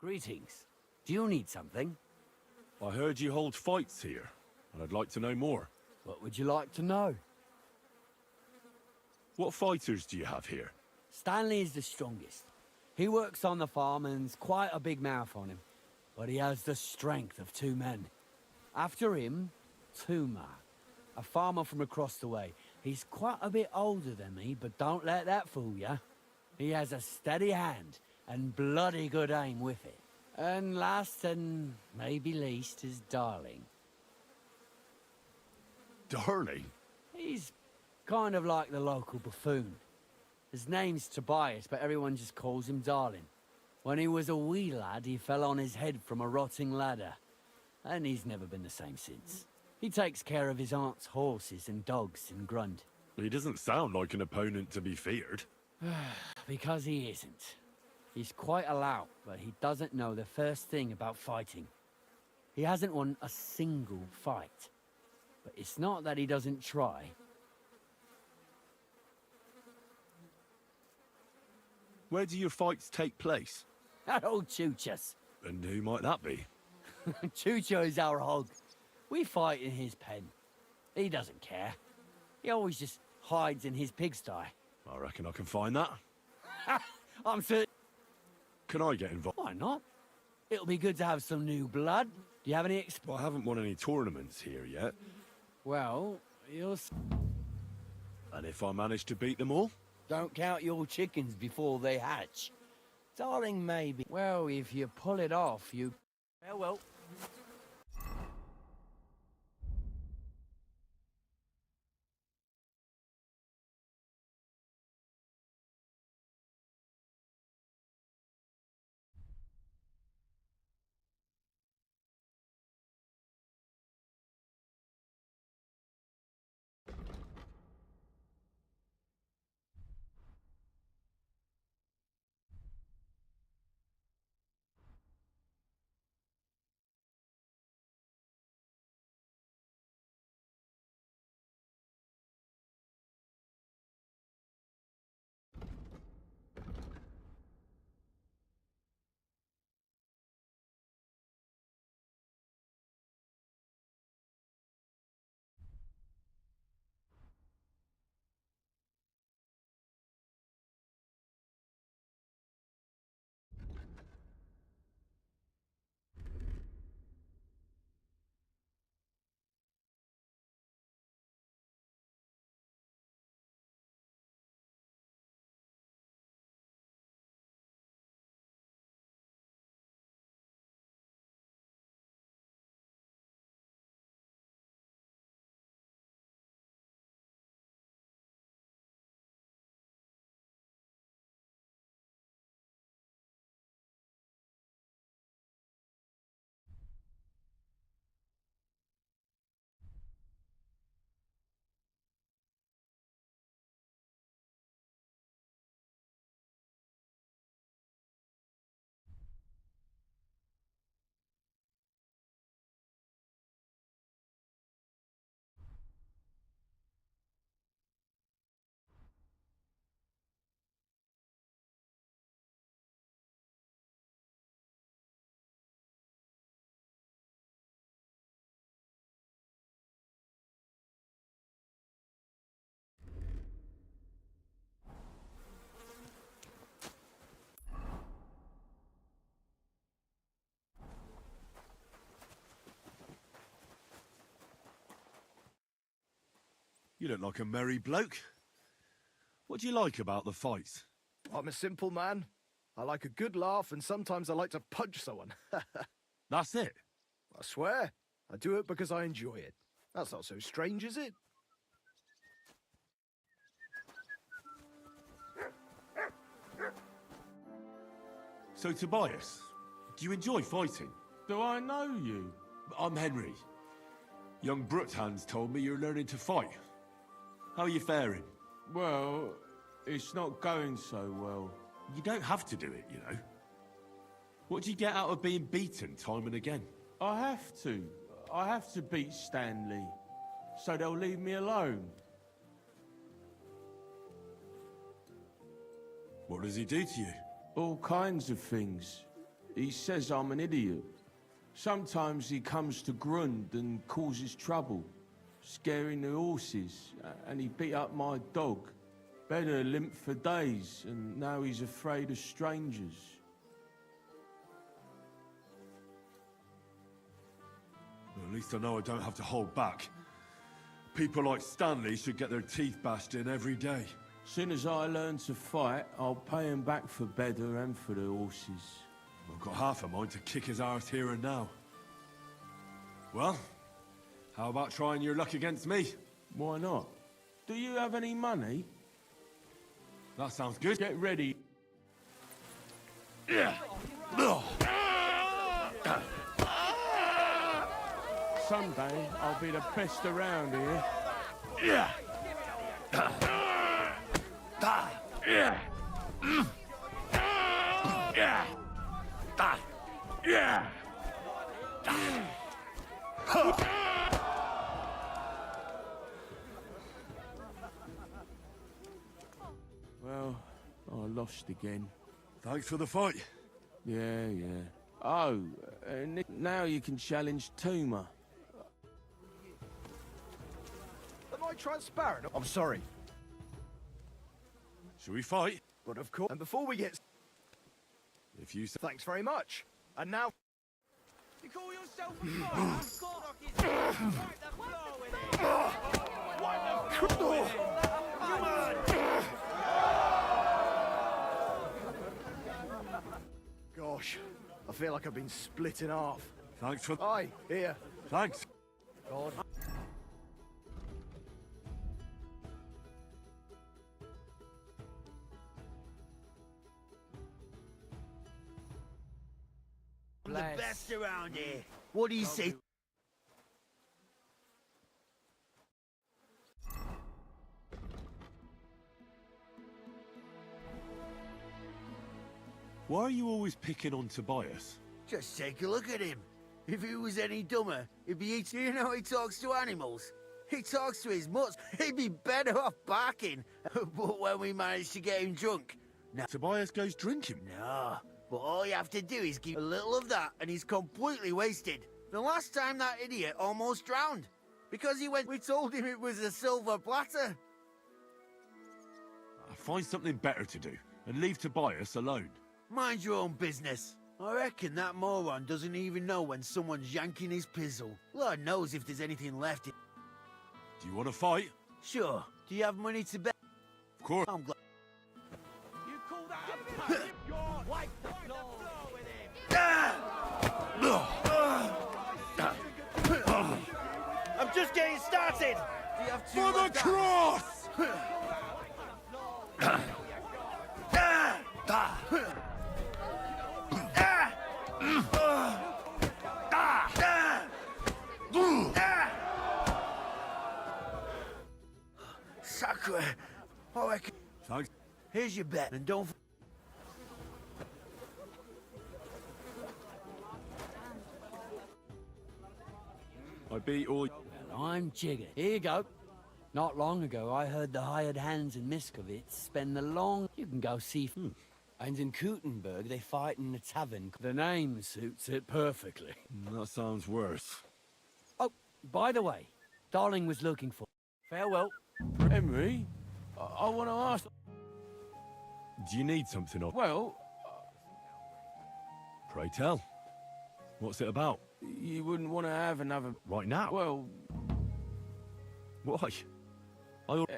Greetings. Do you need something? I heard you hold fights here, and I'd like to know more. What would you like to know? What fighters do you have here? Stanley is the strongest. He works on the farm and's quite a big mouth on him, but he has the strength of 2 men. After him, Tuma, a farmer from across the way. He's quite a bit older than me, but don't let that fool ya. He has a steady hand and bloody good aim with it. And last and maybe least is Darling. Darling? He's kind of like the local buffoon. His name's Tobias, but everyone just calls him Darling. When he was a wee lad, he fell on his head from a rotting ladder. And he's never been the same since. He takes care of his aunt's horses and dogs in Grund. He doesn't sound like an opponent to be feared. Because he isn't. He's quite a lout, but he doesn't know the first thing about fighting. He hasn't won a single fight. But it's not that he doesn't try. Where do your fights take place? At old Chucha's. And who might that be? Chucho is our hog. We fight in his pen. He doesn't care. He always just hides in his pigsty. I reckon I can find that. I'm certain. Can I get involved? Why not? It'll be good to have some new blood. Do you have any Well, I haven't won any tournaments here yet. Well, you'll... And if I manage to beat them all? Don't count your chickens before they hatch. Darling, maybe. Well, if you pull it off, you... Well. You look like a merry bloke. What do you like about the fights? I'm a simple man. I like a good laugh, and sometimes I like to punch someone. That's it? I swear. I do it because I enjoy it. That's not so strange, is it? So, Tobias, do you enjoy fighting? Do I know you? I'm Henry. Young Brookhands told me you're learning to fight. How are you faring? Well, it's not going so well. You don't have to do it, you know. What do you get out of being beaten time and again? I have to. I have to beat Stanley, so they'll leave me alone. What does he do to you? All kinds of things. He says I'm an idiot. Sometimes he comes to Grund and causes trouble, scaring the horses, and he beat up my dog. Better limped for days, and now he's afraid of strangers. Well, at least I know I don't have to hold back. People like Stanley should get their teeth bashed in every day. Soon as I learn to fight, I'll pay him back for better and for the horses. I've got half a mind to kick his arse here and now. Well, how about trying your luck against me? Why not? Do you have any money? That sounds good. Get ready. Yeah. Someday, I'll be the best around here. Yeah. Yeah. Yeah. Yeah. Well, I lost again. Thanks for the fight. Yeah. Oh, now you can challenge Tuma. I transparent? I'm sorry. Shall we fight? But of course. And before we get... If you say... Thanks very much. And now... You call yourself a fighter? Wipe the floor with it! Wipe the floor with it! Come on! Gosh, I feel like I've been split in half. Thanks for... Aye, here. Thanks. God. I'm the best around here. What do you say? Why are you always picking on Tobias? Just take a look at him. If he was any dummer, he'd be eating. You know, he talks to animals. He talks to his mutts. He'd be better off barking. But when we managed to get him drunk... Now, Tobias goes drinking? No, but all you have to do is give a little of that and he's completely wasted. The last time that idiot almost drowned. Because we told him it was a silver platter. Find something better to do and leave Tobias alone. Mind your own business. I reckon that moron doesn't even know when someone's yanking his pizzle. Lord knows if there's anything left. Do you want to fight? Sure. Do you have money to bet? Of course. I'm glad. You call that a fight? Wipe the floor with him! I'm just getting started! Do you have For the cross! Sacre. I reckon. Thanks. Here's your bet, and don't. I beat all... Well, I'm jiggered. Here you go. Not long ago, I heard the hired hands in Miskovitz spend the long... You can go see... And in Kutenberg, they fight in a tavern. The name suits it perfectly. That sounds worse. Oh, by the way, Darling was looking for... Farewell. Henry, I want to ask... Do you need something or... Well... Pray tell. What's it about? You wouldn't want to have another... Right now? Well... Why?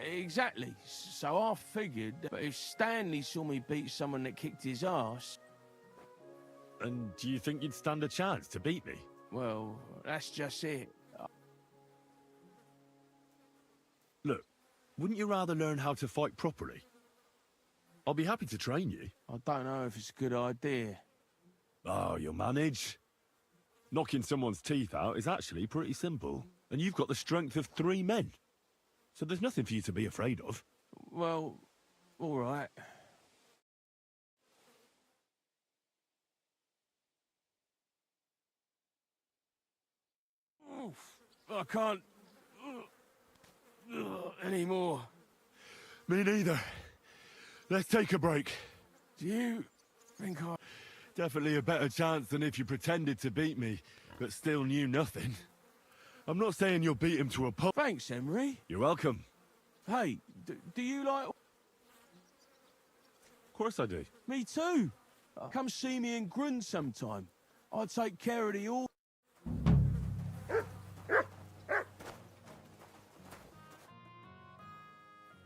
Exactly. So I figured, but if Stanley saw me beat someone that kicked his ass... And do you think you'd stand a chance to beat me? Well, that's just it. Look, wouldn't you rather learn how to fight properly? I'll be happy to train you. I don't know if it's a good idea. Oh, you'll manage. Knocking someone's teeth out is actually pretty simple. And you've got the strength of 3 men. So there's nothing for you to be afraid of. Well, all right. I can't... anymore. Me neither. Let's take a break. Do you think I... Definitely a better chance than if you pretended to beat me, but still knew nothing. I'm not saying you'll beat him to a pulp. Thanks, Emery. You're welcome. Hey, do you like... Of course I do. Me too. Come see me in Grund sometime. I'll take care of the all...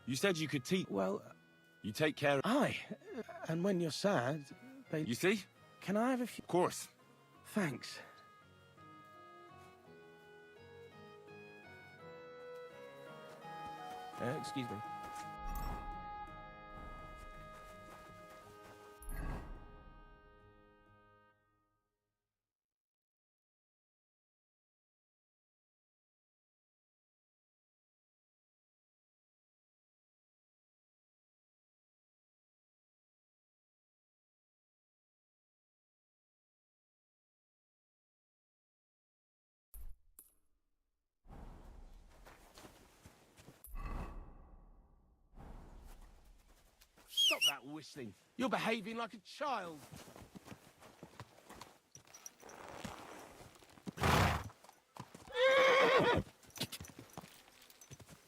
You said you could teach... Well... You take care of... Aye. And when you're sad, they... You see? Can I have a few... Of course. Thanks. Excuse me. Stop that whistling. You're behaving like a child.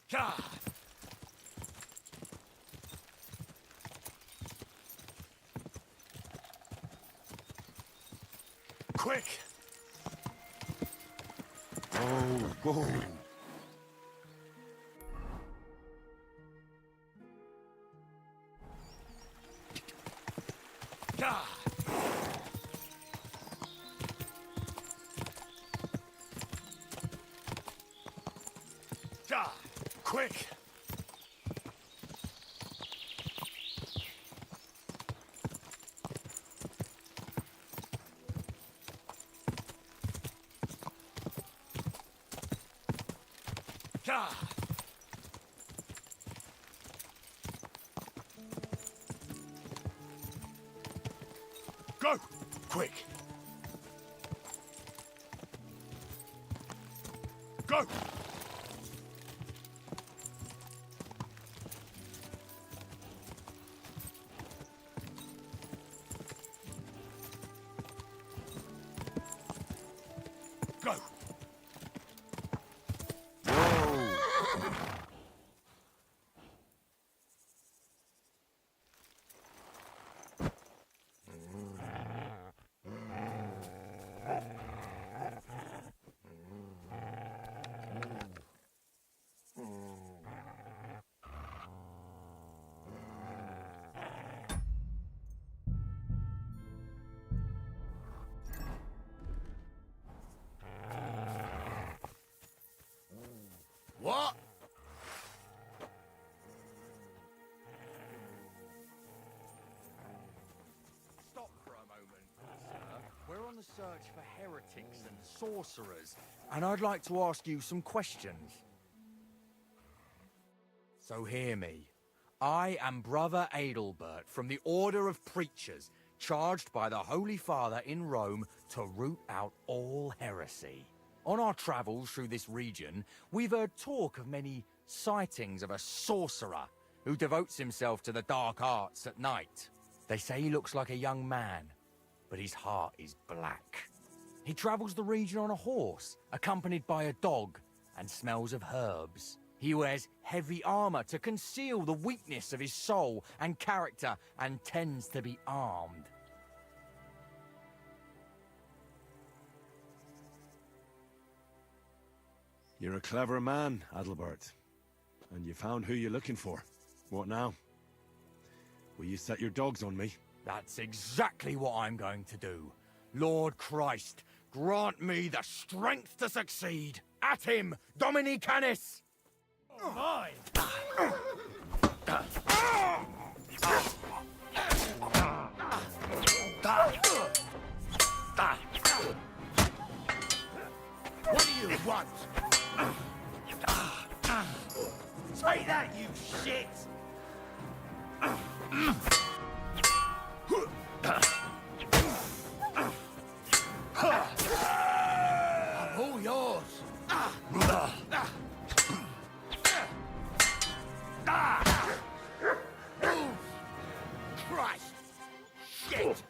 Ka! Quick! Oh, whoa. Gah! Gah! Quick! Gah! Go! Quick! Go! Go! What? Stop for a moment, sir. We're on the search for heretics and sorcerers, and I'd like to ask you some questions. So hear me. I am Brother Adelbert from the Order of Preachers, charged by the Holy Father in Rome to root out all heresy. On our travels through this region, we've heard talk of many sightings of a sorcerer who devotes himself to the dark arts at night. They say he looks like a young man, but his heart is black. He travels the region on a horse, accompanied by a dog, and smells of herbs. He wears heavy armor to conceal the weakness of his soul and character, and tends to be armed. You're a clever man, Adelbert. And you found who you're looking for. What now? Will you set your dogs on me? That's exactly what I'm going to do. Lord Christ, grant me the strength to succeed. At him, Domini Canis! Oh my! What do you want? Take that, you shit! I'm all yours. Move! Christ! Shit!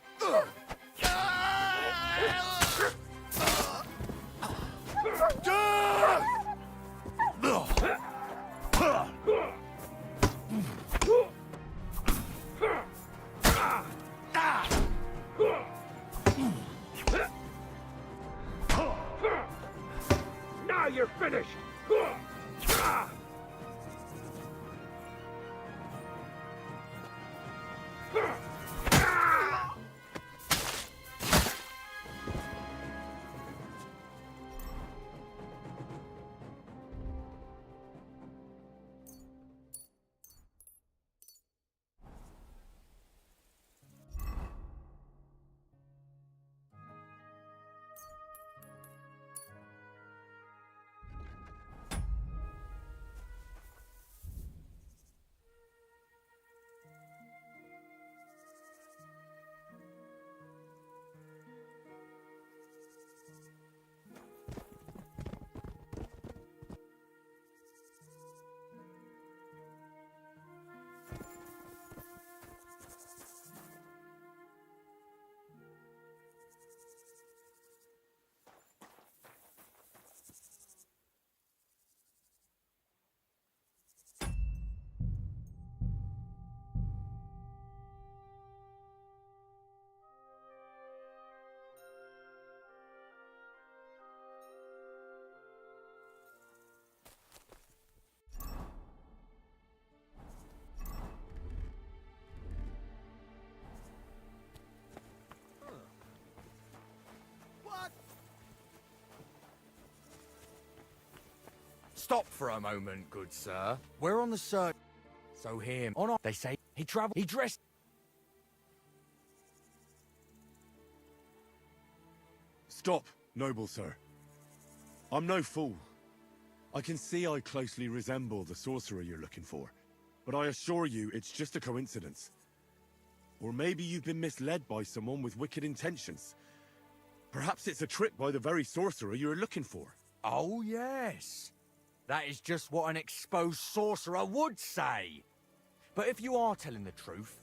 Now you're finished! Stop for a moment, good sir. We're on the search. So him. On they say he traveled. He dressed. Stop, noble sir. I'm no fool. I can see I closely resemble the sorcerer you're looking for, but I assure you it's just a coincidence. Or maybe you've been misled by someone with wicked intentions. Perhaps it's a trick by the very sorcerer you're looking for. Oh, yes. That is just what an exposed sorcerer would say. But if you are telling the truth,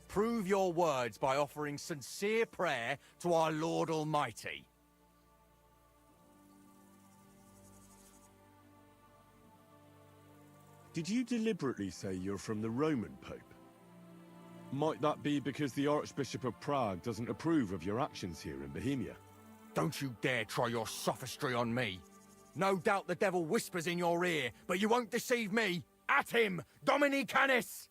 prove your words by offering sincere prayer to our Lord Almighty. Did you deliberately say you're from the Roman Pope? Might that be because the Archbishop of Prague doesn't approve of your actions here in Bohemia? Don't you dare try your sophistry on me. No doubt the devil whispers in your ear, but you won't deceive me. At him, Dominicanus!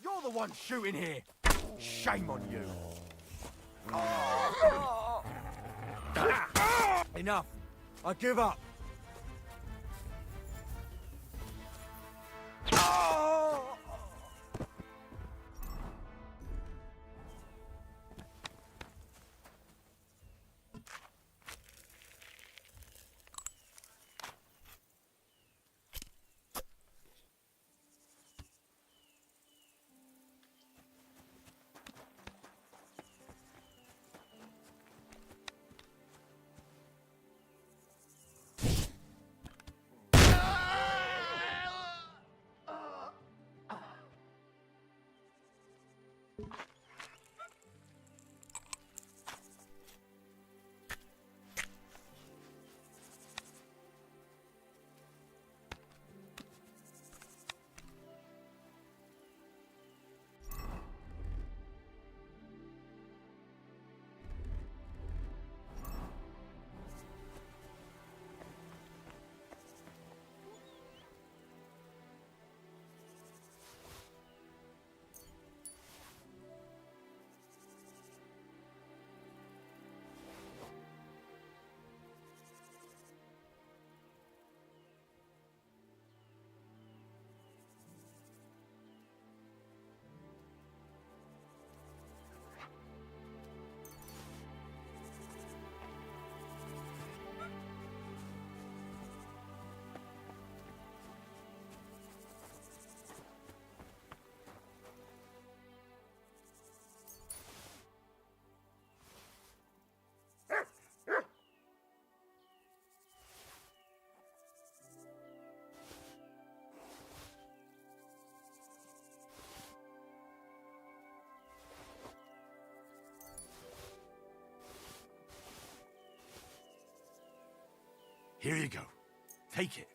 You're the one shooting here. Shame on you. Enough. I give up. Here you go. Take it.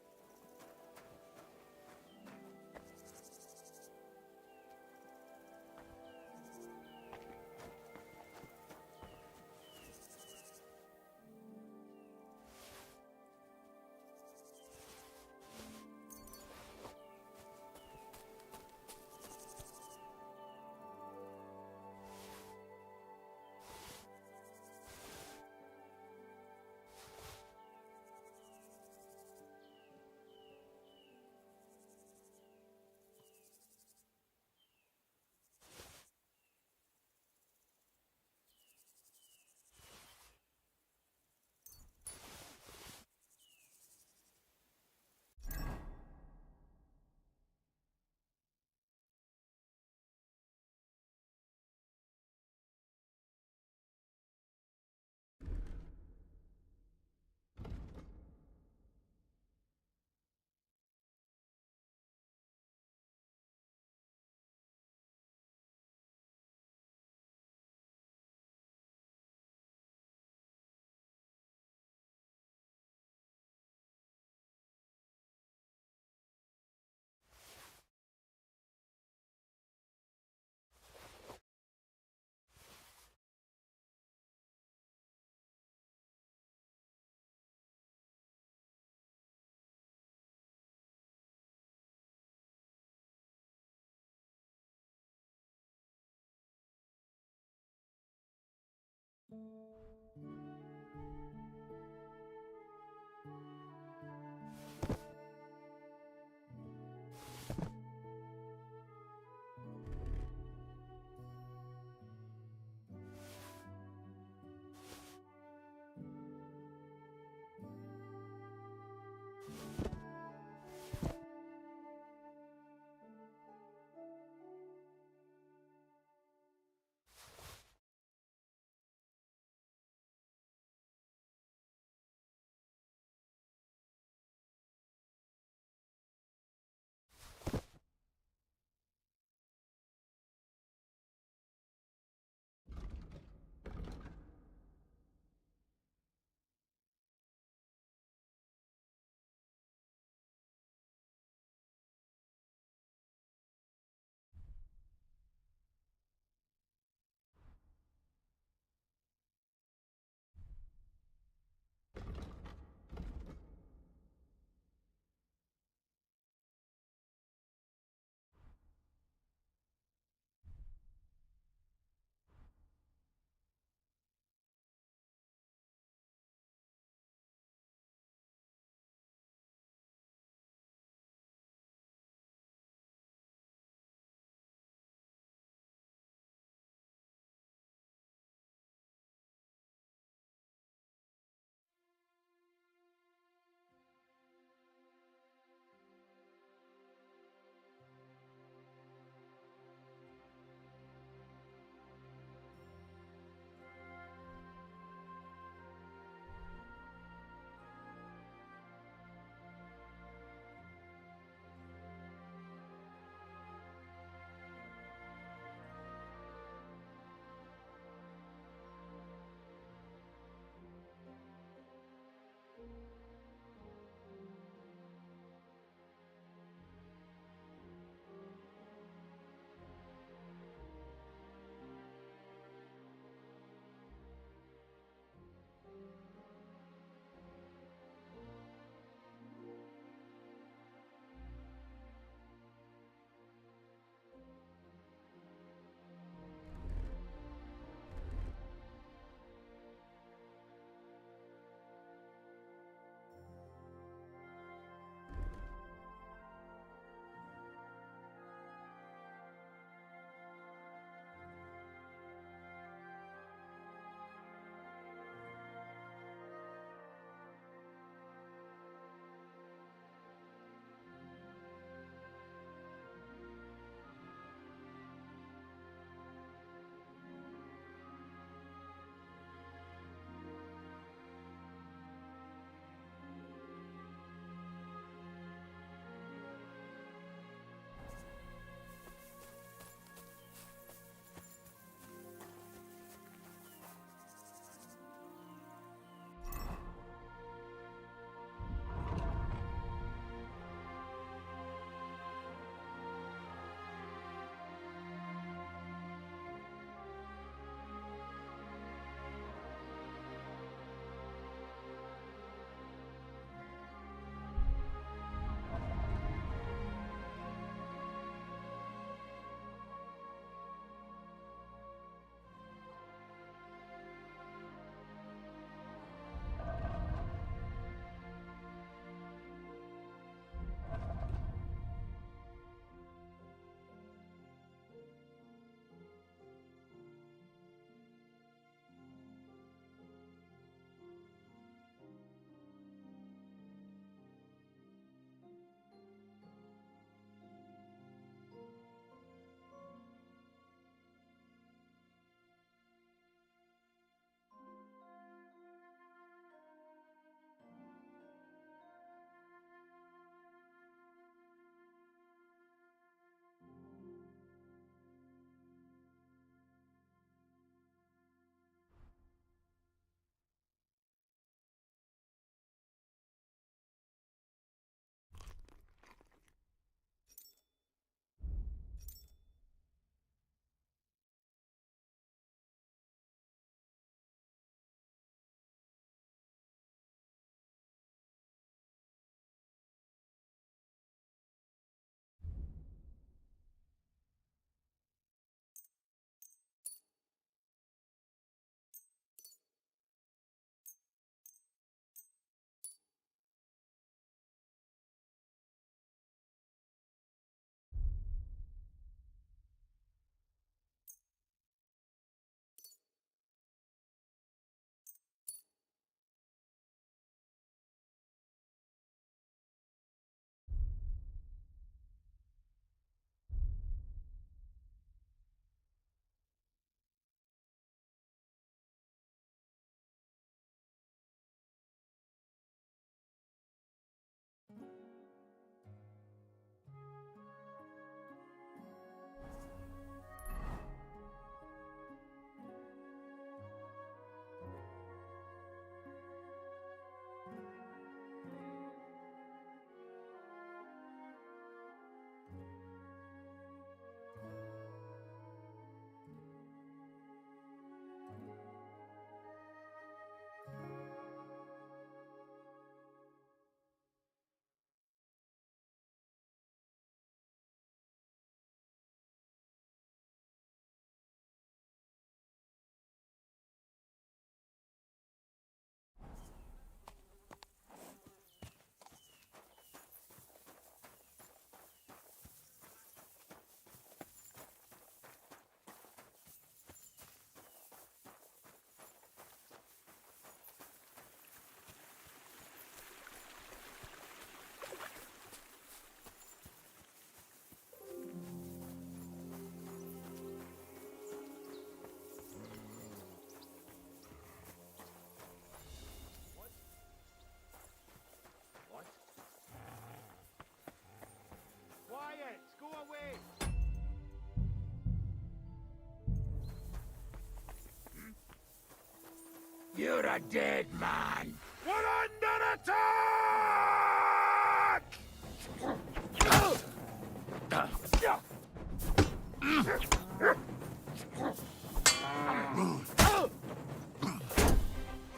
a dead man. We're under attack!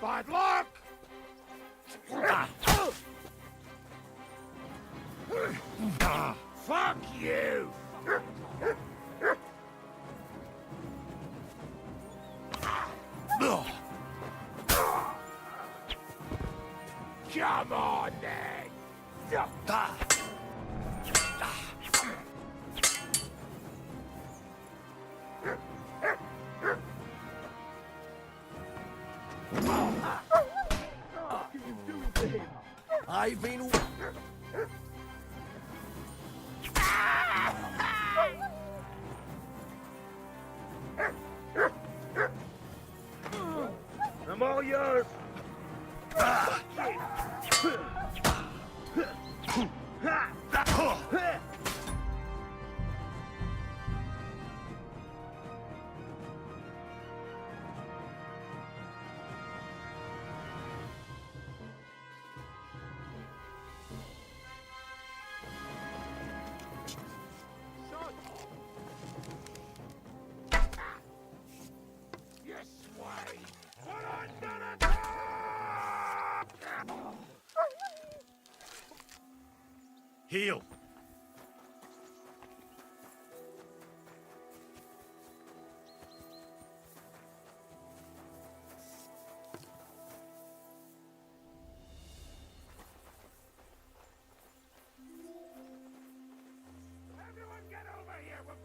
Bad luck! Fuck you! Come on, then! I've been... I'm all yours! Heal.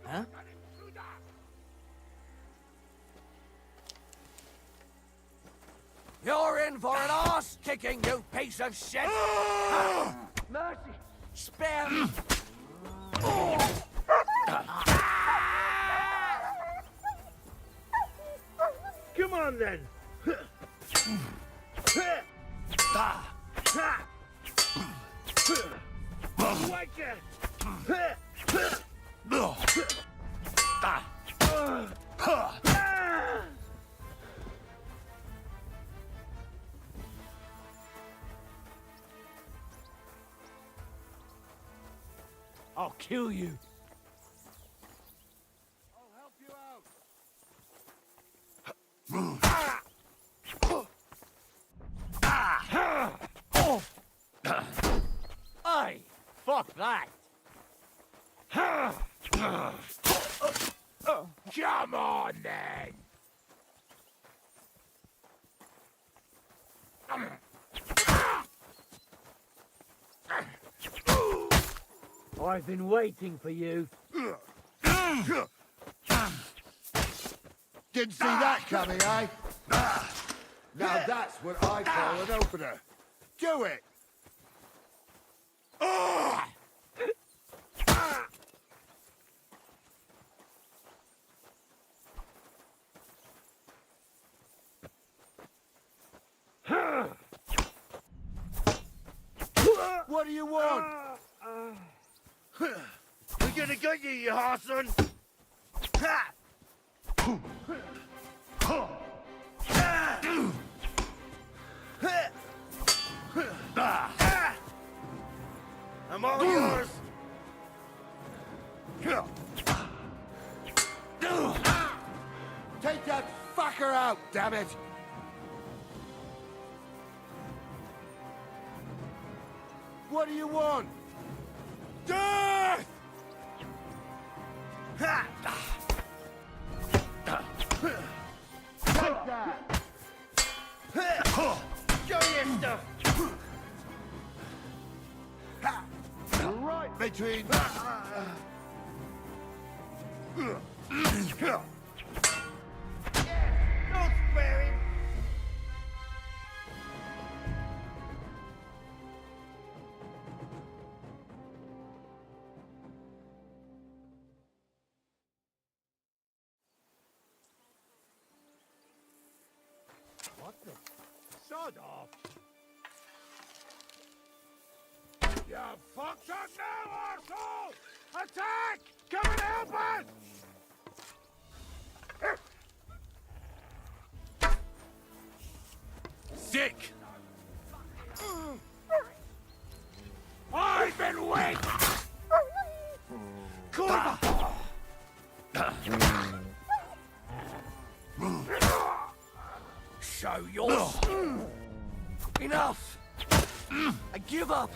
Huh? You're in for an arse kicking, you piece of shit! Mercy! Spare me! Come on, then! Wake I'll kill you. Aye! Fuck that! Come on, then! I've been waiting for you. Didn't see that coming, eh? Now that's what I call an opener. Do it! What do you want? We're gonna get you, you horseman! I'm all yours! Take that fucker out, damn it! What do you want? Death! Take that! Show your stuff! Right between... Don't spare him! What the? Sod off! You fucked up now, arsehole! Attack! Come and help us! stick! I've been waiting! Kurva! Show yours! Enough! I give up!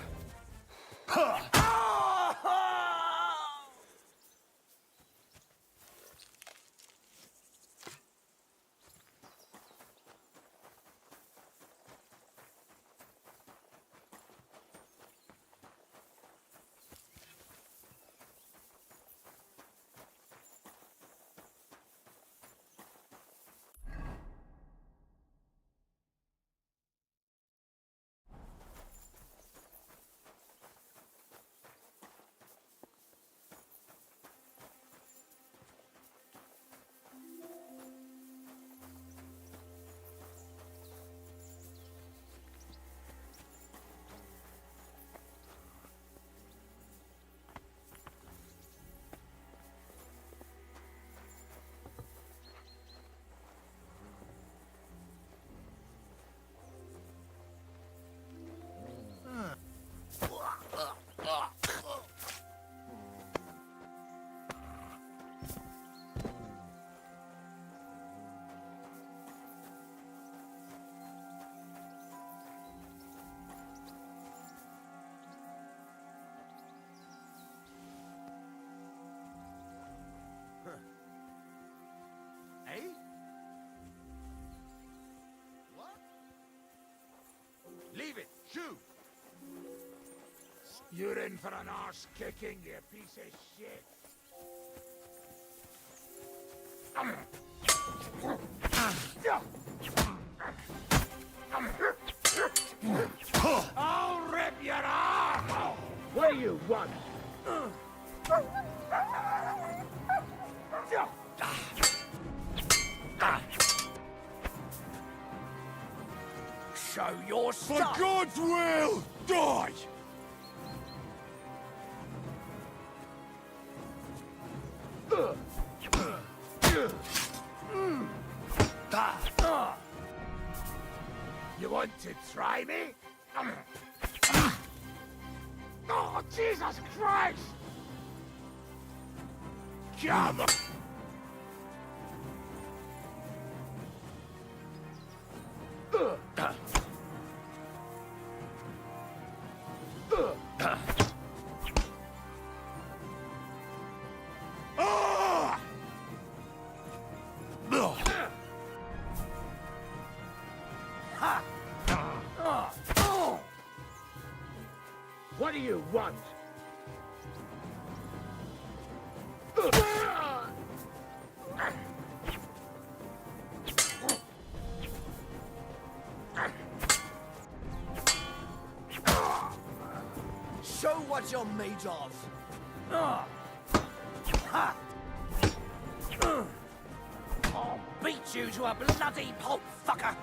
Eh? What? Leave it! Shoot! You're in for an arse kicking, you piece of shit! I'll rip your arm! What do you want? Show your stuff! For God's will, die! You want to try me? Oh, Jesus Christ! Come on! What do you want? Show what you're made of! I'll beat you to a bloody pulp, fucker!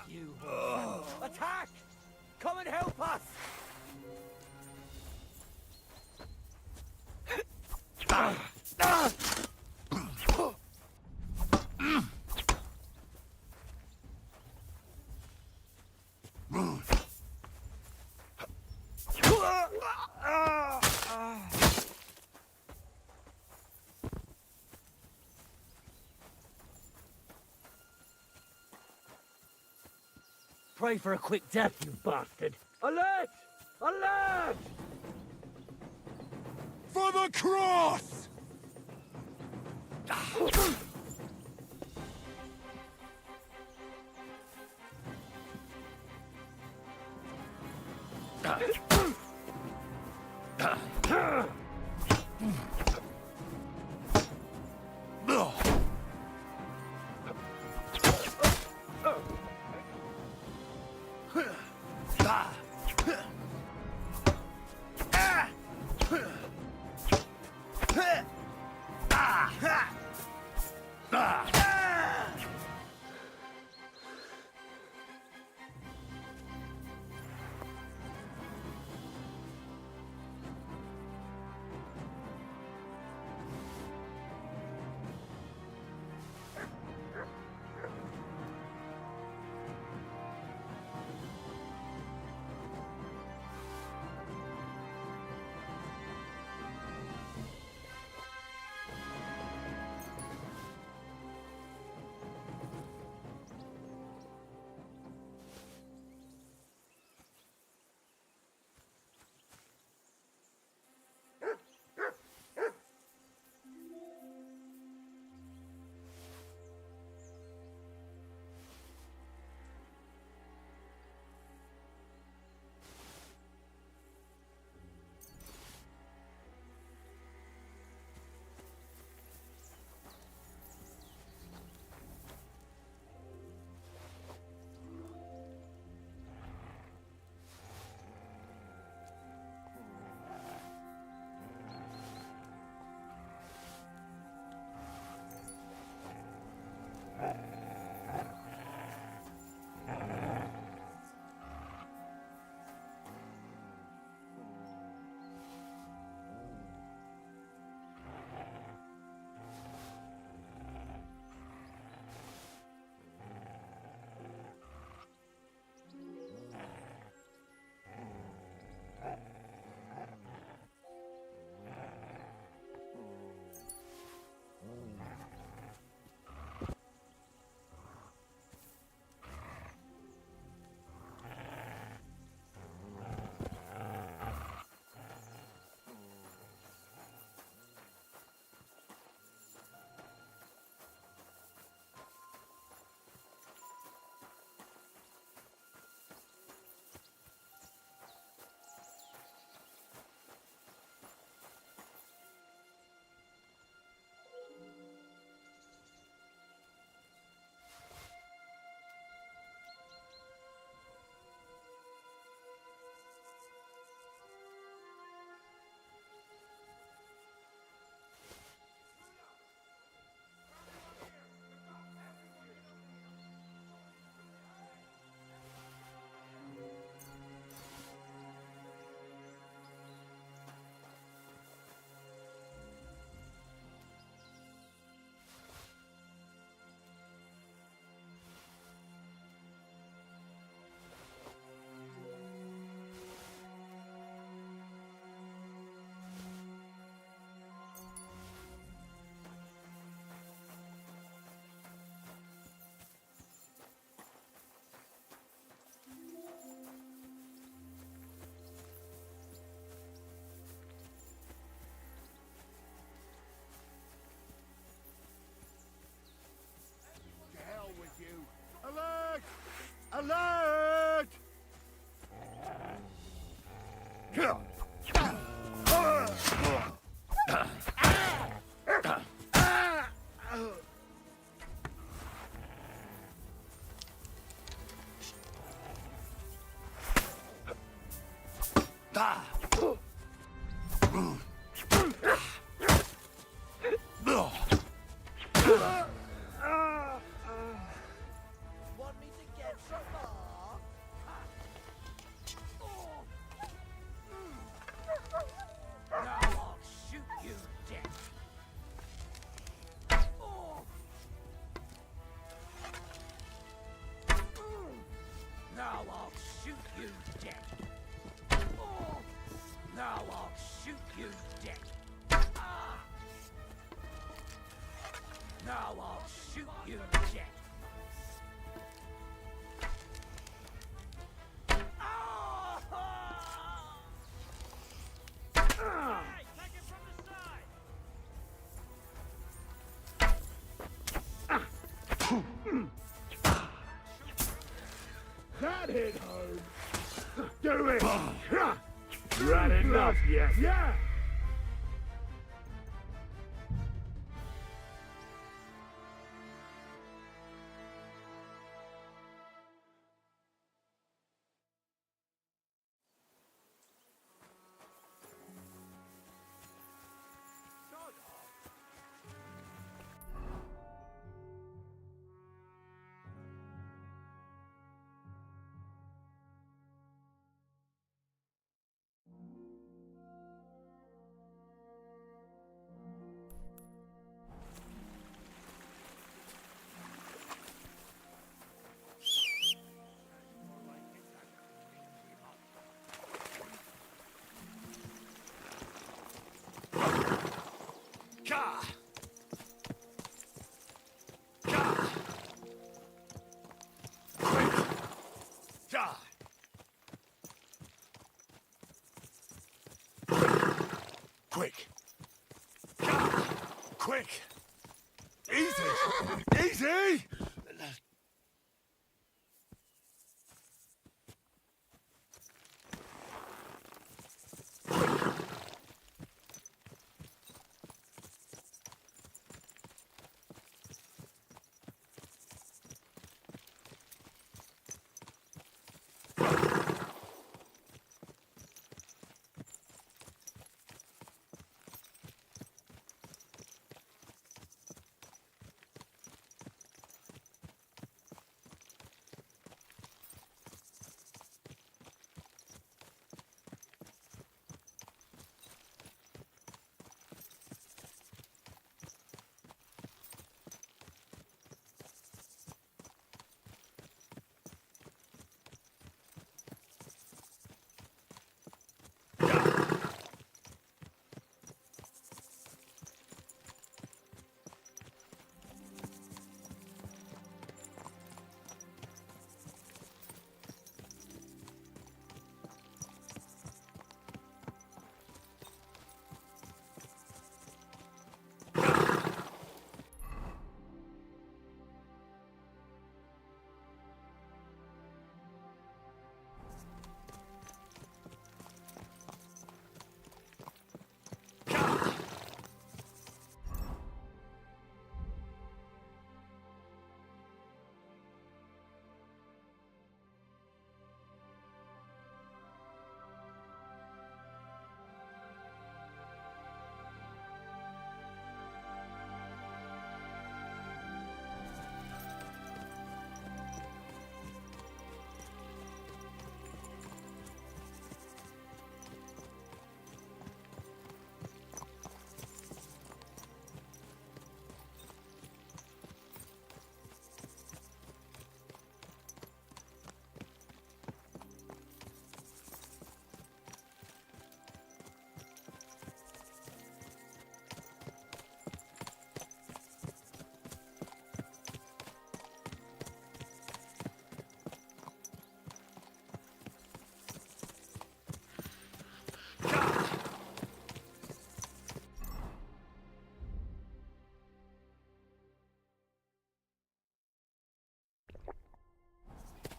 You... Attack! Come and help us! Pray for a quick death, you bastard. Alert! Alert! For the cross! Alert! Alert! Want me to get some more? Now I'll shoot you dead. Now I'll shoot you dead. Now I'll shoot you dead. Now I'll shoot you dead. that hit home? Do it! You had enough yet? Yeah! Quick! Quick! Easy! Easy!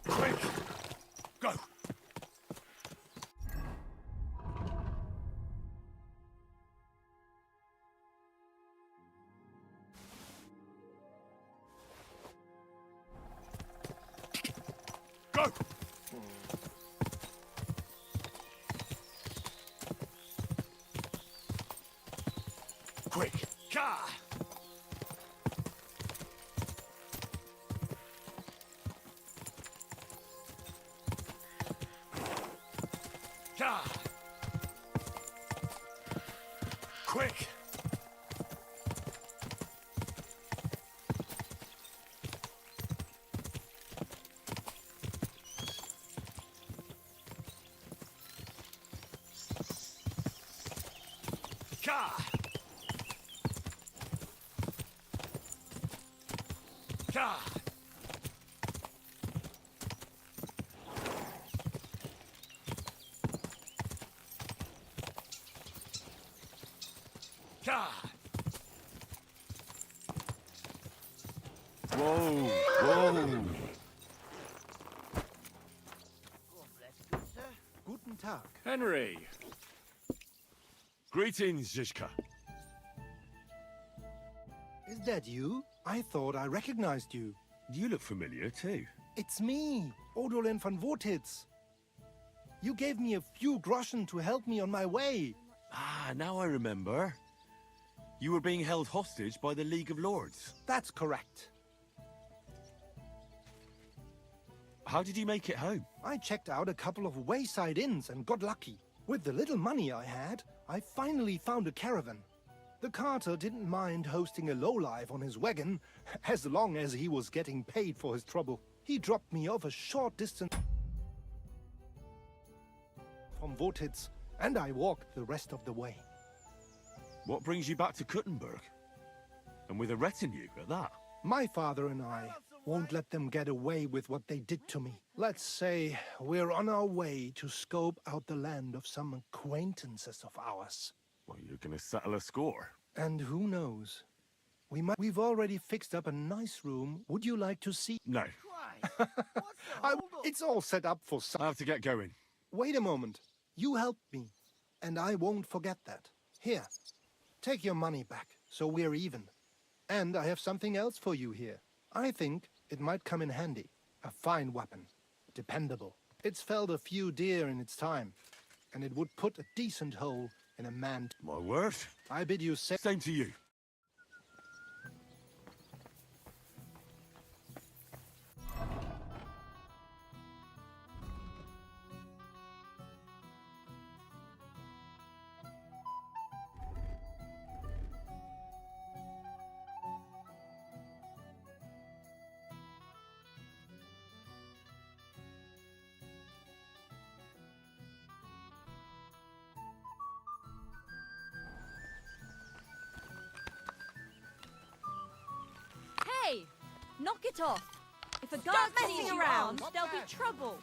Quick! Go! Go! Quick! Ka! Ka! Quick! Ka! Ka! Ka! Whoa! Whoa! Tag. Henry! Greetings, Zizka. Is that you? I thought I recognized you. You look familiar, too. It's me, Odolin von Wotitz. You gave me a few groschen to help me on my way. Ah, now I remember. You were being held hostage by the League of Lords. That's correct. How did you make it home? I checked out a couple of wayside inns and got lucky. With the little money I had, I finally found a caravan. The carter didn't mind hosting a lowlife on his wagon, as long as he was getting paid for his trouble. He dropped me off a short distance from Wotitz, and I walked the rest of the way. What brings you back to Kuttenberg? And with a retinue at that? My father and I won't let them get away with what they did to me. Let's say we're on our way to scope out the land of some acquaintances of ours. Well, you're gonna settle a score. And who knows? We've already fixed up a nice room. Would you like to see? No. It's all set up for some. I have to get going. Wait a moment. You helped me, and I won't forget that. Here, take your money back, so we're even. And I have something else for you here. I think it might come in handy. A fine weapon. Dependable. It's felled a few deer in its time, and it would put a decent hole in a man. My word. I bid you say... Same to you. Hey! Knock it off! If a guard sees you armed, there'll be trouble!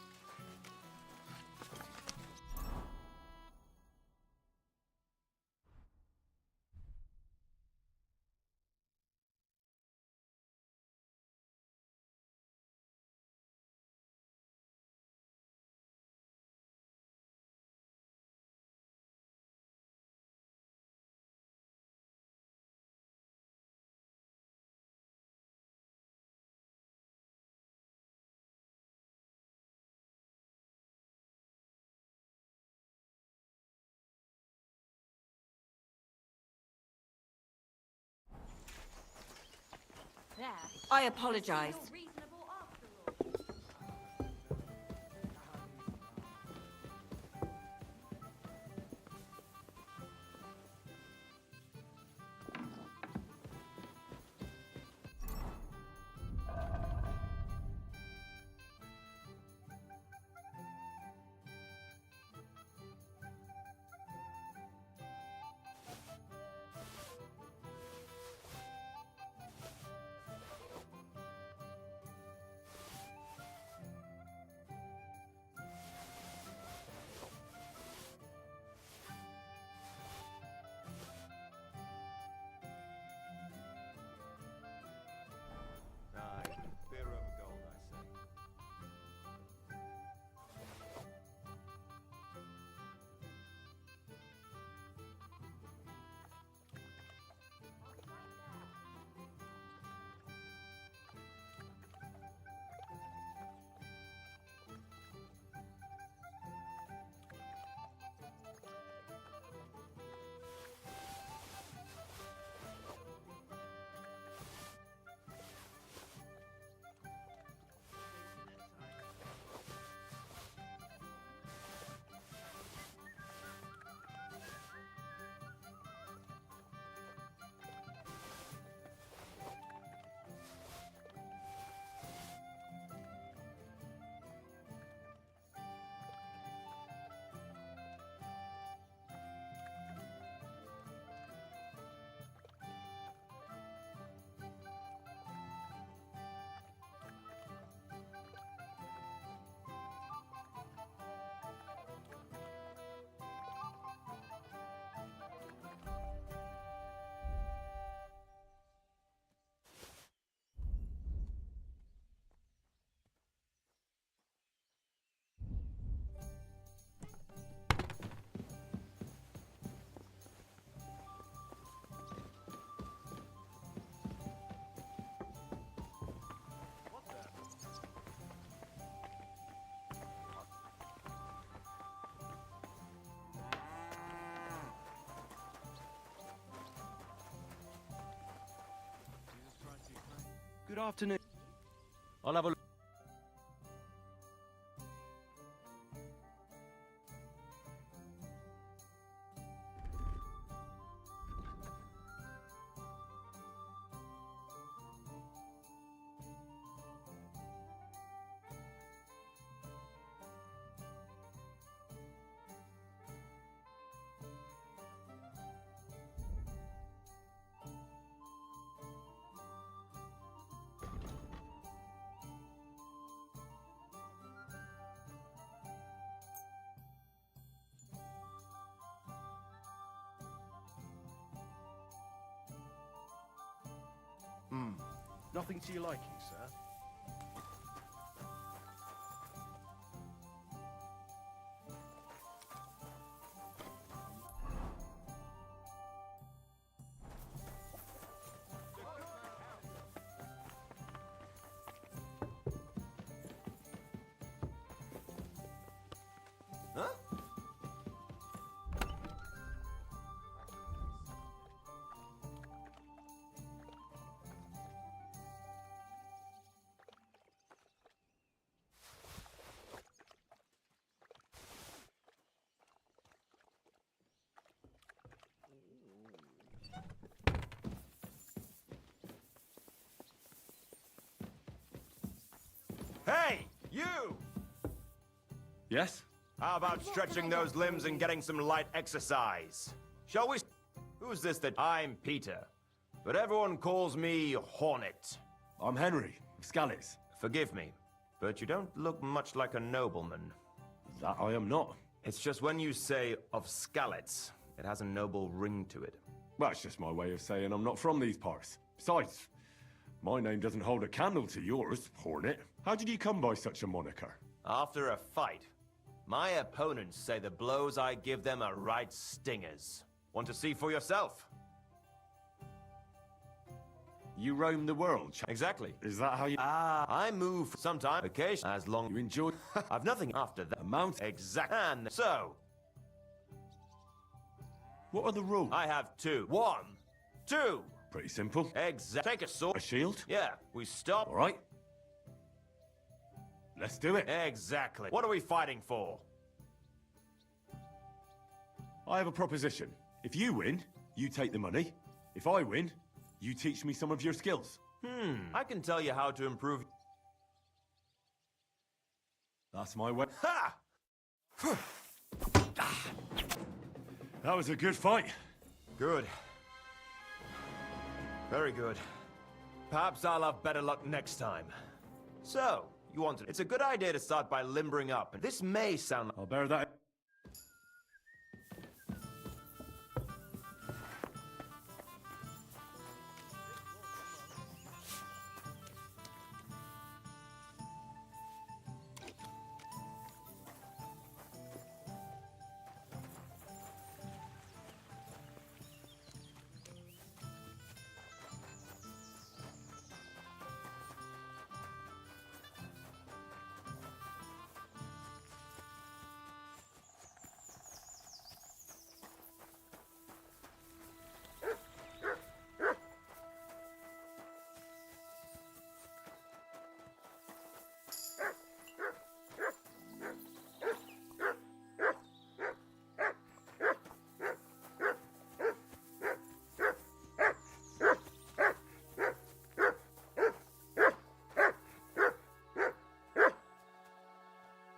I apologize. Good afternoon. I'll have a look. Nothing to your liking, sir. Huh? Hey, you! Yes? How about stretching those limbs and getting some light exercise? Shall we? Who's this that I'm Peter, but everyone calls me Hornet. I'm Henry, Scallis. Forgive me, but you don't look much like a nobleman. That I am not. It's just when you say of Skalitz, it has a noble ring to it. Well, it's just my way of saying I'm not from these parts. Besides, my name doesn't hold a candle to yours, Hornet. How did you come by such a moniker? After a fight, my opponents say the blows I give them are right stingers. Want to see for yourself? You roam the world. Exactly. Is that how you... I move sometime, occasionally, as long... You enjoy... I've nothing after that. Amount... Exact. And so... What are the rules? I have two. 1, 2. Pretty simple. Exact. Take a sword. A shield? Yeah, we stop. All right. Let's do it. Exactly. What are we fighting for? I have a proposition. If you win, you take the money. If I win, you teach me some of your skills. I can tell you how to improve... That's my way. Ha! That was a good fight. Good. Very good. Perhaps I'll have better luck next time. So, you want to... It's a good idea to start by limbering up. This may sound... I'll bear that...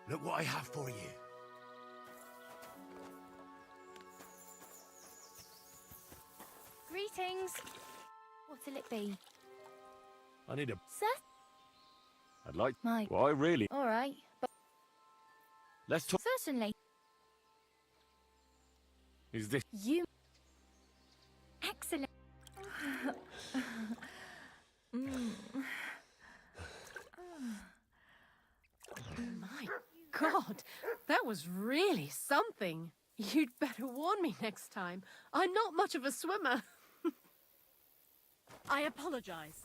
Look what I have for you. Greetings. What'll it be? I need a... Sir? I'd like... Mike. Well, I really... All right, but... Let's talk... Certainly. Is this... You... Excellent. My God, that was really something. You'd better warn me next time. I'm not much of a swimmer. I apologize.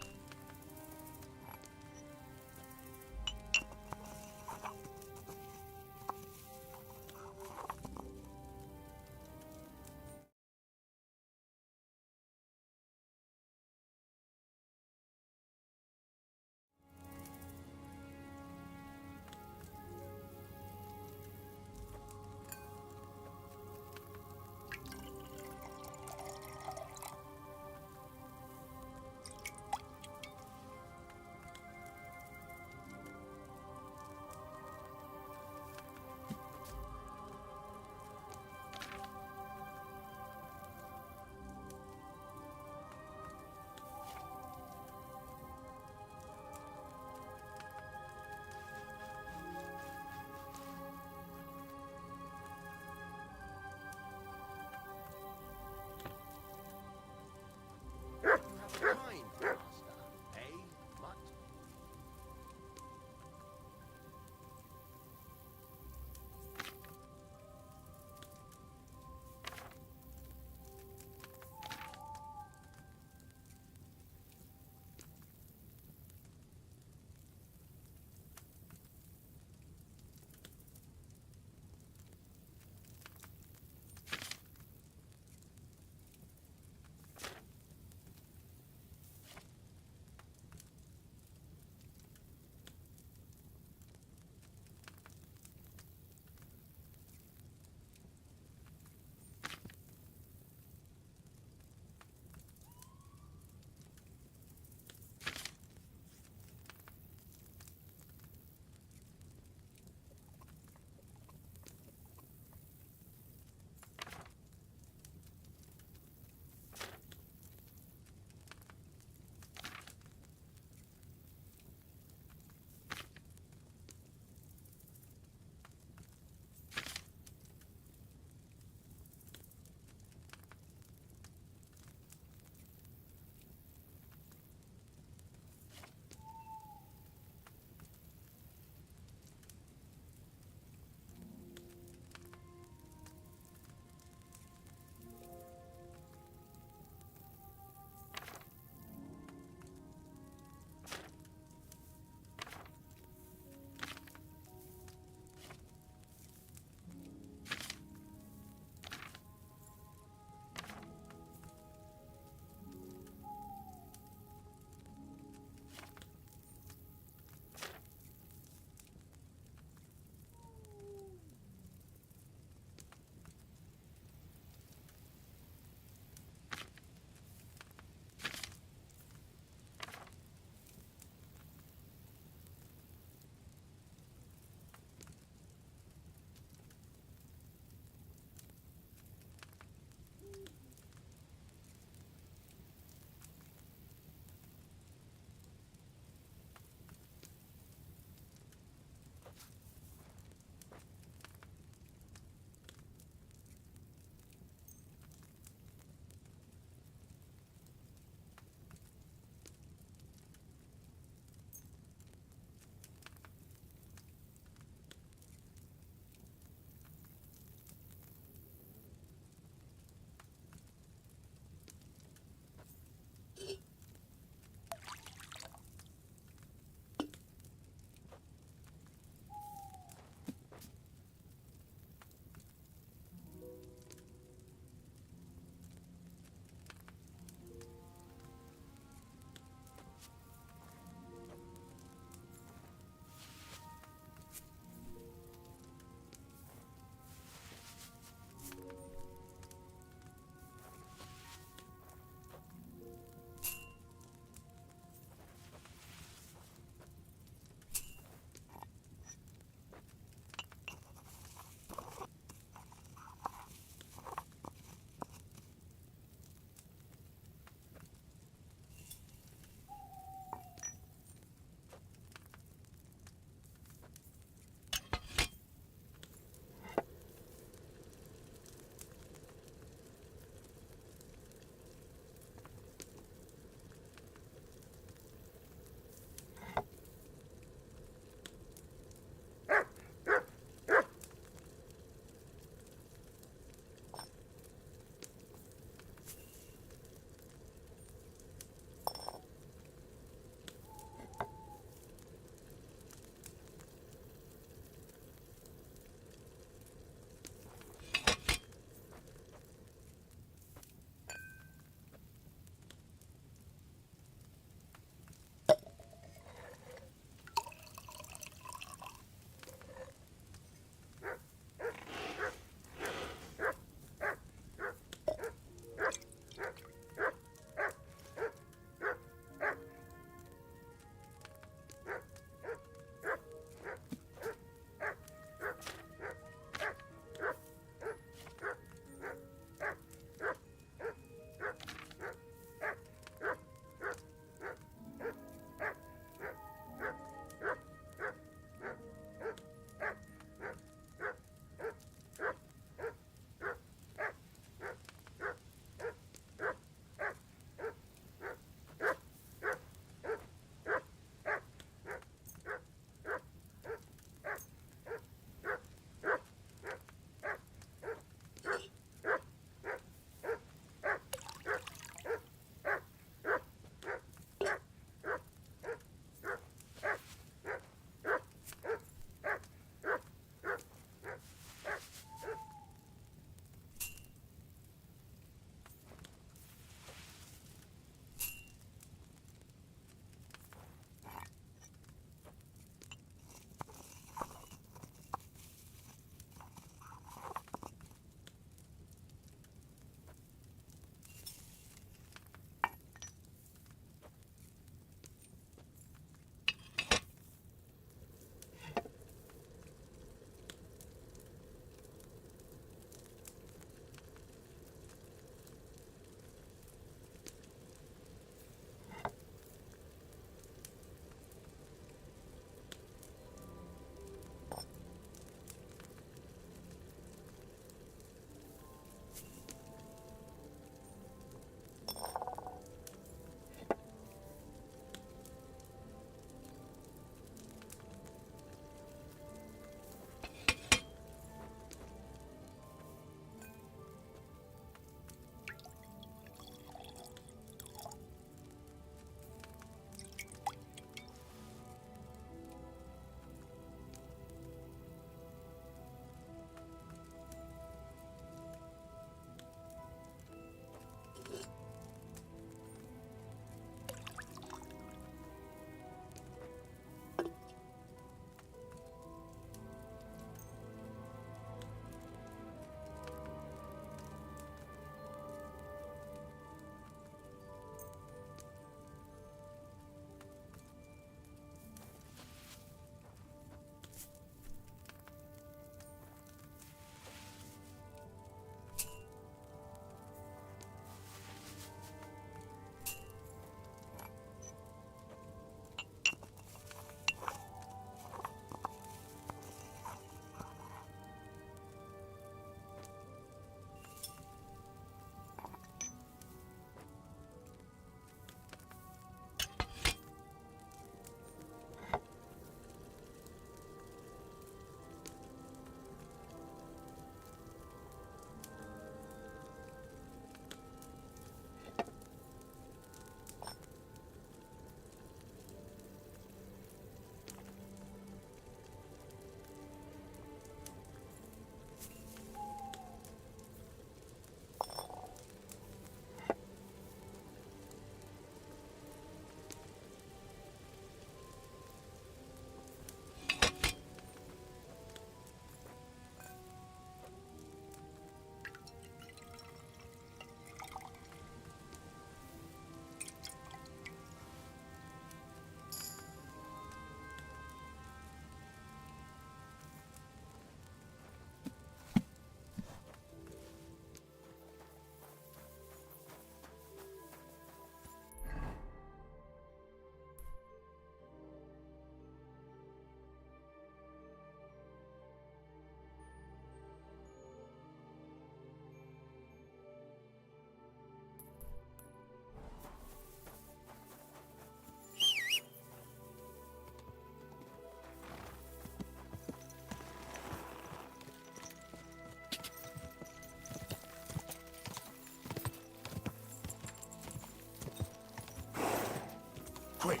Quick!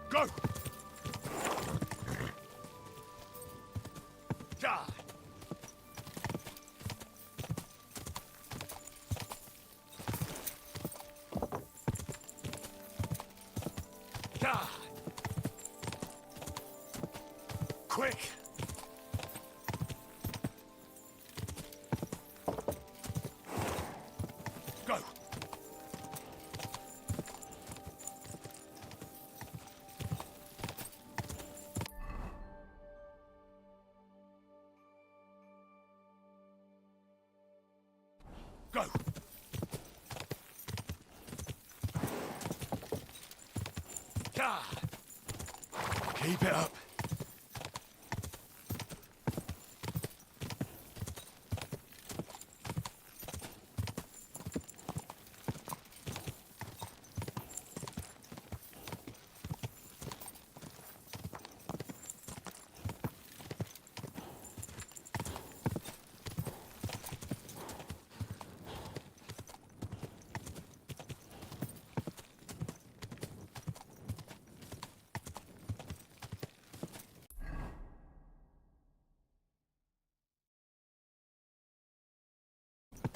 Go! Die! Die! Quick! Go! Go! Die! Keep it up.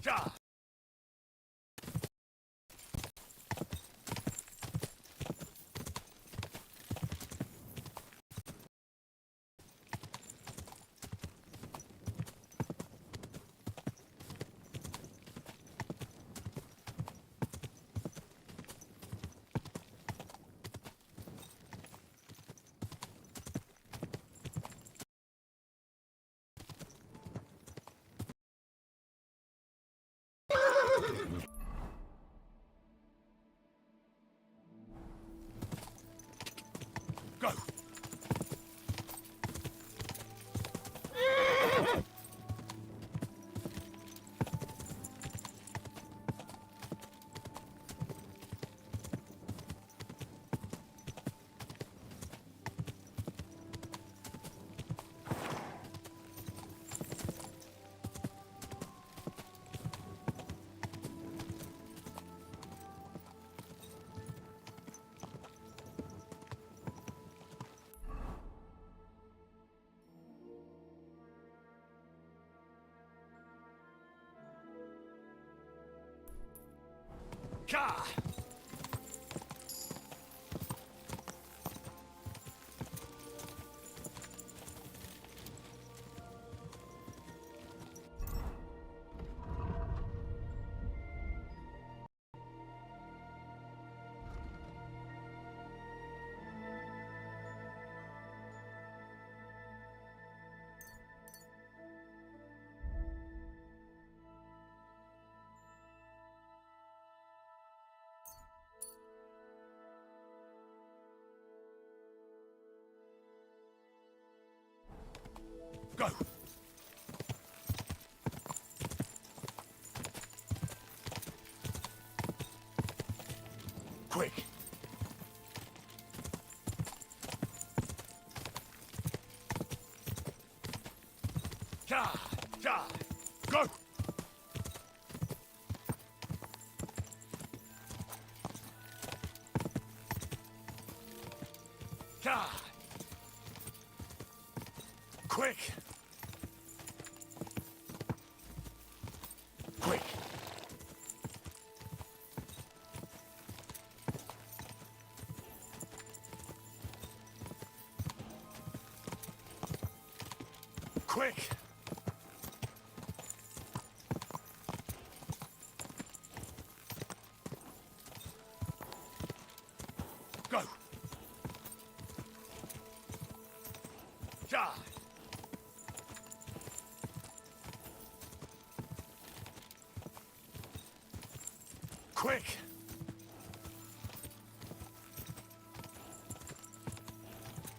Die! Go! Ka! Go! Quick! Ja! Ja! Go! Ja! Quick! Quick! Quick! Go! Ja! Quick!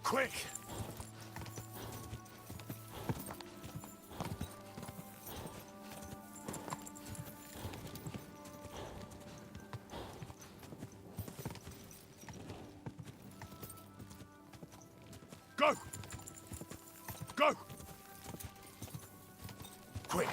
Quick! Go! Go! Quick!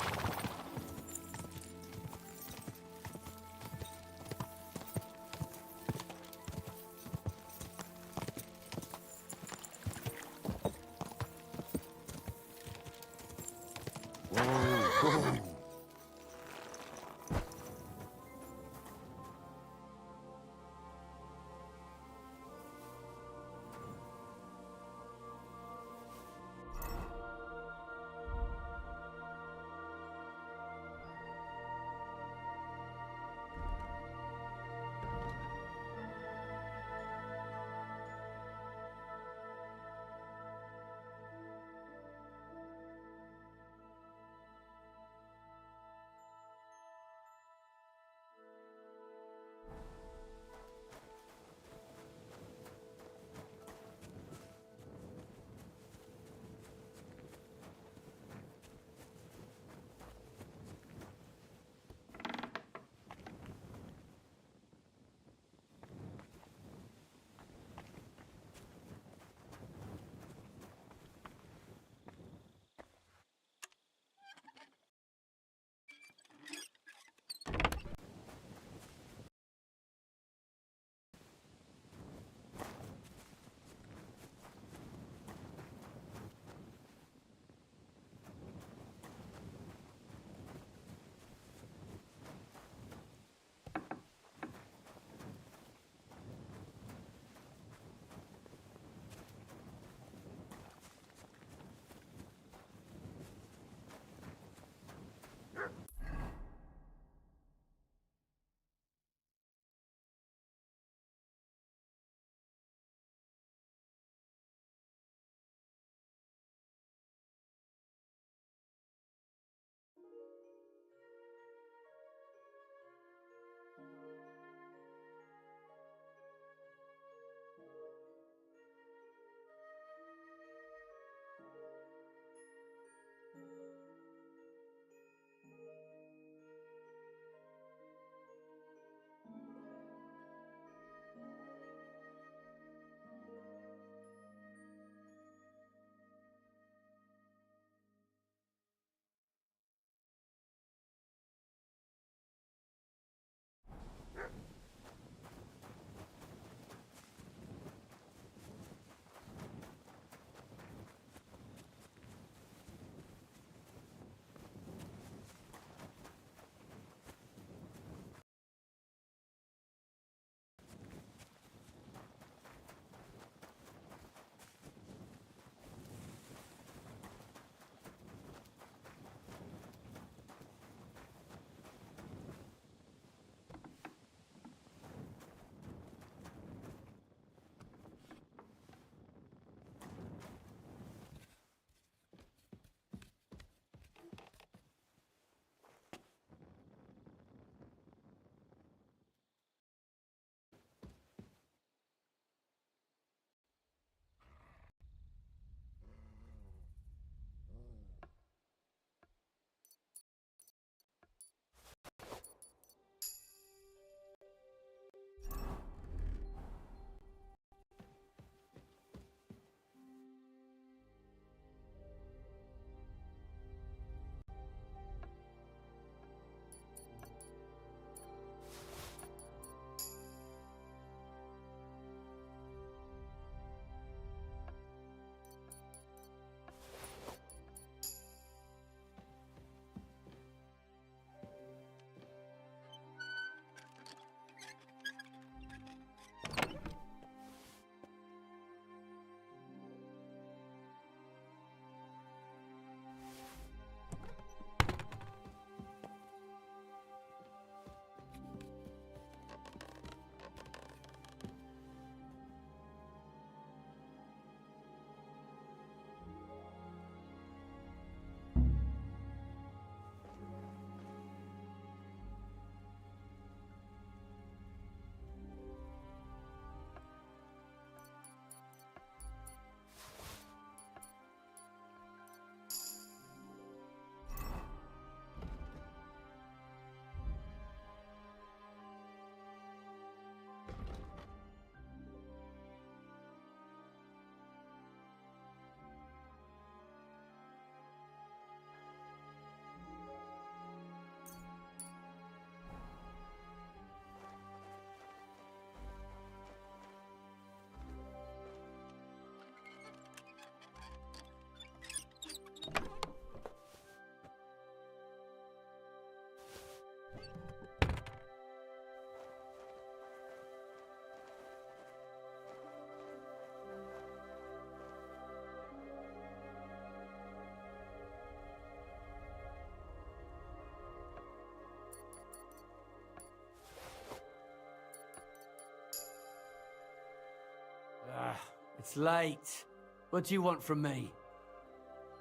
It's late. What do you want from me?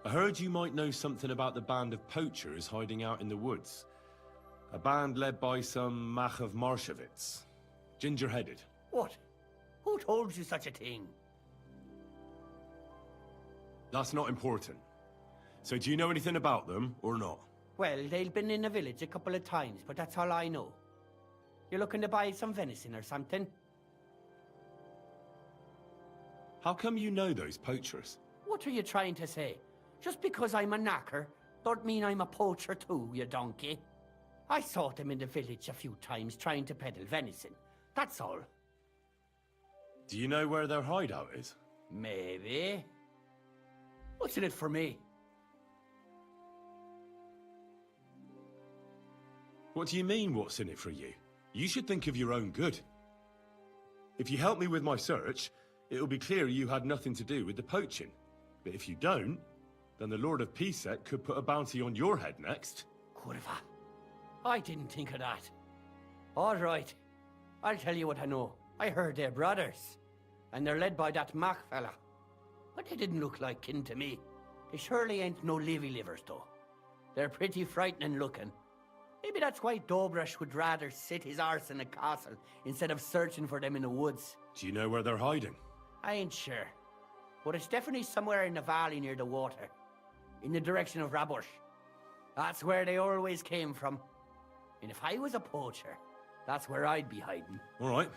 I heard you might know something about the band of poachers hiding out in the woods. A band led by some Mach of Marshevitz. Ginger-headed. What? Who told you such a thing? That's not important. So do you know anything about them, or not? Well, they've been in the village a couple of times, but that's all I know. You looking to buy some venison or something? How come you know those poachers? What are you trying to say? Just because I'm a knacker, don't mean I'm a poacher too, you donkey. I saw them in the village a few times trying to peddle venison. That's all. Do you know where their hideout is? Maybe. What's in it for me? What do you mean, what's in it for you? You should think of your own good. If you help me with my search, it'll be clear you had nothing to do with the poaching. But if you don't, then the Lord of Pisek could put a bounty on your head next. Kurva. I didn't think of that. All right. I'll tell you what I know. I heard they're brothers. And they're led by that Mach fella. But they didn't look like kin to me. They surely ain't no livers though. They're pretty frightening looking. Maybe that's why Dobrush would rather sit his arse in a castle instead of searching for them in the woods. Do you know where they're hiding? I ain't sure. But it's definitely somewhere in the valley near the water. In the direction of Rabush. That's where they always came from. And if I was a poacher, that's where I'd be hiding. All right.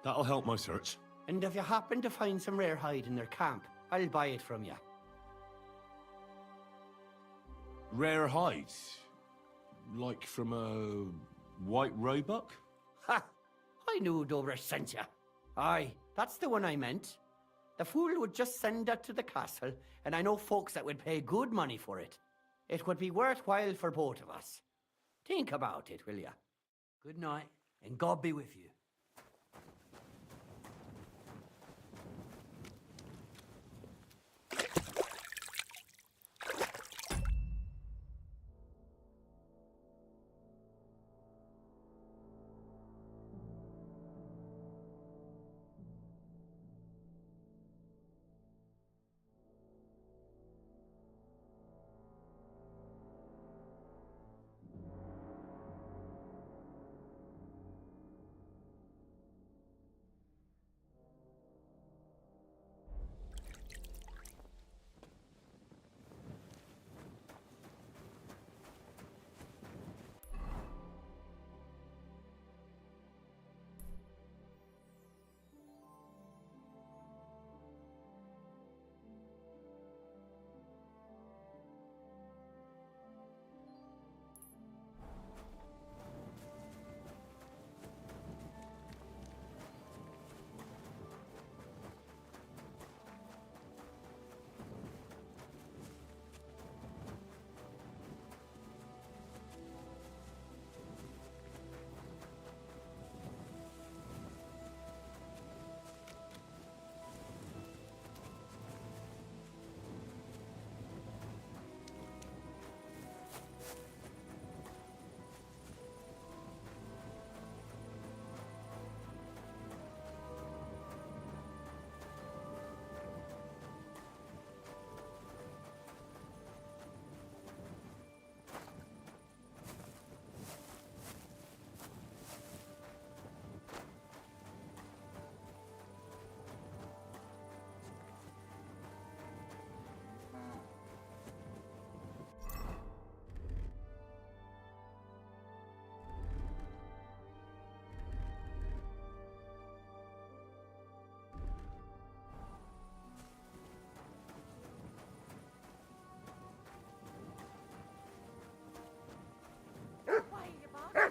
That'll help my search. And if you happen to find some rare hide in their camp, I'll buy it from you. Rare hides? Like from a white roebuck? Ha! I knew Dobrush sent you. Aye, that's the one I meant. The fool would just send that to the castle, and I know folks that would pay good money for it. It would be worthwhile for both of us. Think about it, will ya? Good night, and God be with you.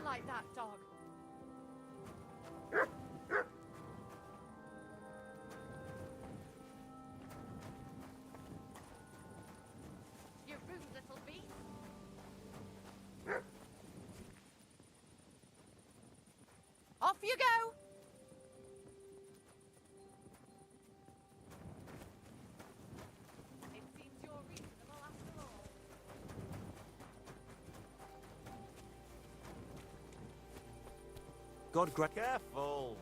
Like that dog. You rude little beast. Off you go. It seems you're reasonable after all. God, careful.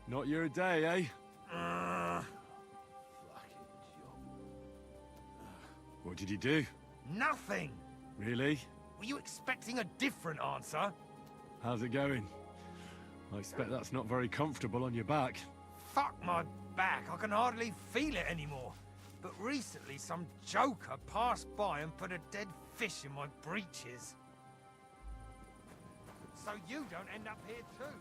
Not your day, eh? Fucking job. What did you do? Nothing! Really? Were you expecting a different answer? How's it going? I expect that's not very comfortable on your back. Fuck my back, I can hardly feel it anymore. But recently some joker passed by and put a dead fish in my breeches. So you don't end up here too.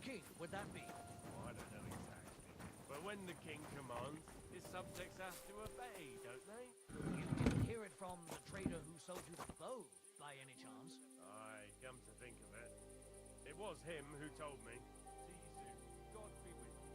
king, would that be? Oh, I don't know exactly. But when the king commands, his subjects have to obey, don't they? You didn't hear it from the trader who sold you the bow, by any chance? Aye, come to think of it. It was him who told me. See you soon. God be with you.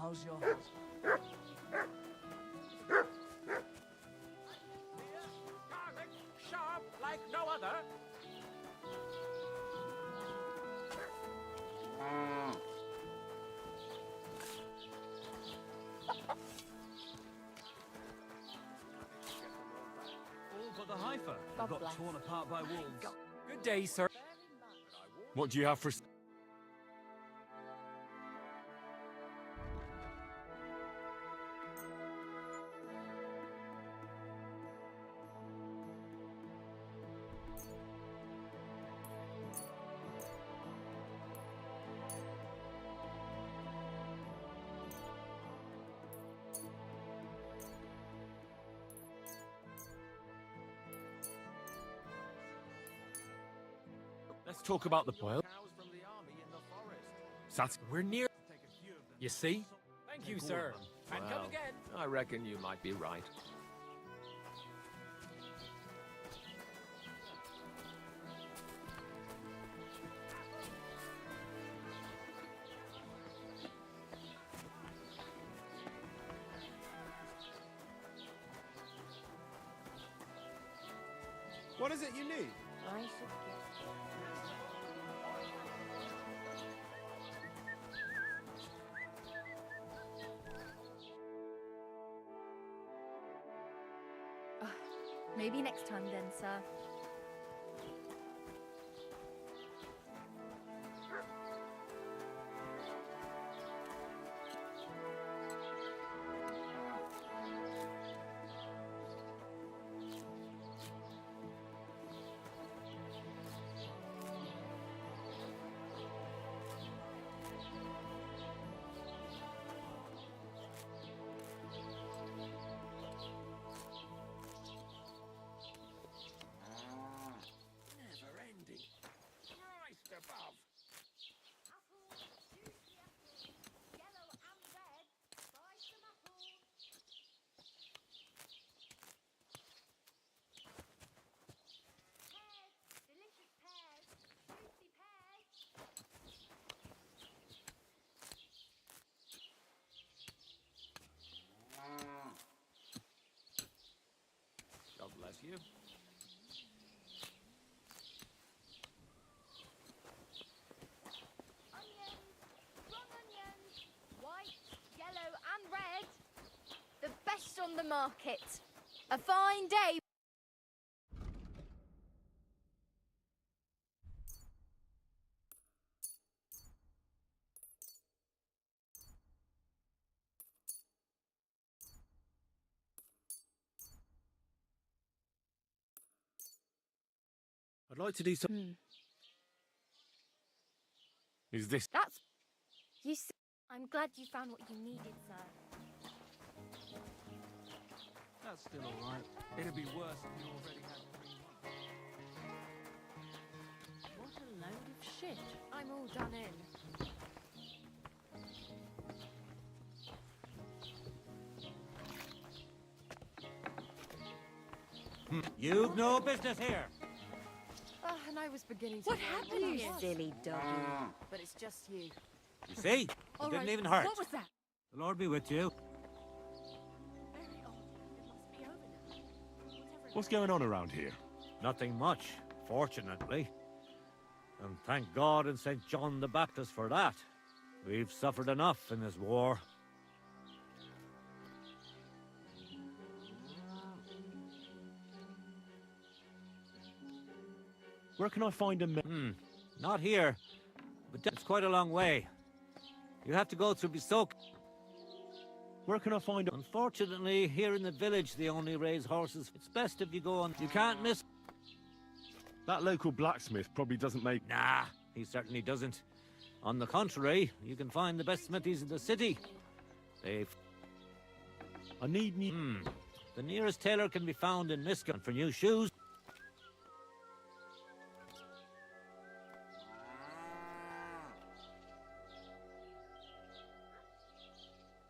How's your husband? Garlic, sharp like no other. All but the heifer. God Got bless. torn apart by wolves. Good day, sir. What do you have for... Let's talk about the boil. We're near. You see? Thank you, sir. And come again. I reckon you might be right. What is it you need? I should get... Maybe next time then, sir. Never ending. Christ above. God bless you. White, yellow, and red. The best on the market. A fine day. I'd like to do some... Is this... That's... You see, I'm glad you found what you needed, sir. That's still all right. It'd be worse if you already had 3 What a load of shit. I'm all done in. You've no business here. And I was beginning to... What happened? You silly doggy. But it's just you. You see? It All didn't right, even hurt. What was that? The Lord be with you. Very odd. It must be over now. Whatever it What's going on around here? Nothing much, fortunately. And thank God and St. John the Baptist for that. We've suffered enough in this war. Where can I find a... Not here, but it's quite a long way. You have to go through Besok. Where can I find... Unfortunately, here in the village, they only raise horses. It's best if you go on. You can't miss... That local blacksmith probably doesn't make... Nah, he certainly doesn't. On the contrary, you can find the best smithies in the city. They've... I need new... The nearest tailor can be found in Miskin for new shoes.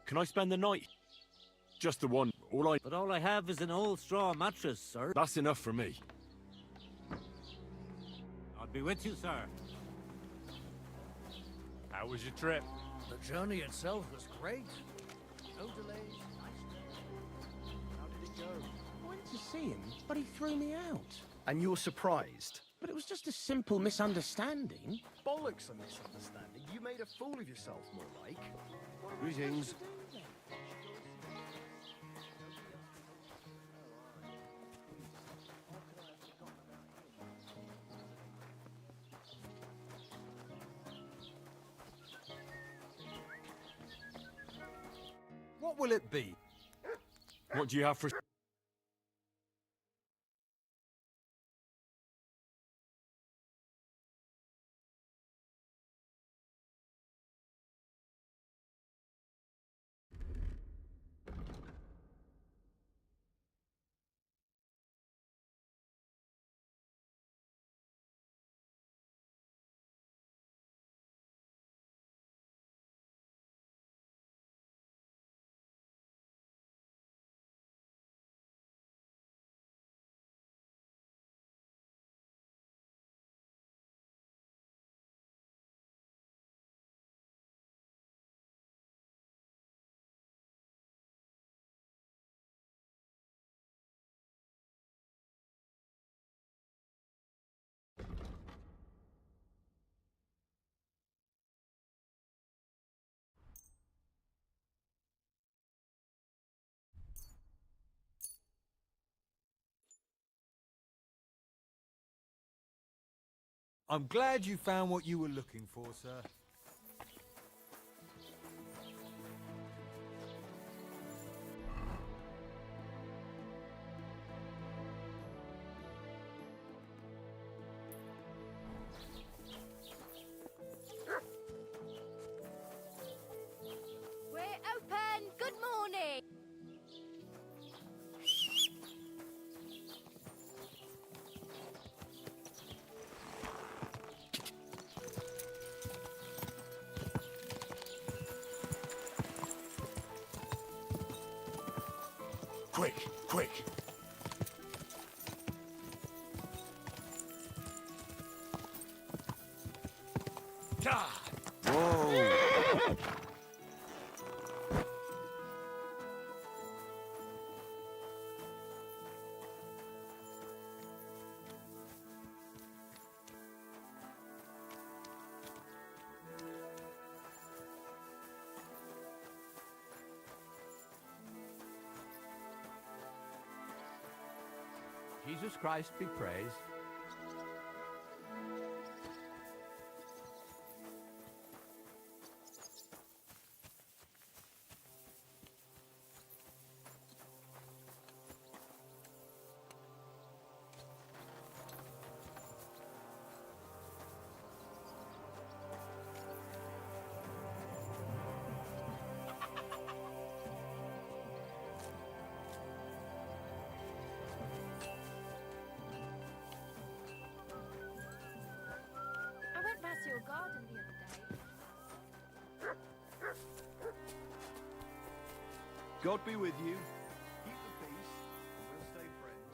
Can I spend the night? Just the one. But all I have is an old straw mattress, sir. That's enough for me. I'll be with you, sir. How was your trip? The journey itself was great. No delays, nice day. How did it go? I went to see him, but he threw me out. And you're surprised? But it was just a simple misunderstanding. Bollocks a misunderstanding. You made a fool of yourself, more like. Greetings. What will it be? What do you have for... I'm glad you found what you were looking for, sir. We're open! Good morning! Quick, quick! Whoa! Jesus Christ be praised. I went past your garden the other day. God be with you. Keep the peace, and we'll stay friends.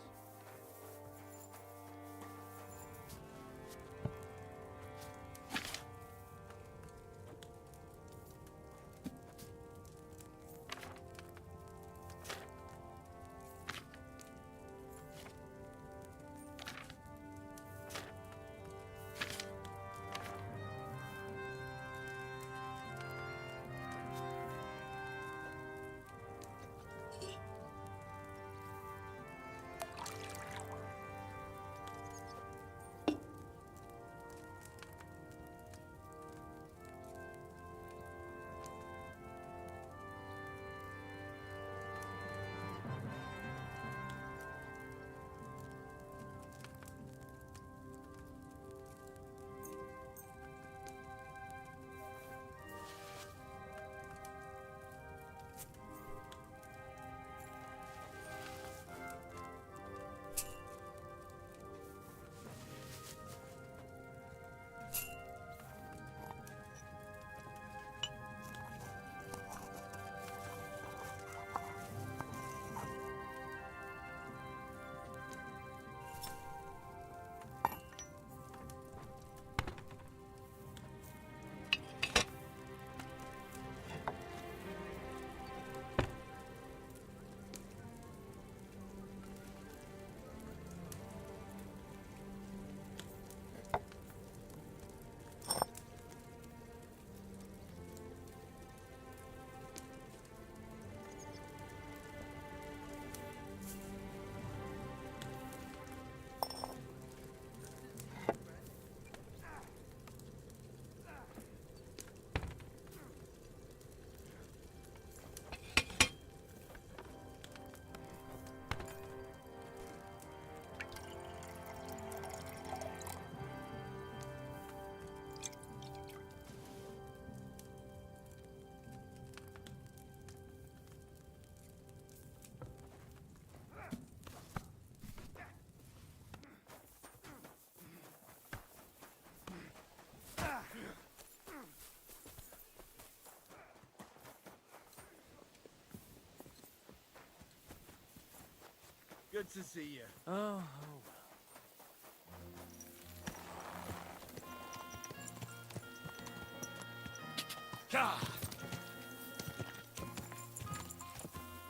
Good to see you. Oh,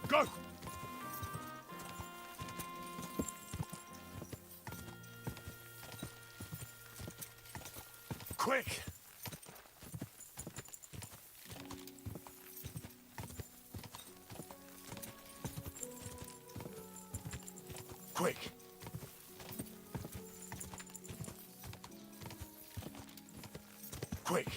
Go! Quick! Quick! Quick!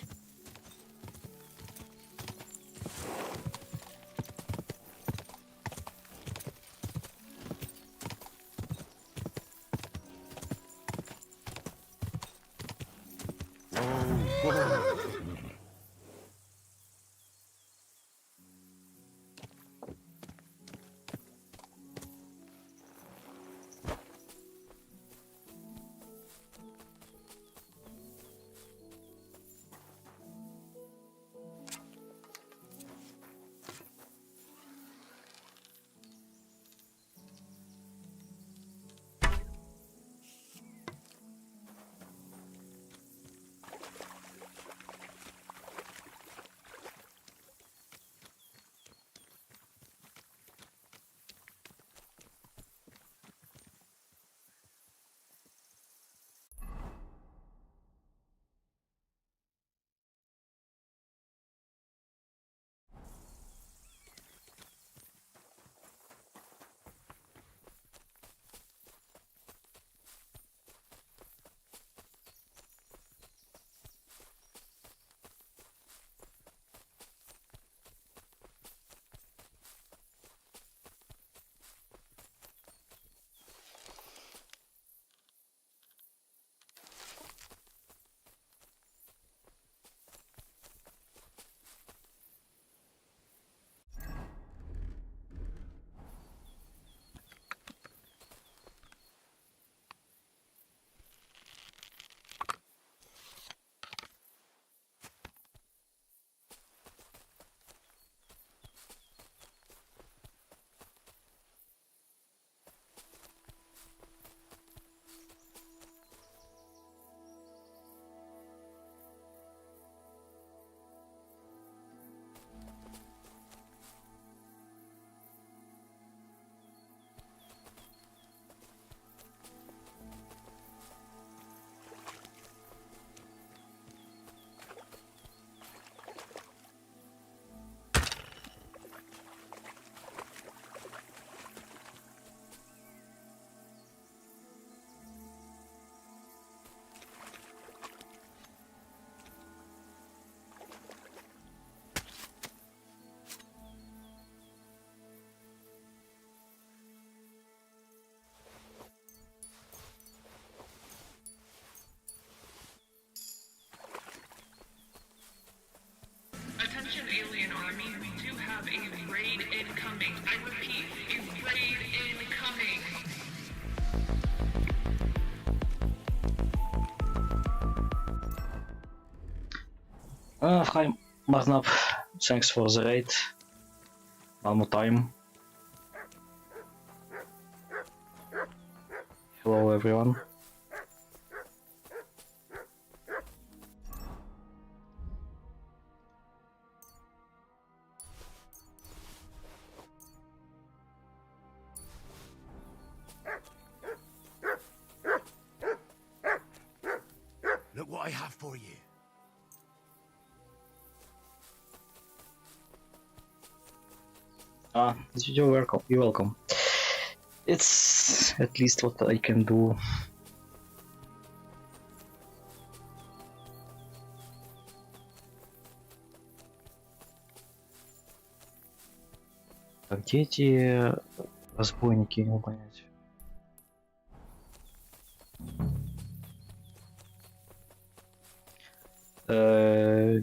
Attention alien army, we do have a raid incoming. I repeat, a raid incoming. Hi, Marnab. Thanks for the raid. One more time. Hello, everyone. Look what I have for you. You're welcome. You're welcome. It's at least what I can do. А где эти разбойники, не могу понять.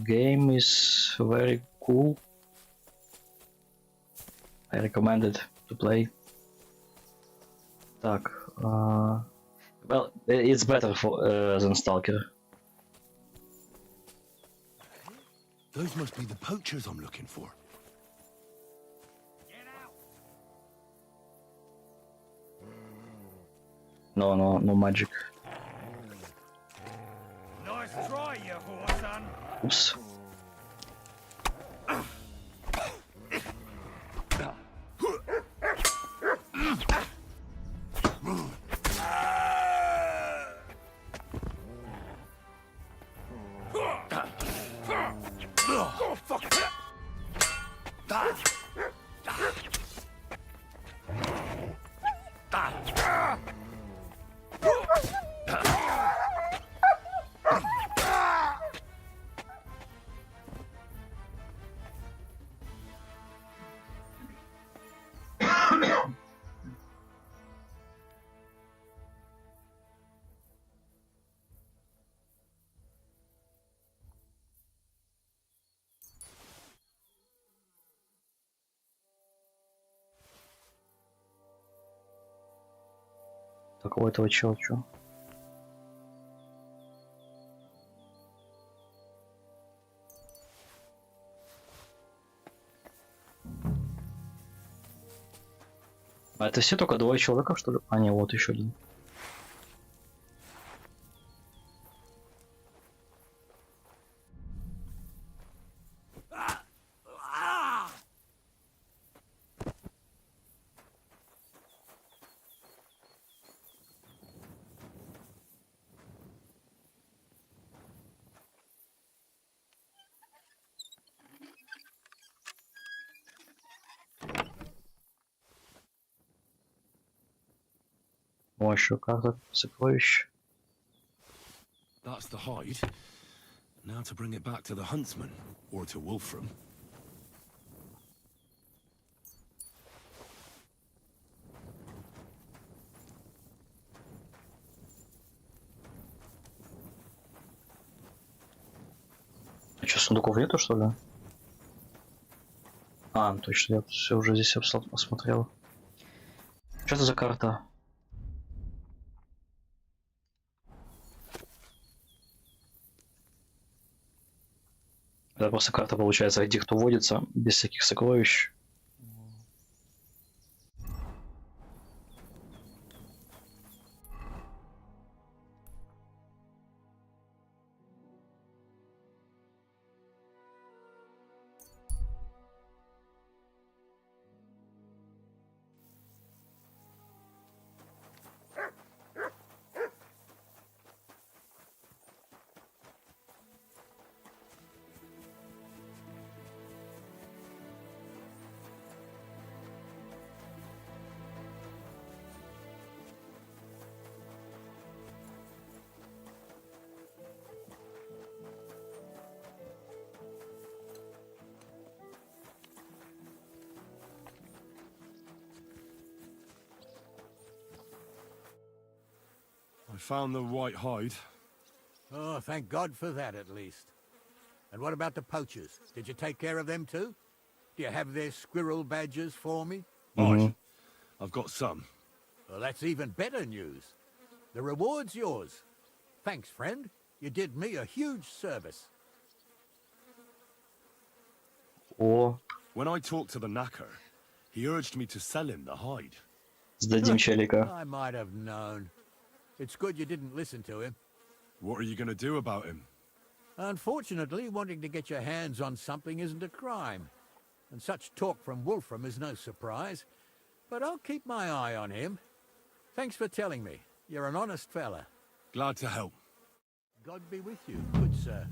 Game is very cool. I recommend it to play. Так, well, it's better for than Stalker. Those must be the poachers I'm looking for. No magic. Nice try, you whoreson. Oops. Oh, fuck! Так, у этого чего? А это все только 2 человека, что ли? А, не, вот еще один. О, еще карта сокровищ. That's the hide. Now to bring it back to the huntsman, or to Wolfram. А что, сундуков нету, что ли? А, точно, я все уже здесь осмотрел. Что это за карта? Это просто карта, получается, где кто водится, без всяких сокровищ. I found the white hide. Oh, thank God for that, at least. And what about the poachers? Did you take care of them too? Do you have their squirrel badges for me? I've got some. Well, that's even better news. The reward's yours. Thanks, friend. You did me a huge service. О, When I talked to the knacker, he urged me to sell him the hide. сдадим челика. I might have known. It's good you didn't listen to him. What are you going to do about him? Unfortunately, wanting to get your hands on something isn't a crime. And such talk from Wolfram is no surprise. But I'll keep my eye on him. Thanks for telling me. You're an honest fella. Glad to help. God be with you, good sir.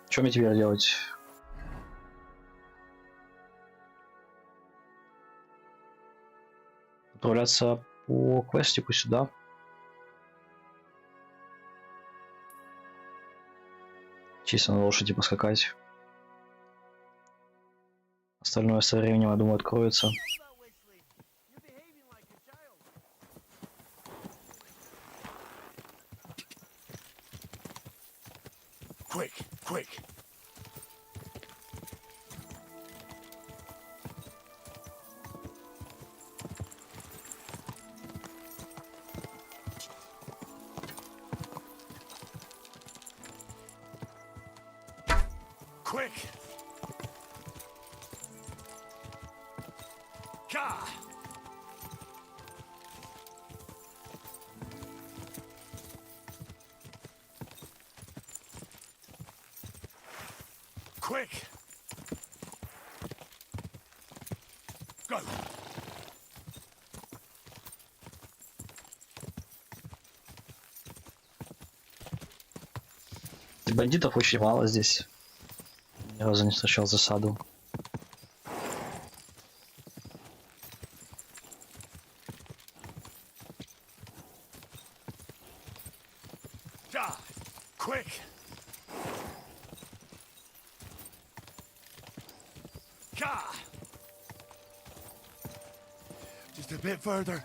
Что мне теперь делать? Отправляться по квестику сюда. Чисто на лошади поскакать. Остальное со временем, я думаю, откроется. Quick, quick. Quick! Gah! Quick! Go! Бандитов очень мало здесь. Ни разу не встречал засаду. Gah! Quick! Gah! Just a bit further.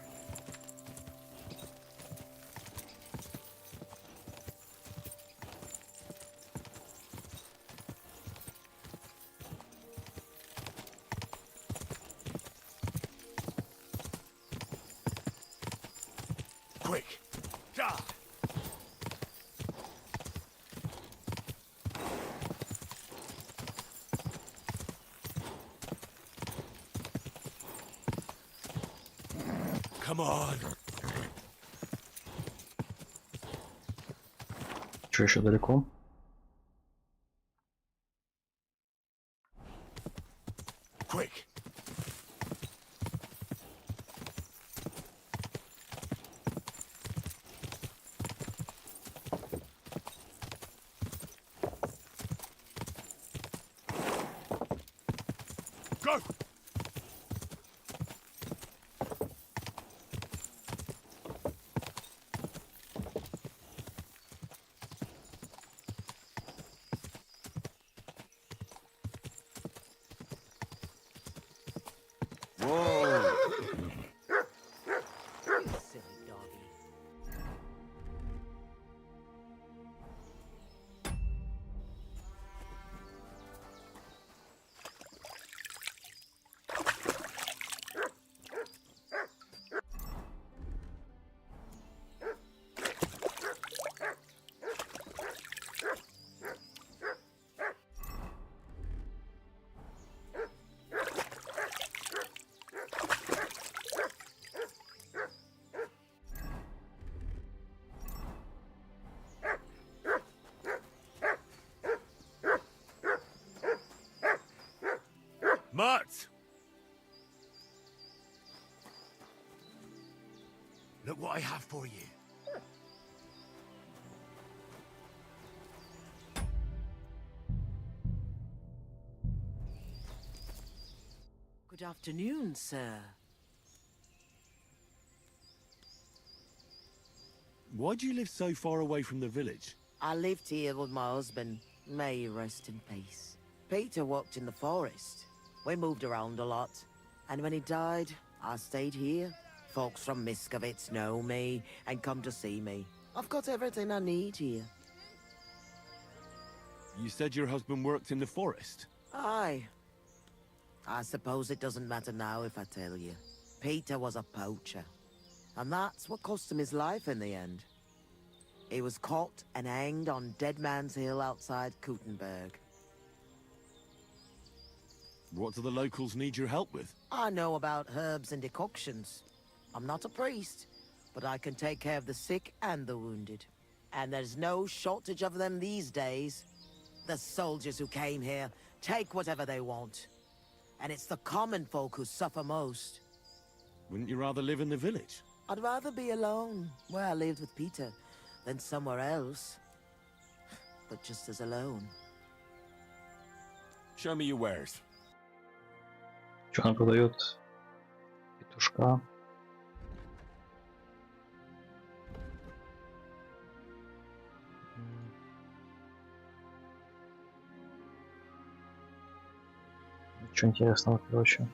Quick! Gah! Come on! Что еще далеко? Quick! Go! Whoa! Silly doggy. Mutt! Look what I have for you. Good afternoon, sir. Why do you live so far away from the village? I lived here with my husband. May he rest in peace. Peter worked in the forest. We moved around a lot. And when he died, I stayed here. Folks from Miskovitz know me and come to see me. I've got everything I need here. You said your husband worked in the forest? Aye. I suppose it doesn't matter now if I tell you. Peter was a poacher. And that's what cost him his life in the end. He was caught and hanged on Dead Man's Hill outside Kuttenberg. What do the locals need your help with? I know about herbs and decoctions. I'm not a priest, but I can take care of the sick and the wounded. And there's no shortage of them these days. The soldiers who came here take whatever they want. And it's the common folk who suffer most. Wouldn't you rather live in the village? I'd rather be alone, where I lived with Peter, than somewhere else. But just as alone. Show me your wares. Что она продает? Петушка. Ничего интересного, короче.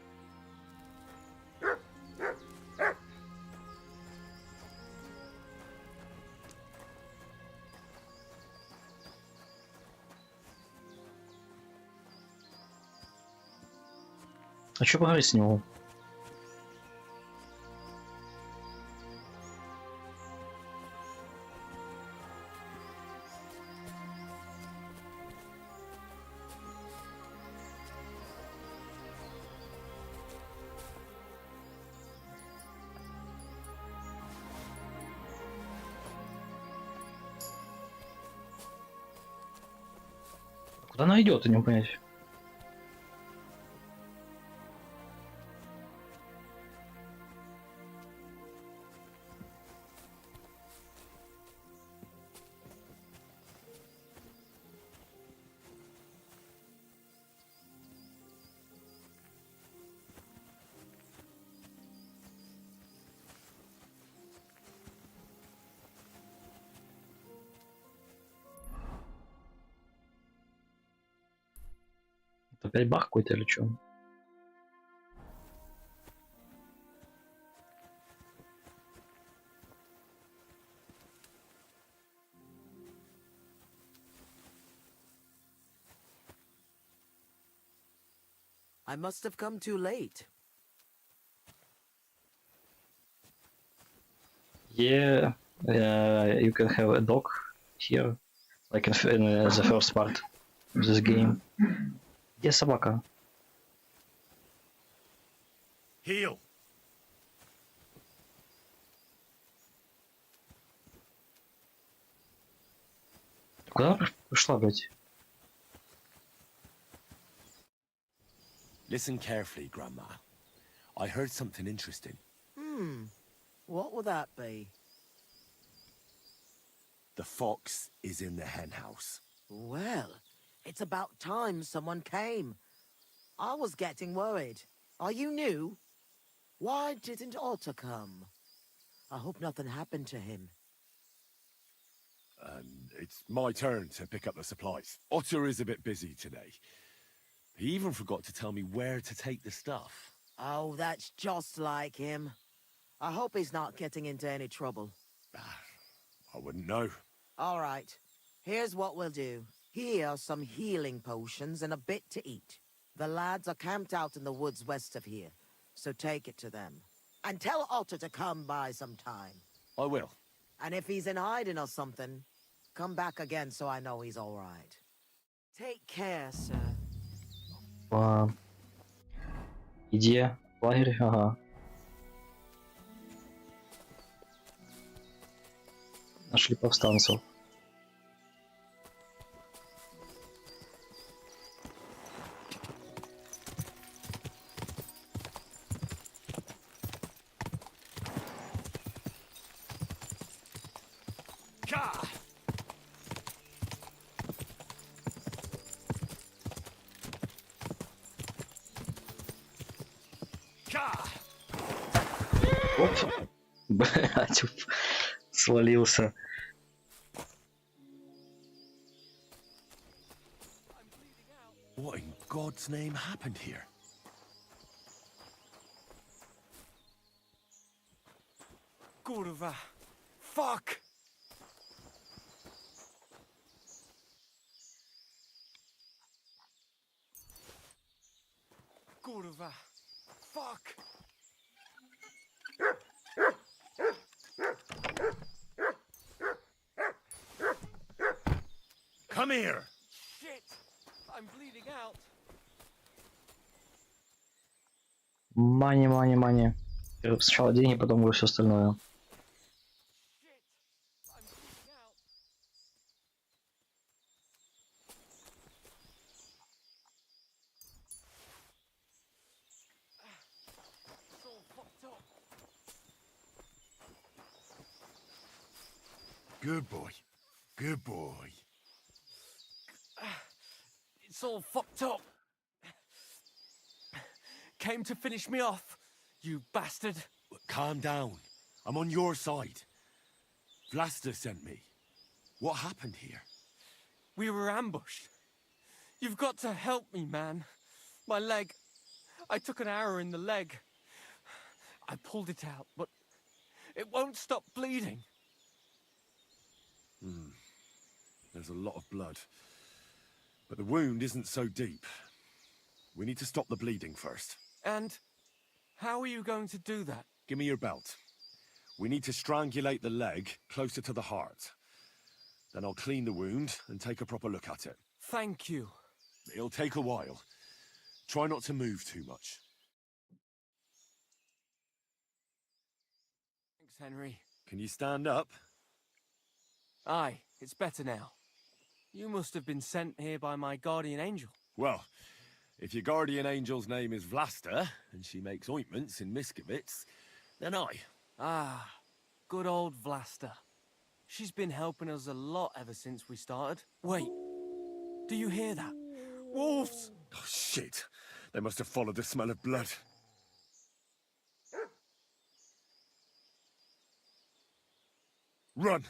А что поговорить с него? Она идет, не понять. Опять бах какой-то или что? I must have come too late. Yeah, you can have a dog here, like in the first part of this game. Где собака? Heal! Куда пришла, блядь? Listen carefully, Grandma. I heard something interesting. What would that be? The fox is in the hen house. Well, it's about time someone came. I was getting worried. Are you new? Why didn't Otter come? I hope nothing happened to him. It's my turn to pick up the supplies. Otter is a bit busy today. He even forgot to tell me where to take the stuff. Oh, that's just like him. I hope he's not getting into any trouble. I wouldn't know. All right. Here's what we'll do. Here are some healing potions and a bit to eat. The lads are camped out in the woods west of here, so take it to them. And tell Otter to come by sometime. I will. And if he's in hiding or something, come back again so I know he's all right. Take care, sir. Где? Лагерь? Ага. Нашли повстанцев. Оп. Блять, свалился. What in God's name happened here? Kurwa. Fuck! Kurwa. Fuck! Come here! Shit! I'm bleeding out. Мани, мани, мани. Сначала деньги, потом все остальное. Good boy. Good boy. It's all fucked up. Came to finish me off, you bastard. Calm down. I'm on your side. Vlasta sent me. What happened here? We were ambushed. You've got to help me, man. My leg. I took an arrow in the leg. I pulled it out, but it won't stop bleeding. There's a lot of blood. But the wound isn't so deep. We need to stop the bleeding first. And how are you going to do that? Give me your belt. We need to strangulate the leg closer to the heart. Then I'll clean the wound and take a proper look at it. Thank you. It'll take a while. Try not to move too much. Thanks, Henry. Can you stand up? Aye, it's better now. You must have been sent here by my guardian angel. Well, if your guardian angel's name is Vlasta, and she makes ointments in Miskovitz, then I. Ah, good old Vlasta. She's been helping us a lot ever since we started. Wait, do you hear that? Wolves! Oh, shit. They must have followed the smell of blood. Run!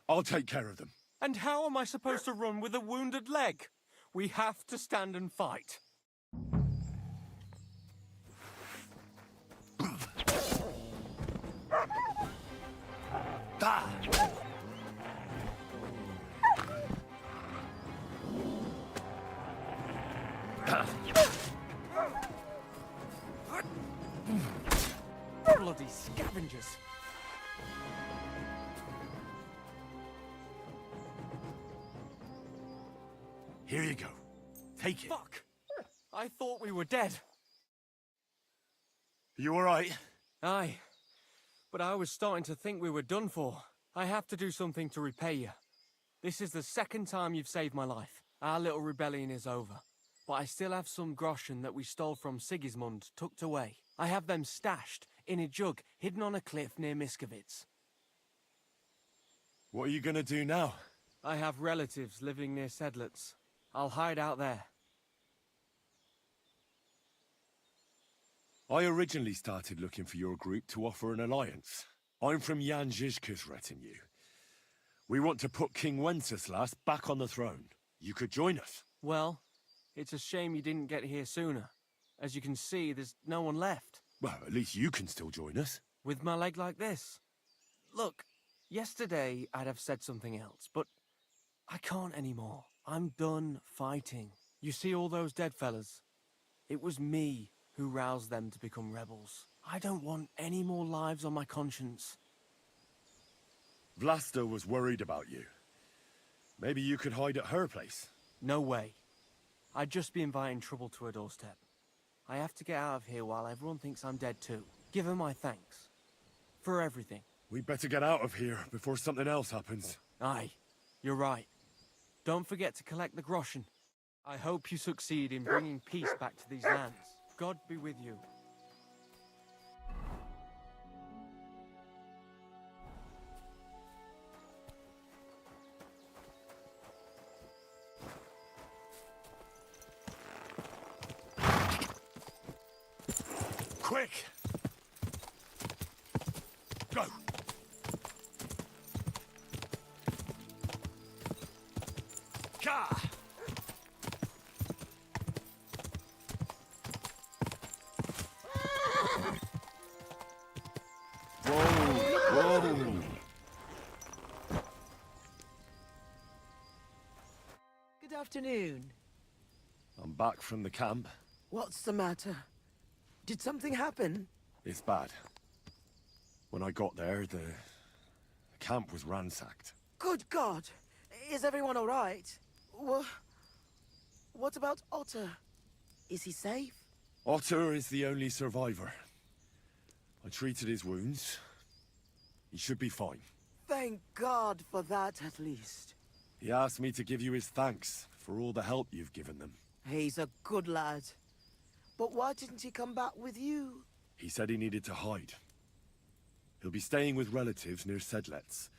I'll take care of them. And how am I supposed to run with a wounded leg? We have to stand and fight. Bloody scavengers. Here you go. Take it. Fuck! I thought we were dead. You alright? Aye. But I was starting to think we were done for. I have to do something to repay you. This is the second time you've saved my life. Our little rebellion is over. But I still have some groschen that we stole from Sigismund tucked away. I have them stashed in a jug hidden on a cliff near Miskovitz. What are you gonna do now? I have relatives living near Sedlitz. I'll hide out there. I originally started looking for your group to offer an alliance. I'm from Jan Žižka's retinue. We want to put King Wenceslas back on the throne. You could join us. Well, it's a shame you didn't get here sooner. As you can see, there's no one left. Well, at least you can still join us. With my leg like this. Look, yesterday I'd have said something else, but I can't anymore. I'm done fighting. You see all those dead fellas? It was me who roused them to become rebels. I don't want any more lives on my conscience. Vlasta was worried about you. Maybe you could hide at her place. No way. I'd just be inviting trouble to her doorstep. I have to get out of here while everyone thinks I'm dead too. Give her my thanks. For everything. We'd better get out of here before something else happens. Aye, you're right. Don't forget to collect the groschen. I hope you succeed in bringing peace back to these lands. God be with you. Quick! Go! Ka! Whoa! Good afternoon. I'm back from the camp. What's the matter? Did something happen? It's bad. When I got there, the camp was ransacked. Good God! Is everyone all right? What about Otter? Is he safe? Otter is the only survivor. I treated his wounds. He should be fine. Thank God for that, at least. He asked me to give you his thanks for all the help you've given them. He's a good lad. But why didn't he come back with you? He said he needed to hide. He'll be staying with relatives near Sedlitz.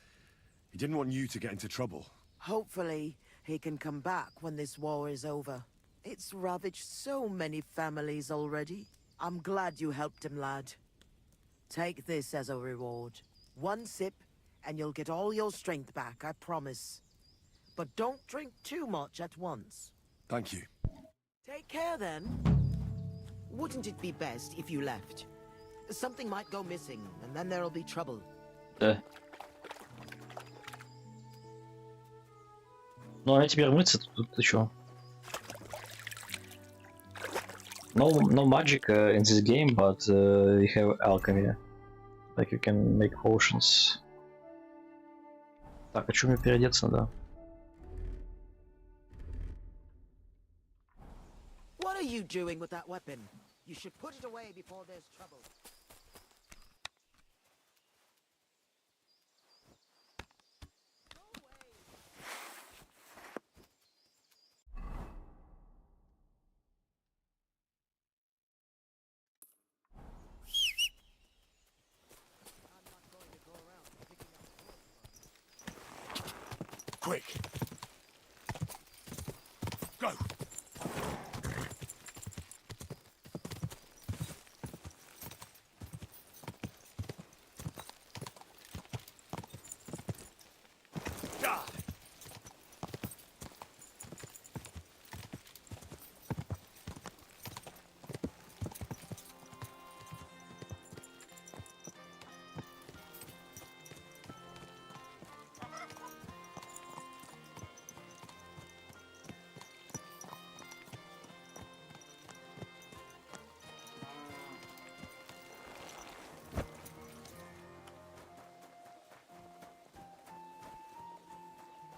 He didn't want you to get into trouble. Hopefully, he can come back when this war is over. It's ravaged so many families already. I'm glad you helped him, lad. Take this as a reward. One sip, and you'll get all your strength back, I promise. But don't drink too much at once. Thank you. Take care, then. Wouldn't it be best if you left? Something might go missing, and then there'll be trouble. Ну, а теперь мыться тут ты чё? No magic in this game, but you have alchemy. Like you can make potions. Так, а чё мне переодеться надо? What are you doing with that weapon? You should put it away before there's trouble. Go!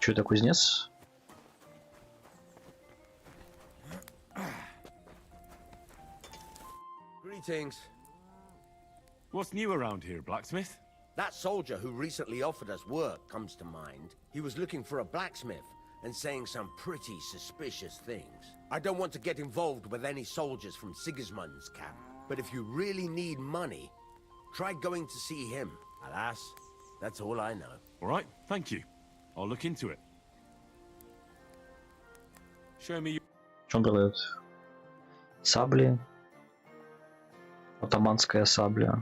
Что это, кузнец? Greetings. What's new around here, blacksmith? That soldier who recently offered us work comes to mind. He was looking for a blacksmith and saying some pretty suspicious things. I don't want to get involved with any soldiers from Sigismund's camp, but if you really need money, try going to see him. Alas, that's all I know. All right, thank you. I'll look into it. Show me your... Что он продает? Сабли. Атаманская сабля.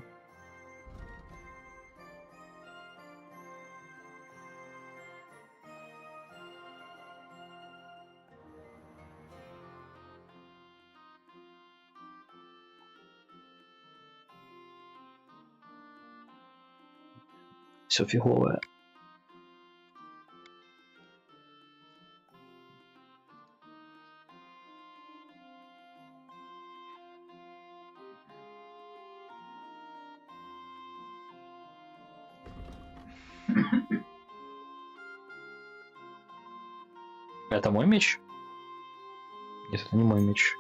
Все фиговое. Это мой меч? Нет, это не мой меч.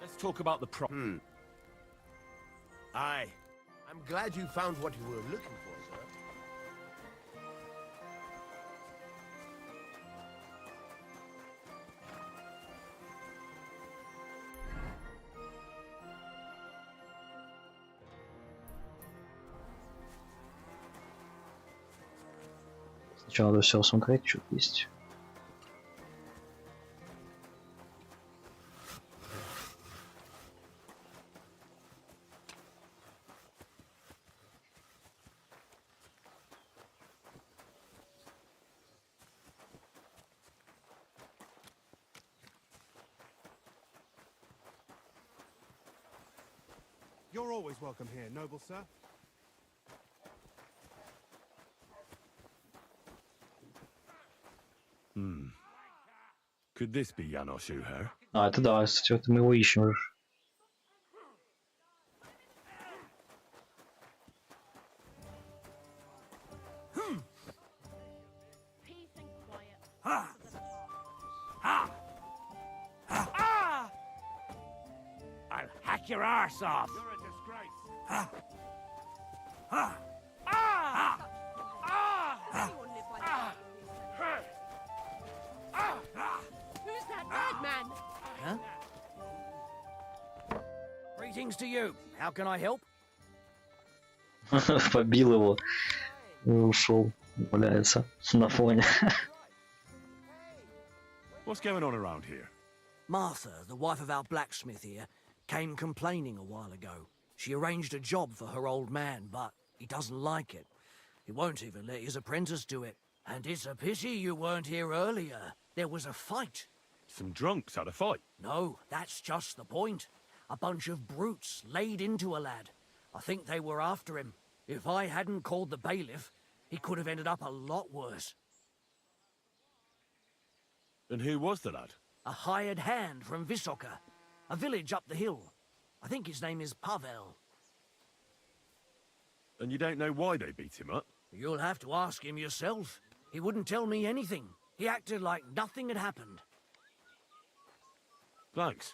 Let's talk about the Aye. I'm glad you found what you were looking for, sir. Сначала надо все смотреть, что есть. You're always welcome here, noble sir. Could this be Janos Uher? А, это да, кстати, это мы его ищем уже. I'll hack your arse off. You're a disgrace. Who's that dead man? Huh? Greetings to you. How can I help? Побил его. И ушел. Валяется на фоне. What's going on around here? Martha, the wife of our blacksmith here, came complaining a while ago. She arranged a job for her old man, but he doesn't like it. He won't even let his apprentice do it. And it's a pity you weren't here earlier. There was a fight. Some drunks had a fight. No, that's just the point. A bunch of brutes laid into a lad. I think they were after him. If I hadn't called the bailiff, he could have ended up a lot worse. And who was the lad? A hired hand from Visoka, a village up the hill. I think his name is Pavel. And you don't know why they beat him up? You'll have to ask him yourself. He wouldn't tell me anything. He acted like nothing had happened. Thanks.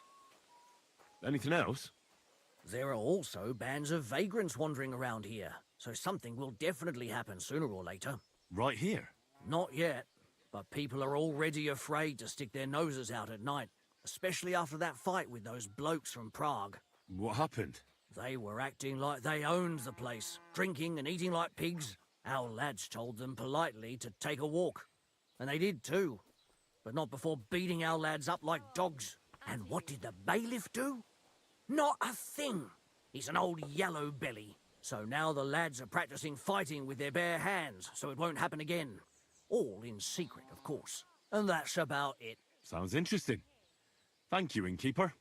Anything else? There are also bands of vagrants wandering around here, so something will definitely happen sooner or later. Right here? Not yet, but people are already afraid to stick their noses out at night, especially after that fight with those blokes from Prague. What happened? They were acting like they owned the place, drinking and eating like pigs. Our lads told them politely to take a walk. And they did too. But not before beating our lads up like dogs. And what did the bailiff do? Not a thing. He's an old yellow belly. So now the lads are practicing fighting with their bare hands, so it won't happen again. All in secret, of course. And that's about it. Sounds interesting. Thank you, innkeeper.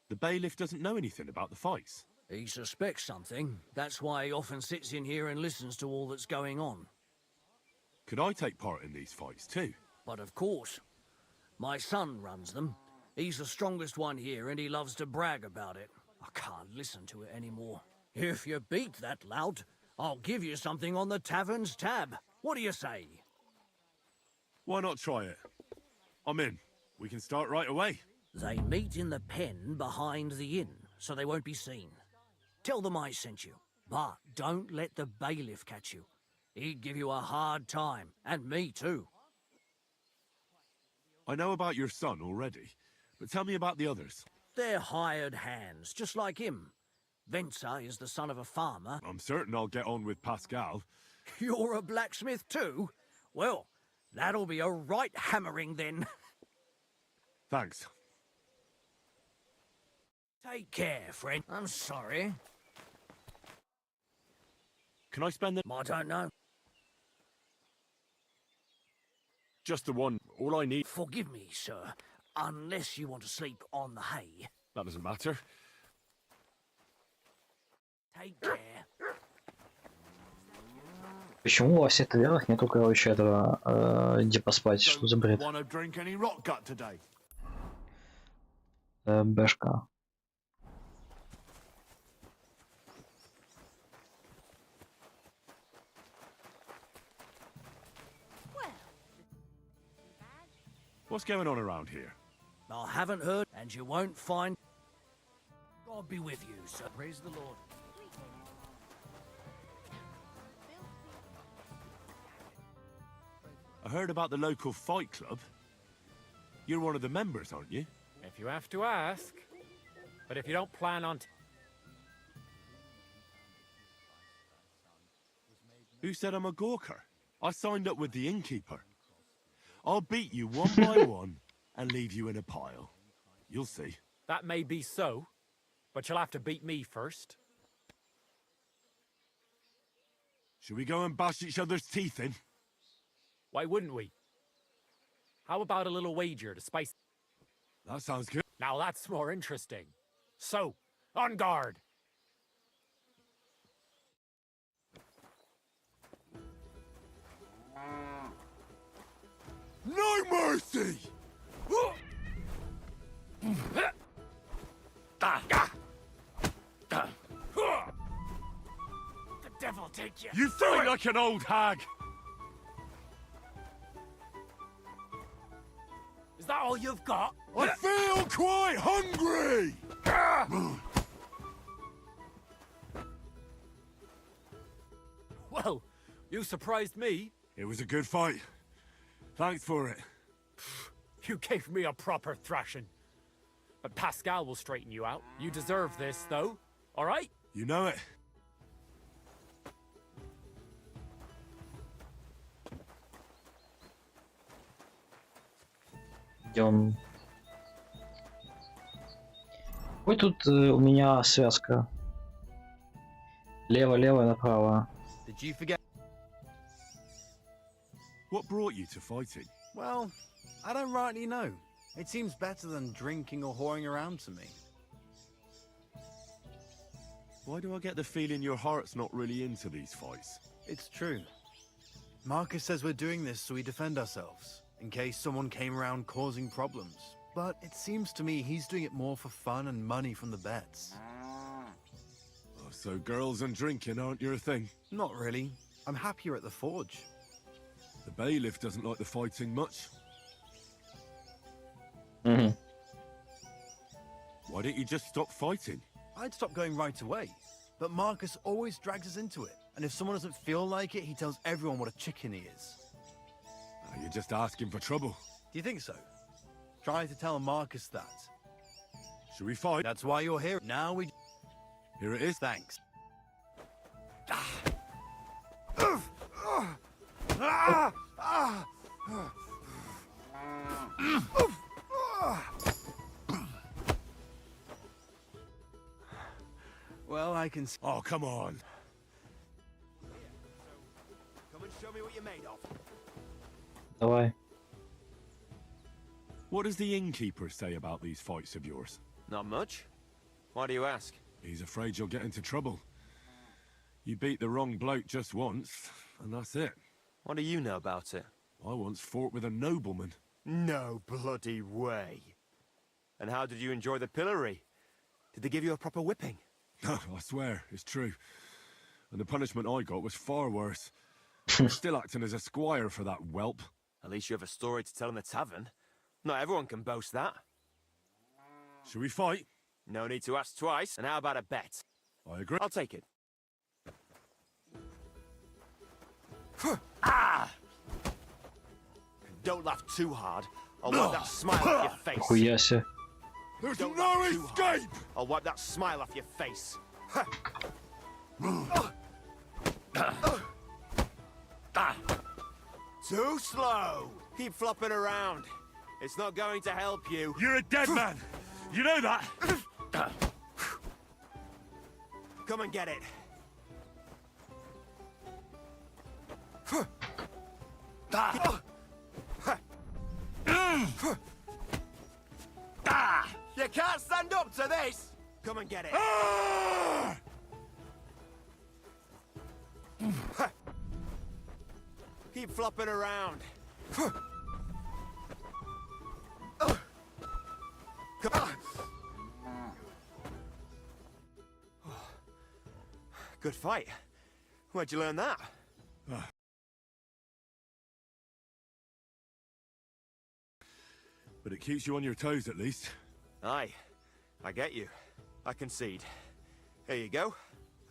The bailiff doesn't know anything about the fights. He suspects something. That's why he often sits in here and listens to all that's going on. Could I take part in these fights too? But of course. My son runs them. He's the strongest one here and he loves to brag about it. I can't listen to it anymore. If you beat that lout, I'll give you something on the tavern's tab. What do you say? Why not try it? I'm in. We can start right away. They meet in the pen behind the inn, so they won't be seen. Tell them I sent you, but don't let the bailiff catch you. He'd give you a hard time, and me too. I know about your son already, but tell me about the others. They're hired hands, just like him. Venza is the son of a farmer. I'm certain I'll get on with Pascal. You're a blacksmith too? Well, that'll be a right hammering then. Thanks. Take care, friend. I'm sorry. Can I spend the... I don't know. Just the one. All I need... Forgive me, sir. Unless you want to sleep on the hay. That doesn't matter. Take care. Почему во всех тавернах нету, короче, этого, где поспать? Что за бред? Бэшка. What's going on around here? I haven't heard, and you won't find... God be with you, sir. Praise the Lord. I heard about the local fight club. You're one of the members, aren't you? If you have to ask. But if you don't plan on... Who said I'm a gawker? I signed up with the innkeeper. I'll beat you one by one and leave you in a pile. You'll see. That may be so, but you'll have to beat me first. Should we go and bash each other's teeth in? Why wouldn't we? How about a little wager to spice... That sounds good. Now that's more interesting. So, on guard! No mercy! The devil take you! You fight like an old hag! Is that all you've got? I feel quite hungry! Well, you surprised me. It was a good fight. Thanks for it. You gave me a proper thrashing. But Pascal will straighten you out. You deserve this, though. All right? You know it. Идем. Ой, тут у меня связка. Лево, лево, направо. Did you forget? What brought you to fighting? Well, I don't rightly know. It seems better than drinking or whoring around to me. Why do I get the feeling your heart's not really into these fights? It's true. Marcus says we're doing this so we defend ourselves, in case someone came around causing problems. But it seems to me he's doing it more for fun and money from the bets. Oh, so girls and drinking aren't your thing? Not really. I'm happier at the forge. The bailiff doesn't like the fighting much. Mm-hmm. Why don't you just stop fighting? I'd stop going right away, but Marcus always drags us into it. And if someone doesn't feel like it, he tells everyone what a chicken he is. You're just asking for trouble. Do you think so? Try to tell Marcus that. Should we fight? That's why you're here. Now we... Here it is. Thanks. Well, I can... Oh, come on. Come and show me what you're made of. Давай. What does the innkeeper say about these fights of yours? Not much. Why do you ask? He's afraid you'll get into trouble. You beat the wrong bloke just once, and that's it. What do you know about it? I once fought with a nobleman. No bloody way. And how did you enjoy the pillory? Did they give you a proper whipping? No, I swear, it's true. And the punishment I got was far worse. I'm still acting as a squire for that whelp. At least you have a story to tell in the tavern. Not everyone can boast that. Should we fight? No need to ask twice. And how about a bet? I agree. I'll take it. Ah! Don't laugh too hard. I'll wipe that smile off your face. Хуя себе. There's Don't no laugh too hard. escape! I'll wipe that smile off your face. Too slow. Keep flopping around. It's not going to help you. You're a dead man. You know that. Come and get it. You can't stand up to this. Come and get it. Keep flopping around. Good fight. Where'd you learn that? But it keeps you on your toes at least. Aye, I get you. I concede. Here you go.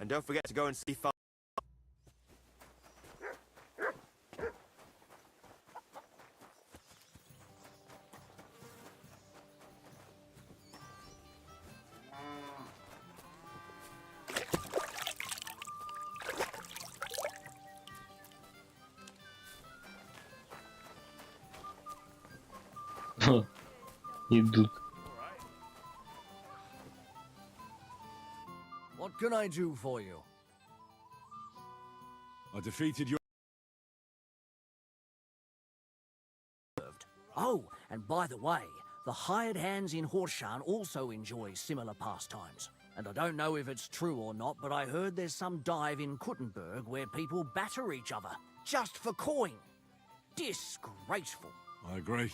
And don't forget to go and see Идут. What can I do for you? I defeated your... Oh, and by the way, the hired hands in Horshan also enjoy similar pastimes. And I don't know if it's true or not, but I heard there's some dive in Kuttenberg where people batter each other, just for coin. Disgraceful. I agree.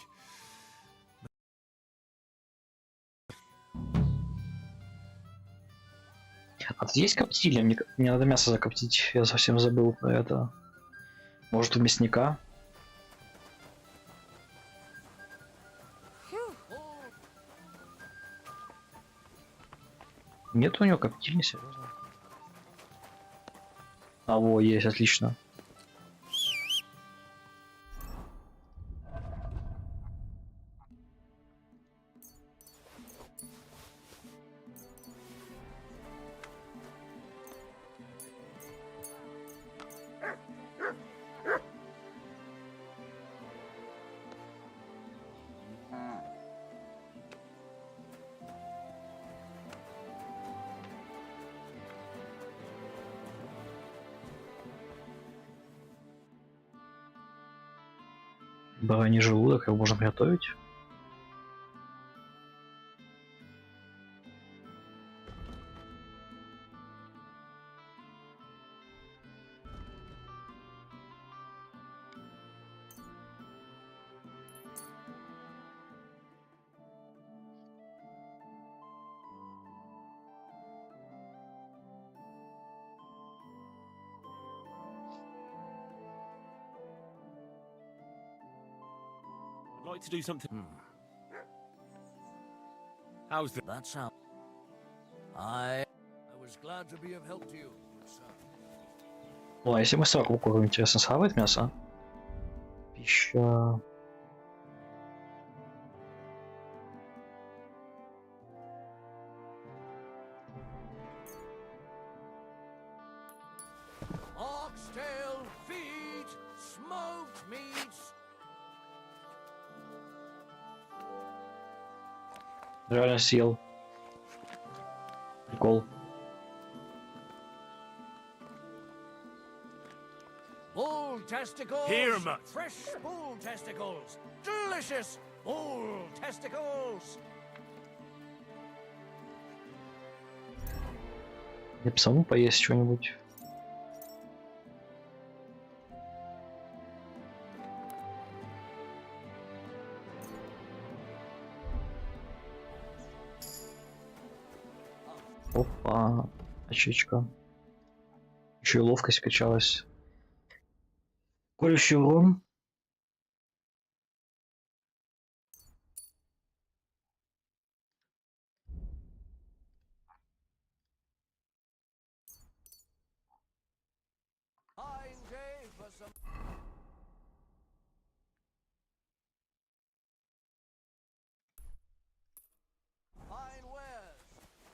А тут есть коптильня? Мне надо мясо закоптить. Я совсем забыл про это. Может, у мясника? Нет у него коптильни, серьезно? А, во, есть, отлично. Бараний желудок, его можно приготовить. I'd like to do something. How's the... That's how. I was glad to be of help to you, good sir. О, а если мы сраку куру, интересно, схавает мясо? Пища... Oxtail, feet, smoked meats. Реально съел. Прикол. Bull testicles. Here, mutt. Fresh bull testicles. Delicious bull testicles. Мне бы самому поесть что-нибудь. Опа, ачечка. Еще и ловкость качалась. Колющий урон. Fine day for some. Fine wares.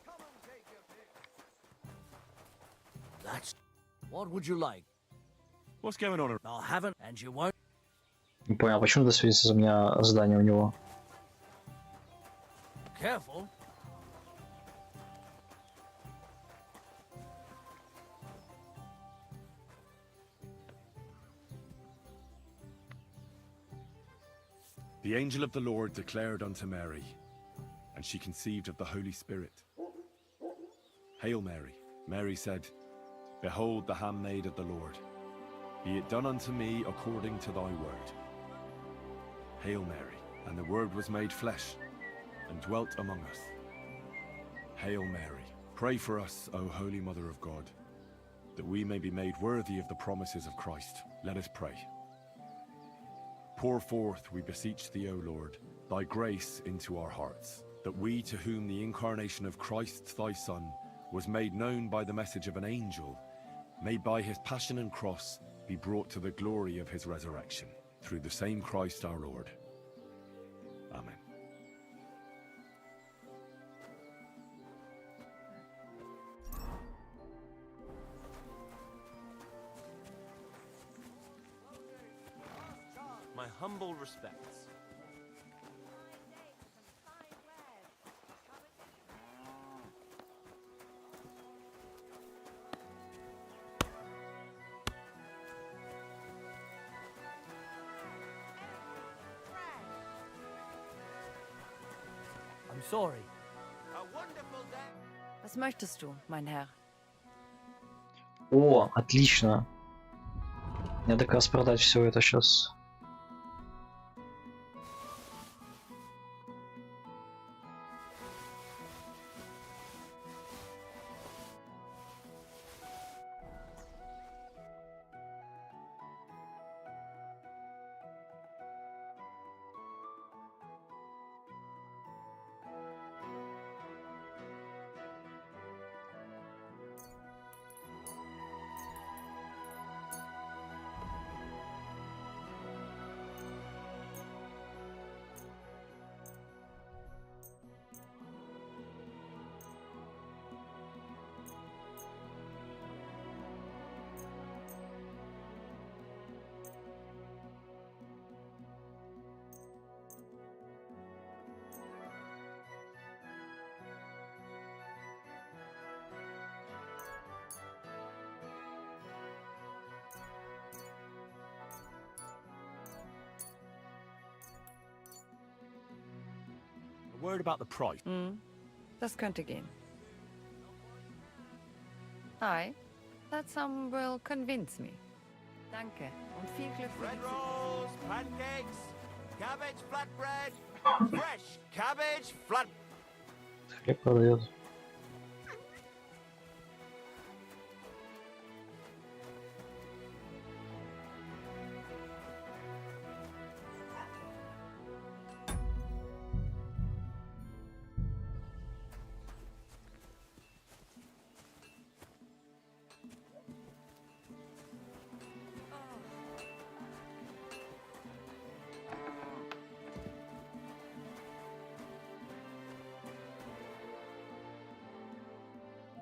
Come and take your pick. That's. What would you like? What's going on? I'll have it, and you won't. Не понял, почему надо светиться за меня задание у него? Careful. The angel of the Lord declared unto Mary, and she conceived of the Holy Spirit. Hail Mary. Mary said, Behold the handmaid of the Lord. Be it done unto me according to thy word. Hail Mary. And the Word was made flesh, and dwelt among us. Hail Mary. Pray for us, O Holy Mother of God, that we may be made worthy of the promises of Christ. Let us pray. Pour forth, we beseech thee, O Lord, thy grace into our hearts, that we, to whom the incarnation of Christ thy Son was made known by the message of an angel, may by his passion and cross be brought to the glory of his resurrection, through the same Christ our Lord. Amen. My humble respects. I'm sorry. Was möchtest du, mein Herr? О, отлично. Надо как раз продать все это сейчас. A word about the price. Das könnte gehen. Aye, that sum will convince me. Danke und viel Glück für Bread die rolls, pancakes, cabbage flatbread, fresh cabbage flat. Хлеб продает.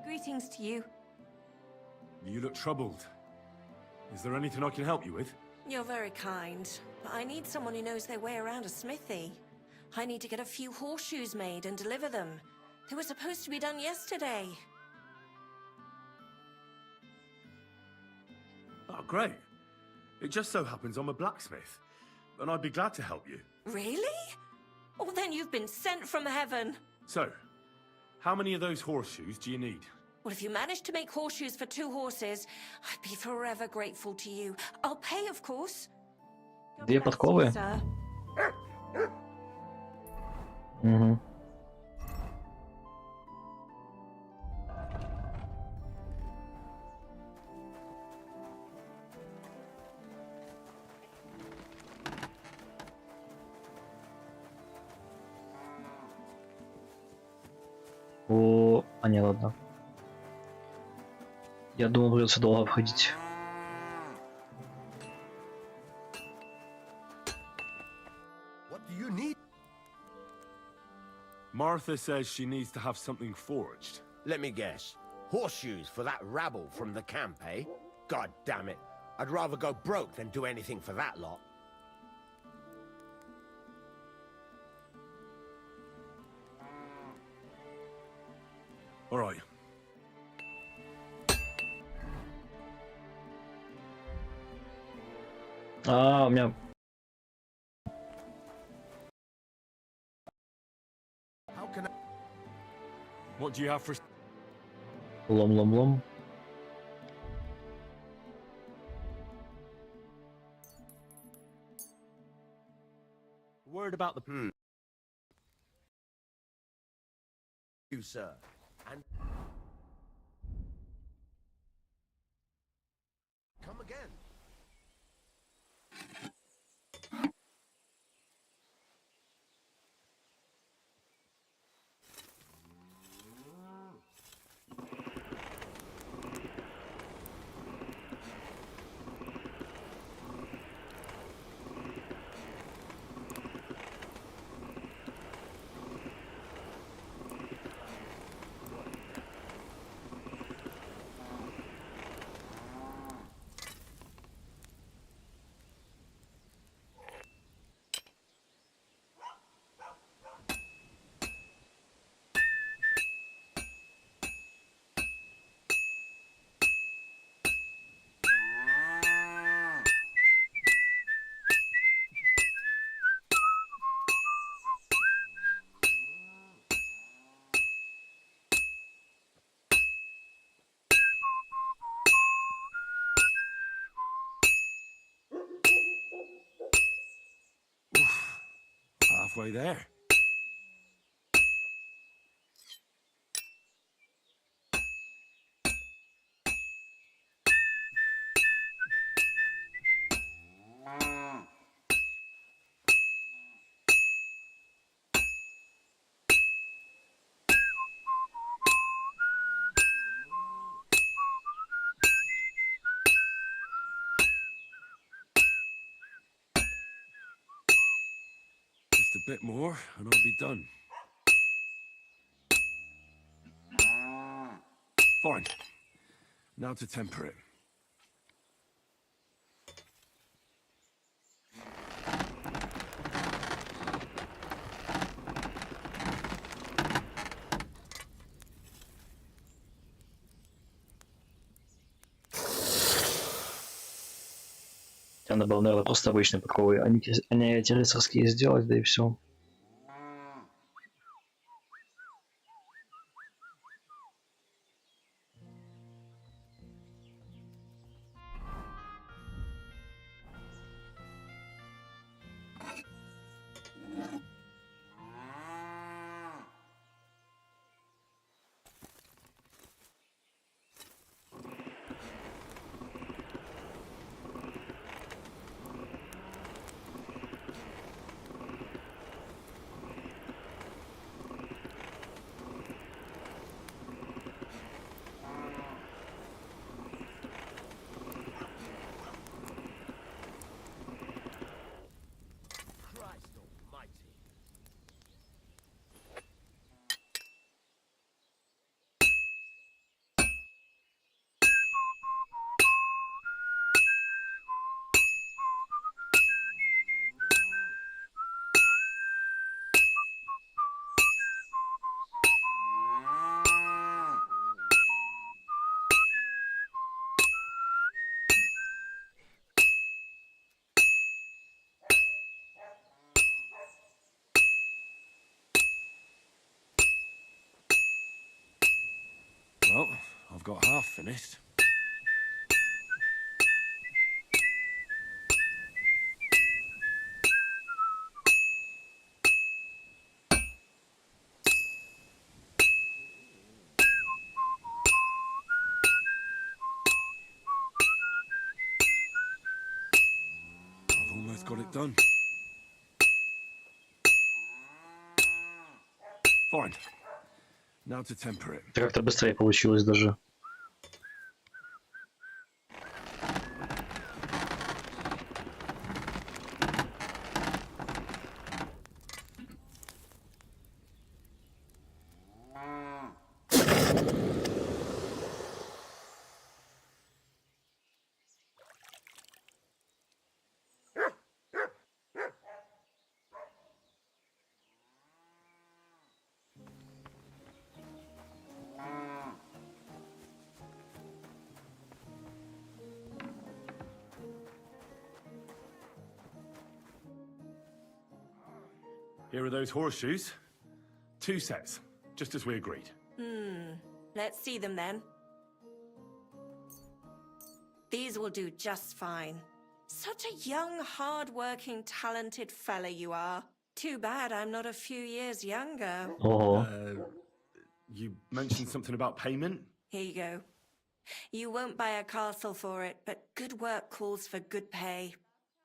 Greetings to you. You look troubled. Is there anything I can help you with? You're very kind, but I need someone who knows their way around a smithy. I need to get a few horseshoes made and deliver them. They were supposed to be done yesterday. Oh, great. It just so happens I'm a blacksmith, and I'd be glad to help you. Really? Oh, then you've been sent from heaven. So, how many of those horseshoes do you need? Well, if you manage to make horseshoes for 2 horses, I'd be forever grateful to you. I'll pay, of course. 2 подковы? Sir. Угу. О, а не, ладно. Я думал, придется долго обходить. What do you need? Martha says she needs to have something forged. Let me guess. Horseshoes for that rabble from the camp, eh? God damn it. I'd rather go broke than do anything for that lot. All right. А, у меня... How can I... What do you have for... Лом. Word about the... You, sir. And... Come again. Halfway there. Just a bit more, and I'll be done. Fine. Now to temper it. Надо было, наверное, просто обычные подковы, а не эти рыцарские сделать, да и все. Well, I've got half finished. I've almost got it done. Fine. Now to temper it. Это как-то быстрее получилось даже. Here are those horseshoes. 2 sets, just as we agreed. Let's see them then. These will do just fine. Such a young, hard-working, talented fella you are. Too bad I'm not a few years younger. You mentioned something about payment? Here you go. You won't buy a castle for it, but good work calls for good pay.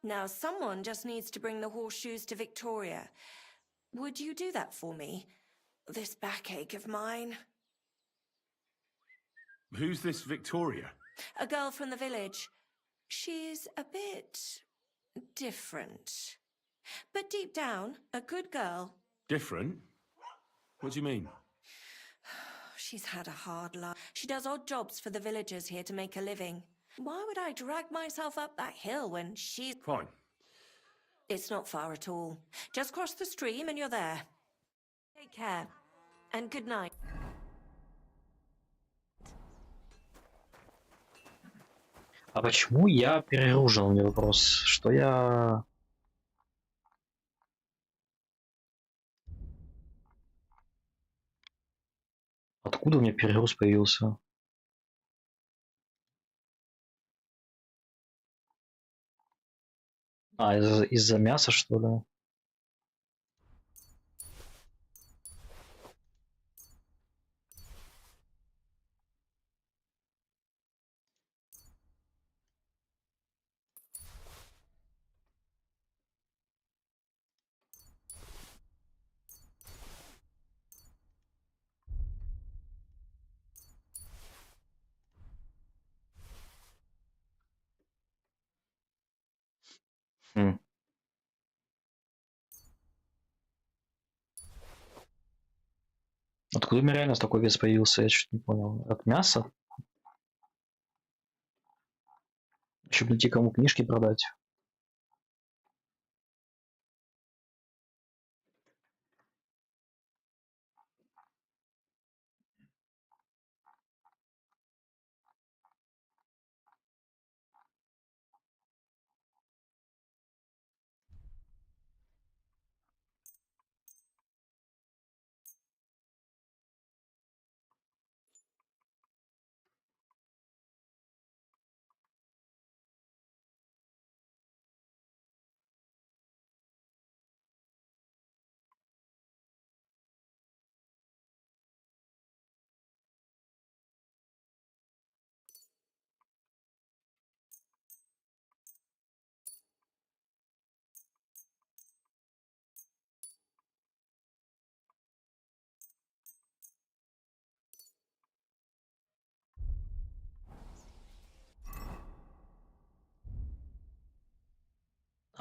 Now, someone just needs to bring the horseshoes to Victoria. Would you do that for me? This backache of mine. Who's this Victoria? A girl from the village. She's a bit different. But deep down, a good girl. Different? What do you mean? She's had a hard life. She does odd jobs for the villagers here to make a living. Why would I drag myself up that hill when she's... Fine. It's not far at all. Just cross the stream and you're there. Take care. And good night. А почему я перегружен? У меня вопрос. Что я... Откуда у меня перегруз появился? А, из-за мяса, что ли? Хм. Откуда у меня реально такой вес появился? Я чуть не понял. От мяса? Чтобы найти кому книжки продать.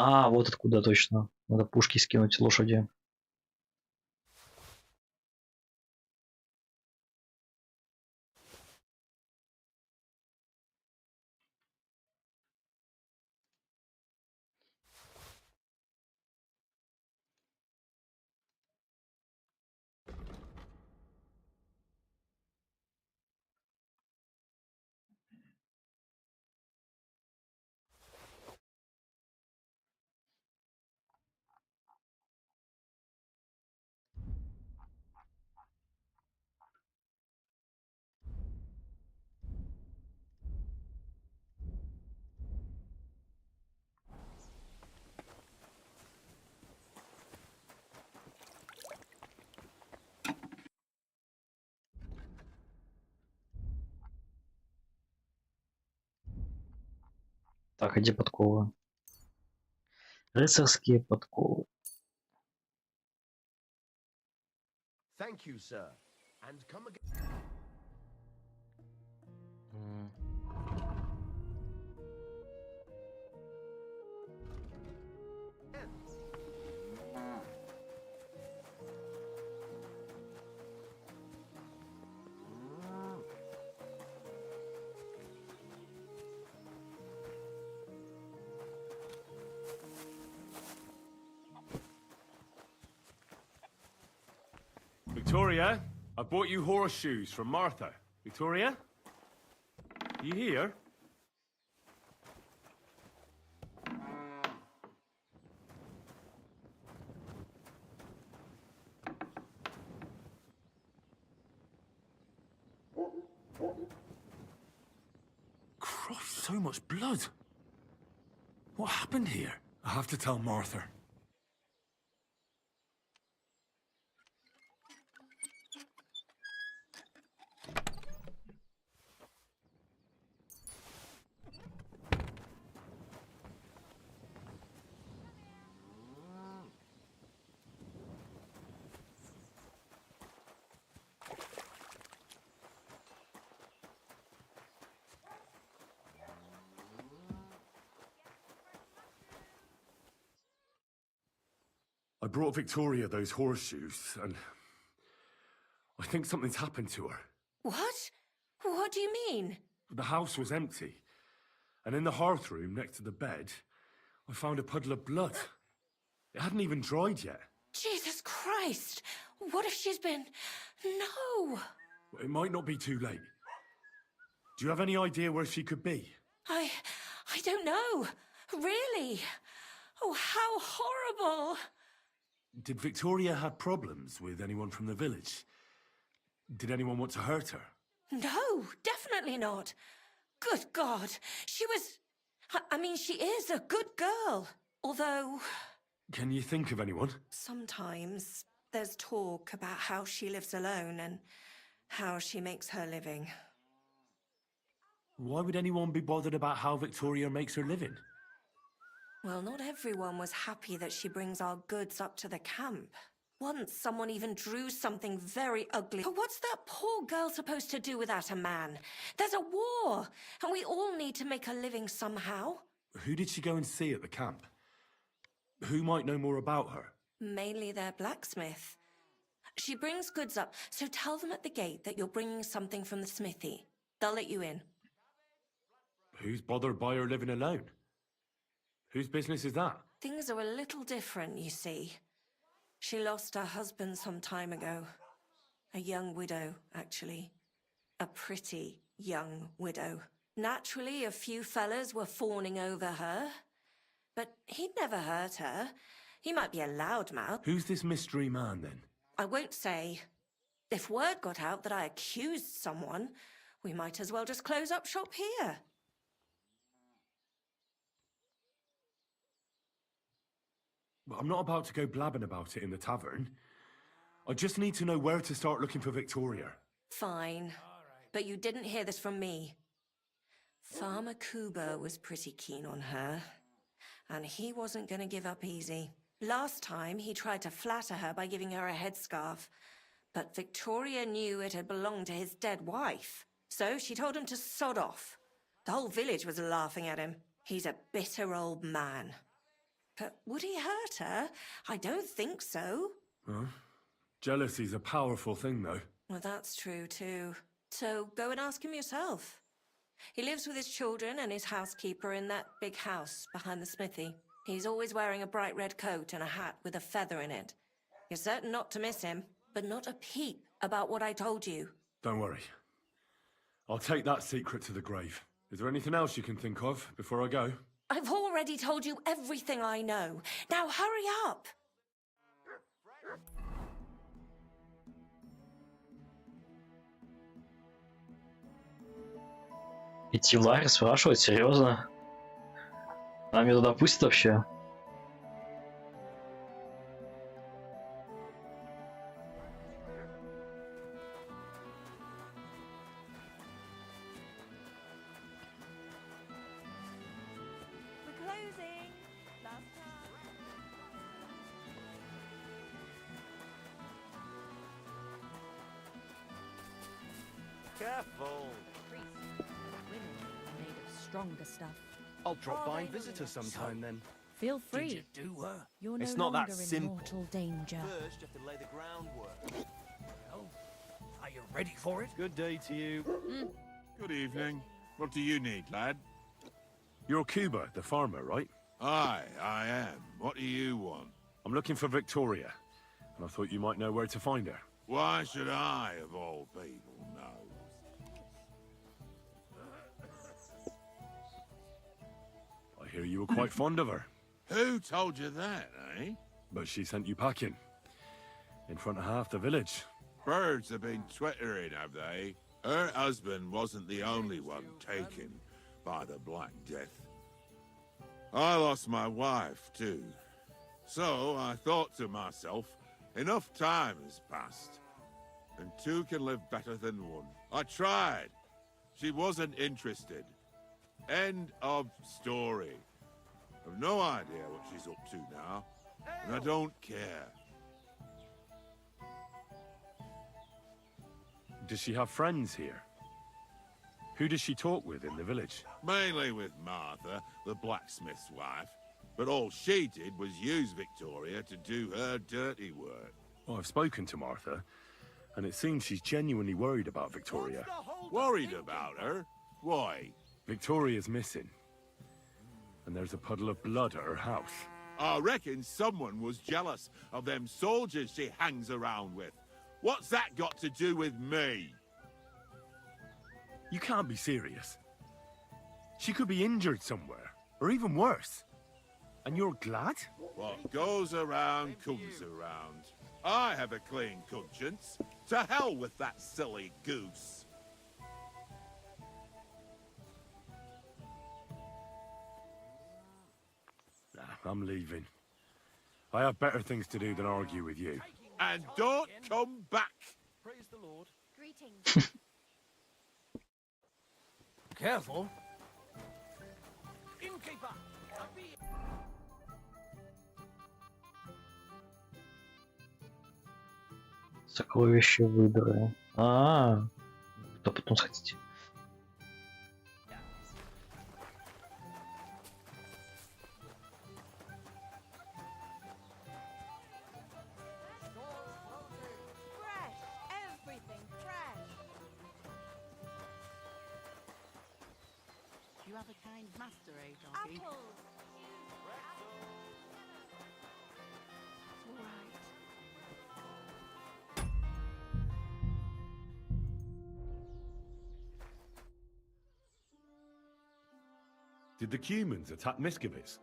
А, вот откуда точно. Надо пушки скинуть лошади. Так, а где подковы? Рыцарские подковы. Thank you, sir. And come again. Victoria, I bought you horseshoes from Martha. Victoria? You here? Christ, so much blood. What happened here? I have to tell Martha. I brought Victoria those horseshoes, and I think something's happened to her. What? What do you mean? The house was empty, and in the hearth room next to the bed, I found a puddle of blood. It hadn't even dried yet. Jesus Christ! What if she's been... No! It might not be too late. Do you have any idea where she could be? I don't know. Really? Oh, how horrible! Did Victoria have problems with anyone from the village? Did anyone want to hurt her? No, definitely not. Good God, she was... I mean, she is a good girl. Although... Can you think of anyone? Sometimes there's talk about how she lives alone and how she makes her living. Why would anyone be bothered about how Victoria makes her living? Well, not everyone was happy that she brings our goods up to the camp. Once, someone even drew something very ugly. But what's that poor girl supposed to do without a man? There's a war, and we all need to make a living somehow. Who did she go and see at the camp? Who might know more about her? Mainly their blacksmith. She brings goods up, so tell them at the gate that you're bringing something from the smithy. They'll let you in. Who's bothered by her living alone? Whose business is that? Things are a little different, you see. She lost her husband some time ago. A young widow, actually. A pretty young widow. Naturally, a few fellas were fawning over her. But he'd never hurt her. He might be a loudmouth. Who's this mystery man, then? I won't say. If word got out that I accused someone, we might as well just close up shop here. I'm not about to go blabbing about it in the tavern. I just need to know where to start looking for Victoria. Fine. But you didn't hear this from me. Farmer Kuba was pretty keen on her. And he wasn't going to give up easy. Last time, he tried to flatter her by giving her a headscarf. But Victoria knew it had belonged to his dead wife. So she told him to sod off. The whole village was laughing at him. He's a bitter old man. But would he hurt her? I don't think so. Huh? Jealousy's a powerful thing, though. Well, that's true, too. So go and ask him yourself. He lives with his children and his housekeeper in that big house behind the smithy. He's always wearing a bright red coat and a hat with a feather in it. You're certain not to miss him, but not a peep about what I told you. Don't worry. I'll take that secret to the grave. Is there anything else you can think of before I go? I've already told you everything I know. Now hurry up! Идти в лагерь спрашивать? Серьезно? Она меня туда пустит вообще? Careful. Women are made of stronger stuff. I'll drop by and visit her sometime then. Feel free. Did you do her? You're It's no not that longer in simple. mortal danger. First, you have to lay the groundwork. Are you ready for it? Good day to you. Good evening. What do you need, lad? You're Cuba, the farmer, right? Aye, I am. What do you want? I'm looking for Victoria, and I thought you might know where to find her. Why should I, of all people, know? I hear you were quite fond of her. Who told you that, eh? But she sent you packing. In front of half the village. Birds have been twittering, have they? Her husband wasn't the only one taken by the Black Death. I lost my wife, too. So I thought to myself, enough time has passed, and two can live better than one. I tried. She wasn't interested. End of story. I've no idea what she's up to now, and I don't care. Does she have friends here? Who does she talk with in the village? Mainly with Martha, the blacksmith's wife. But all she did was use Victoria to do her dirty work. Well, I've spoken to Martha, and it seems she's genuinely worried about Victoria. Worried about her? Why? Victoria's missing. And there's a puddle of blood at her house. I reckon someone was jealous of them soldiers she hangs around with. What's that got to do with me? You can't be serious. She could be injured somewhere, or even worse. And you're glad? What goes around comes around. I have a clean conscience. To hell with that silly goose. I'm leaving. I have better things to do than argue with you. And don't come back. Praise the Lord. Greetings. Careful. Innkeeper! Сокровище выбора. Кто потом сходить? You have a kind master, eh, donkey? Apples. Did the Cumans attack Miskovitz?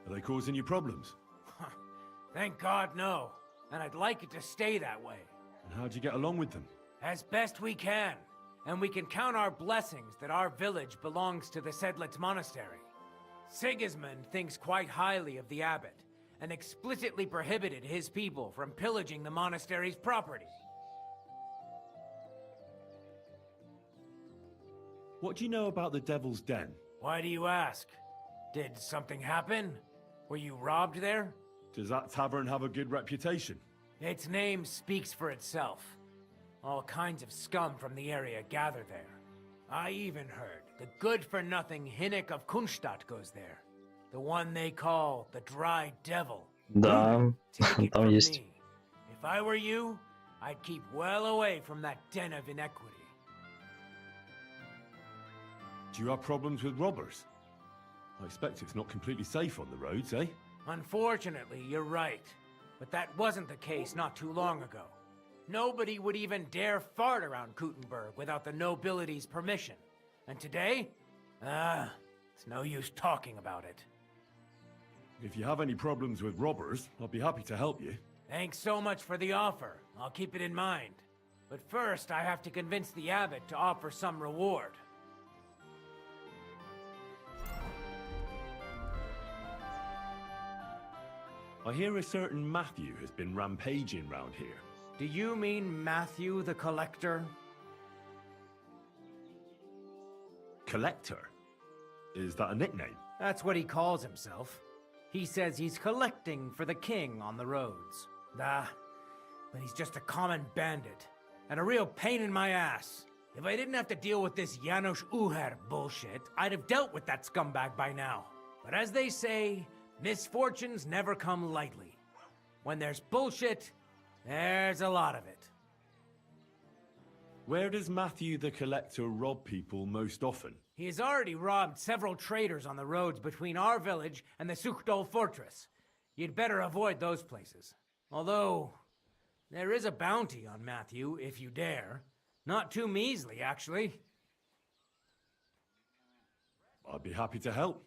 Are they causing you problems? Thank God, no. And I'd like it to stay that way. And how'd you get along with them? As best we can. And we can count our blessings that our village belongs to the Sedlitz Monastery. Sigismund thinks quite highly of the abbot, and explicitly prohibited his people from pillaging the monastery's property. What do you know about the Devil's Den? Why do you ask? Did something happen? Were you robbed there? Does that tavern have a good reputation? Its name speaks for itself. All kinds of scum from the area gather there. I even heard the good-for-nothing Hinnik of Kunstadt goes there. The one they call the Dry Devil. Да, Take it там from есть. me. If I were you, I'd keep well away from that den of inequity. Do you have problems with robbers? I expect it's not completely safe on the roads, eh? Unfortunately, you're right. But that wasn't the case not too long ago. Nobody would even dare fart around Kuttenberg without the nobility's permission. And today? It's no use talking about it. If you have any problems with robbers, I'll be happy to help you. Thanks so much for the offer. I'll keep it in mind. But first, I have to convince the abbot to offer some reward. I hear a certain Matthew has been rampaging round here. Do you mean Matthew the Collector? Collector? Is that a nickname? That's what he calls himself. He says he's collecting for the king on the roads. But he's just a common bandit. And a real pain in my ass. If I didn't have to deal with this Janos Uher bullshit, I'd have dealt with that scumbag by now. But as they say, misfortunes never come lightly. When there's bullshit, there's a lot of it. Where does Matthew the Collector rob people most often? He has already robbed several traders on the roads between our village and the Sukhdol fortress. You'd better avoid those places. Although, there is a bounty on Matthew, if you dare. Not too measly, actually. I'd be happy to help.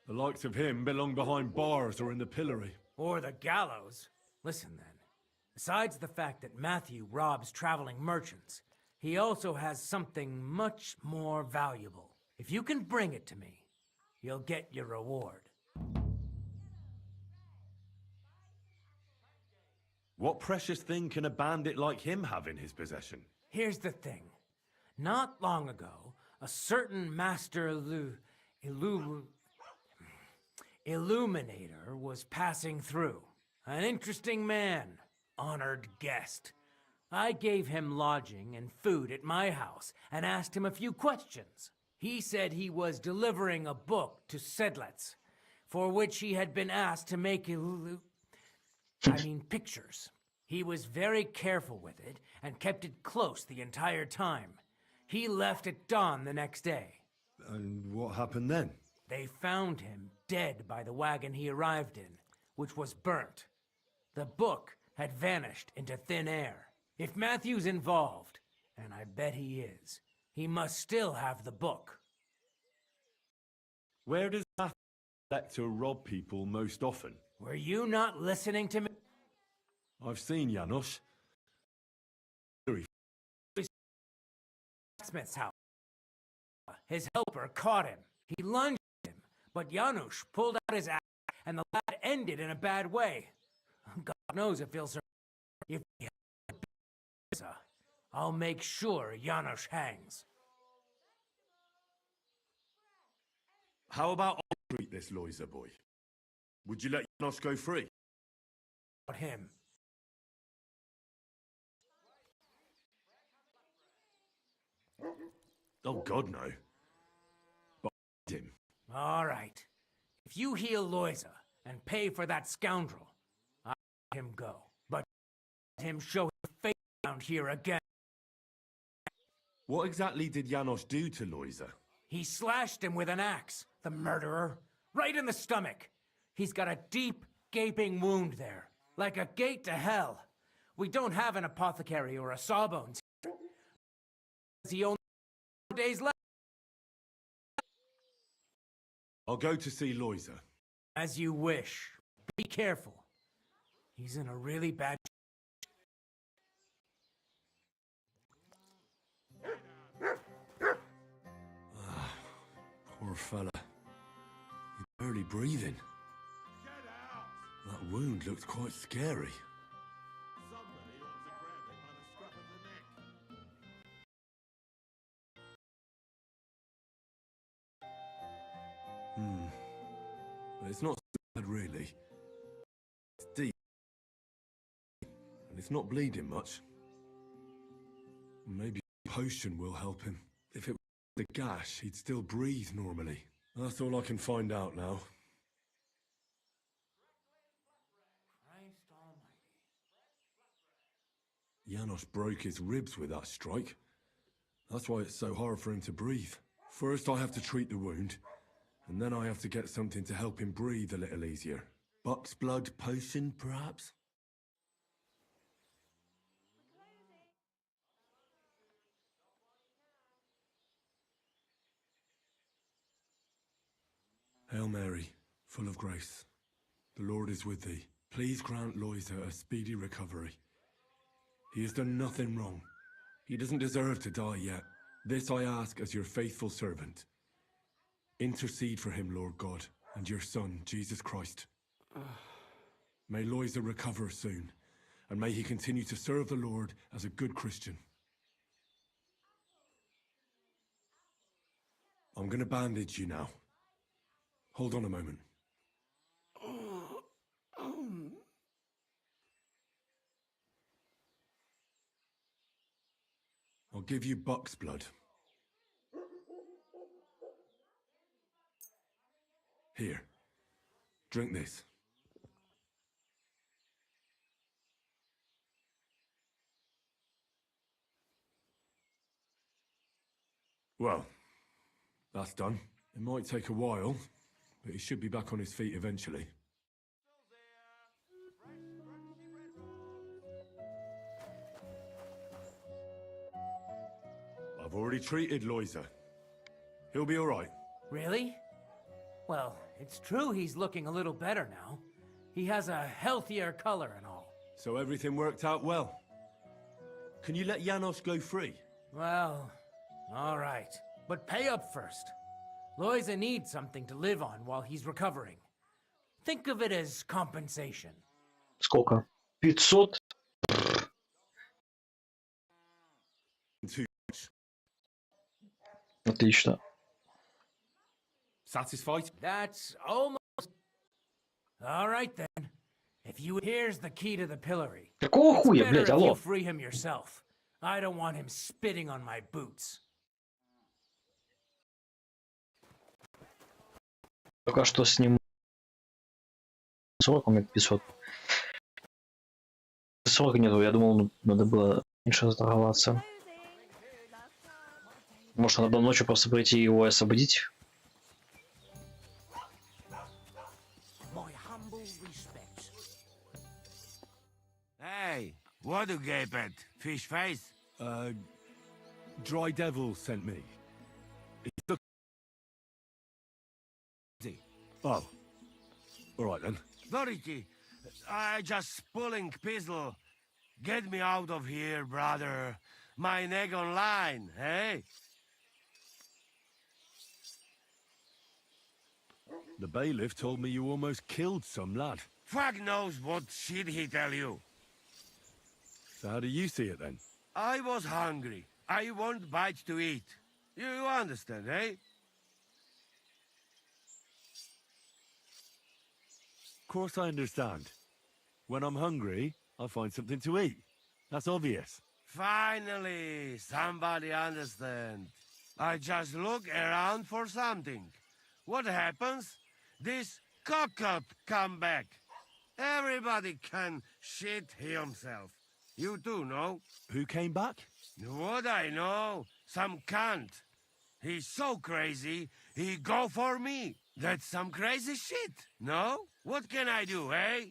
The likes of him belong behind bars or in the pillory. Or the gallows. Listen then. Besides the fact that Matthew robs traveling merchants, he also has something much more valuable. If you can bring it to me, you'll get your reward. What precious thing can a bandit like him have in his possession? Here's the thing. Not long ago, a certain master illuminator was passing through. An interesting man, honored guest. I gave him lodging and food at my house and asked him a few questions. He said he was delivering a book to Sedlets, for which he had been asked to make pictures. He was very careful with it and kept it close the entire time. He left at dawn the next day. And what happened then? They found him dead by the wagon he arrived in, which was burnt. The book had vanished into thin air. If Matthew's involved, and I bet he is, he must still have the book. Where does Matthew the Collector rob people most often? Were you not listening to me? I've seen Janos. Smith's house. His helper caught him. He lunged at him, but Janusz pulled out his axe, and the lad ended in a bad way. God knows if he'll survive. If he has, I'll make sure Janusz hangs. How about I treat this Loiser boy? Would you let Janos go free? But him. Oh, God, no. But him. All right. If you heal Loiza and pay for that scoundrel, I'll let him go. But let him show his face around here again. What exactly did Janos do to Loiza? He slashed him with an axe, the murderer, right in the stomach. He's got a deep, gaping wound there, like a gate to hell. We don't have an apothecary or a sawbones. He only days left. I'll go to see Loiza. As you wish. Be careful. He's in a really bad... Poor fella. He's barely breathing. That wound looked quite scary. But it's not so bad, really. It's deep. And it's not bleeding much. Maybe a potion will help him. If it was a gash, he'd still breathe normally. That's all I can find out now. Janos broke his ribs with that strike. That's why it's so hard for him to breathe. First I have to treat the wound, and then I have to get something to help him breathe a little easier. Buck's blood potion, perhaps? Hail Mary, full of grace. The Lord is with thee. Please grant Loiza a speedy recovery. He has done nothing wrong. He doesn't deserve to die yet. This I ask as your faithful servant. Intercede for him, Lord God, and your Son, Jesus Christ. May Loiza recover soon, and may he continue to serve the Lord as a good Christian. I'm gonna bandage you now. Hold on a moment. I'll give you buck's blood. Here. Drink this. Well, that's done. It might take a while, but he should be back on his feet eventually. I've already treated Loiser. He'll be all right. Really? Well, it's true he's looking a little better now. He has a healthier color and all. So everything worked out well. Can you let Janos go free? Well, all right. But pay up first. Loiza needs something to live on while he's recovering. Think of it as compensation. Сколько? 500? Отлично. Satisfied? That's almost... All right then. If you... Here's the key to the pillory. Какого хуя, It's better блядь, if алло? you free him yourself. I don't want him spitting on my boots. Только что с ним 40, у меня 500. 40 нету, я думал, надо было меньше заторговаться. Может, надо ночью просто прийти и его освободить? Hey, what you gape at? Fish face? Dry Devil sent me. Oh. All right then. Dorothy, I just pulling pistol. Get me out of here, brother. My neck on line, hey? The bailiff told me you almost killed some lad. Fuck knows what shit he tell you. So how do you see it then? I was hungry. I want bite to eat. You understand, eh? Of course I understand. When I'm hungry, I find something to eat. That's obvious. Finally, somebody understand. I just look around for something. What happens? This cock-up come back. Everybody can shit himself. You too, no? Who came back? What I know? Some cunt. He's so crazy, he go for me. That's some crazy shit, no? What can I do, eh?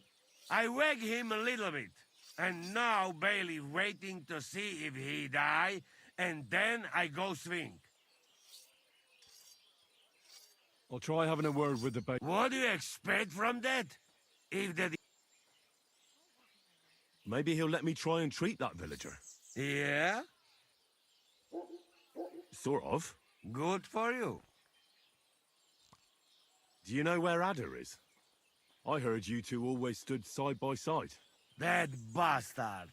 I wag him a little bit. And now Bailey waiting to see if he die, and then I go swing. I'll try having a word with the bailiff. What do you expect from that? If the... Maybe he'll let me try and treat that villager. Yeah? Sort of. Good for you. Do you know where Ada is? I heard you two always stood side by side. That bastard.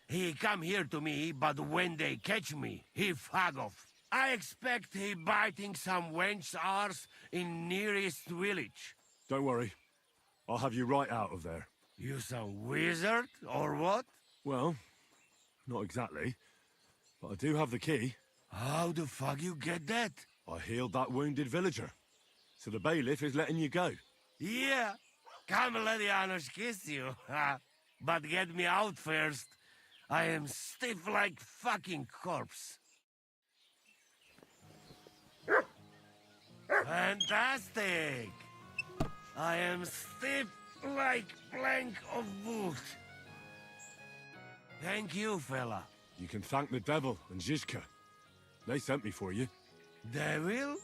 He come here to me, but when they catch me, he fuck off. I expect he biting some wench's arse in nearest village. Don't worry. I'll have you right out of there. You some wizard, or what? Well, not exactly. But I do have the key. How the fuck you get that? I healed that wounded villager. So the bailiff is letting you go. Yeah. Come let Janos kiss you. But get me out first. I am stiff like fucking corpse. Fantastic! I am stiff like plank of wood. Thank you, fella. You can thank the devil and Zizka. They sent me for you. Devil?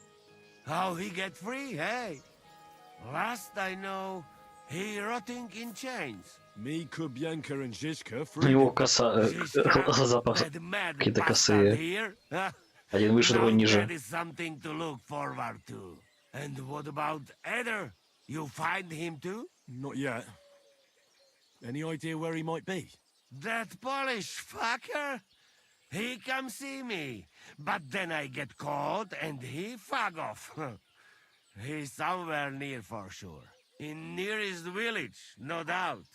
How he get free, hey? Last I know, he rotting in chains. Me, Kubienka and Zizka У free. него коса, глаза какие-то косые. Один выше, другой ниже. That is something to look forward to. And what about Eder? You find him too? Not yet. Any idea where he might be? That Polish fucker? He come see me, but then I get caught and he fuck off. He's somewhere near for sure. In nearest village, no doubt.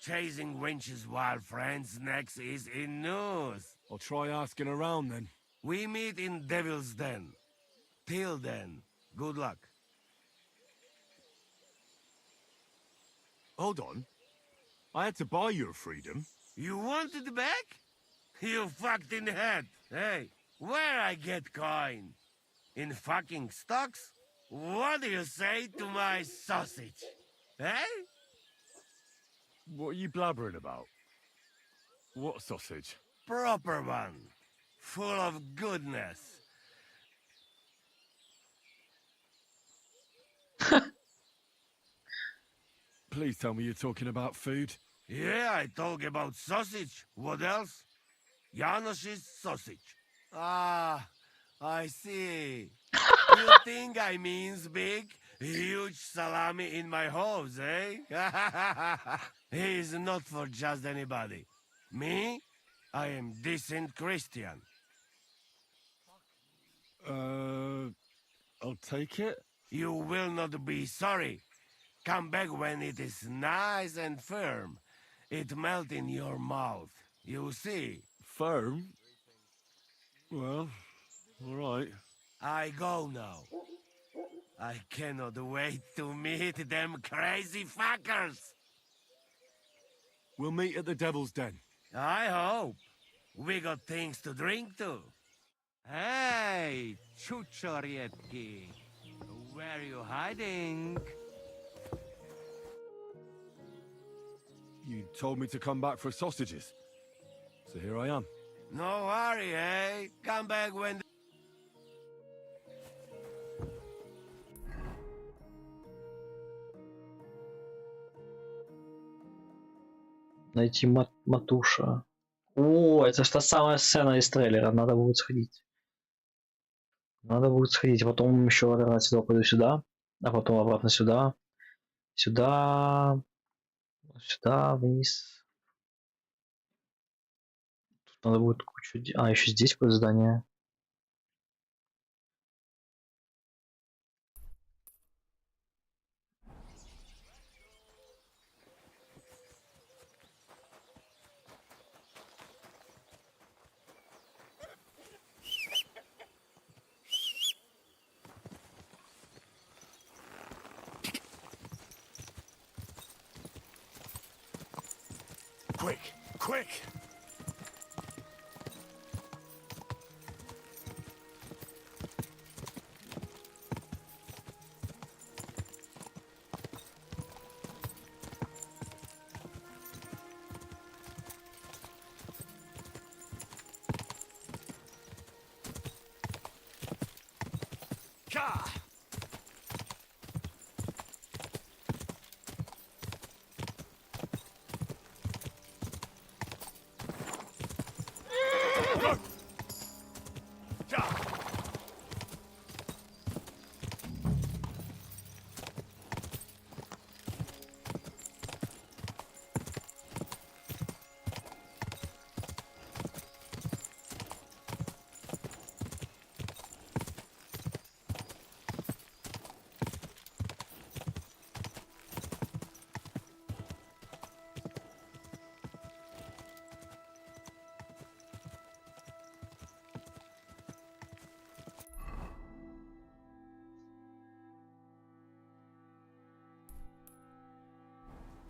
Chasing wenches while friends next is in news. I'll try asking around then. We meet in Devil's Den. Till then, good luck. Hold on. I had to buy your freedom. You wanted it back? You fucked in the head. Hey, where I get coin? In fucking stocks? What do you say to my sausage? Eh? What are you blabbering about? What sausage? Proper one. Full of goodness. Please tell me you're talking about food. Yeah, I talk about sausage. What else? Janosch's sausage. Ah, I see. You think I means big, huge salami in my hose, eh? He's not for just anybody. Me? I am decent Christian. I'll take it. You will not be sorry. Come back when it is nice and firm. It melt in your mouth. You see? Firm? Well, all right. I go now. I cannot wait to meet them crazy fuckers. We'll meet at the Devil's Den. I hope. We got things to drink to. Hey, Chuchorietki. Where are you hiding? You told me to come back for sausages. So here I am. No worry, eh? Come back when... Найти Матуша. О, это же та самая сцена из трейлера. Надо будет сходить. Надо будет сходить. Потом еще отсюда пойду сюда. А потом обратно сюда. Сюда. Сюда, вниз. Тут надо будет кучу... А, еще здесь будет здание. Quick! Quick! Ka!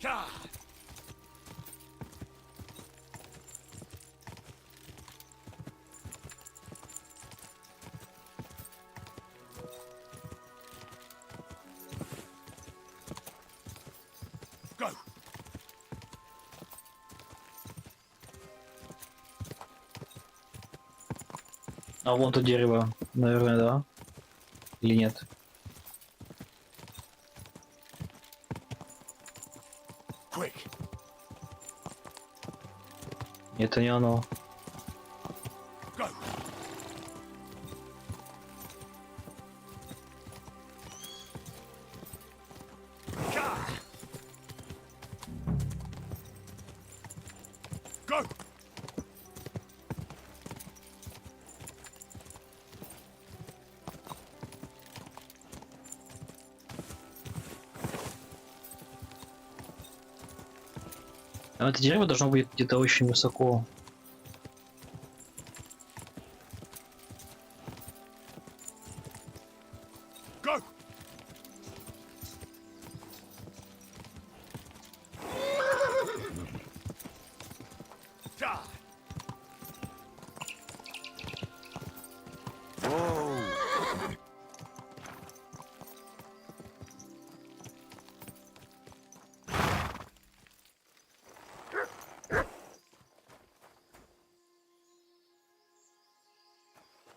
Ka! Go! А вон то дерево, наверное, да? Или нет? Quick! Это не оно. Go! Ka! Go! Но это дерево должно быть где-то очень высоко. Go!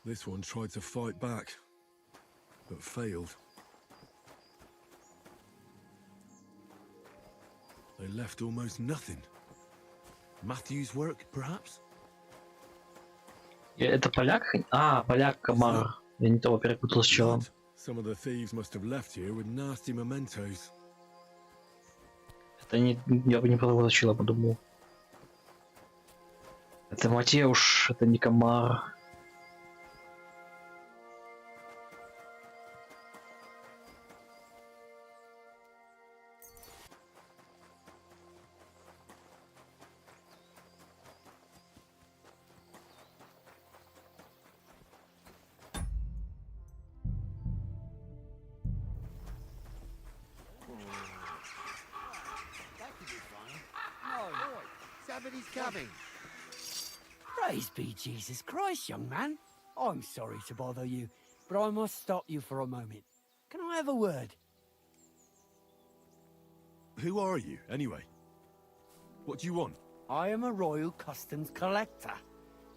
This one tried to fight back, but failed. They left almost nothing. Matthew's work, perhaps? Это поляк? А, поляк комар. Я не того перепутал с челом. Some of the thieves must have left here with nasty mementos. Это не... Я бы не про того чела подумал. Это Матеуш, это не комар. Somebody's coming. Praise be Jesus Christ, young man. I'm sorry to bother you, but I must stop you for a moment. Can I have a word? Who are you, anyway? What do you want? I am a royal customs collector,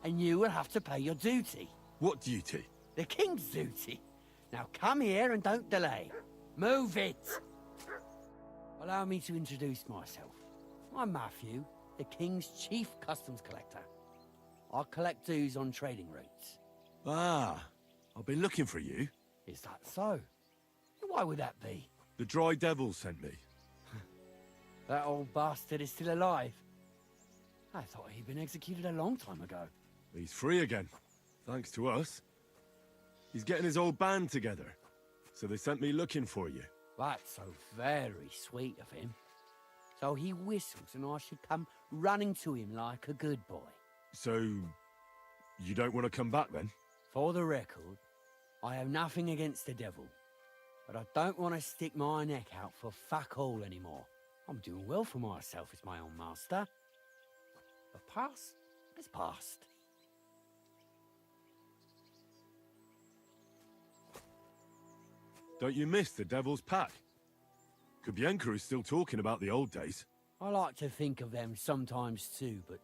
and you will have to pay your duty. What duty? The king's duty. Now come here and don't delay. Move it! Allow me to introduce myself. I'm Matthew, the king's chief customs collector. I collect dues on trading routes. Ah, I've been looking for you. Is that so? Why would that be? The Dry Devil sent me. That old bastard is still alive. I thought he'd been executed a long time ago. He's free again, thanks to us. He's getting his old band together, so they sent me looking for you. That's so very sweet of him. So he whistles and I should come running to him like a good boy. So, you don't want to come back then? For the record, I have nothing against the devil, but I don't want to stick my neck out for fuck all anymore. I'm doing well for myself as my own master. The past is past. Don't you miss the Devil's Pack? Kubienka is still talking about the old days. I like to think of them sometimes too, but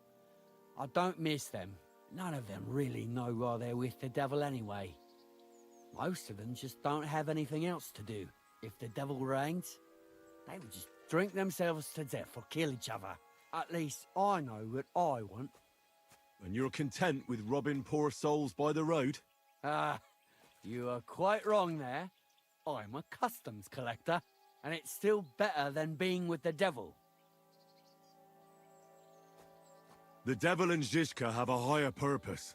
I don't miss them. None of them really know why they're with the devil anyway. Most of them just don't have anything else to do. If the devil reigns, they would just drink themselves to death or kill each other. At least I know what I want. And you're content with robbing poor souls by the road? Ah, you are quite wrong there. I'm a customs collector, and it's still better than being with the devil. The devil and Zizka have a higher purpose.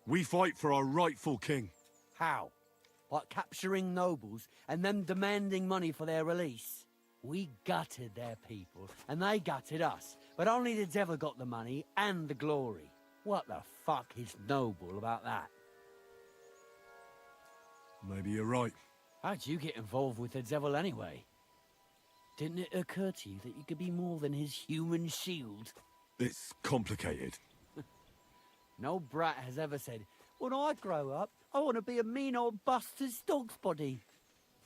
We fight for our rightful king. How? By capturing nobles and then demanding money for their release? We gutted their people, and they gutted us. But only the devil got the money and the glory. What the fuck is noble about that? Maybe you're right. How'd you get involved with the devil anyway? Didn't it occur to you that you could be more than his human shield? It's complicated. No brat has ever said, when I grow up, I want to be a mean old bastard's dog's body.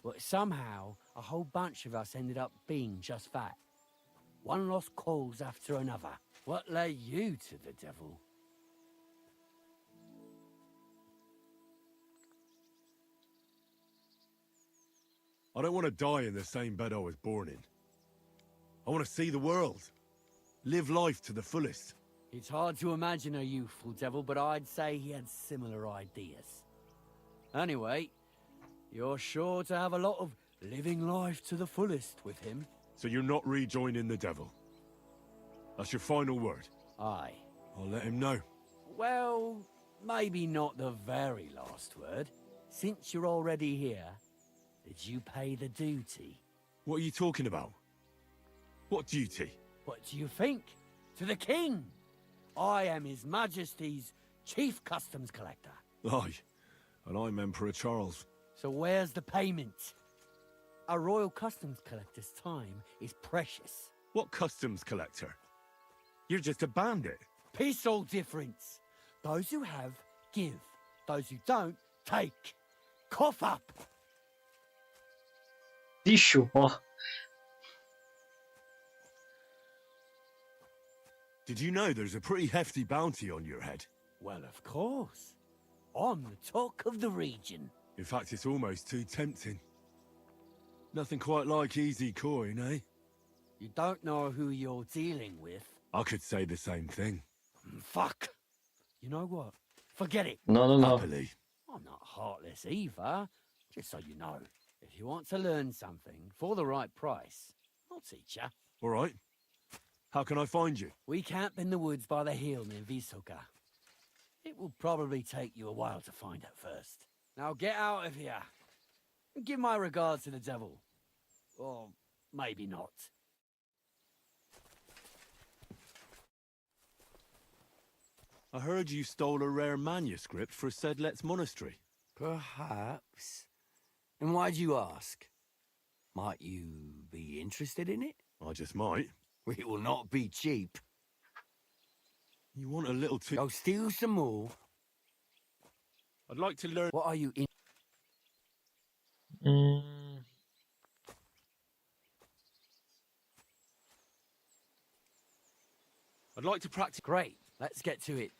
But somehow, a whole bunch of us ended up being just that. One lost cause after another. What led you to the devil? I don't want to die in the same bed I was born in. I want to see the world. Live life to the fullest. It's hard to imagine a youthful devil, but I'd say he had similar ideas. Anyway, you're sure to have a lot of living life to the fullest with him. So you're not rejoining the devil? That's your final word? Aye. I'll let him know. Well, maybe not the very last word. Since you're already here, did you pay the duty? What are you talking about? What duty? What do you think? To the king! I am His Majesty's Chief Customs Collector. Aye, and I'm Emperor Charles. So where's the payment? A royal customs collector's time is precious. What customs collector? You're just a bandit. Peace all difference. Those who have, give. Those who don't, take. Cough up! 1000. О. Did you know there's a pretty hefty bounty on your head? Well, of course. I'm the talk of the region. In fact, it's almost too tempting. Nothing quite like easy coin, eh? You don't know who you're dealing with. I could say the same thing. Fuck. You know what? Forget it. No. Happily. I'm not heartless either. Just so you know. If you want to learn something for the right price, I'll teach you. All right. How can I find you? We camp in the woods by the hill near Visoka. It will probably take you a while to find it first. Now get out of here. And give my regards to the devil. Or maybe not. I heard you stole a rare manuscript for Sedlet's monastery. Perhaps. And why'd you ask? Might you be interested in it? I just might. It will not be cheap. You want a little too... Go steal some more. I'd like to learn... What are you in... I'd like to practice... Great. Let's get to it.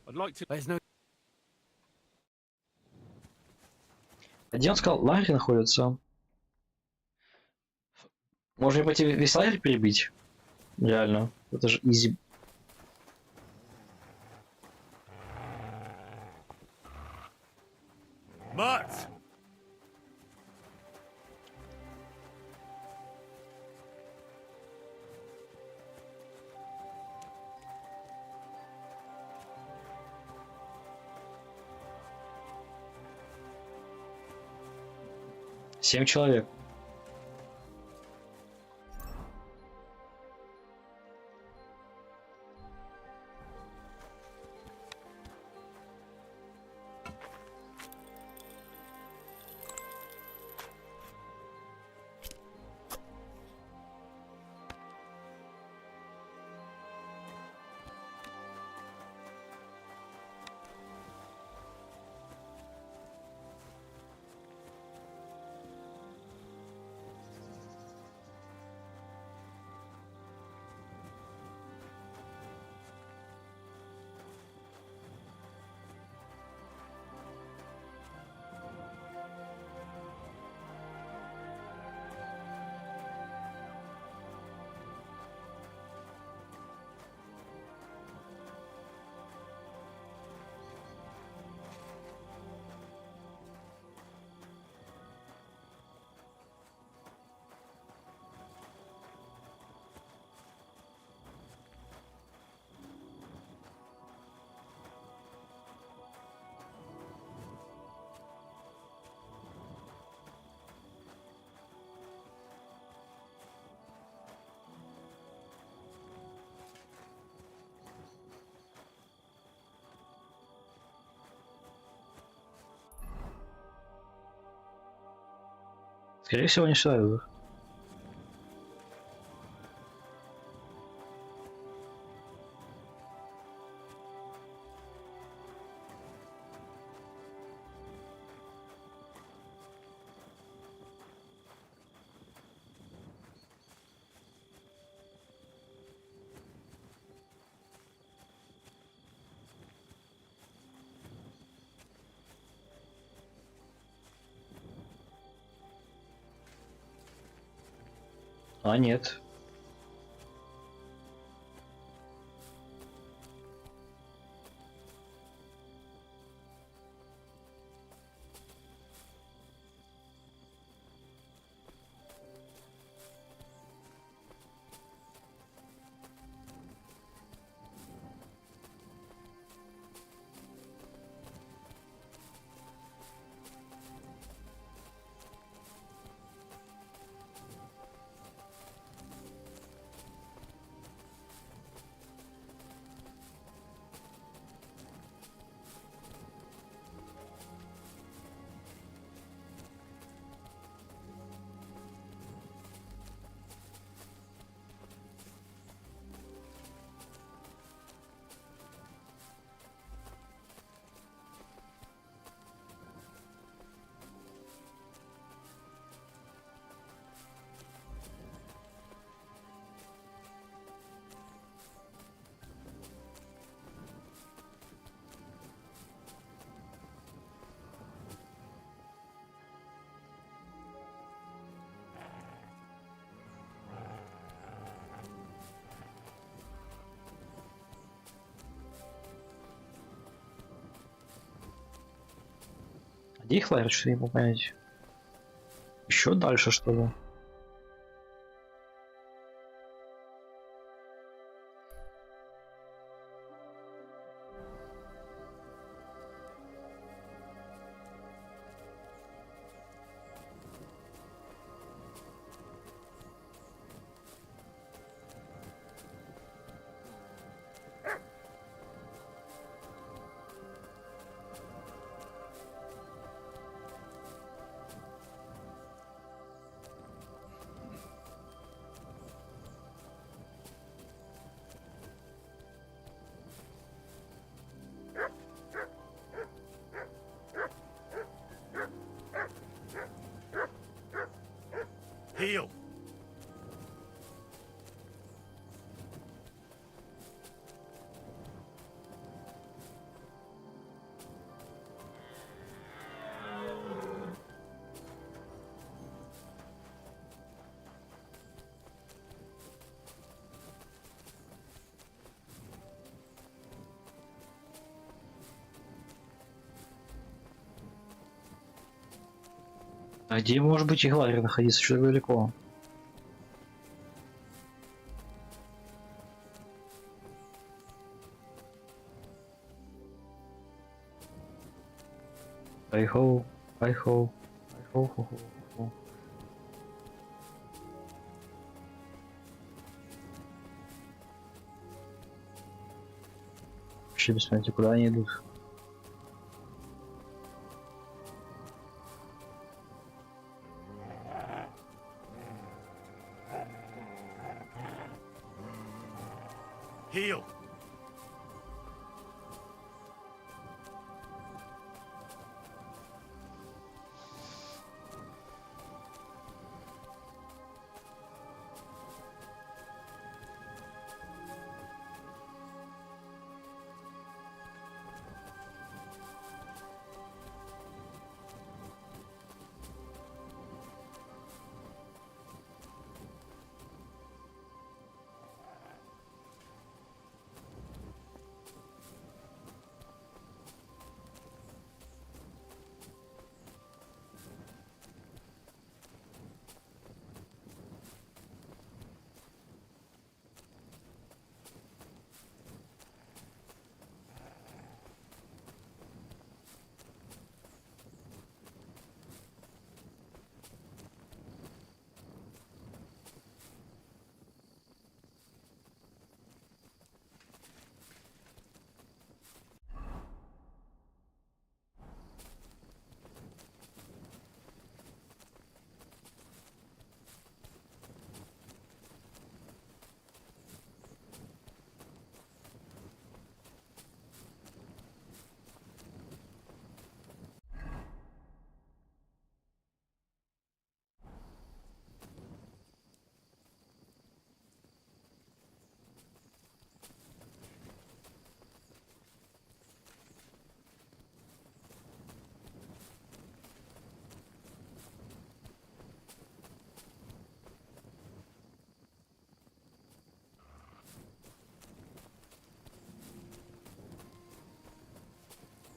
I'd like to... There's no... Где он сказал? Лагерь находится. Можно пойти весь лагерь перебить? Реально. Это же изи. Mats! Семь человек. Скорее всего, не сюда идут. А, нет. Где их лагерь, что-то не могу понять. Еще дальше, что ли? Heal. А где может быть их лагерь находиться? Что далеко? Айхоу, айхоу, айхоу, хо, хо, хо. Вообще без понятия, куда они идут. Heal.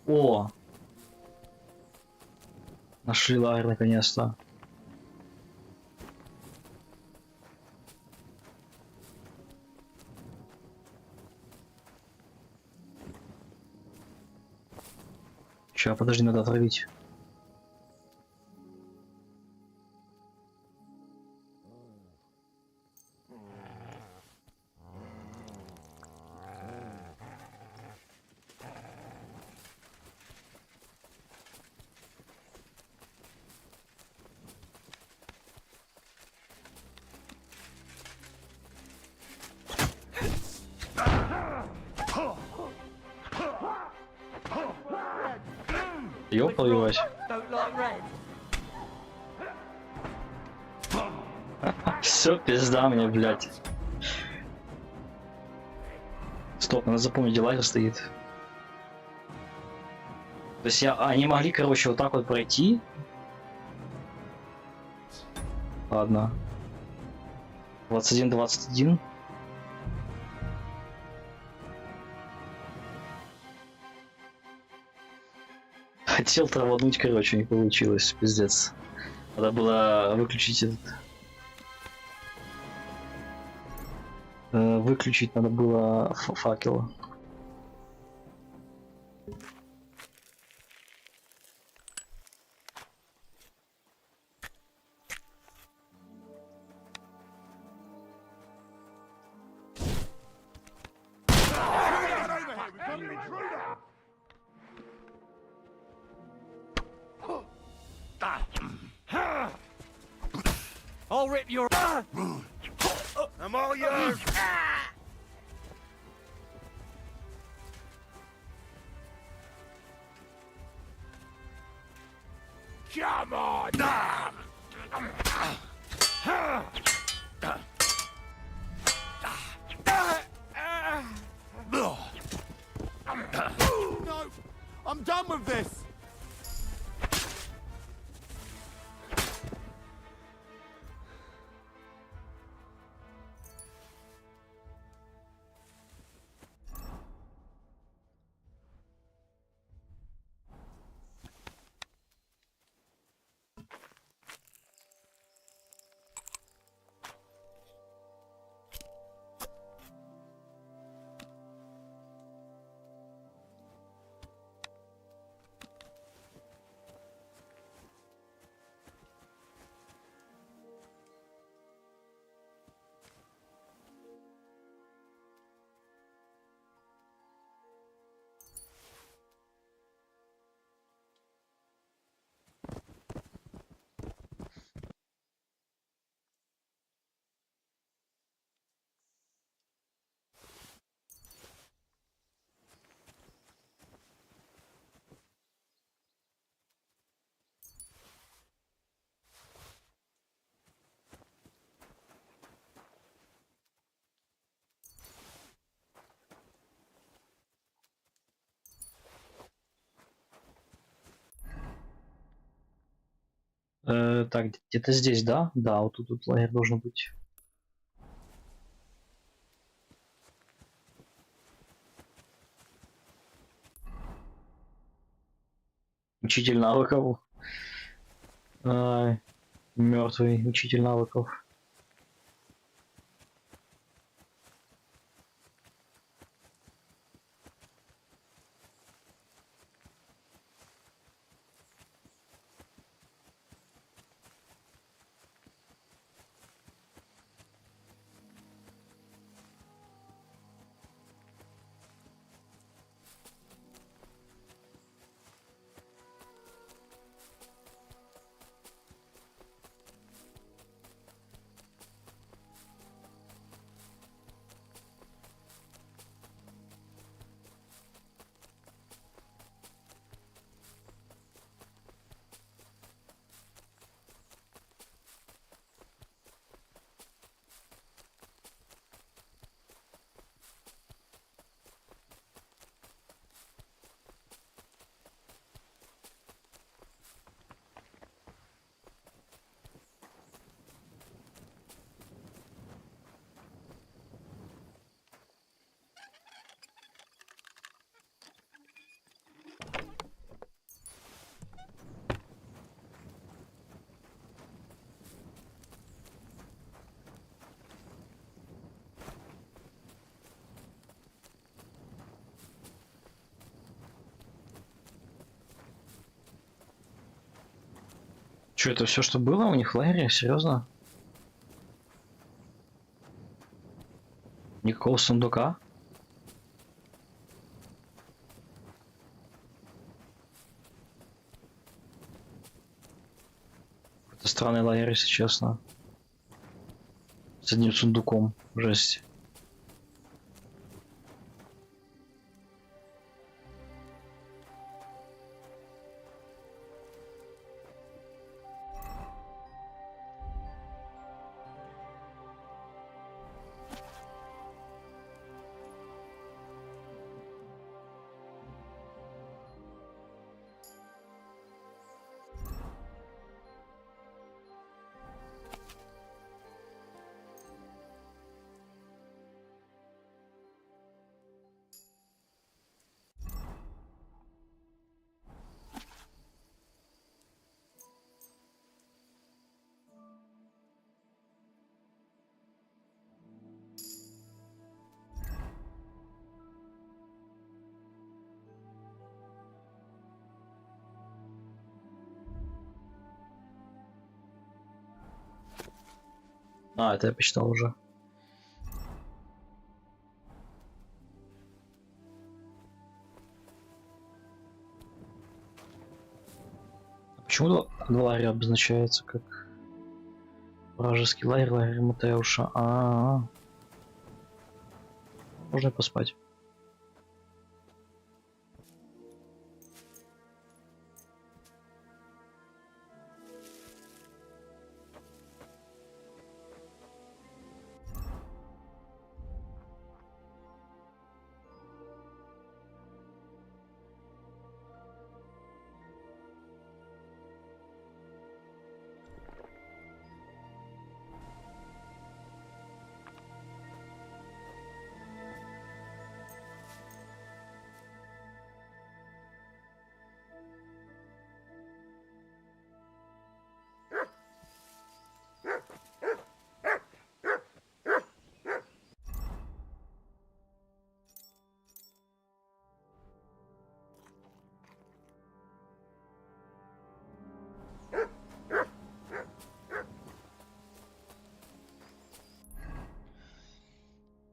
О! Нашли лагерь наконец-то. Ща, подожди, надо отравить. Ёпалась. Все, пизда мне, блядь. Стоп, надо запомнить, где лагерь стоит. То есть они могли, короче, вот так вот пройти. Ладно. 21-21. Хотел травануть, короче, не получилось, пиздец. Надо было выключить этот... Выключить надо было факел. I'll rip your... I'm all yours! Come on! No! I'm done with this! Так, где-то здесь, да? Да, вот тут лагерь должен быть. Учитель навыков. Мертвый учитель навыков. Что, это все, что было у них в лагере? Серьезно? Никакого сундука? Это странный лагерь, если честно. С одним сундуком. Жесть. А, это я почитал уже. Почему два лагеря обозначается как вражеский лагерь, лагерь Матеуша? Можно и поспать.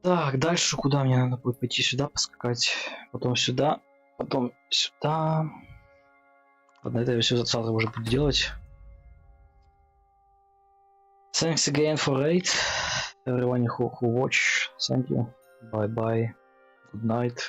Так, дальше куда мне надо будет пойти? Сюда поскакать, потом сюда, потом сюда. Ладно, это я все завтра уже буду делать. Thanks again for raid. Everyone who watch. Thank you. Bye bye. Good night.